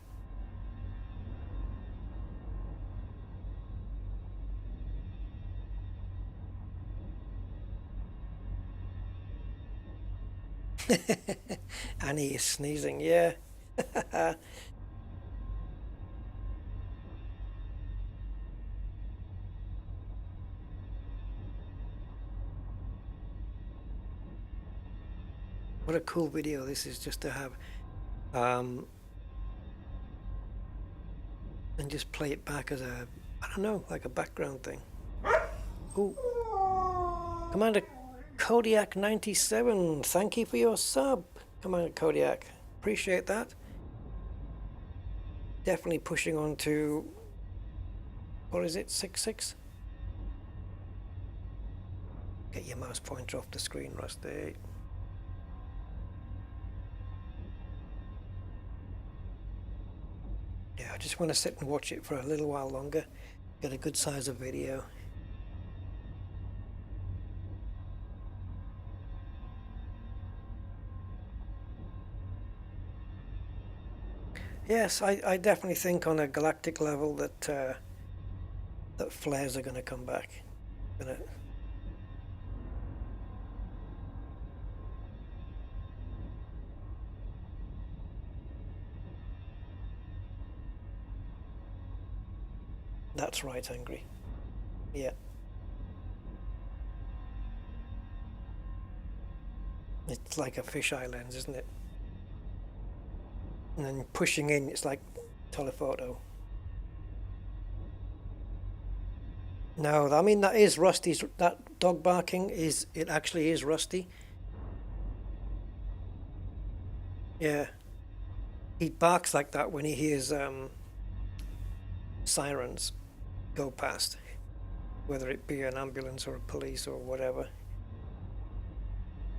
Annie is sneezing, yeah. What a cool video this is just to have. And just play it back as a, I don't know, like a background thing. Ooh. Commander Kodiak 97, thank you for your sub, Commander Kodiak. Appreciate that. Definitely pushing on to, what is it, 6.6? Get your mouse pointer off the screen, Rusty. Yeah, I just want to sit and watch it for a little while longer. Get a good size of video. Yes, I definitely think on a galactic level that that flares are going to come back. That's right, Angry. Yeah. It's like a fisheye lens, isn't it? And then pushing in, it's like telephoto. No, I mean, that is Rusty's, that dog barking is, it actually is Rusty. Yeah. He barks like that when he hears sirens go past, whether it be an ambulance or a police or whatever.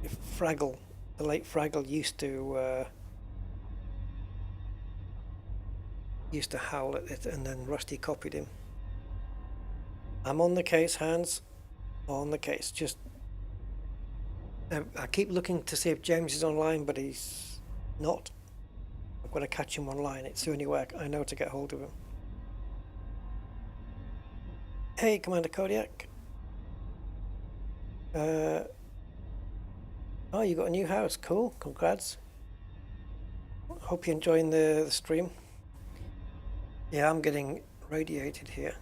If Fraggle, the late Fraggle used to howl at it, and then Rusty copied him. I'm on the case, Hans. On the case. Just I keep looking to see if James is online, but he's not. I've got to catch him online. It's the only way I know to get hold of him. Hey, Commander Kodiak. Oh, you got a new house. Cool. Congrats. Hope you're enjoying the stream. Yeah, I'm getting radiated here.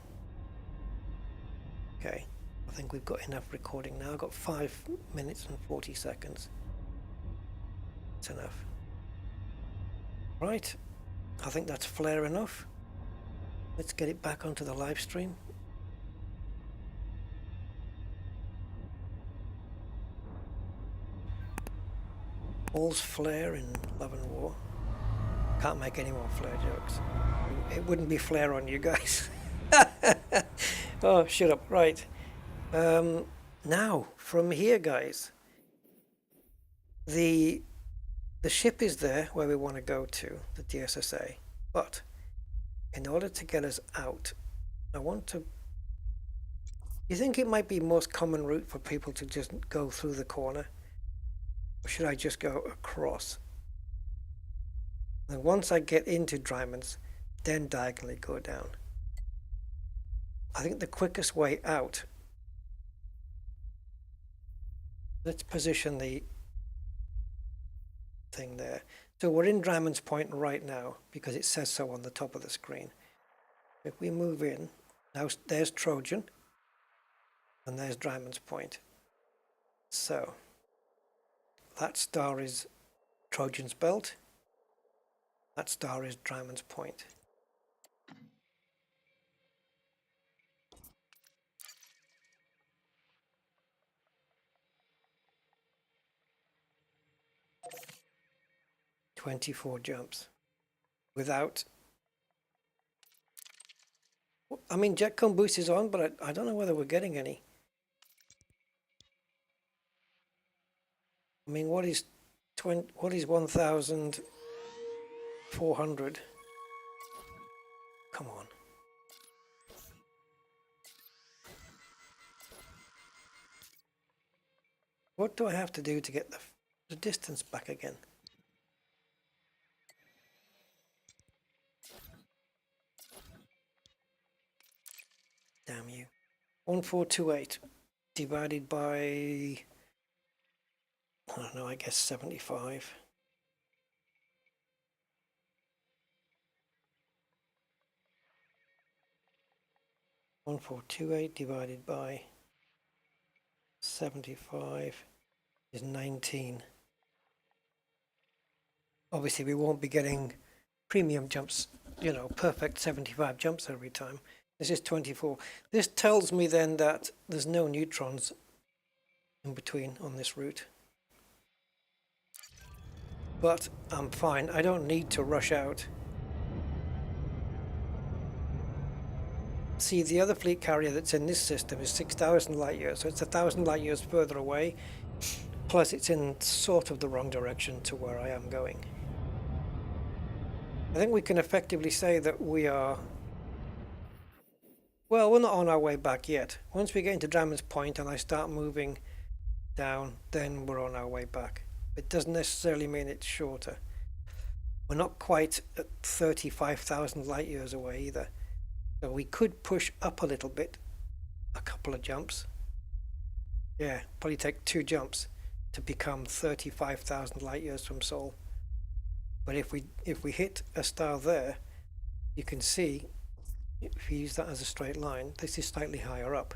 Okay, I think we've got enough recording now. I've got 5 minutes and 40 seconds. That's enough. Right, I think that's flare enough. Let's get it back onto the live stream. All's flare in Love and War. Can't make any more flare jokes. It wouldn't be flare on you guys. Oh, shut up. Right. Now, from here, guys, the ship is there where we want to go to, the DSSA. But in order to get us out, I want to... You think it might be most common route for people to just go through the corner? Or should I just go across? And once I get into Drymans, then diagonally go down. I think the quickest way out, let's position the thing there. So we're in Dramon's Point right now because it says so on the top of the screen. If we move in, now there's Trojan and there's Dramon's Point. So that star is Trojan's Belt, that star is Dramon's Point. "24 jumps without." I mean, jet cone boost is on, but I don't know whether we're getting any. I mean, what is 1,400? Come on. What do I have to do to get the distance back again? Damn you. 1428 divided by, I don't know, I guess 75. One 1428 divided by 75 is 19. Obviously we won't be getting premium jumps, you know, perfect 75 jumps every time. This is 24. This tells me then that there's no neutrons in between on this route. But I'm fine. I don't need to rush out. See, the other fleet carrier that's in this system is 6,000 light years, so it's 1,000 light years further away. Plus it's in sort of the wrong direction to where I am going. I think we can effectively say that we are... Well, we're not on our way back yet. Once we get into Dramon's Point and I start moving down, then we're on our way back. It doesn't necessarily mean it's shorter. We're not quite at 35,000 light years away either. So we could push up a little bit, a couple of jumps. Yeah, probably take 2 jumps to become 35,000 light years from Sol. But if we hit a star there, you can see, if you use that as a straight line, this is slightly higher up.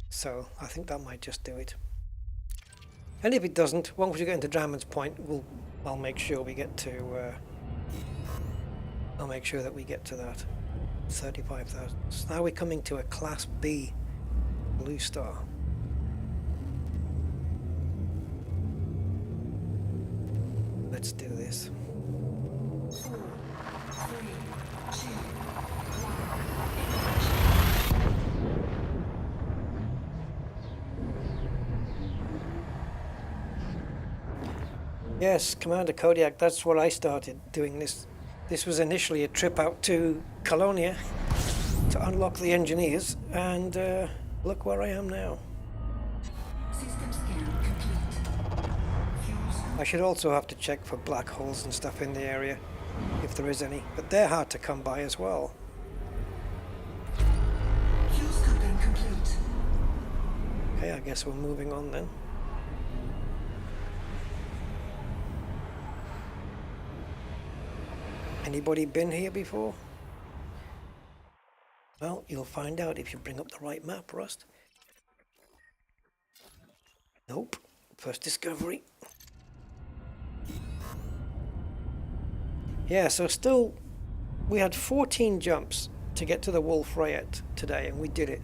So I think that might just do it. And if it doesn't, once we get into Dramon's Point, I'll make sure we get to. I'll make sure that we get to that 35,000. So now we're coming to a Class B blue star. Let's do this. 4, 3, 2, 1. Yes, Commander Kodiak, that's where I started doing this. This was initially a trip out to Colonia to unlock the engineers, and look where I am now. System scan complete. Fuels. I should also have to check for black holes and stuff in the area, if there is any, but they're hard to come by as well. Fuel scoping complete. Okay, I guess we're moving on then. Anybody been here before? Well, you'll find out if you bring up the right map, Rust. Nope. First discovery. Yeah, so still, we had 14 jumps to get to the Wolf Rayet today, and we did it.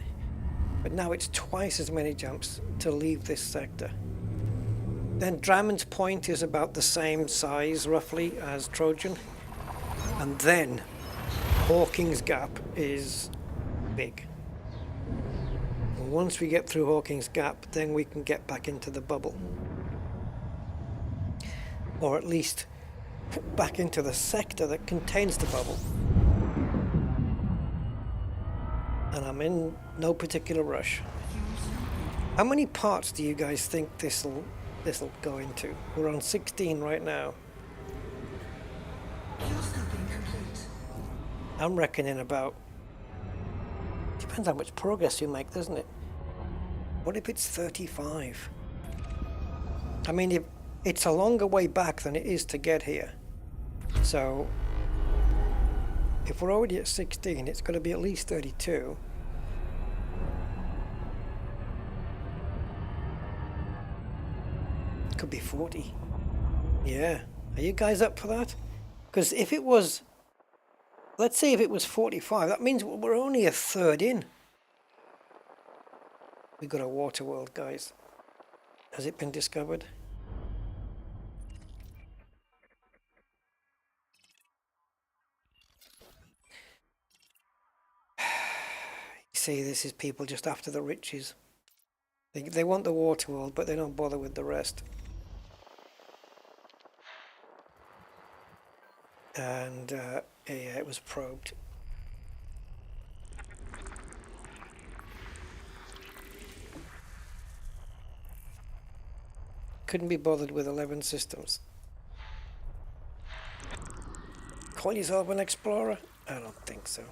But now it's twice as many jumps to leave this sector. Then Dramon's Point is about the same size, roughly, as Trojan. And then Hawking's Gap is big. And once we get through Hawking's Gap, then we can get back into the bubble. Or at least back into the sector that contains the bubble. And I'm in no particular rush. How many parts do you guys think this'll go into? We're on 16 right now. Fuel scoping complete. I'm reckoning about... Depends how much progress you make, doesn't it? What if it's 35? I mean, if it's a longer way back than it is to get here. So, if we're already at 16, it's got to be at least 32. Could be 40. Yeah. Are you guys up for that? Because if it was... Let's say if it was 45, that means we're only a third in. We got a water world, guys. Has it been discovered? You see, this is people just after the riches. They want the water world, but they don't bother with the rest. And yeah, it was probed. Couldn't be bothered with 11 systems. Call yourself an explorer? I don't think so.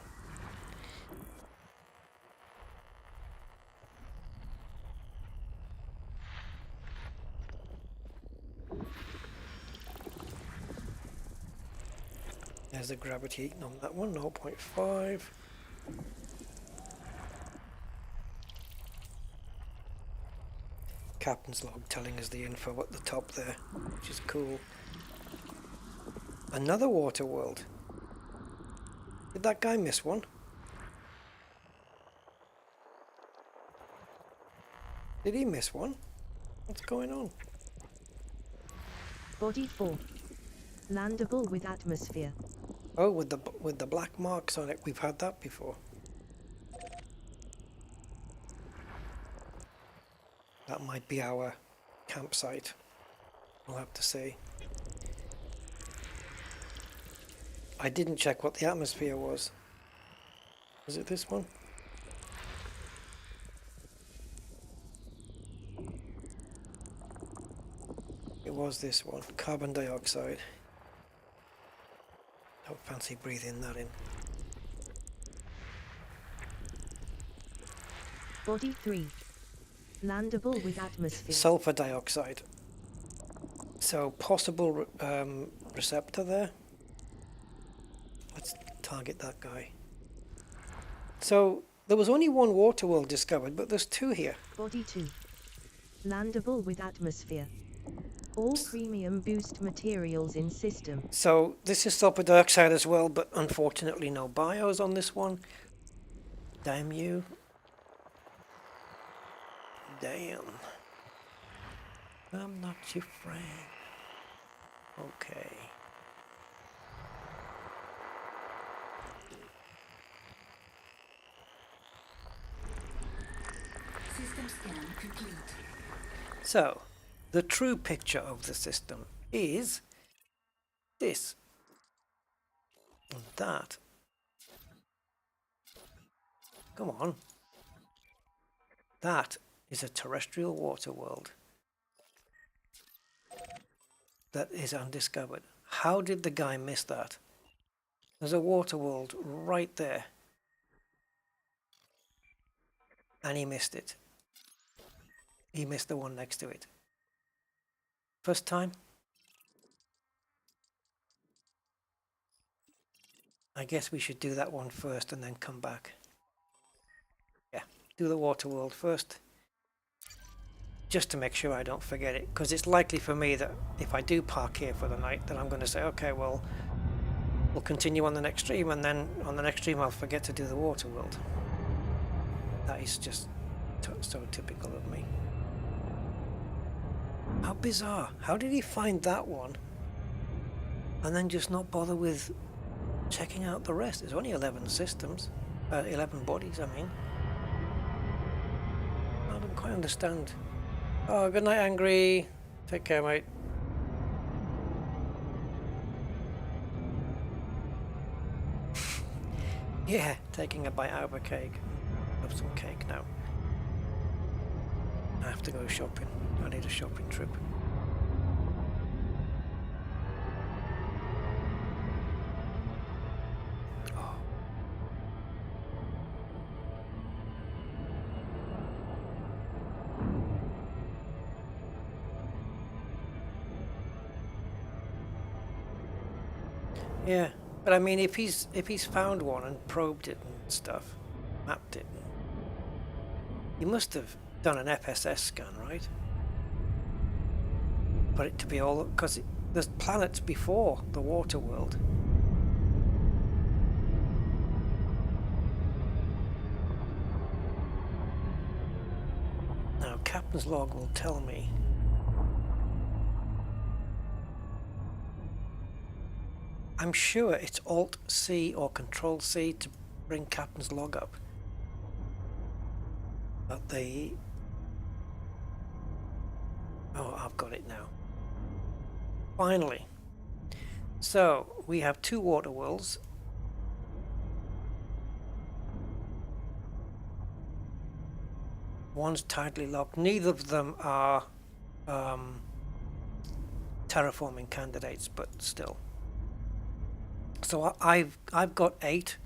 There's the gravity on that one, 0.5. Captain's log telling us the info at the top there, which is cool. Another water world. Did that guy miss one? Did he miss one? What's going on? Body 4. Landable with atmosphere. Oh, with the black marks on it. We've had that before. That might be our campsite. We'll have to see. I didn't check what the atmosphere was. Was it this one? It was this one. Carbon dioxide. Don't fancy breathing that in. Body 3. Landable with atmosphere. Sulfur dioxide. So possible receptor there. Let's target that guy. So there was only one water world discovered, but there's two here. Body 2. Landable with atmosphere. All premium boost materials in system. So this is sulfur dioxide as well, but unfortunately no bios on this one. Damn you. Damn. I'm not your friend. Okay. System scan complete. So, the true picture of the system is this. And that. Come on. That is a terrestrial water world that is undiscovered. How did the guy miss that? There's a water world right there. And he missed it. He missed the one next to it. First time? I guess we should do that one first and then come back. Yeah, do the water world first. Just to make sure I don't forget it. Because it's likely for me that if I do park here for the night, then I'm going to say, okay, well, we'll continue on the next stream, and then on the next stream I'll forget to do the water world. That is just so typical of me. How bizarre. How did he find that one and then just not bother with checking out the rest? There's only 11 systems. 11 bodies, I mean. I don't quite understand. Oh, good night, Angry. Take care, mate. Yeah, taking a bite out of a cake. Love some cake now. I have to go shopping. I need a shopping trip. Oh, Yeah, but I mean, if he's found one and probed it and stuff, mapped it, he must have done an FSS scan, right? For it to be all, because there's planets before the water world. Now, Captain's log will tell me. I'm sure it's Alt-C or Control-C to bring Captain's log up. But they... Oh, I've got it now. Finally. So, we have two water worlds. One's tidally locked. Neither of them are terraforming candidates, but still. So I've got 8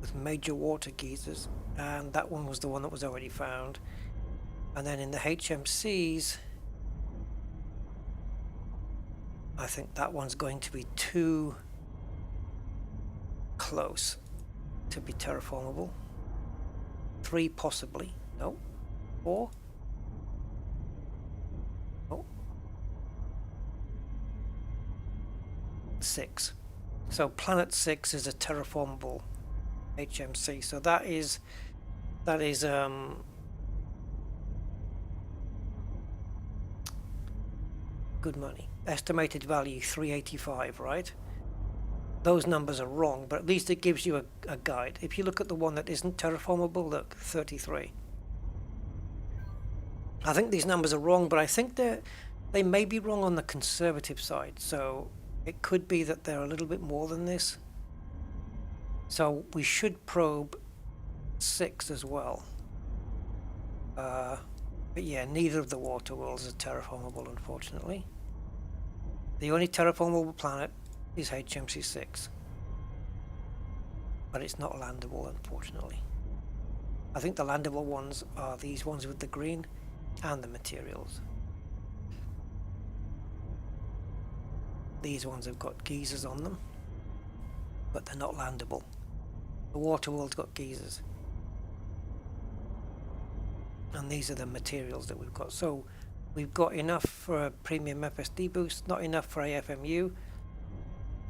with major water geysers, and that one was the one that was already found. And then in the HMCs, I think that one's going to be too close to be terraformable. 3 possibly. No. 4. Oh. 6. So planet 6 is a terraformable HMC. So that is good money. Estimated value 385, right? Those numbers are wrong, but at least it gives you a guide. If you look at the one that isn't terraformable, look, 33. I think these numbers are wrong, but I think they may be wrong on the conservative side. So it could be that they're a little bit more than this. So we should probe 6 as well. But yeah, neither of the water worlds are terraformable, unfortunately. The only terraformable planet is HMC 6. But it's not landable, unfortunately. I think the landable ones are these ones with the green and the materials. These ones have got geysers on them, but they're not landable. The water world's got geysers. And these are the materials that we've got. So we've got enough for a premium FSD boost, not enough for AFMU.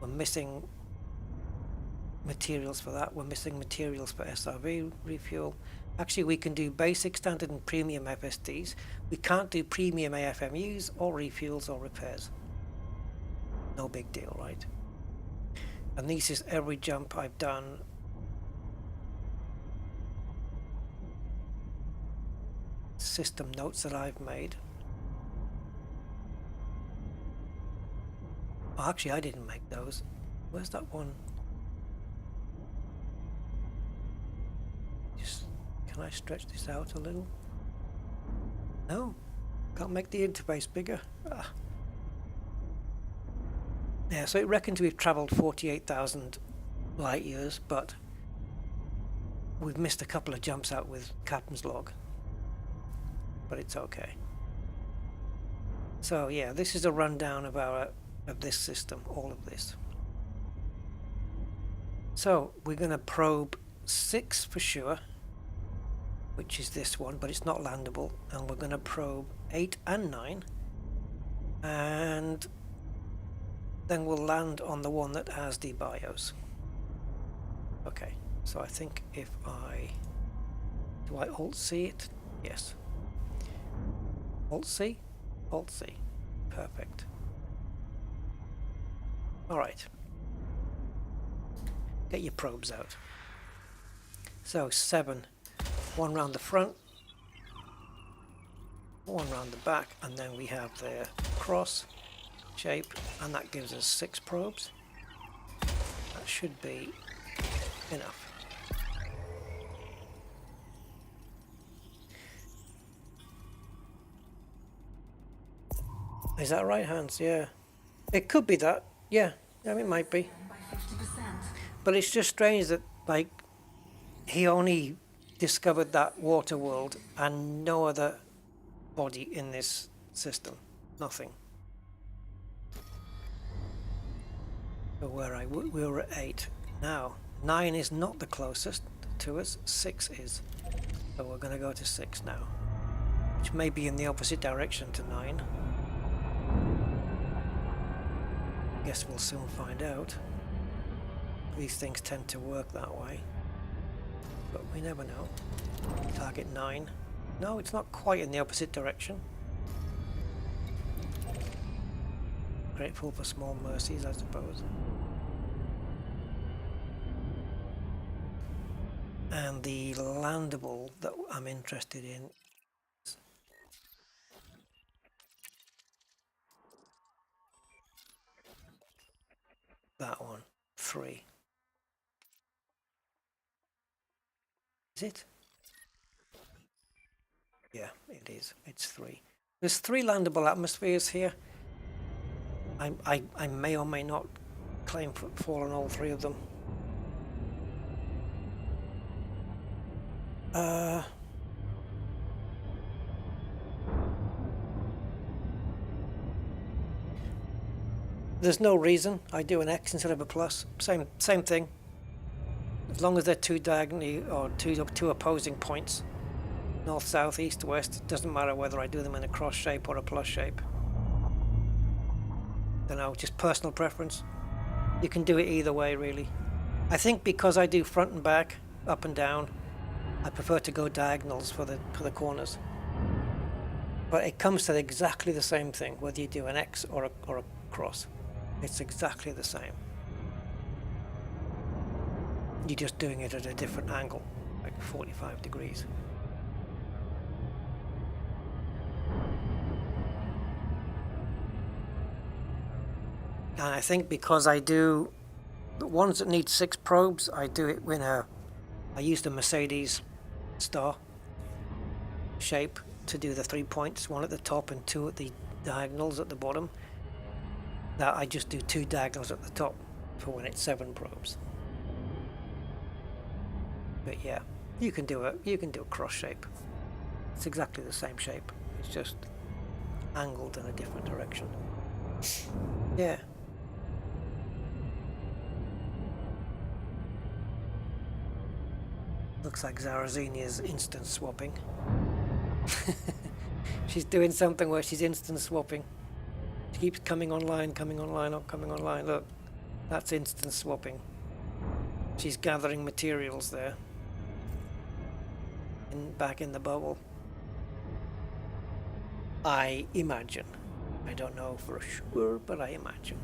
We're missing materials for that. We're missing materials for SRV refuel. Actually, we can do basic, standard and premium FSDs. We can't do premium AFMUs or refuels or repairs. No big deal, right? And this is every jump I've done. System notes that I've made. Oh, actually, I didn't make those. Where's that one? Just, can I stretch this out a little? No, can't make the interface bigger. Ah. Yeah, so it reckons we've travelled 48,000 light years, but we've missed a couple of jumps out with Captain's log. But it's okay. So yeah, this is a rundown of this system, all of this. So we're going to probe 6 for sure, which is this one, but it's not landable, and we're going to probe 8 and 9, and then we'll land on the one that has the BIOS. Okay, so I think if do I Alt-C it? Yes. Alt-C? Alt-C. Perfect. Alright. Get your probes out. So 7. 1 round the front, 1 round the back, and then we have the cross shape, and that gives us 6 probes. That should be enough. Is that right, Hans? Yeah. It could be that. Yeah, it might be. By 50%. But it's just strange that, like, he only discovered that water world and no other body in this system. Nothing. So we were at 8. Now 9 is not the closest to us. 6 is. So we're going to go to 6 now, which may be in the opposite direction to 9. Guess we'll soon find out. These things tend to work that way, but we never know. Target 9. No, it's not quite in the opposite direction. Grateful for small mercies, I suppose. And the landable that I'm interested in is that one, 3. Is it? Yeah, it is. It's 3. There's 3 landable atmospheres here. I may or may not claim fall on all 3 of them. There's no reason I do an X instead of a plus. Same thing. As long as they're 2 diagonally or two opposing points, north, south, east, west, it doesn't matter whether I do them in a cross shape or a plus shape. Don't know, just personal preference. You can do it either way, really. I think because I do front and back, up and down, I prefer to go diagonals for the corners. But it comes to exactly the same thing, whether you do an X or a cross. It's exactly the same. You're just doing it at a different angle, like 45 degrees. And I think because I do the ones that need 6 probes, I do it when I use the Mercedes star shape to do the 3 points, 1 at the top and 2 at the diagonals at the bottom. That I just do 2 diagonals at the top for when it's 7 probes. But yeah, you can do a cross shape. It's exactly the same shape. It's just angled in a different direction. Yeah. Looks like Zarazini is instant swapping. She's doing something where she's instant swapping. She keeps coming online, coming online. Look, that's instant swapping. She's gathering materials there. Back in the bubble. I imagine. I don't know for sure, but I imagine.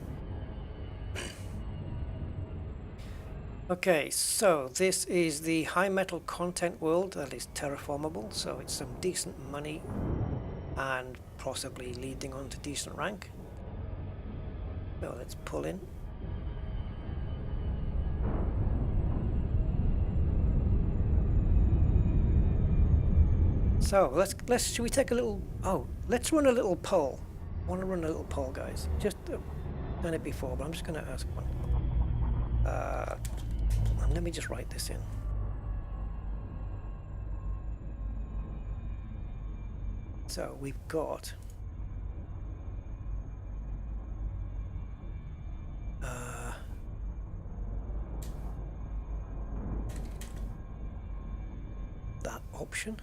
Okay, so this is the high metal content world that is terraformable, so it's some decent money and possibly leading on to decent rank. So let's pull in. So should we take a little, let's run a little poll. I want to run a little poll, guys. Just done it before, but I'm just going to ask one. Let me just write this in. So we've got that option.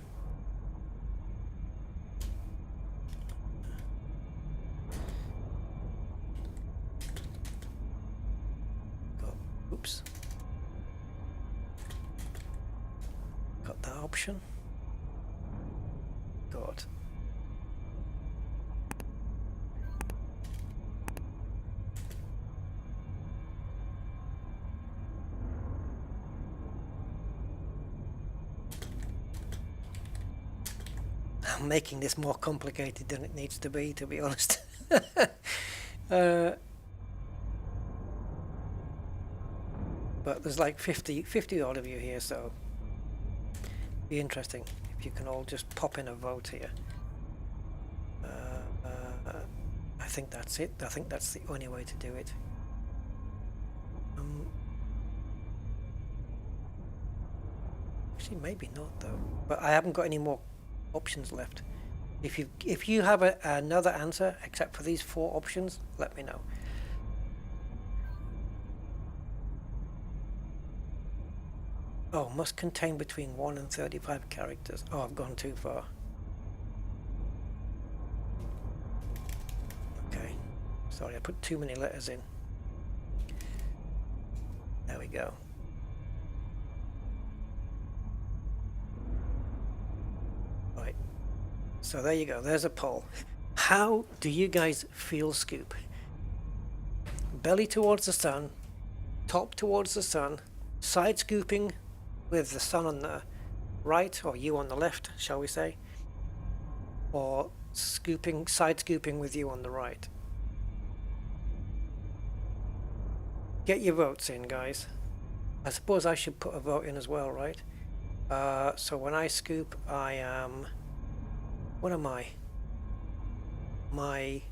Oops. Got that option. Got I'm making this more complicated than it needs to be honest. But there's like 50 odd of you here, so be interesting if you can all just pop in a vote here. I think that's it. I think that's the only way to do it. Actually, maybe not though. But I haven't got any more options left. If you have another answer except for these 4 options, let me know. Oh, must contain between 1 and 35 characters. Oh, I've gone too far. Okay. Sorry, I put too many letters in. There we go. Right. So there you go. There's a poll. How do you guys feel scoop? Belly towards the sun, top towards the sun, side scooping with the sun on the right, or you on the left, shall we say, or scooping, side scooping with you on the right. Get your votes in, guys. I suppose I should put a vote in as well, right? So when I scoop, I am, what am I? It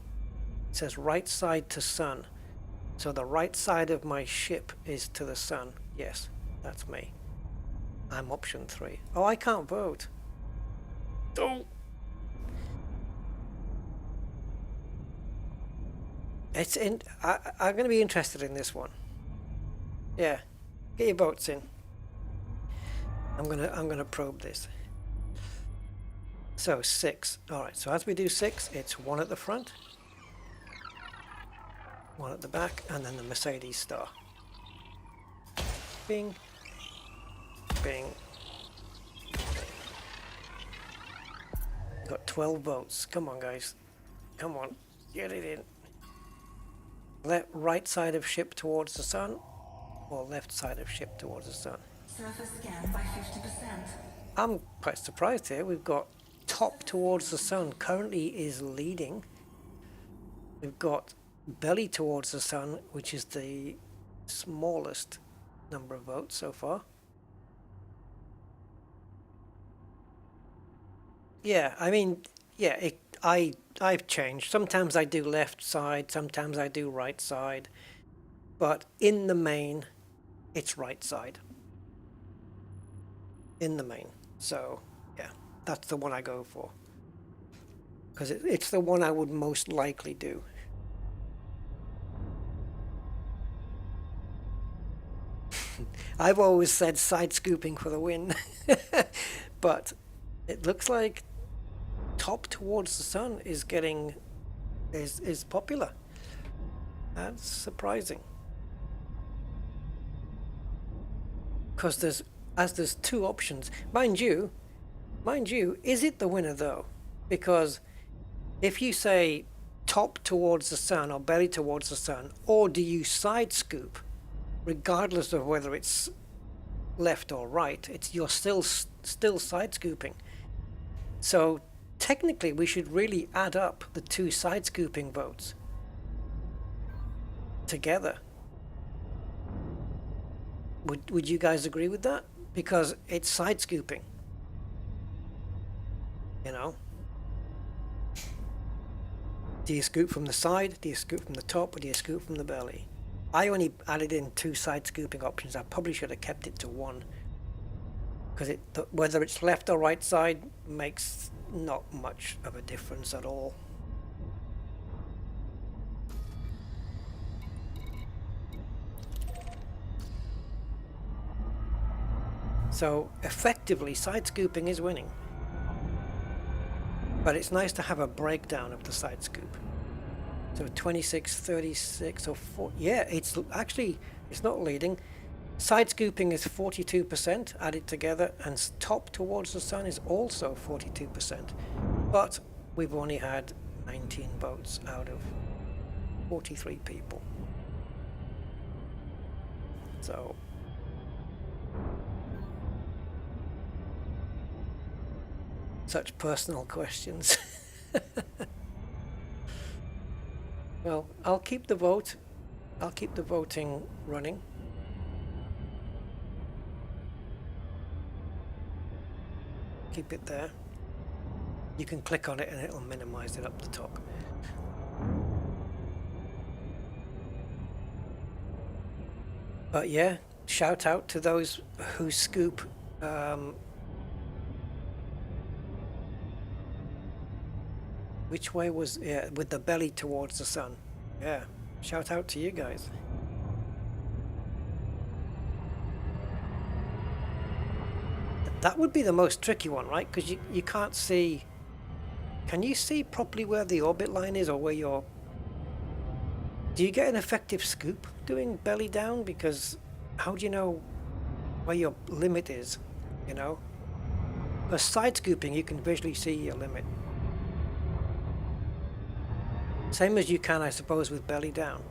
says right side to sun. So the right side of my ship is to the sun. Yes, that's me. I'm option 3. Oh, I can't vote. Oh. It's in. I'm going to be interested in this one. Yeah, get your votes in. I'm gonna probe this. So 6. All right. So as we do 6, it's 1 at the front, 1 at the back, and then the Mercedes star. Bing, bing. Got 12 votes. Come on, guys. Come on, get it in. Right side of ship towards the sun, or left side of ship towards the sun. Surface scan by 50%. I'm quite surprised here. We've got top towards the sun currently is leading. We've got belly towards the sun, which is the smallest number of votes so far. Yeah, I mean, yeah, I've changed. Sometimes I do left side, sometimes I do right side, but in the main, it's right side. In the main. So, yeah, that's the one I go for. Because it's the one I would most likely do. I've always said side scooping for the win. But it looks like top towards the sun is getting is popular. That's surprising. Because there's 2 options. Mind you, is it the winner though? Because if you say top towards the sun or belly towards the sun, or do you side scoop, regardless of whether it's left or right, you're still side scooping. So technically we should really add up the 2 side scooping votes together. Would you guys agree with that? Because it's side scooping, you know. Do you scoop from the side? Do you scoop from the top? Or do you scoop from the belly? I only added in 2 side scooping options. I probably should have kept it to 1, because whether it's left or right side makes not much of a difference at all. So effectively, side scooping is winning. But it's nice to have a breakdown of the side scoop. So 26, 36, or 4. Yeah, it's not leading. Side scooping is 42% added together, and top towards the sun is also 42%. But we've only had 19 votes out of 43 people. So such personal questions. Well, I'll keep the voting running. Keep it there. You can click on it and it'll minimize it up the top. But yeah, shout out to those who scoop which way was, yeah, with the belly towards the sun. Yeah, shout out to you guys. That would be the most tricky one, right? Because you can't see... Can you see properly where the orbit line is, or where you're... Do you get an effective scoop doing belly down? Because how do you know where your limit is, you know? But side scooping, you can visually see your limit. Same as you can, I suppose, with belly down.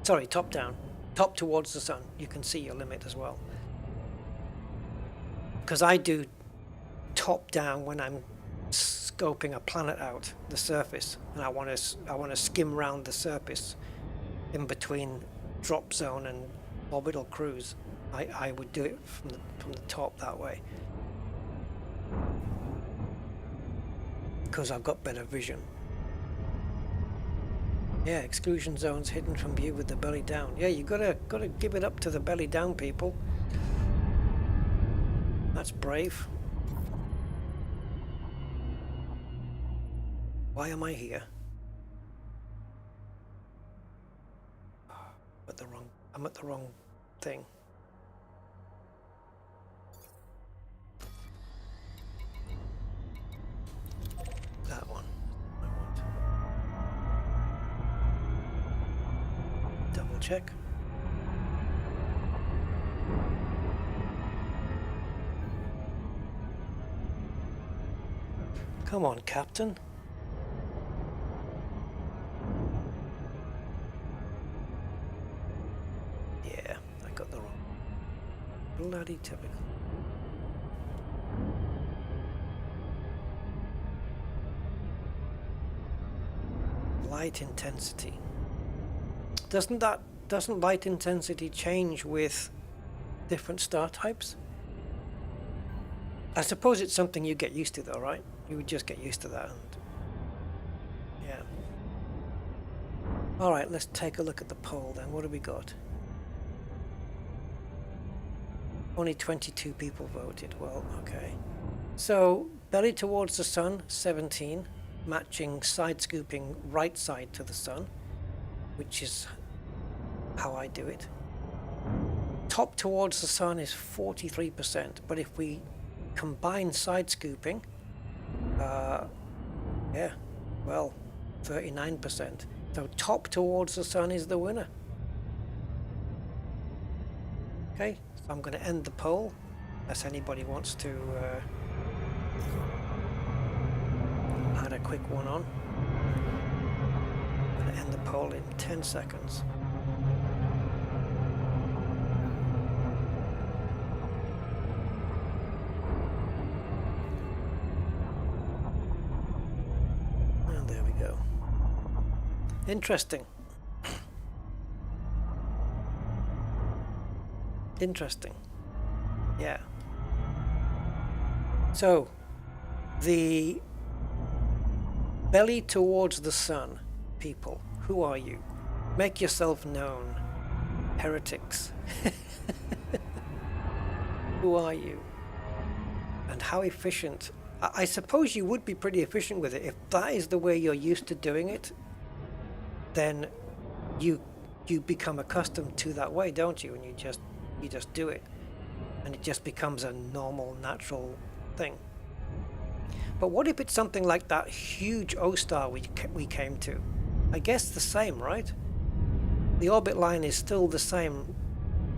Sorry, top down. Top towards the sun. You can see your limit as well. Because I do top down when I'm scoping a planet out, the surface, and I want to skim round the surface in between drop zone and orbital cruise. I would do it from the top that way, because I've got better vision. Yeah, exclusion zones hidden from view with the belly down. Yeah, you gotta give it up to the belly down people. That's brave. Why am I here? I'm at the wrong thing. That one. I want. Double check. Come on, Captain. Yeah, I got the wrong. Bloody typical. Light intensity. Doesn't light intensity change with different star types? I suppose it's something you get used to though, right? You would just get used to that. And yeah. Alright, let's take a look at the poll then. What have we got? Only 22 people voted. Well, okay. So, belly towards the sun, 17. Matching side scooping right side to the sun, which is how I do it. Top towards the sun is 43%, but if we combine side scooping, yeah, well, 39%. So top towards the sun is the winner. Okay, so I'm going to end the poll, unless anybody wants to add a quick one on. I'm going to end the poll in 10 seconds. Well, there we go. Interesting. Interesting. Yeah. So, the belly towards the sun people, who are you? Make yourself known, heretics. Who are you? And how efficient? I suppose you would be pretty efficient with it. If that is the way you're used to doing it, then you become accustomed to that way, don't you? And you just do it, and it just becomes a normal, natural thing. But what if it's something like that huge O-star we came to? I guess the same, right? The orbit line is still the same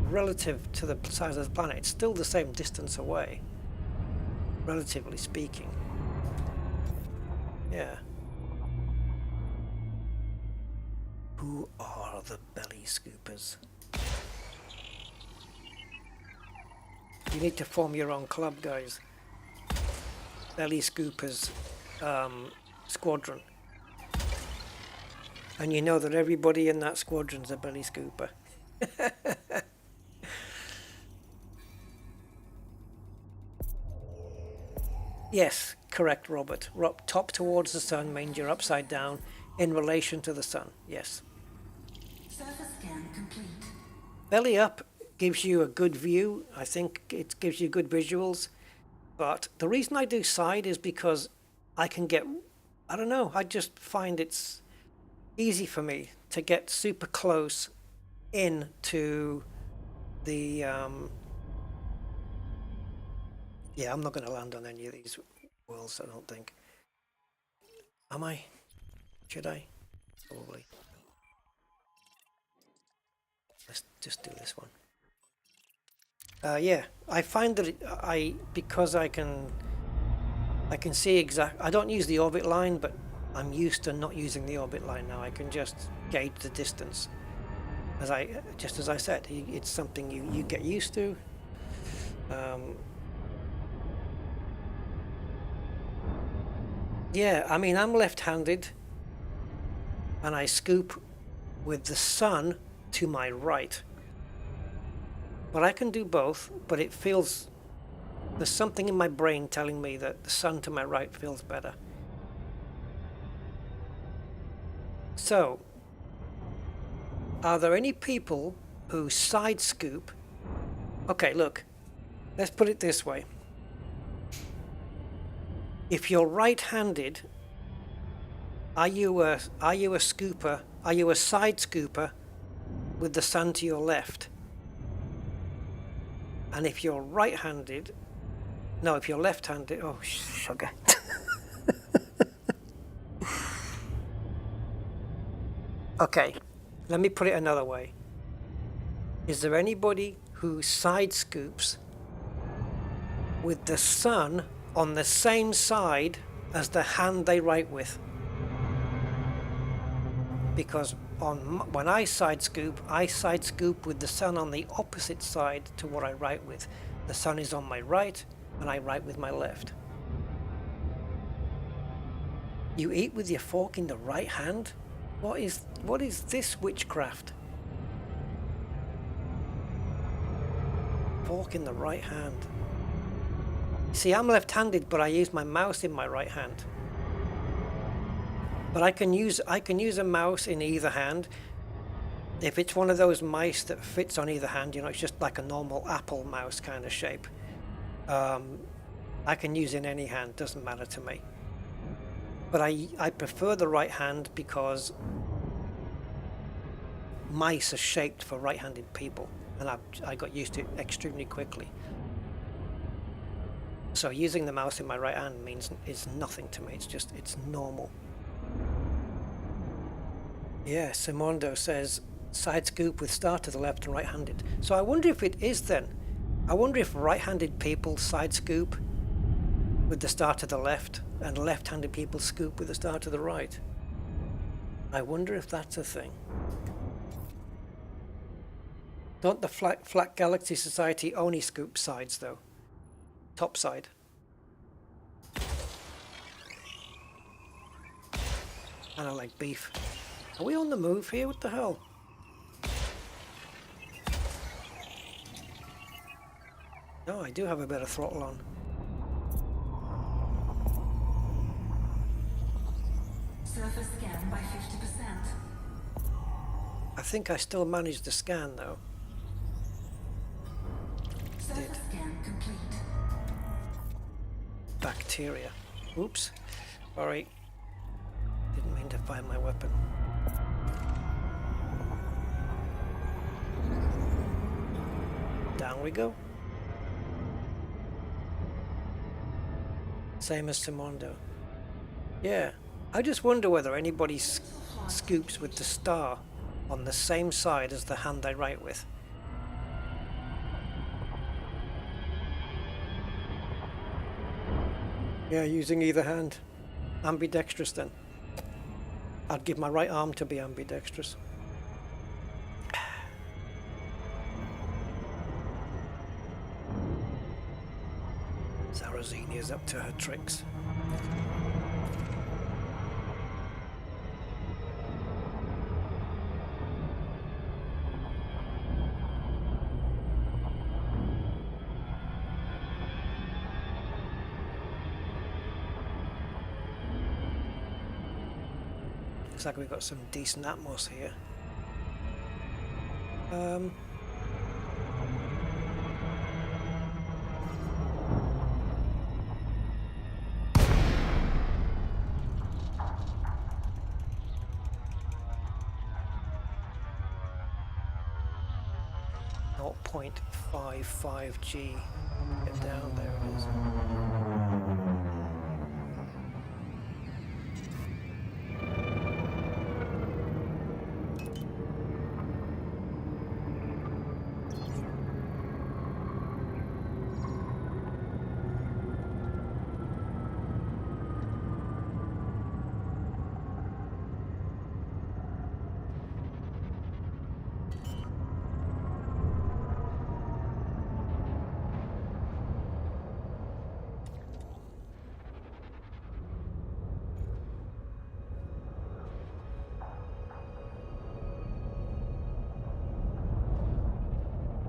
relative to the size of the planet. It's still the same distance away, relatively speaking. Yeah. Who are the belly scoopers? You need to form your own club, guys. Belly Scoopers squadron. And you know that everybody in that squadron's a belly scooper. Yes, correct, Robert. Top towards the sun means you're upside down in relation to the sun. Yes. Surface scan complete. Belly up gives you a good view. I think it gives you good visuals. But the reason I do side is because I can get, I don't know, I just find it's easy for me to get super close into the Yeah, I'm not going to land on any of these worlds, I don't think. Am I? Should I? Probably. Let's just do this one. Yeah, I find that because I can see I don't use the orbit line, but I'm used to not using the orbit line now. I can just gauge the distance. Just as I said, it's something you get used to. Yeah, I mean, I'm left-handed, and I scoop with the sun to my right. But I can do both, but it feels... There's something in my brain telling me that the sun to my right feels better. So, are there any people who side scoop? Okay, look, let's put it this way. If you're right-handed, are you a scooper? Are you a side scooper with the sun to your left? And if you're right-handed, no, if you're left-handed, oh sugar. Okay, let me put it another way. Is there anybody who side scoops with the sun on the same side as the hand they write with? Because when I side scoop with the sun on the opposite side to what I write with. The sun is on my right and I write with my left. You eat with your fork in the right hand? What is this witchcraft? Fork in the right hand. See, I'm left-handed, but I use my mouse in my right hand. But I can use a mouse in either hand. If it's one of those mice that fits on either hand, you know, it's just like a normal Apple mouse kind of shape. I can use in any hand, doesn't matter to me. But I prefer the right hand because mice are shaped for right-handed people, and I got used to it extremely quickly. So using the mouse in my right hand means it's nothing to me. It's normal. Yeah, Simondo says side scoop with star to the left and right-handed. So I wonder if it is then. I wonder if right-handed people side scoop with the star to the left and left-handed people scoop with the star to the right. I wonder if that's a thing. Don't the Flat Galaxy Society only scoop sides though? Top side. And I like beef. Are we on the move here? What the hell? No, I do have a bit of throttle on. Surface scan by 50%. I think I still managed to scan though. Surface scan complete. Bacteria. Oops. Sorry. Didn't mean to find my weapon. Down we go. Same as Simondo. Yeah. I just wonder whether anybody scoops with the star on the same side as the hand they write with. Yeah, using either hand. Ambidextrous then. I'd give my right arm to be ambidextrous. Zarazinia's up to her tricks. Looks like we've got some decent atmos here. 0.55 G. it down. There it is.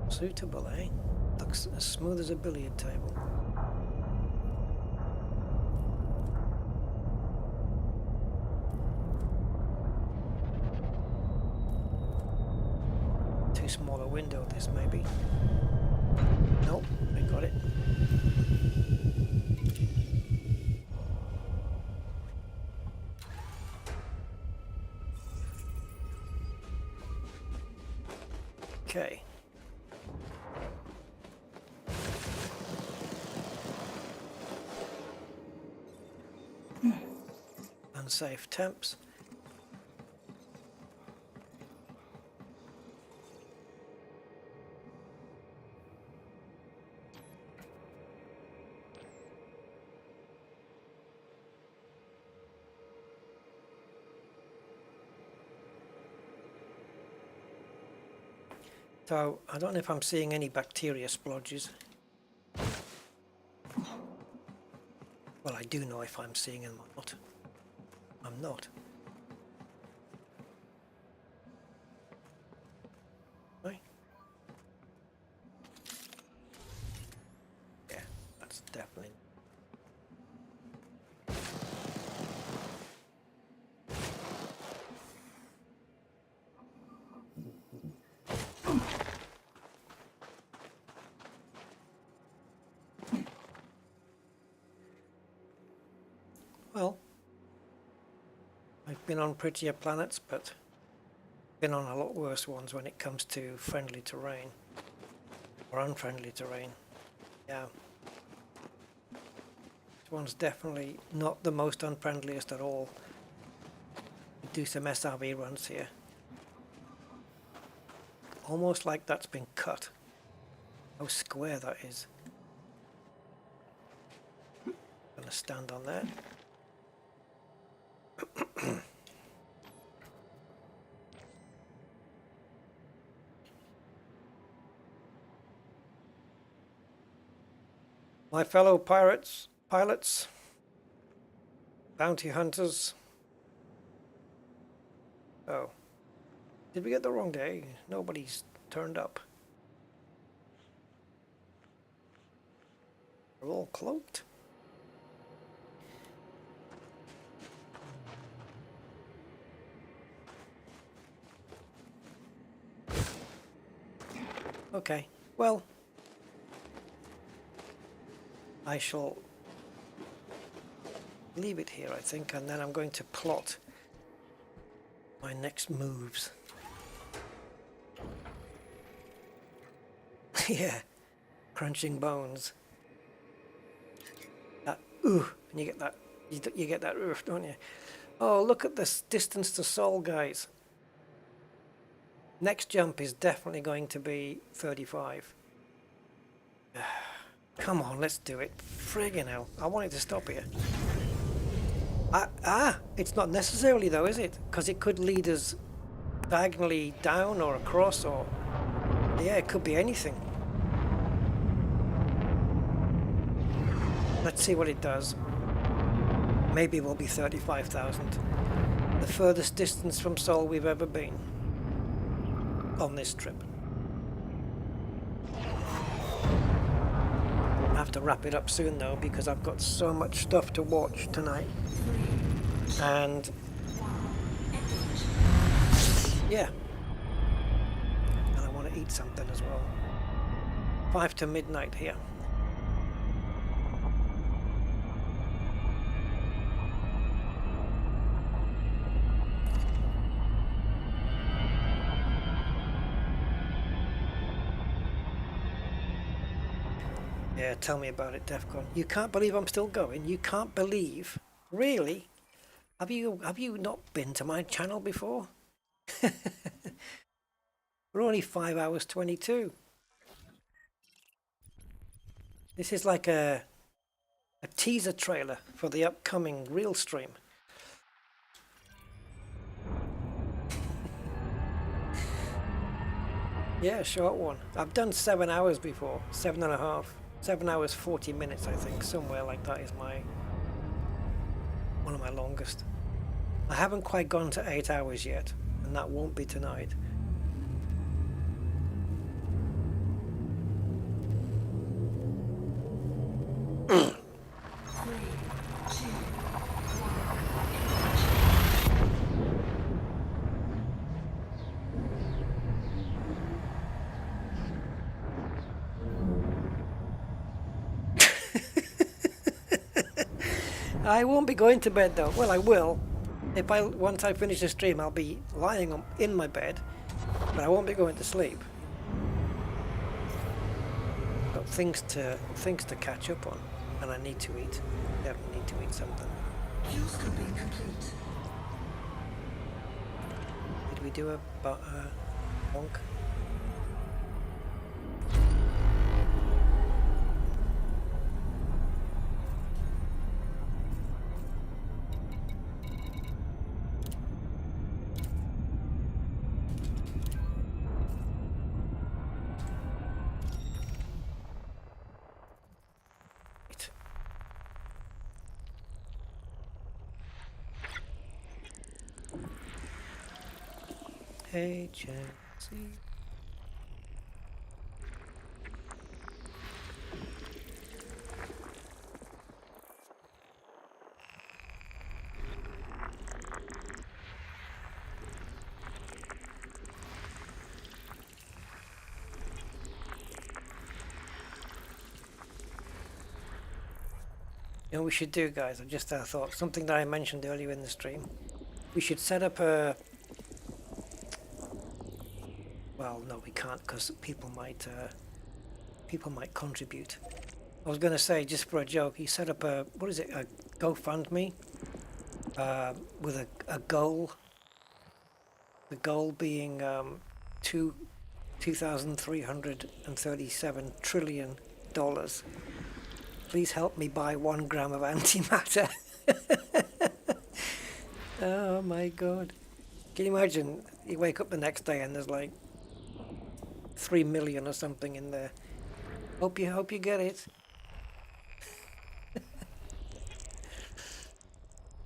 Suitable, eh? Looks as smooth as a billiard table. Too small a window, this maybe. Nope, I got it. Okay. Unsafe temps. So I don't know if I'm seeing any bacteria splodges. Well, I do know if I'm seeing them or not. I'm not. Right? Yeah, that's definitely. Well, I've been on prettier planets, but been on a lot worse ones when it comes to friendly terrain or unfriendly terrain. Yeah. This one's definitely not the most unfriendliest at all. Do some SRV runs here. Almost like that's been cut. How square that is. Gonna stand on that. My fellow pilots, bounty hunters. Oh, did we get the wrong day? Nobody's turned up. We're all cloaked. Okay, well, I shall leave it here, I think, and then I'm going to plot my next moves. Yeah, crunching bones. That and you get that, you get that oof, don't you? Oh, look at this distance to Sol, guys. Next jump is definitely going to be 35. Come on, let's do it. Friggin' hell. I want it to stop here. It's not necessarily though, is it? Because it could lead us diagonally down or across or... Yeah, it could be anything. Let's see what it does. Maybe it will be 35,000. The furthest distance from Sol we've ever been. On this trip. I have to wrap it up soon though because I've got so much stuff to watch tonight. And yeah. And I want to eat something as well. 5 to midnight here. Yeah, tell me about it, Defcon. You can't believe I'm still going. You can't believe, really? Have you not been to my channel before? We're only 5 hours 22. This is like a teaser trailer for the upcoming real stream. Yeah, short one. I've done 7 hours before, 7.5, 7 hours 40 minutes, I think, somewhere like that is one of my longest. I haven't quite gone to 8 hours yet, and that won't be tonight. I won't be going to bed though. Well, I will. Once I finish the stream, I'll be lying in my bed, but I won't be going to sleep. Got things to catch up on, and I need to eat. Definitely need to eat something. Fuel scooping complete. Did we do a bonk? HTC. You know what we should do, guys? I just thought something that I mentioned earlier in the stream. We should set up a. Well, no, we can't because people might contribute. I was going to say, just for a joke, he set up a GoFundMe with a goal. The goal being $2,337 trillion. Please help me buy 1 gram of antimatter. Oh my god. Can you imagine you wake up the next day and there's like 3 million or something in there. Hope you get it.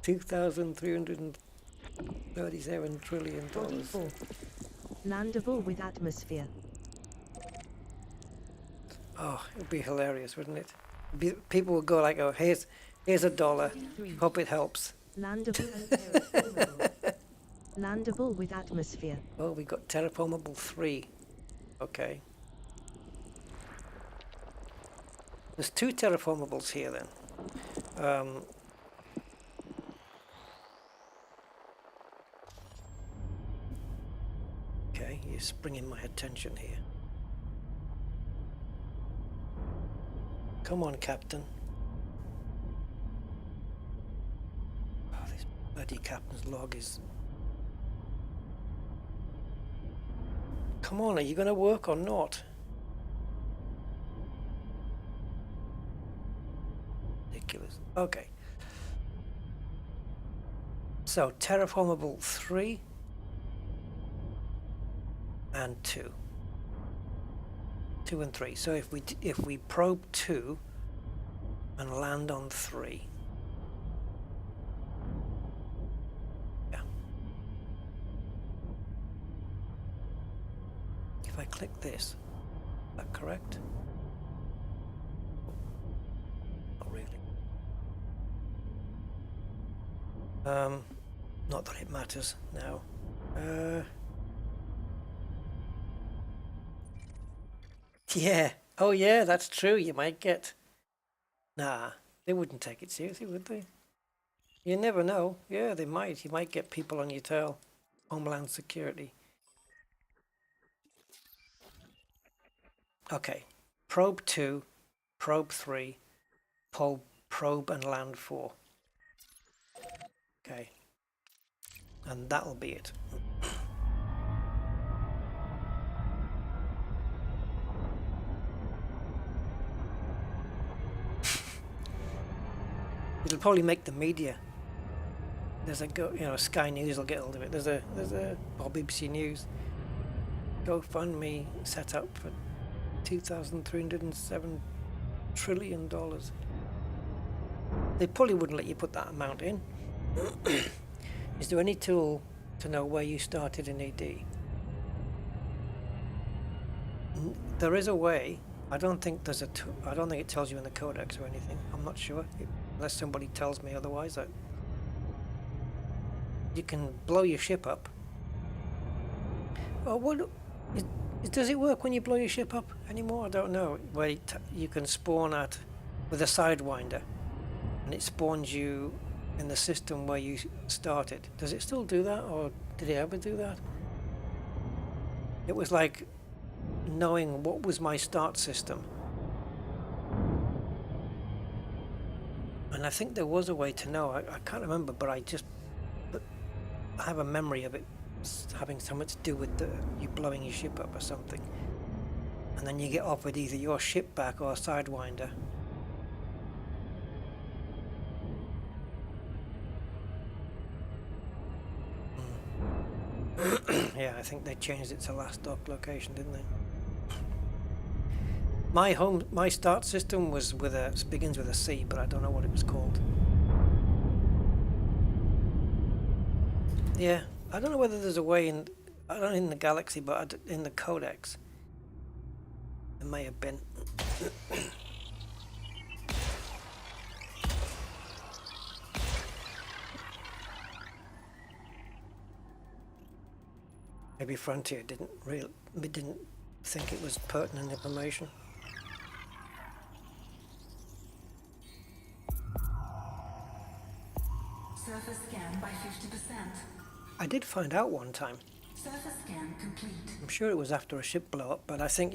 $2,337 trillion. 44. Landable with atmosphere. Oh, it'd be hilarious, wouldn't it? People would go like, "Oh, here's $1. Hope it helps." Landable and terraformable. Landable with atmosphere. Oh, we got terraformable 3. Okay. There's 2 terraformables here then. Okay, you're bringing my attention here. Come on, Captain. Oh, this bloody captain's log is... Come on, are you going to work or not? Ridiculous. Okay. So, terraformable 3 and 2. 2 and 3. So if we probe 2 and land on 3. Yeah. If I click this, is that correct? Not really. Not that it matters now. Yeah. Oh, yeah, that's true. You might get... Nah, they wouldn't take it seriously, would they? You never know. Yeah, they might. You might get people on your tail. Homeland Security. Okay. Probe 2 probe 3, probe and land 4. Okay, and that'll be it. It'll probably make the media. There's a Sky News will get hold of it. There's a BBC News GoFundMe set up for $2,307 trillion. They probably wouldn't let you put that amount in. Is there any tool to know where you started in AD? There is a way. I don't think there's a tool. I don't think it tells you in the codex or anything. I'm not sure, unless somebody tells me otherwise. You can blow your ship up. Oh, what? Does it work when you blow your ship up anymore? I don't know. Where you can spawn at with a Sidewinder, and it spawns you in the system where you started. Does it still do that, or did it ever do that? It was like knowing what was my start system. And I think there was a way to know. I can't remember, but I have a memory of it having something to do with you blowing your ship up or something. And then you get offered either your ship back or a Sidewinder. Yeah, I think they changed it to last dock location, didn't they? My start system begins with a C, but I don't know what it was called. Yeah, I don't know whether there's a way in the Galaxy, but in the Codex, there may have been. Maybe Frontier didn't think it was pertinent information. Surface scan by 50%. I did find out one time. Surface scan complete. I'm sure it was after a ship blow up, but I think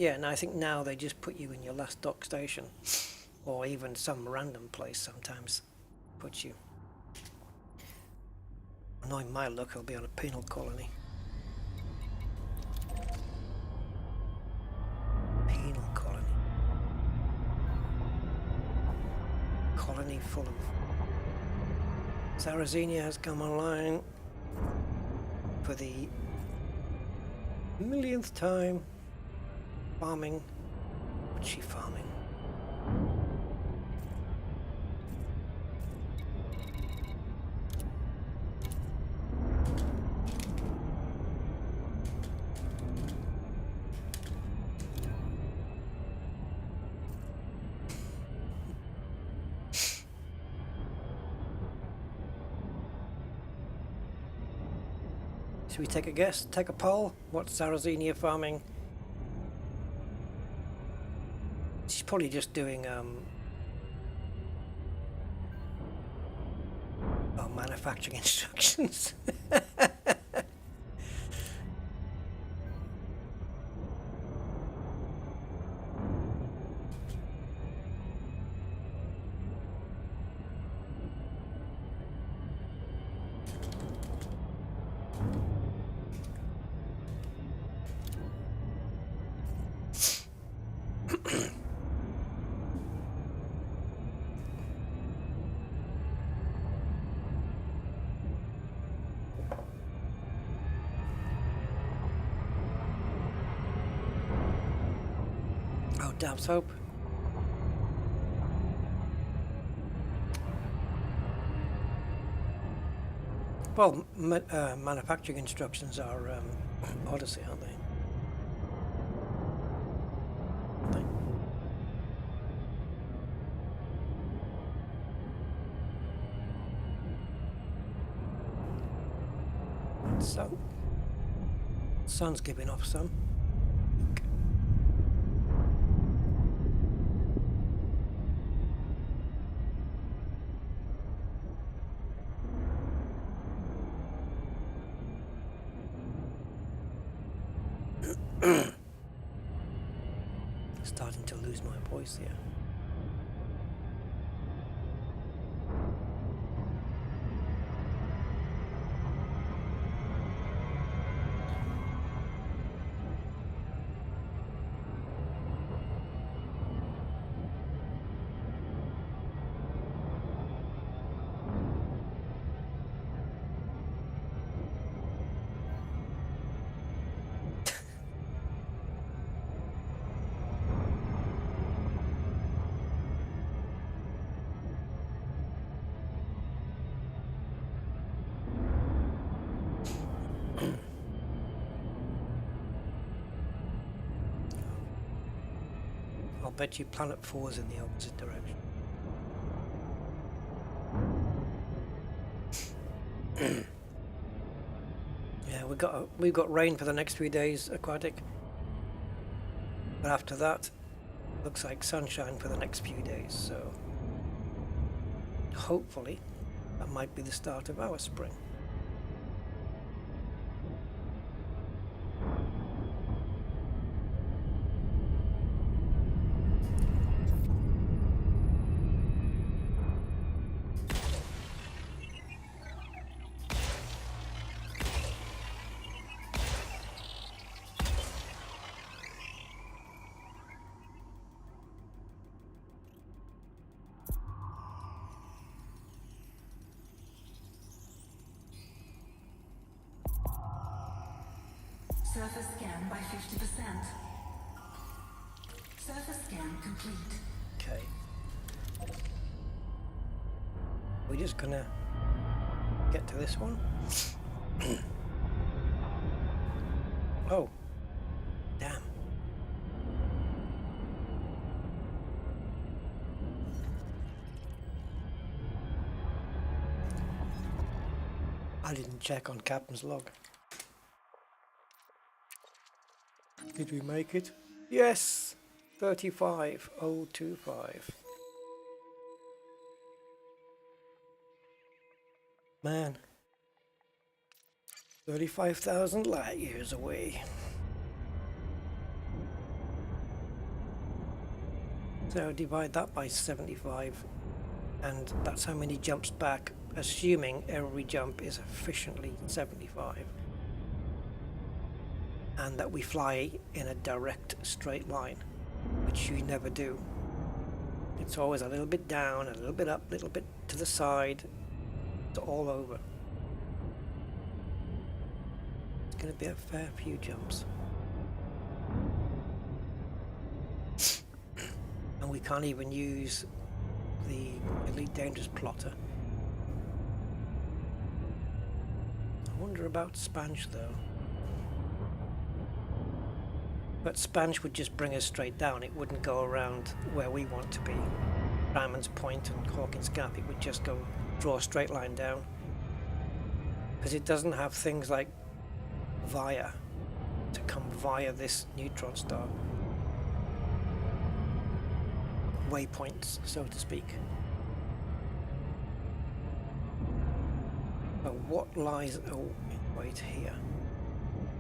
now they just put you in your last dock station, or even some random place sometimes put you. Knowing my luck, I'll be on a penal colony. Penal colony. Colony full of... Sarrasinia has come online for the millionth time. Farming. What's she farming? Should we take a guess? Take a poll? What's Sarrasinia farming? She's probably just doing manufacturing instructions. Dabs hope. Well, manufacturing instructions are Odyssey, aren't they? So, sun's giving off some. Starting to lose my voice here. I'll bet you Planet 4 is in the opposite direction. Yeah, we've got rain for the next few days, Aquatic. But after that, looks like sunshine for the next few days. So hopefully, that might be the start of our spring. Surface scan by 50%. Surface scan complete. Okay. We're just gonna get to this one. Oh, damn. I didn't check on Captain's log. Did we make it? Yes! 35025. Man. 35,000 light years away. So divide that by 75, and that's how many jumps back, assuming every jump is efficiently 75. And that we fly in a direct straight line, which you never do. It's always a little bit down, a little bit up, a little bit to the side. It's all over. It's going to be a fair few jumps. And we can't even use the Elite Dangerous plotter. I wonder about Spanch though. But Spanch would just bring us straight down. It wouldn't go around where we want to be. Ramon's Point and Hawkins Gap, it would just go draw a straight line down. Because it doesn't have things like via to come via this neutron star. Waypoints, so to speak. But what lies right here,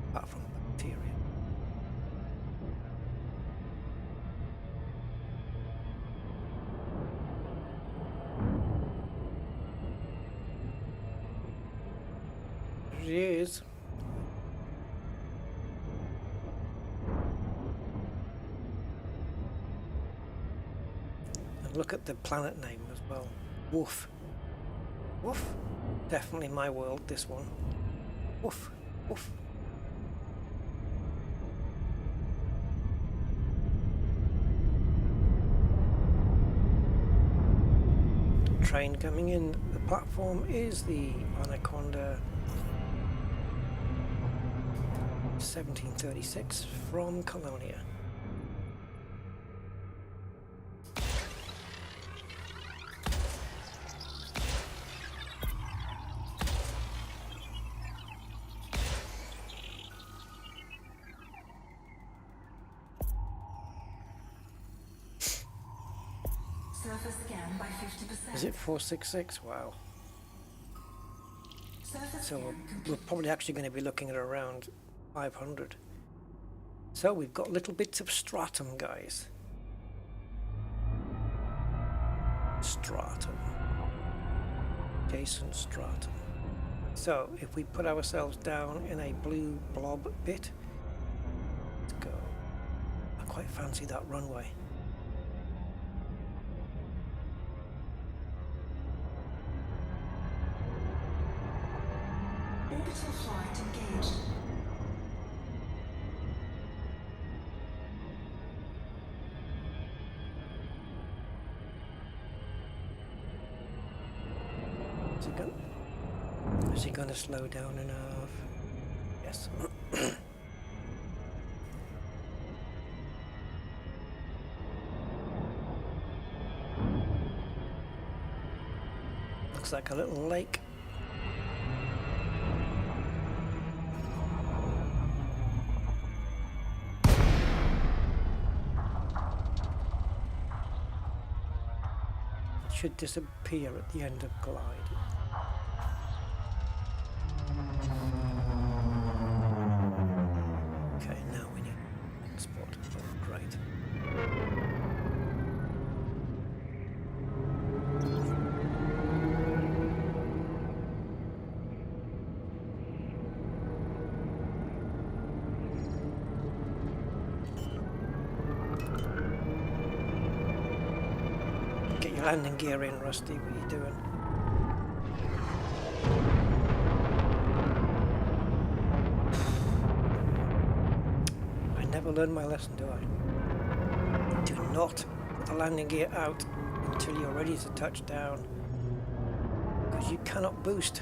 apart from bacteria? It is. And look at the planet name as well. Wolf. Wolf. Definitely my world, this one. Wolf. Wolf. Train coming in. The platform is the Anaconda 1736 from Colonia. Surface scan by 50%. Is it 466? Wow. Surface So scan we're complete. probably actually going to be looking at around 500. So we've got little bits of stratum, guys. Stratum. Adjacent stratum. So if we put ourselves down in a blue blob bit, let's go. I quite fancy that runway. Orbital flight engaged. Is he going to slow down enough? Yes. Looks like a little lake. It should disappear at the end of glide. Okay, now we need export. Oh, great. Get your landing gear in, Rusty. What are you doing? I never learn my lesson, do I? Do not put the landing gear out until you're ready to touch down, because you cannot boost.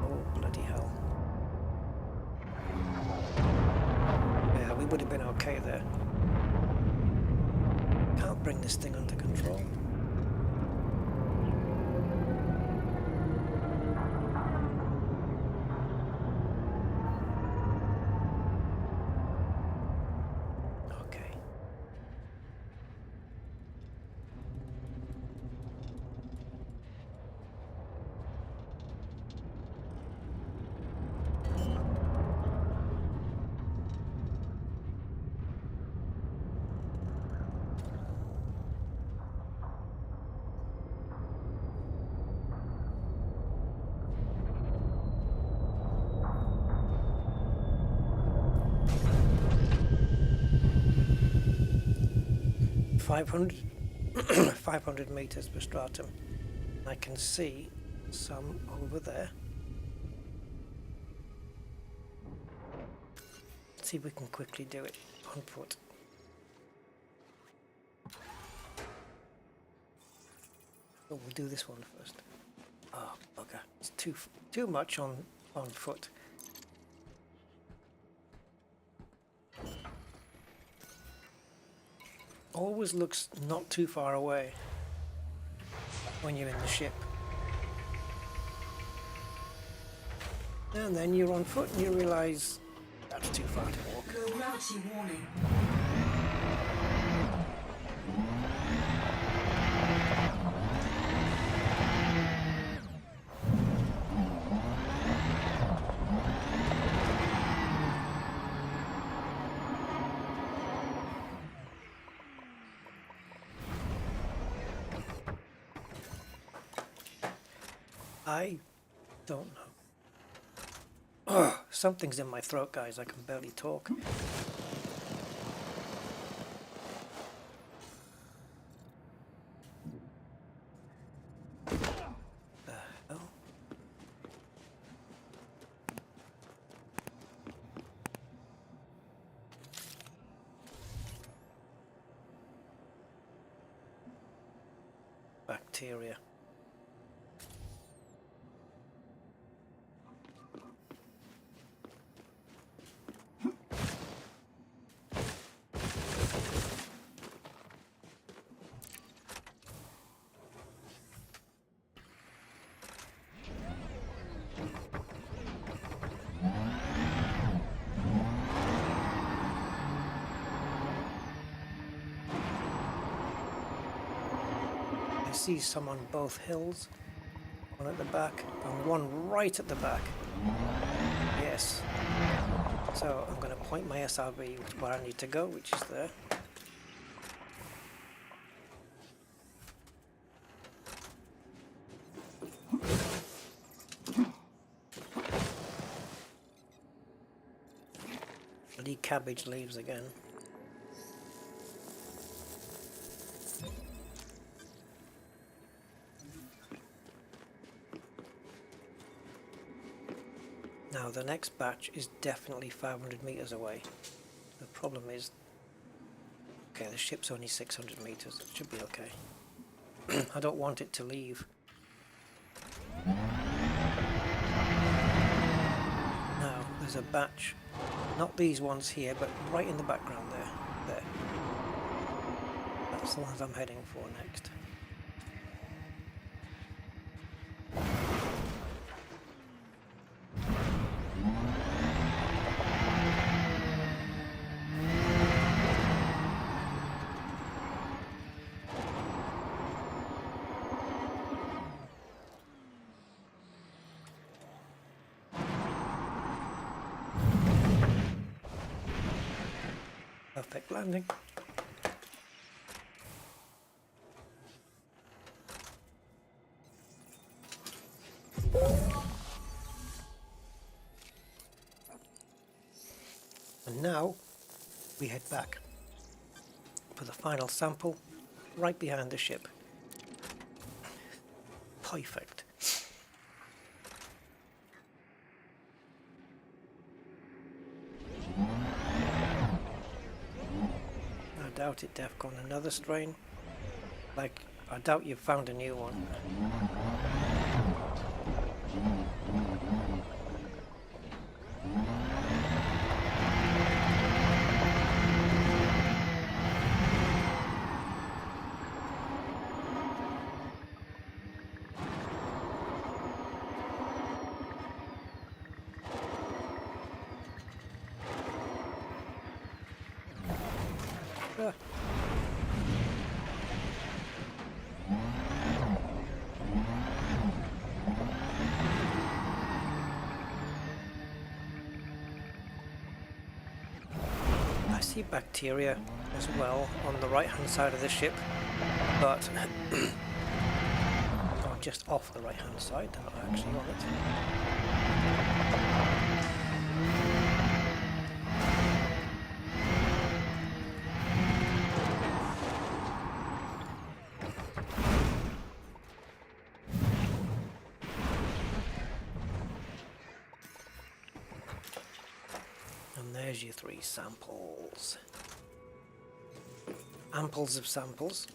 Oh, bloody hell. Yeah, we would have been okay there. Can't bring this thing under control. Okay. 500 meters per stratum. I can see some over there. Let's see if we can quickly do it on foot. Oh, we'll do this one first. Oh, bugger. It's too much on foot. Always looks not too far away when you're in the ship. And then you're on foot and you realise that's too far to walk. Low gravity warning. I don't know. Oh, something's in my throat, guys. I can barely talk. Oh. Bacteria. I see some on both hills. One at the back and one right at the back. Yes. So I'm going to point my SRB where I need to go, which is there. Bloody cabbage leaves again. Now the next batch is definitely 500 meters away. The problem is, okay, the ship's only 600 meters. It should be okay. I don't want it to leave. Now there's there's a batch, not these ones here, but right in the background there. There. That's the ones I'm heading for next. Perfect landing. And now we head back for the final sample right behind the ship. Perfect. I doubt it, Defcon. Another strain? Like, I doubt you've found a new one. Ah. I see bacteria as well on the right hand side of the ship, but or just off the right hand side, they're not actually on it. And there's your 3 samples. Amples of samples.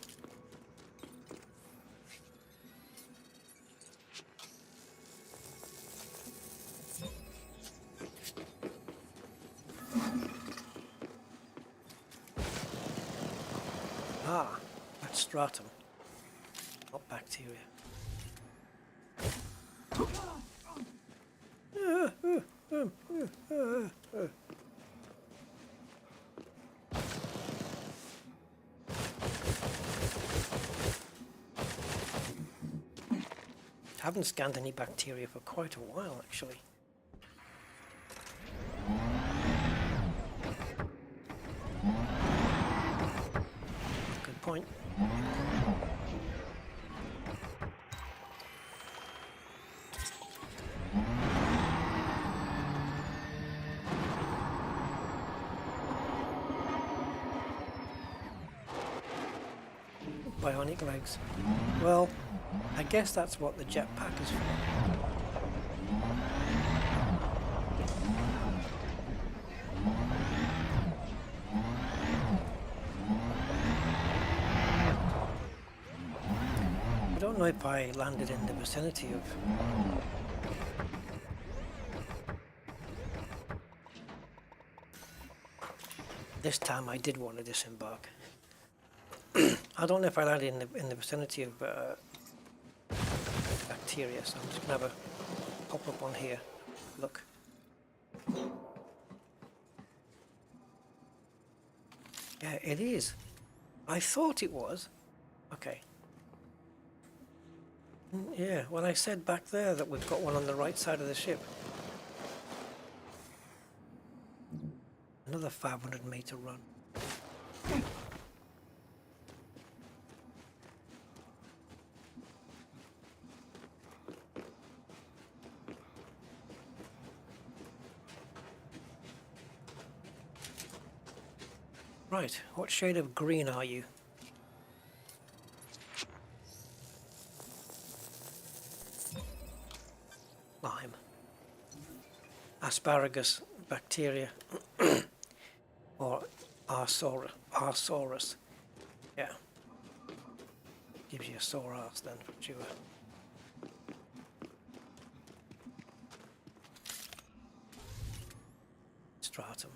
Ah, that's stratum, not bacteria. Haven't scanned any bacteria for quite a while, actually. Good point. Bionic legs. Well, I guess that's what the jetpack is for. I don't know if I landed in the vicinity of... This time I did want to disembark. I don't know if I landed in the vicinity of bacteria, so I'm just going to have a pop up on here. Look. Yeah, it is. I thought it was. Okay. Yeah, well, I said back there that we've got one on the right side of the ship. Another 500-meter run. Right, what shade of green are you? Lime. Asparagus bacteria. Or Arsaurus. Yeah. Gives you a sore ass then, for sure. Stratum.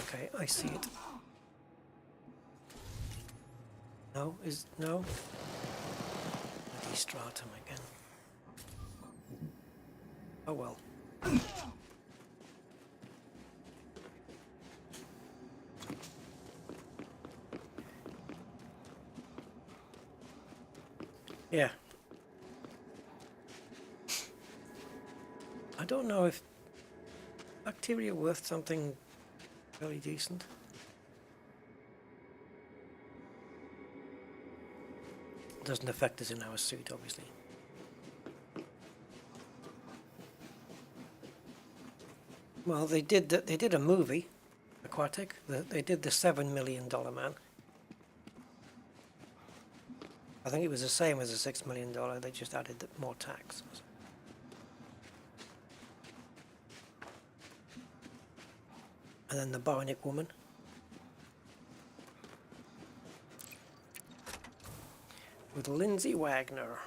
Okay, I see it. No, no? Bloody stratum again. Oh well. Yeah. I don't know if bacteria worth something really decent. Doesn't affect us in our suit, obviously. Well, they did a movie, Aquatic. They did the $7 million man. I think it was the same as the $6 million. They just added more tax. And then the Bionic Woman. With Lindsay Wagner.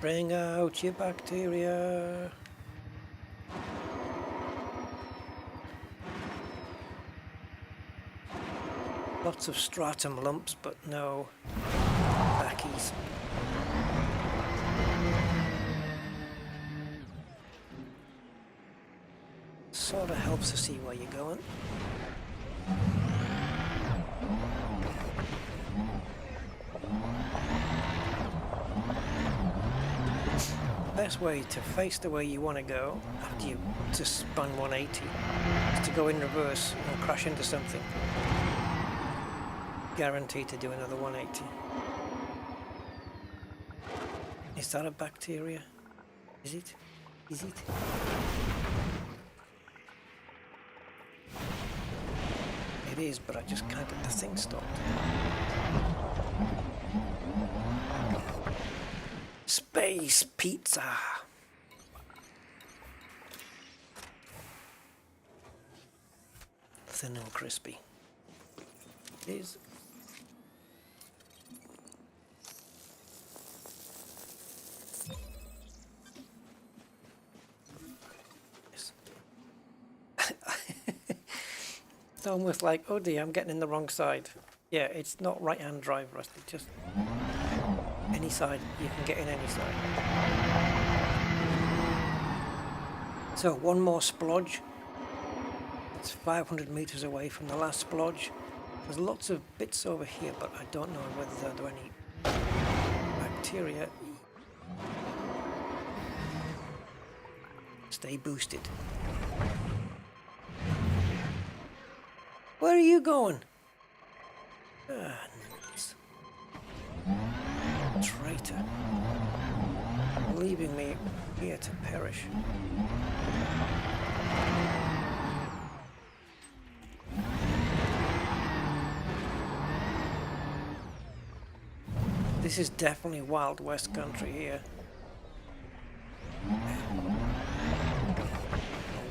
Bring out your bacteria. Lots of stratum lumps, but no backies. Sort of helps to see where you're going. Best way to face the way you want to go after you just spun 180 is to go in reverse and crash into something. Guaranteed to do another 180. Is that a bacteria? Is it? Is it? It is, but I just can't get the thing stopped. Space pizza. Thin and crispy. It is. Yes. It's almost like, oh dear, I'm getting in the wrong side. Yeah, it's not right-hand drive, Rusty. Just any side, you can get in any side. So one more splodge. It's 500 meters away from the last splodge. There's lots of bits over here, but I don't know whether there are any bacteria. Stay boosted. Where are you going? Ah, nice. Traitor. Leaving me here to perish. This is definitely Wild West country here.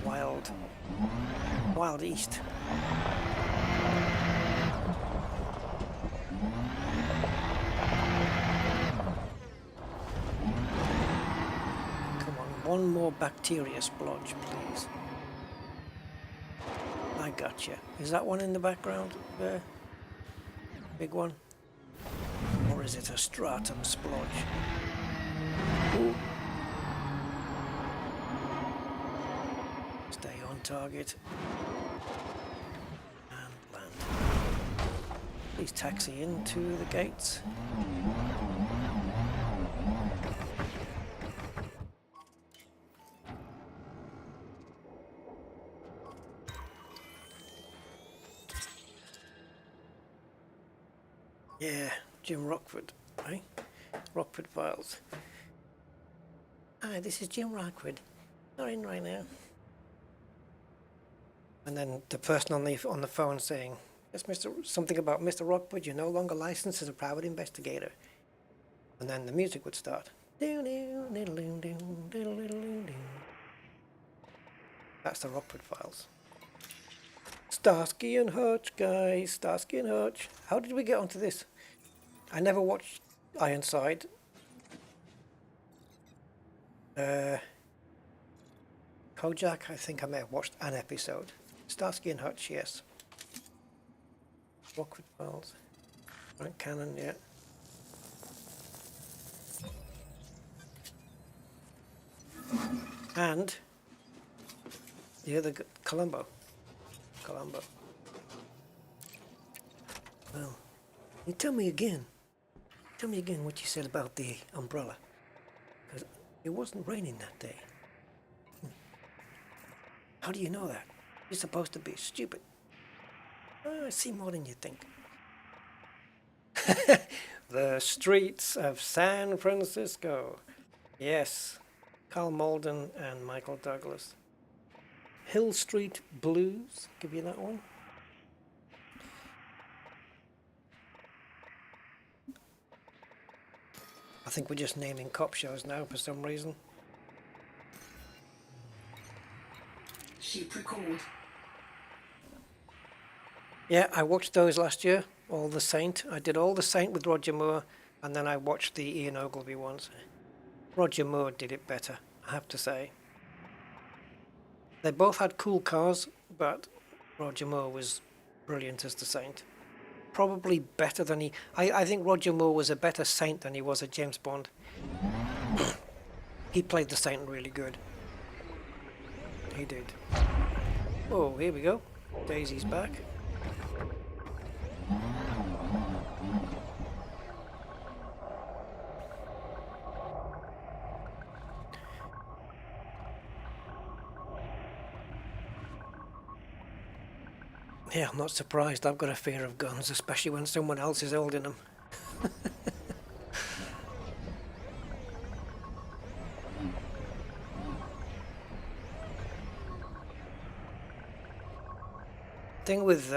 Or Wild East. One more bacteria splodge, please. I gotcha. Is that one in the background there? Big one? Or is it a stratum splodge? Ooh. Stay on target. And land. Please taxi into the gates. Yeah, Jim Rockford, right? Rockford Files. Hi, this is Jim Rockford. Not in right now. And then the person on the phone saying, "Yes, Mr. Something about Mr. Rockwood. You're no longer licensed as a private investigator." And then the music would start. That's the Rockwood Files. Starsky and Hutch, guys. Starsky and Hutch. How did we get onto this? I never watched Ironside. Kojak, I think I may have watched an episode. Starsky and Hutch, yes. Rockwood Files. Frank Cannon, yeah. And the other Columbo. Well, you tell me again what you said about the umbrella. Because it wasn't raining that day. How do you know that? You're supposed to be stupid. Oh, I see more than you think. The streets of San Francisco. Yes. Carl Malden and Michael Douglas. Hill Street Blues. Give you that one. I think we're just naming cop shows now for some reason. Ship record. Yeah, I watched those last year. All the Saint. I did all the Saint with Roger Moore, and then I watched the Ian Ogilvy ones. Roger Moore did it better, I have to say. They both had cool cars, but Roger Moore was brilliant as the Saint. Probably better than he... I think Roger Moore was a better Saint than he was a James Bond. He played the Saint really good. He did. Oh, here we go. Daisy's back. Yeah, I'm not surprised. I've got a fear of guns, especially when someone else is holding them. Thing with,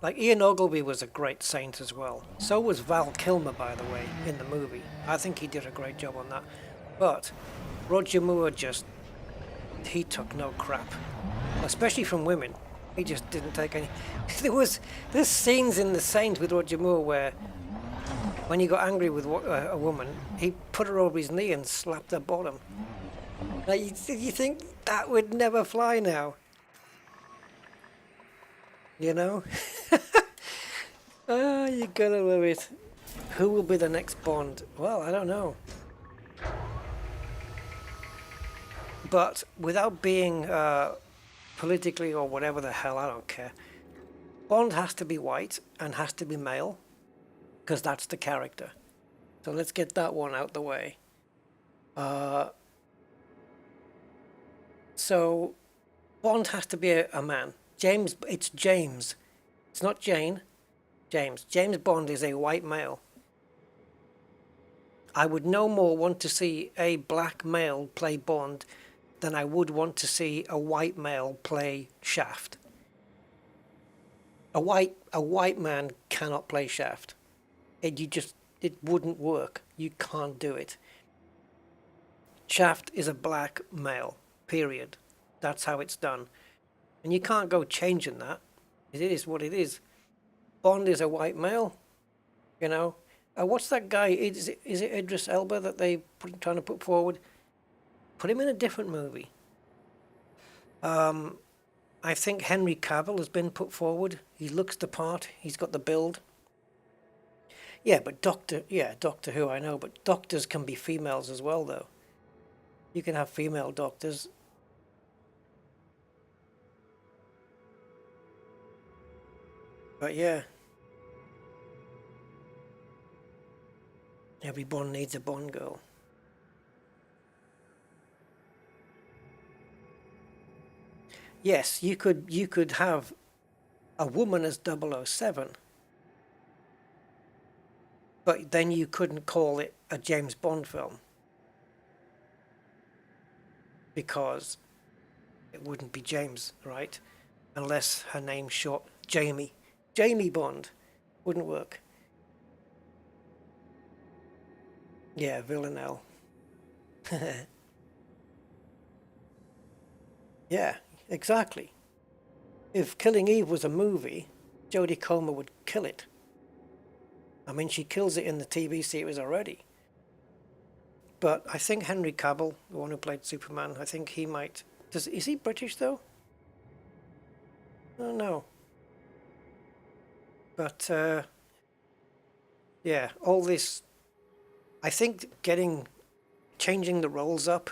like Ian Ogilvy was a great Saint as well. So was Val Kilmer, by the way, in the movie. I think he did a great job on that. But Roger Moore he took no crap, especially from women. He just didn't take any. There's scenes in The Saint with Roger Moore where when he got angry with a woman, he put her over his knee and slapped her bottom. Like, you think that would never fly now? You know? Oh, you gotta love it. Who will be the next Bond? Well, I don't know. But without being politically or whatever the hell, I don't care. Bond has to be white and has to be male, because that's the character. So let's get that one out the way. So Bond has to be a man. James, it's James. It's not Jane. James. James Bond is a white male. I would no more want to see a black male play Bond than I would want to see a white male play Shaft. A white man cannot play Shaft. It wouldn't work. You can't do it. Shaft is a black male, period. That's how it's done. And you can't go changing that. It is what it is. Bond is a white male, you know. What's that guy? Is it Idris Elba that trying to put forward? Put him in a different movie. I think Henry Cavill has been put forward. He looks the part. He's got the build. Yeah, but Doctor Who, I know, but doctors can be females as well, though. You can have female doctors. But yeah. Every Bond needs a Bond girl. Yes, you could have a woman as 007. But then you couldn't call it a James Bond film. Because it wouldn't be James, right? Unless her name's short. Jamie. Jamie Bond. Wouldn't work. Yeah, Villanelle. Yeah, exactly. If Killing Eve was a movie, Jodie Comer would kill it. I mean, she kills it in the TV series already. But I think Henry Cavill, the one who played Superman, I think he might... Is he British, though? I don't know. But, yeah, all this... I think changing the roles up,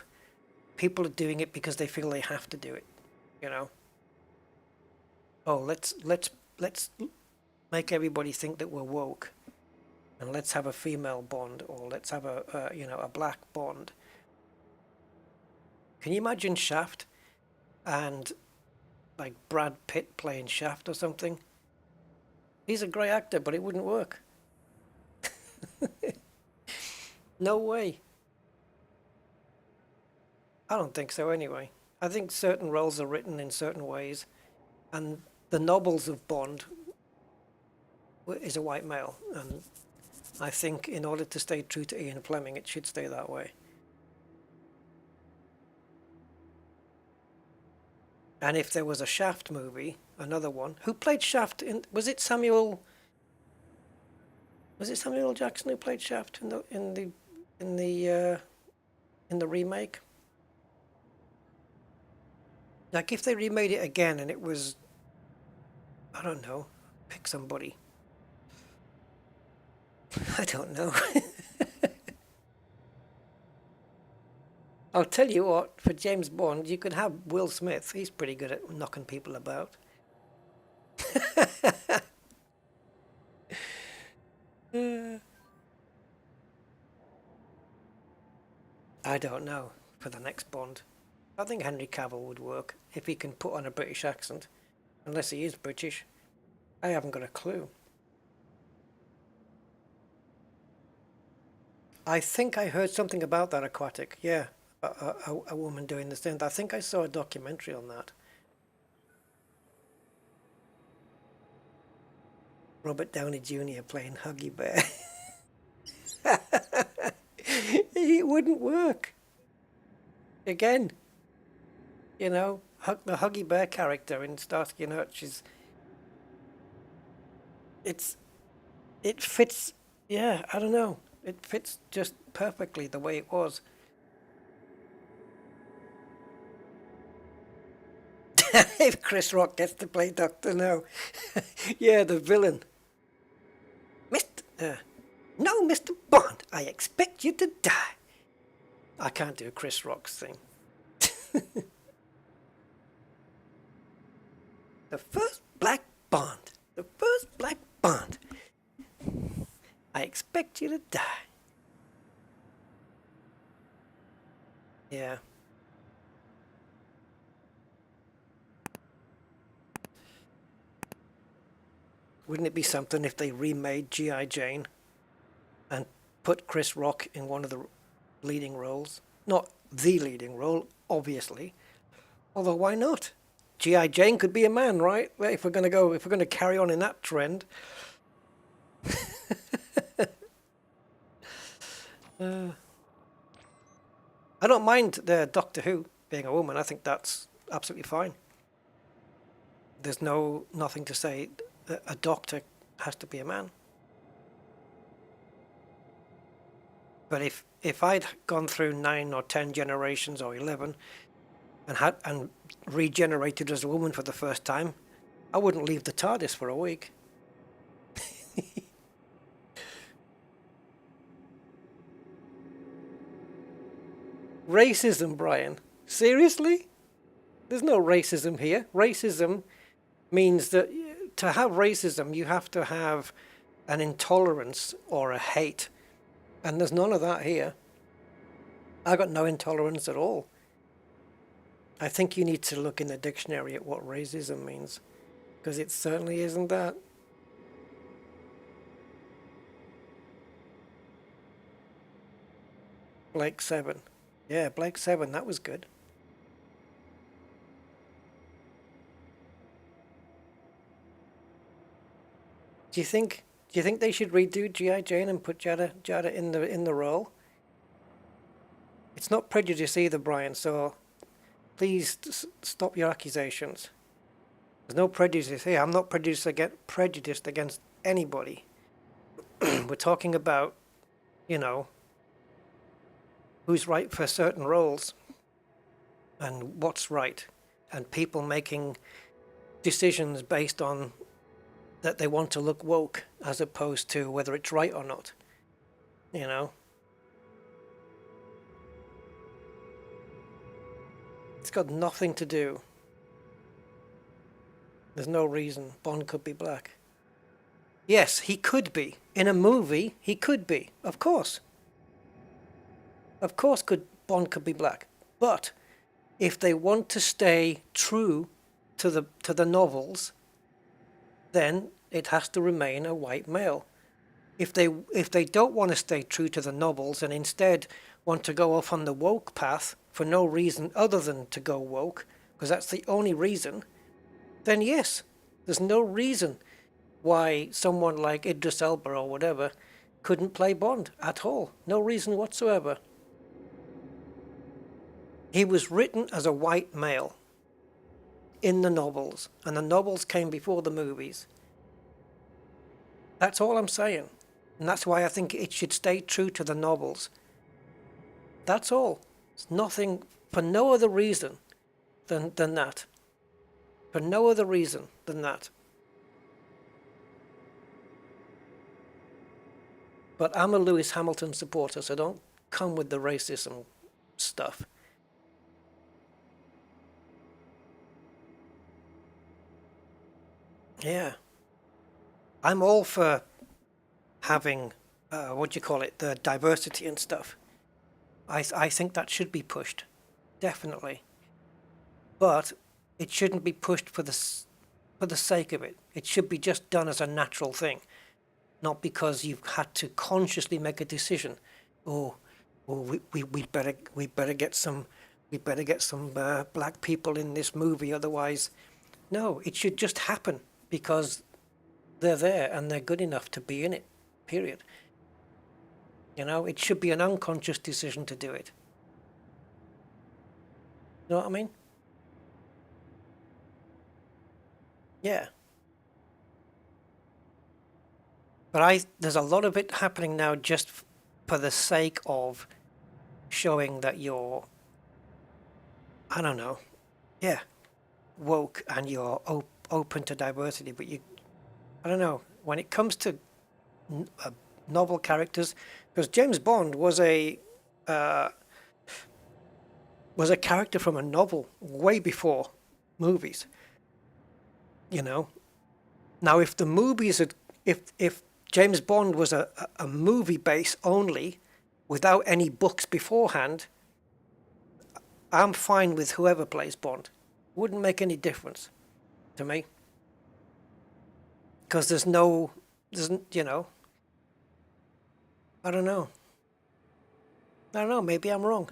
people are doing it because they feel they have to do it, you know? Oh, let's make everybody think that we're woke, and let's have a female Bond, or let's have a black Bond. Can you imagine Shaft and like Brad Pitt playing Shaft or something? He's a great actor, but it wouldn't work. No way. I don't think so anyway. I think certain roles are written in certain ways, and the nobles of Bond is a white male, and I think in order to stay true to Ian Fleming, it should stay that way. And if there was a Shaft movie, another one, who played Shaft in? Was it Samuel Jackson who played Shaft in the remake? Like if they remade it again and it was, I don't know, pick somebody. I don't know. I'll tell you what, for James Bond, you could have Will Smith. He's pretty good at knocking people about. I don't know for the next Bond. I think Henry Cavill would work if he can put on a British accent. Unless he is British. I haven't got a clue. I think I heard something about that aquatic. Yeah, a woman doing this thing. I think I saw a documentary on that. Robert Downey Jr. playing Huggy Bear. It wouldn't work. Again, you know, the Huggy Bear character in Starsky and Hutch is... It fits, yeah, I don't know. It fits just perfectly the way it was. If Chris Rock gets to play Dr. No. Yeah, the villain. No, Mr. Bond, I expect you to die. I can't do Chris Rock's thing. The first black Bond. The first black Bond. I expect you to die. Yeah. Wouldn't it be something if they remade G.I. Jane and put Chris Rock in one of the leading roles? Not the leading role, obviously. Although why not? G.I. Jane could be a man, right? If we're going to carry on in that trend. I don't mind the Doctor Who being a woman. I think that's absolutely fine. There's nothing to say that a doctor has to be a man. But if I'd gone through 9 or 10 generations or 11 and regenerated as a woman for the first time, I wouldn't leave the TARDIS for a week. Racism, Brian. Seriously? There's no racism here. Racism means that to have racism, you have to have an intolerance or a hate. And there's none of that here. I got no intolerance at all. I think you need to look in the dictionary at what racism means, because it certainly isn't that. Blake 7. Yeah, Blake 7, that was good. Do you think they should redo G.I. Jane and put Jada in the role? It's not prejudice either, Brian, so please stop your accusations. There's no prejudice here. I'm not prejudiced against anybody. We're talking about, you know, who's right for certain roles and what's right, and people making decisions based on that they want to look woke as opposed to whether it's right or not, you know. It's got nothing to do. There's no reason Bond could be black. Yes, he could be. In a movie, he could be. Of course. Of course Bond could be black. But if they want to stay true to the novels, then it has to remain a white male. If they don't want to stay true to the novels and instead want to go off on the woke path for no reason other than to go woke, because that's the only reason, then yes, there's no reason why someone like Idris Elba or whatever couldn't play Bond at all. No reason whatsoever. He was written as a white male in the novels, and the novels came before the movies. That's all I'm saying. And that's why I think it should stay true to the novels. That's all. It's nothing, for no other reason than that. For no other reason than that. But I'm a Lewis Hamilton supporter, so don't come with the racism stuff. Yeah. I'm all for having, the diversity and stuff. I think that should be pushed, definitely. But it shouldn't be pushed for the sake of it. It should be just done as a natural thing, not because you've had to consciously make a decision. We better get some black people in this movie, otherwise. No, it should just happen because they're there and they're good enough to be in it. Period. You know, it should be an unconscious decision to do it. You know what I mean? Yeah. But there's a lot of it happening now just for the sake of showing that you're, I don't know, yeah, woke and you're open to diversity. But I don't know, when it comes to novel characters, because James Bond was a character from a novel way before movies. You know, now if the movies had, if James Bond was a movie base only, without any books beforehand, I'm fine with whoever plays Bond. Wouldn't make any difference to me, because there's you know. I don't know. Maybe I'm wrong.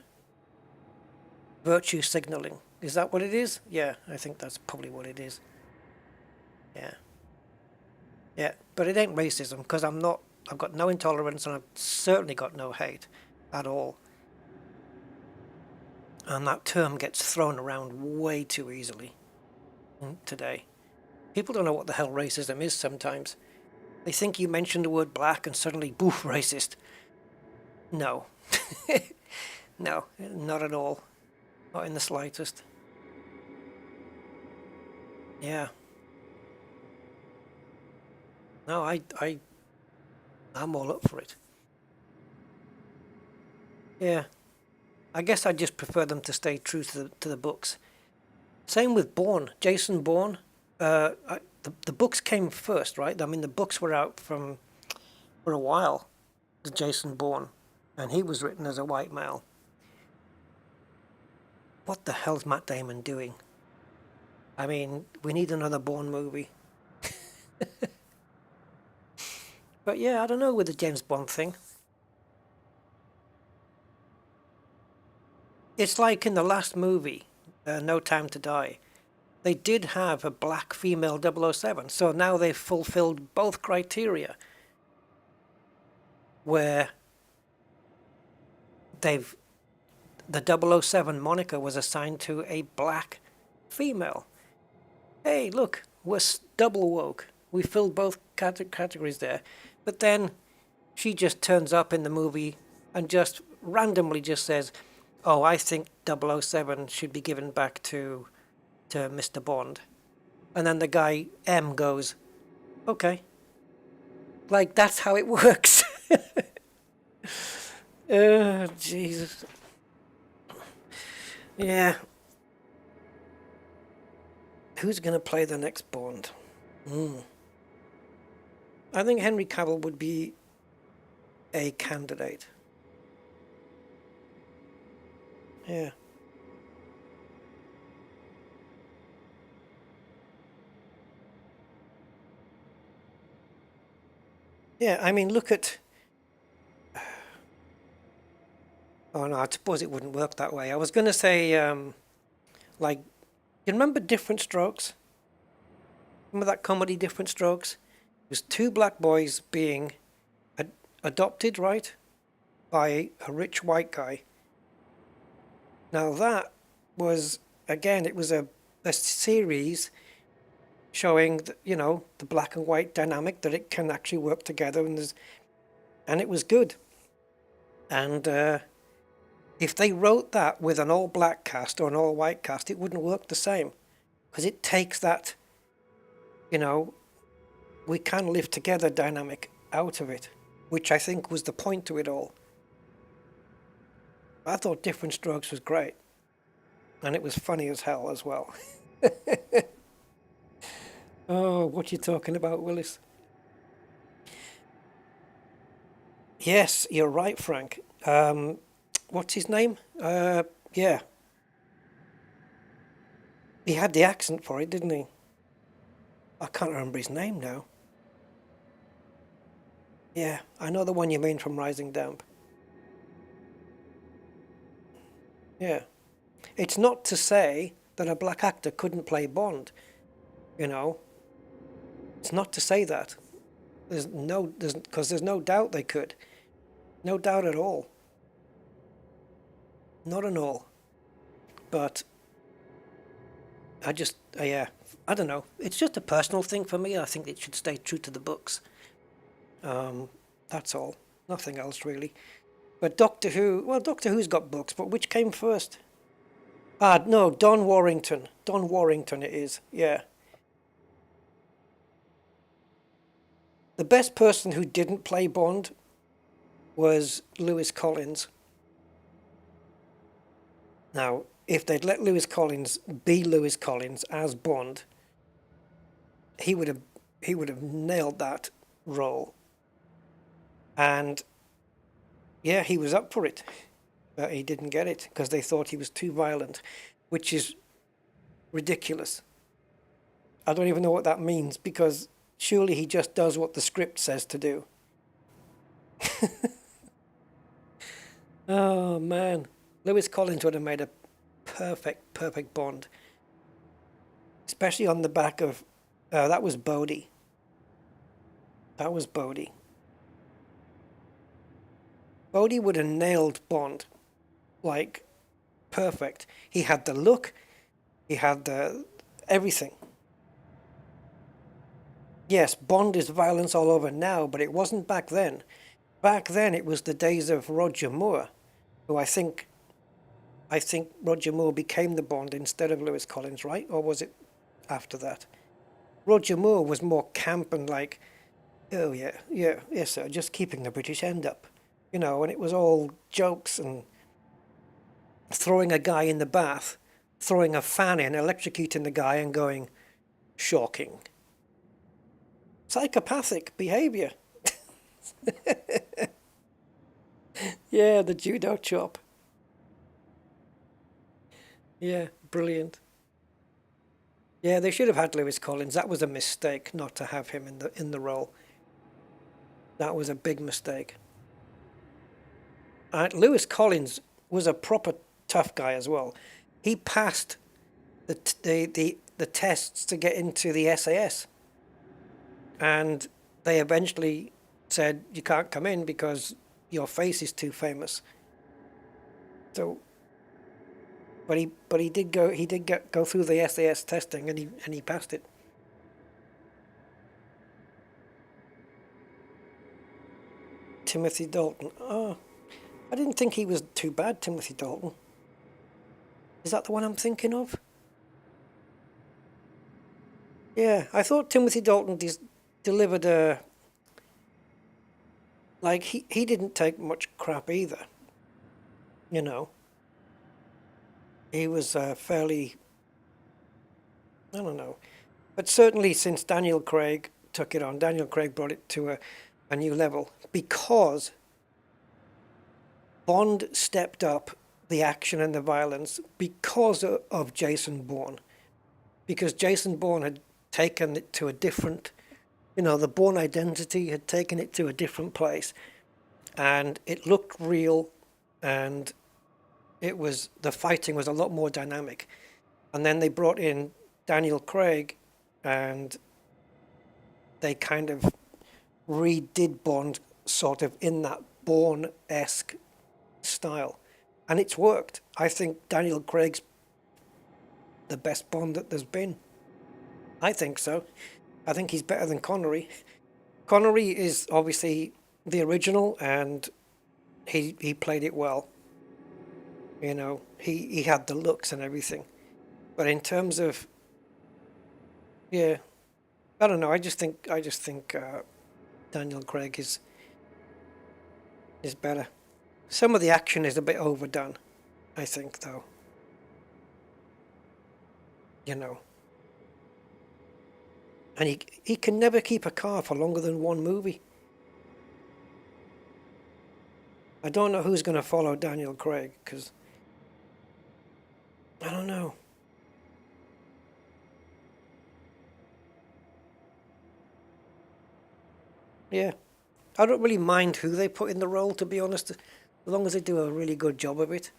Virtue signaling. Is that what it is? Yeah, I think that's probably what it is. Yeah. Yeah, but it ain't racism, because I've got no intolerance, and I've certainly got no hate at all. And that term gets thrown around way too easily today. People don't know what the hell racism is sometimes. They think you mention the word black and suddenly, boof, racist. No. No, not at all. Not in the slightest. Yeah. No, I'm all up for it. Yeah. I guess I just prefer them to stay true to the books. Same with Bourne, Jason Bourne. The books came first, right? I mean, the books were out for a while, the Jason Bourne, and he was written as a white male. What the hell's Matt Damon doing? I mean, we need another Bourne movie. But yeah, I don't know with the James Bond thing. It's like in the last movie, No Time to Die. they did have a black female 007. So now they've fulfilled both criteria, where they've the 007 moniker was assigned to a black female. Hey, look, we're double woke. We filled both categories there. But then she just turns up in the movie and just randomly just says, oh, I think 007 should be given back to Mr. Bond. And then the guy, M, goes, okay. Like, that's how it works. Oh, Jesus. Yeah. Who's going to play the next Bond? I think Henry Cavill would be a candidate. Yeah. Yeah, I mean, look at... Oh, no, I suppose it wouldn't work that way. I was going to say, like, you remember Different Strokes? Remember that comedy Different Strokes? It was two black boys being adopted, right? By a rich white guy. Now that was, again, it was a series showing, the black and white dynamic, that it can actually work together, and it was good. And if they wrote that with an all-black cast or an all-white cast, it wouldn't work the same. Because it takes that, we can live together dynamic out of it, which I think was the point to it all. I thought Different Strokes was great. And it was funny as hell as well. Oh, what you talking about, Willis? Yes, you're right, Frank. What's his name? Yeah. He had the accent for it, didn't he? I can't remember his name now. Yeah, I know the one you mean from Rising Damp. Yeah. It's not to say that a black actor couldn't play Bond, It's not to say that. Because there's no doubt they could. No doubt at all. Not at all. But I just, I don't know. It's just a personal thing for me. I think it should stay true to the books. That's all. Nothing else, really. But Doctor Who's got books, but which came first? No, Don Warrington. Don Warrington it is, yeah. The best person who didn't play Bond was Lewis Collins. Now, if they'd let Lewis Collins be Lewis Collins as Bond, he would have nailed that role. And yeah, he was up for it, but he didn't get it because they thought he was too violent, which is ridiculous. I don't even know what that means, because surely he just does what the script says to do. Oh man, Lewis Collins would have made a perfect Bond, especially on the back of that was Bodhi. Bodhi would have nailed Bond, like, perfect. He had the look, he had the everything. Yes, Bond is violence all over now, but it wasn't back then. Back then it was the days of Roger Moore, who I think Roger Moore became the Bond instead of Lewis Collins, right? Or was it after that? Roger Moore was more camp and like, oh yes sir, just keeping the British end up. And it was all jokes and throwing a guy in the bath, throwing a fan in, electrocuting the guy and going, shocking. Psychopathic behavior. Yeah, the judo chop. Yeah, brilliant. Yeah, they should have had Lewis Collins. That was a mistake not to have him in the role. That was a big mistake. Lewis Collins was a proper tough guy as well. He passed the the tests to get into the SAS. And they eventually said, you can't come in because your face is too famous. So, but he did go through the SAS testing, and he passed it. Timothy Dalton. Oh, I didn't think he was too bad, Timothy Dalton. Is that the one I'm thinking of? Yeah, I thought Timothy Dalton delivered a... Like, he didn't take much crap either. You know. He was fairly... I don't know. But certainly since Daniel Craig took it on, Daniel Craig brought it to a new level. Because Bond stepped up the action and the violence because of Jason Bourne. Because Jason Bourne had taken it to a different, the Bourne identity had taken it to a different place. And it looked real, and the fighting was a lot more dynamic. And then they brought in Daniel Craig, and they kind of redid Bond sort of in that Bourne-esque style. And it's worked. I think Daniel Craig's the best Bond that there's been. I think so. I think he's better than Connery. Connery is obviously the original, and he played it well. He had the looks and everything. But in terms of, yeah, I don't know. I just think Daniel Craig is better. Some of the action is a bit overdone, I think, though. And he can never keep a car for longer than one movie. I don't know who's going to follow Daniel Craig, because I don't know. Yeah. I don't really mind who they put in the role, to be honest, as long as they do a really good job of it.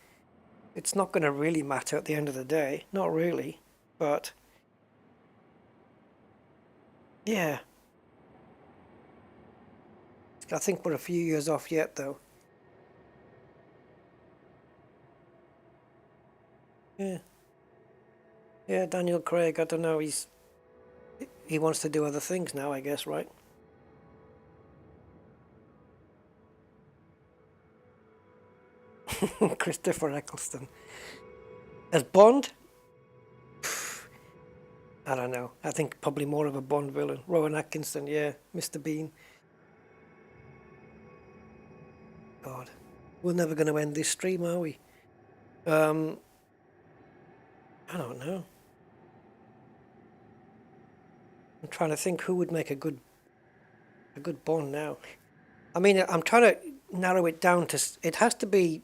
It's not going to really matter at the end of the day. Not really. But yeah. I think we're a few years off yet, though. Yeah. Yeah, Daniel Craig, I don't know, he wants to do other things now, I guess, right? Christopher Eccleston. As Bond? I don't know. I think probably more of a Bond villain. Rowan Atkinson, yeah. Mr. Bean. God. We're never going to end this stream, are we? I don't know. I'm trying to think who would make a good Bond now. I mean, I'm trying to narrow it down to... It has to be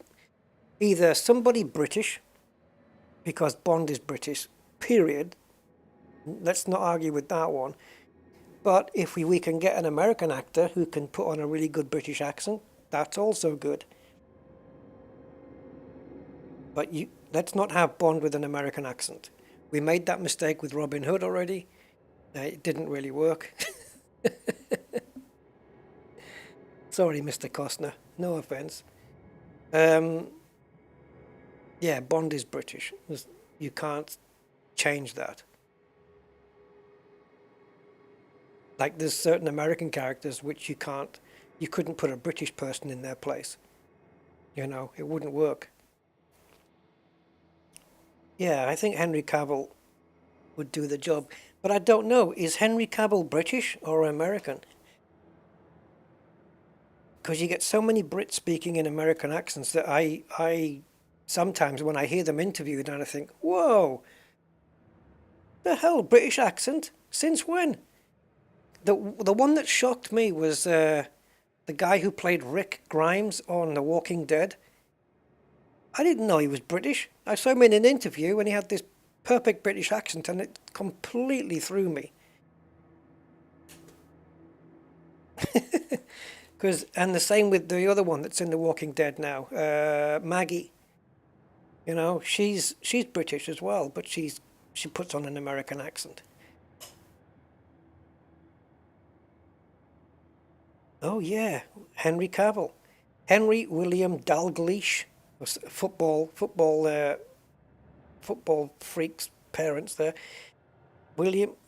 either somebody British, because Bond is British, period. Let's not argue with that one. But if we can get an American actor who can put on a really good British accent, that's also good. But let's not have Bond with an American accent. We made that mistake with Robin Hood already. It didn't really work. Sorry, Mr. Costner. No offense. Yeah, Bond is British. You can't change that. Like, there's certain American characters which you couldn't put a British person in their place. It wouldn't work. Yeah, I think Henry Cavill would do the job. But I don't know, is Henry Cavill British or American? Because you get so many Brits speaking in American accents that I sometimes when I hear them interviewed, and I think, whoa, the hell, British accent? Since when? The one that shocked me was the guy who played Rick Grimes on The Walking Dead. I didn't know he was British. I saw him in an interview and he had this perfect British accent, and it completely threw me. And the same with the other one that's in The Walking Dead now, Maggie. She's British as well, but she's She puts on an American accent. Oh yeah, Henry Cavill. Henry William Dalglish, football freaks parents there.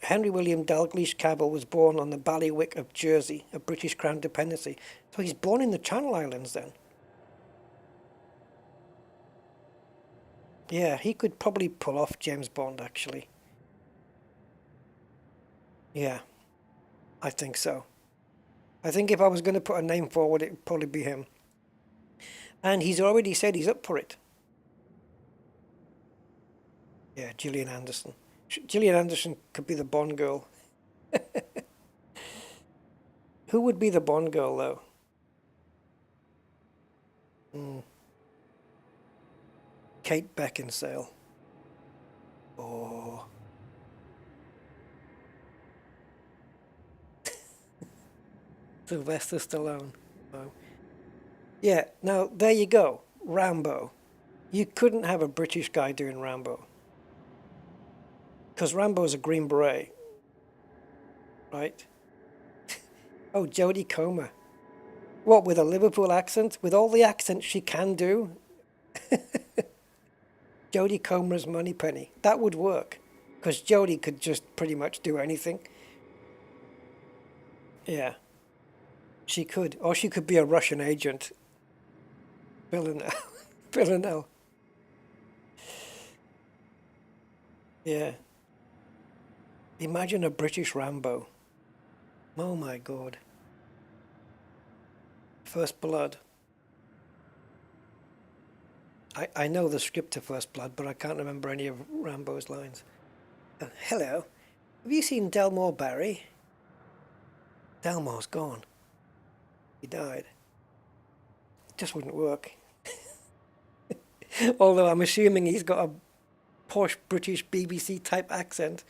Henry William Dalglish Cavill was born on the Bailiwick of Jersey, a British Crown dependency. So he's born in the Channel Islands then. Yeah, he could probably pull off James Bond actually. Yeah, I think so. I think if I was going to put a name forward, it would probably be him. And he's already said he's up for it. Yeah, Gillian Anderson. Gillian Anderson could be the Bond girl. Who would be the Bond girl, though? Kate Beckinsale. Oh. Sylvester Stallone. Oh. Yeah, now there you go. Rambo. You couldn't have a British guy doing Rambo. Because Rambo's a Green Beret. Right? Oh, Jodie Comer. What, with a Liverpool accent? With all the accents she can do? Jodie Comer's Moneypenny. That would work. Because Jodie could just pretty much do anything. Yeah. She could. Or she could be a Russian agent. Villanelle. Villanelle. Yeah. Imagine a British Rambo. Oh my God. First Blood. I know the script to First Blood, but I can't remember any of Rambo's lines. Hello. Have you seen Delmore Barry? Delmore's gone. He died. It just wouldn't work. Although I'm assuming he's got a posh British BBC type accent.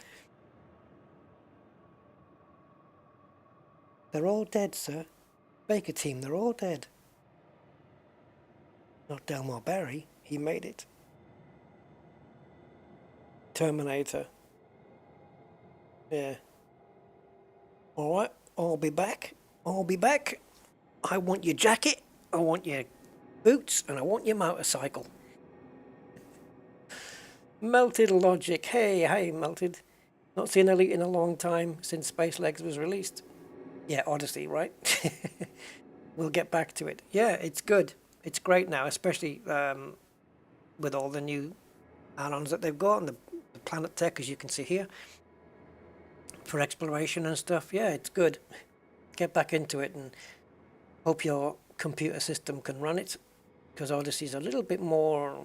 They're all dead, sir. Baker team, they're all dead. Not Delmore Barry. He made it. Terminator. Yeah. Alright, I'll be back. I'll be back. I want your jacket, I want your boots, and I want your motorcycle. Melted Logic. Hey, Melted. Not seen Elite in a long time since Space Legs was released. Yeah, Odyssey, right? We'll get back to it. Yeah, it's good. It's great now, especially with all the new add-ons that they've got and the Planet Tech, as you can see here, for exploration and stuff. Yeah, it's good. Get back into it and hope your computer system can run it, because Odyssey's a little bit more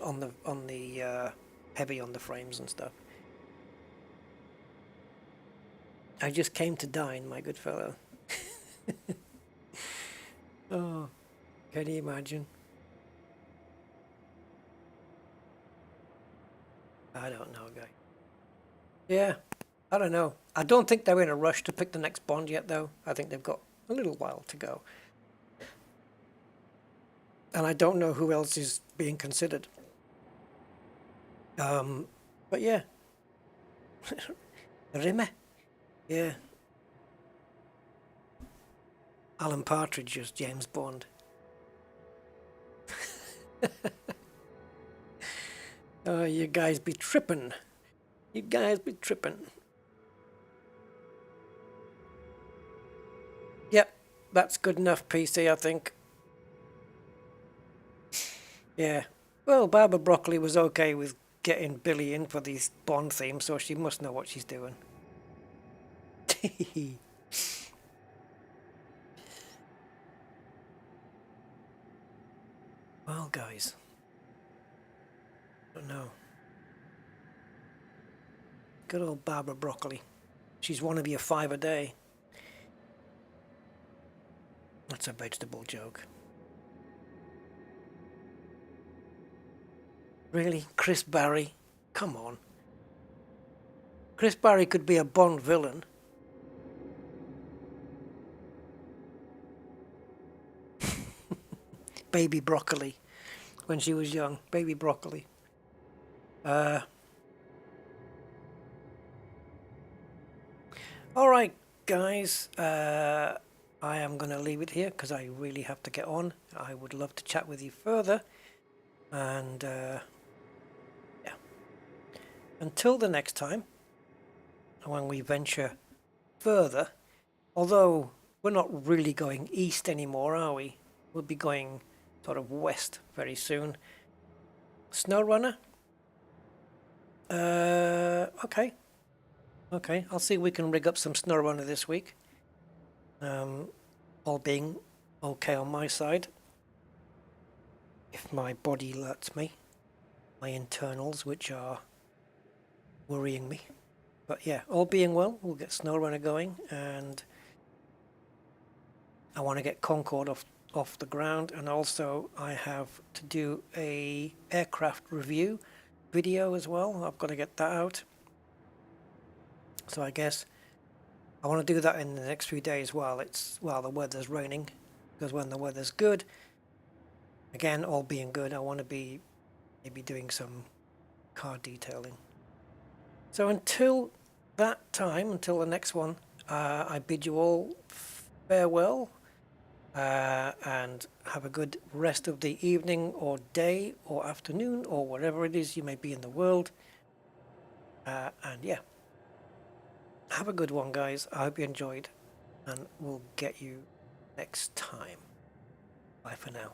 on the heavy on the frames and stuff. I just came to dine, my good fellow. Oh, can you imagine? I don't know, guy. Yeah, I don't know. I don't think they're in a rush to pick the next Bond yet, though. I think they've got a little while to go. And I don't know who else is being considered. But yeah. Rime. Yeah. Alan Partridge as James Bond. Oh, you guys be tripping. You guys be tripping. Yep, that's good enough, PC, I think. Yeah. Well, Barbara Broccoli was okay with getting Billy in for these Bond themes, so she must know what she's doing. Well, guys, I don't know. Good old Barbara Broccoli. She's one of your 5 a day. That's a vegetable joke. Really? Chris Barry? Come on. Chris Barry could be a Bond villain. Baby Broccoli. When she was young. Baby Broccoli. All right, guys. I am going to leave it here because I really have to get on. I would love to chat with you further. And yeah. Until the next time, when we venture further, although we're not really going east anymore, are we? We'll be going sort of west very soon. SnowRunner? Okay. Okay, I'll see if we can rig up some SnowRunner this week. All being okay on my side. If my body lets me. My internals, which are worrying me. But yeah, all being well, we'll get SnowRunner going, and I want to get Concorde off the ground, and also I have to do a aircraft review video as well. I've got to get that out. So I guess I want to do that in the next few days while the weather's raining, because when the weather's good, again, all being good, I want to be maybe doing some car detailing. So until that time, until the next one, I bid you all farewell, and have a good rest of the evening or day or afternoon or wherever it is you may be in the world. And yeah, have a good one, guys. I hope you enjoyed, and we'll get you next time. Bye for now.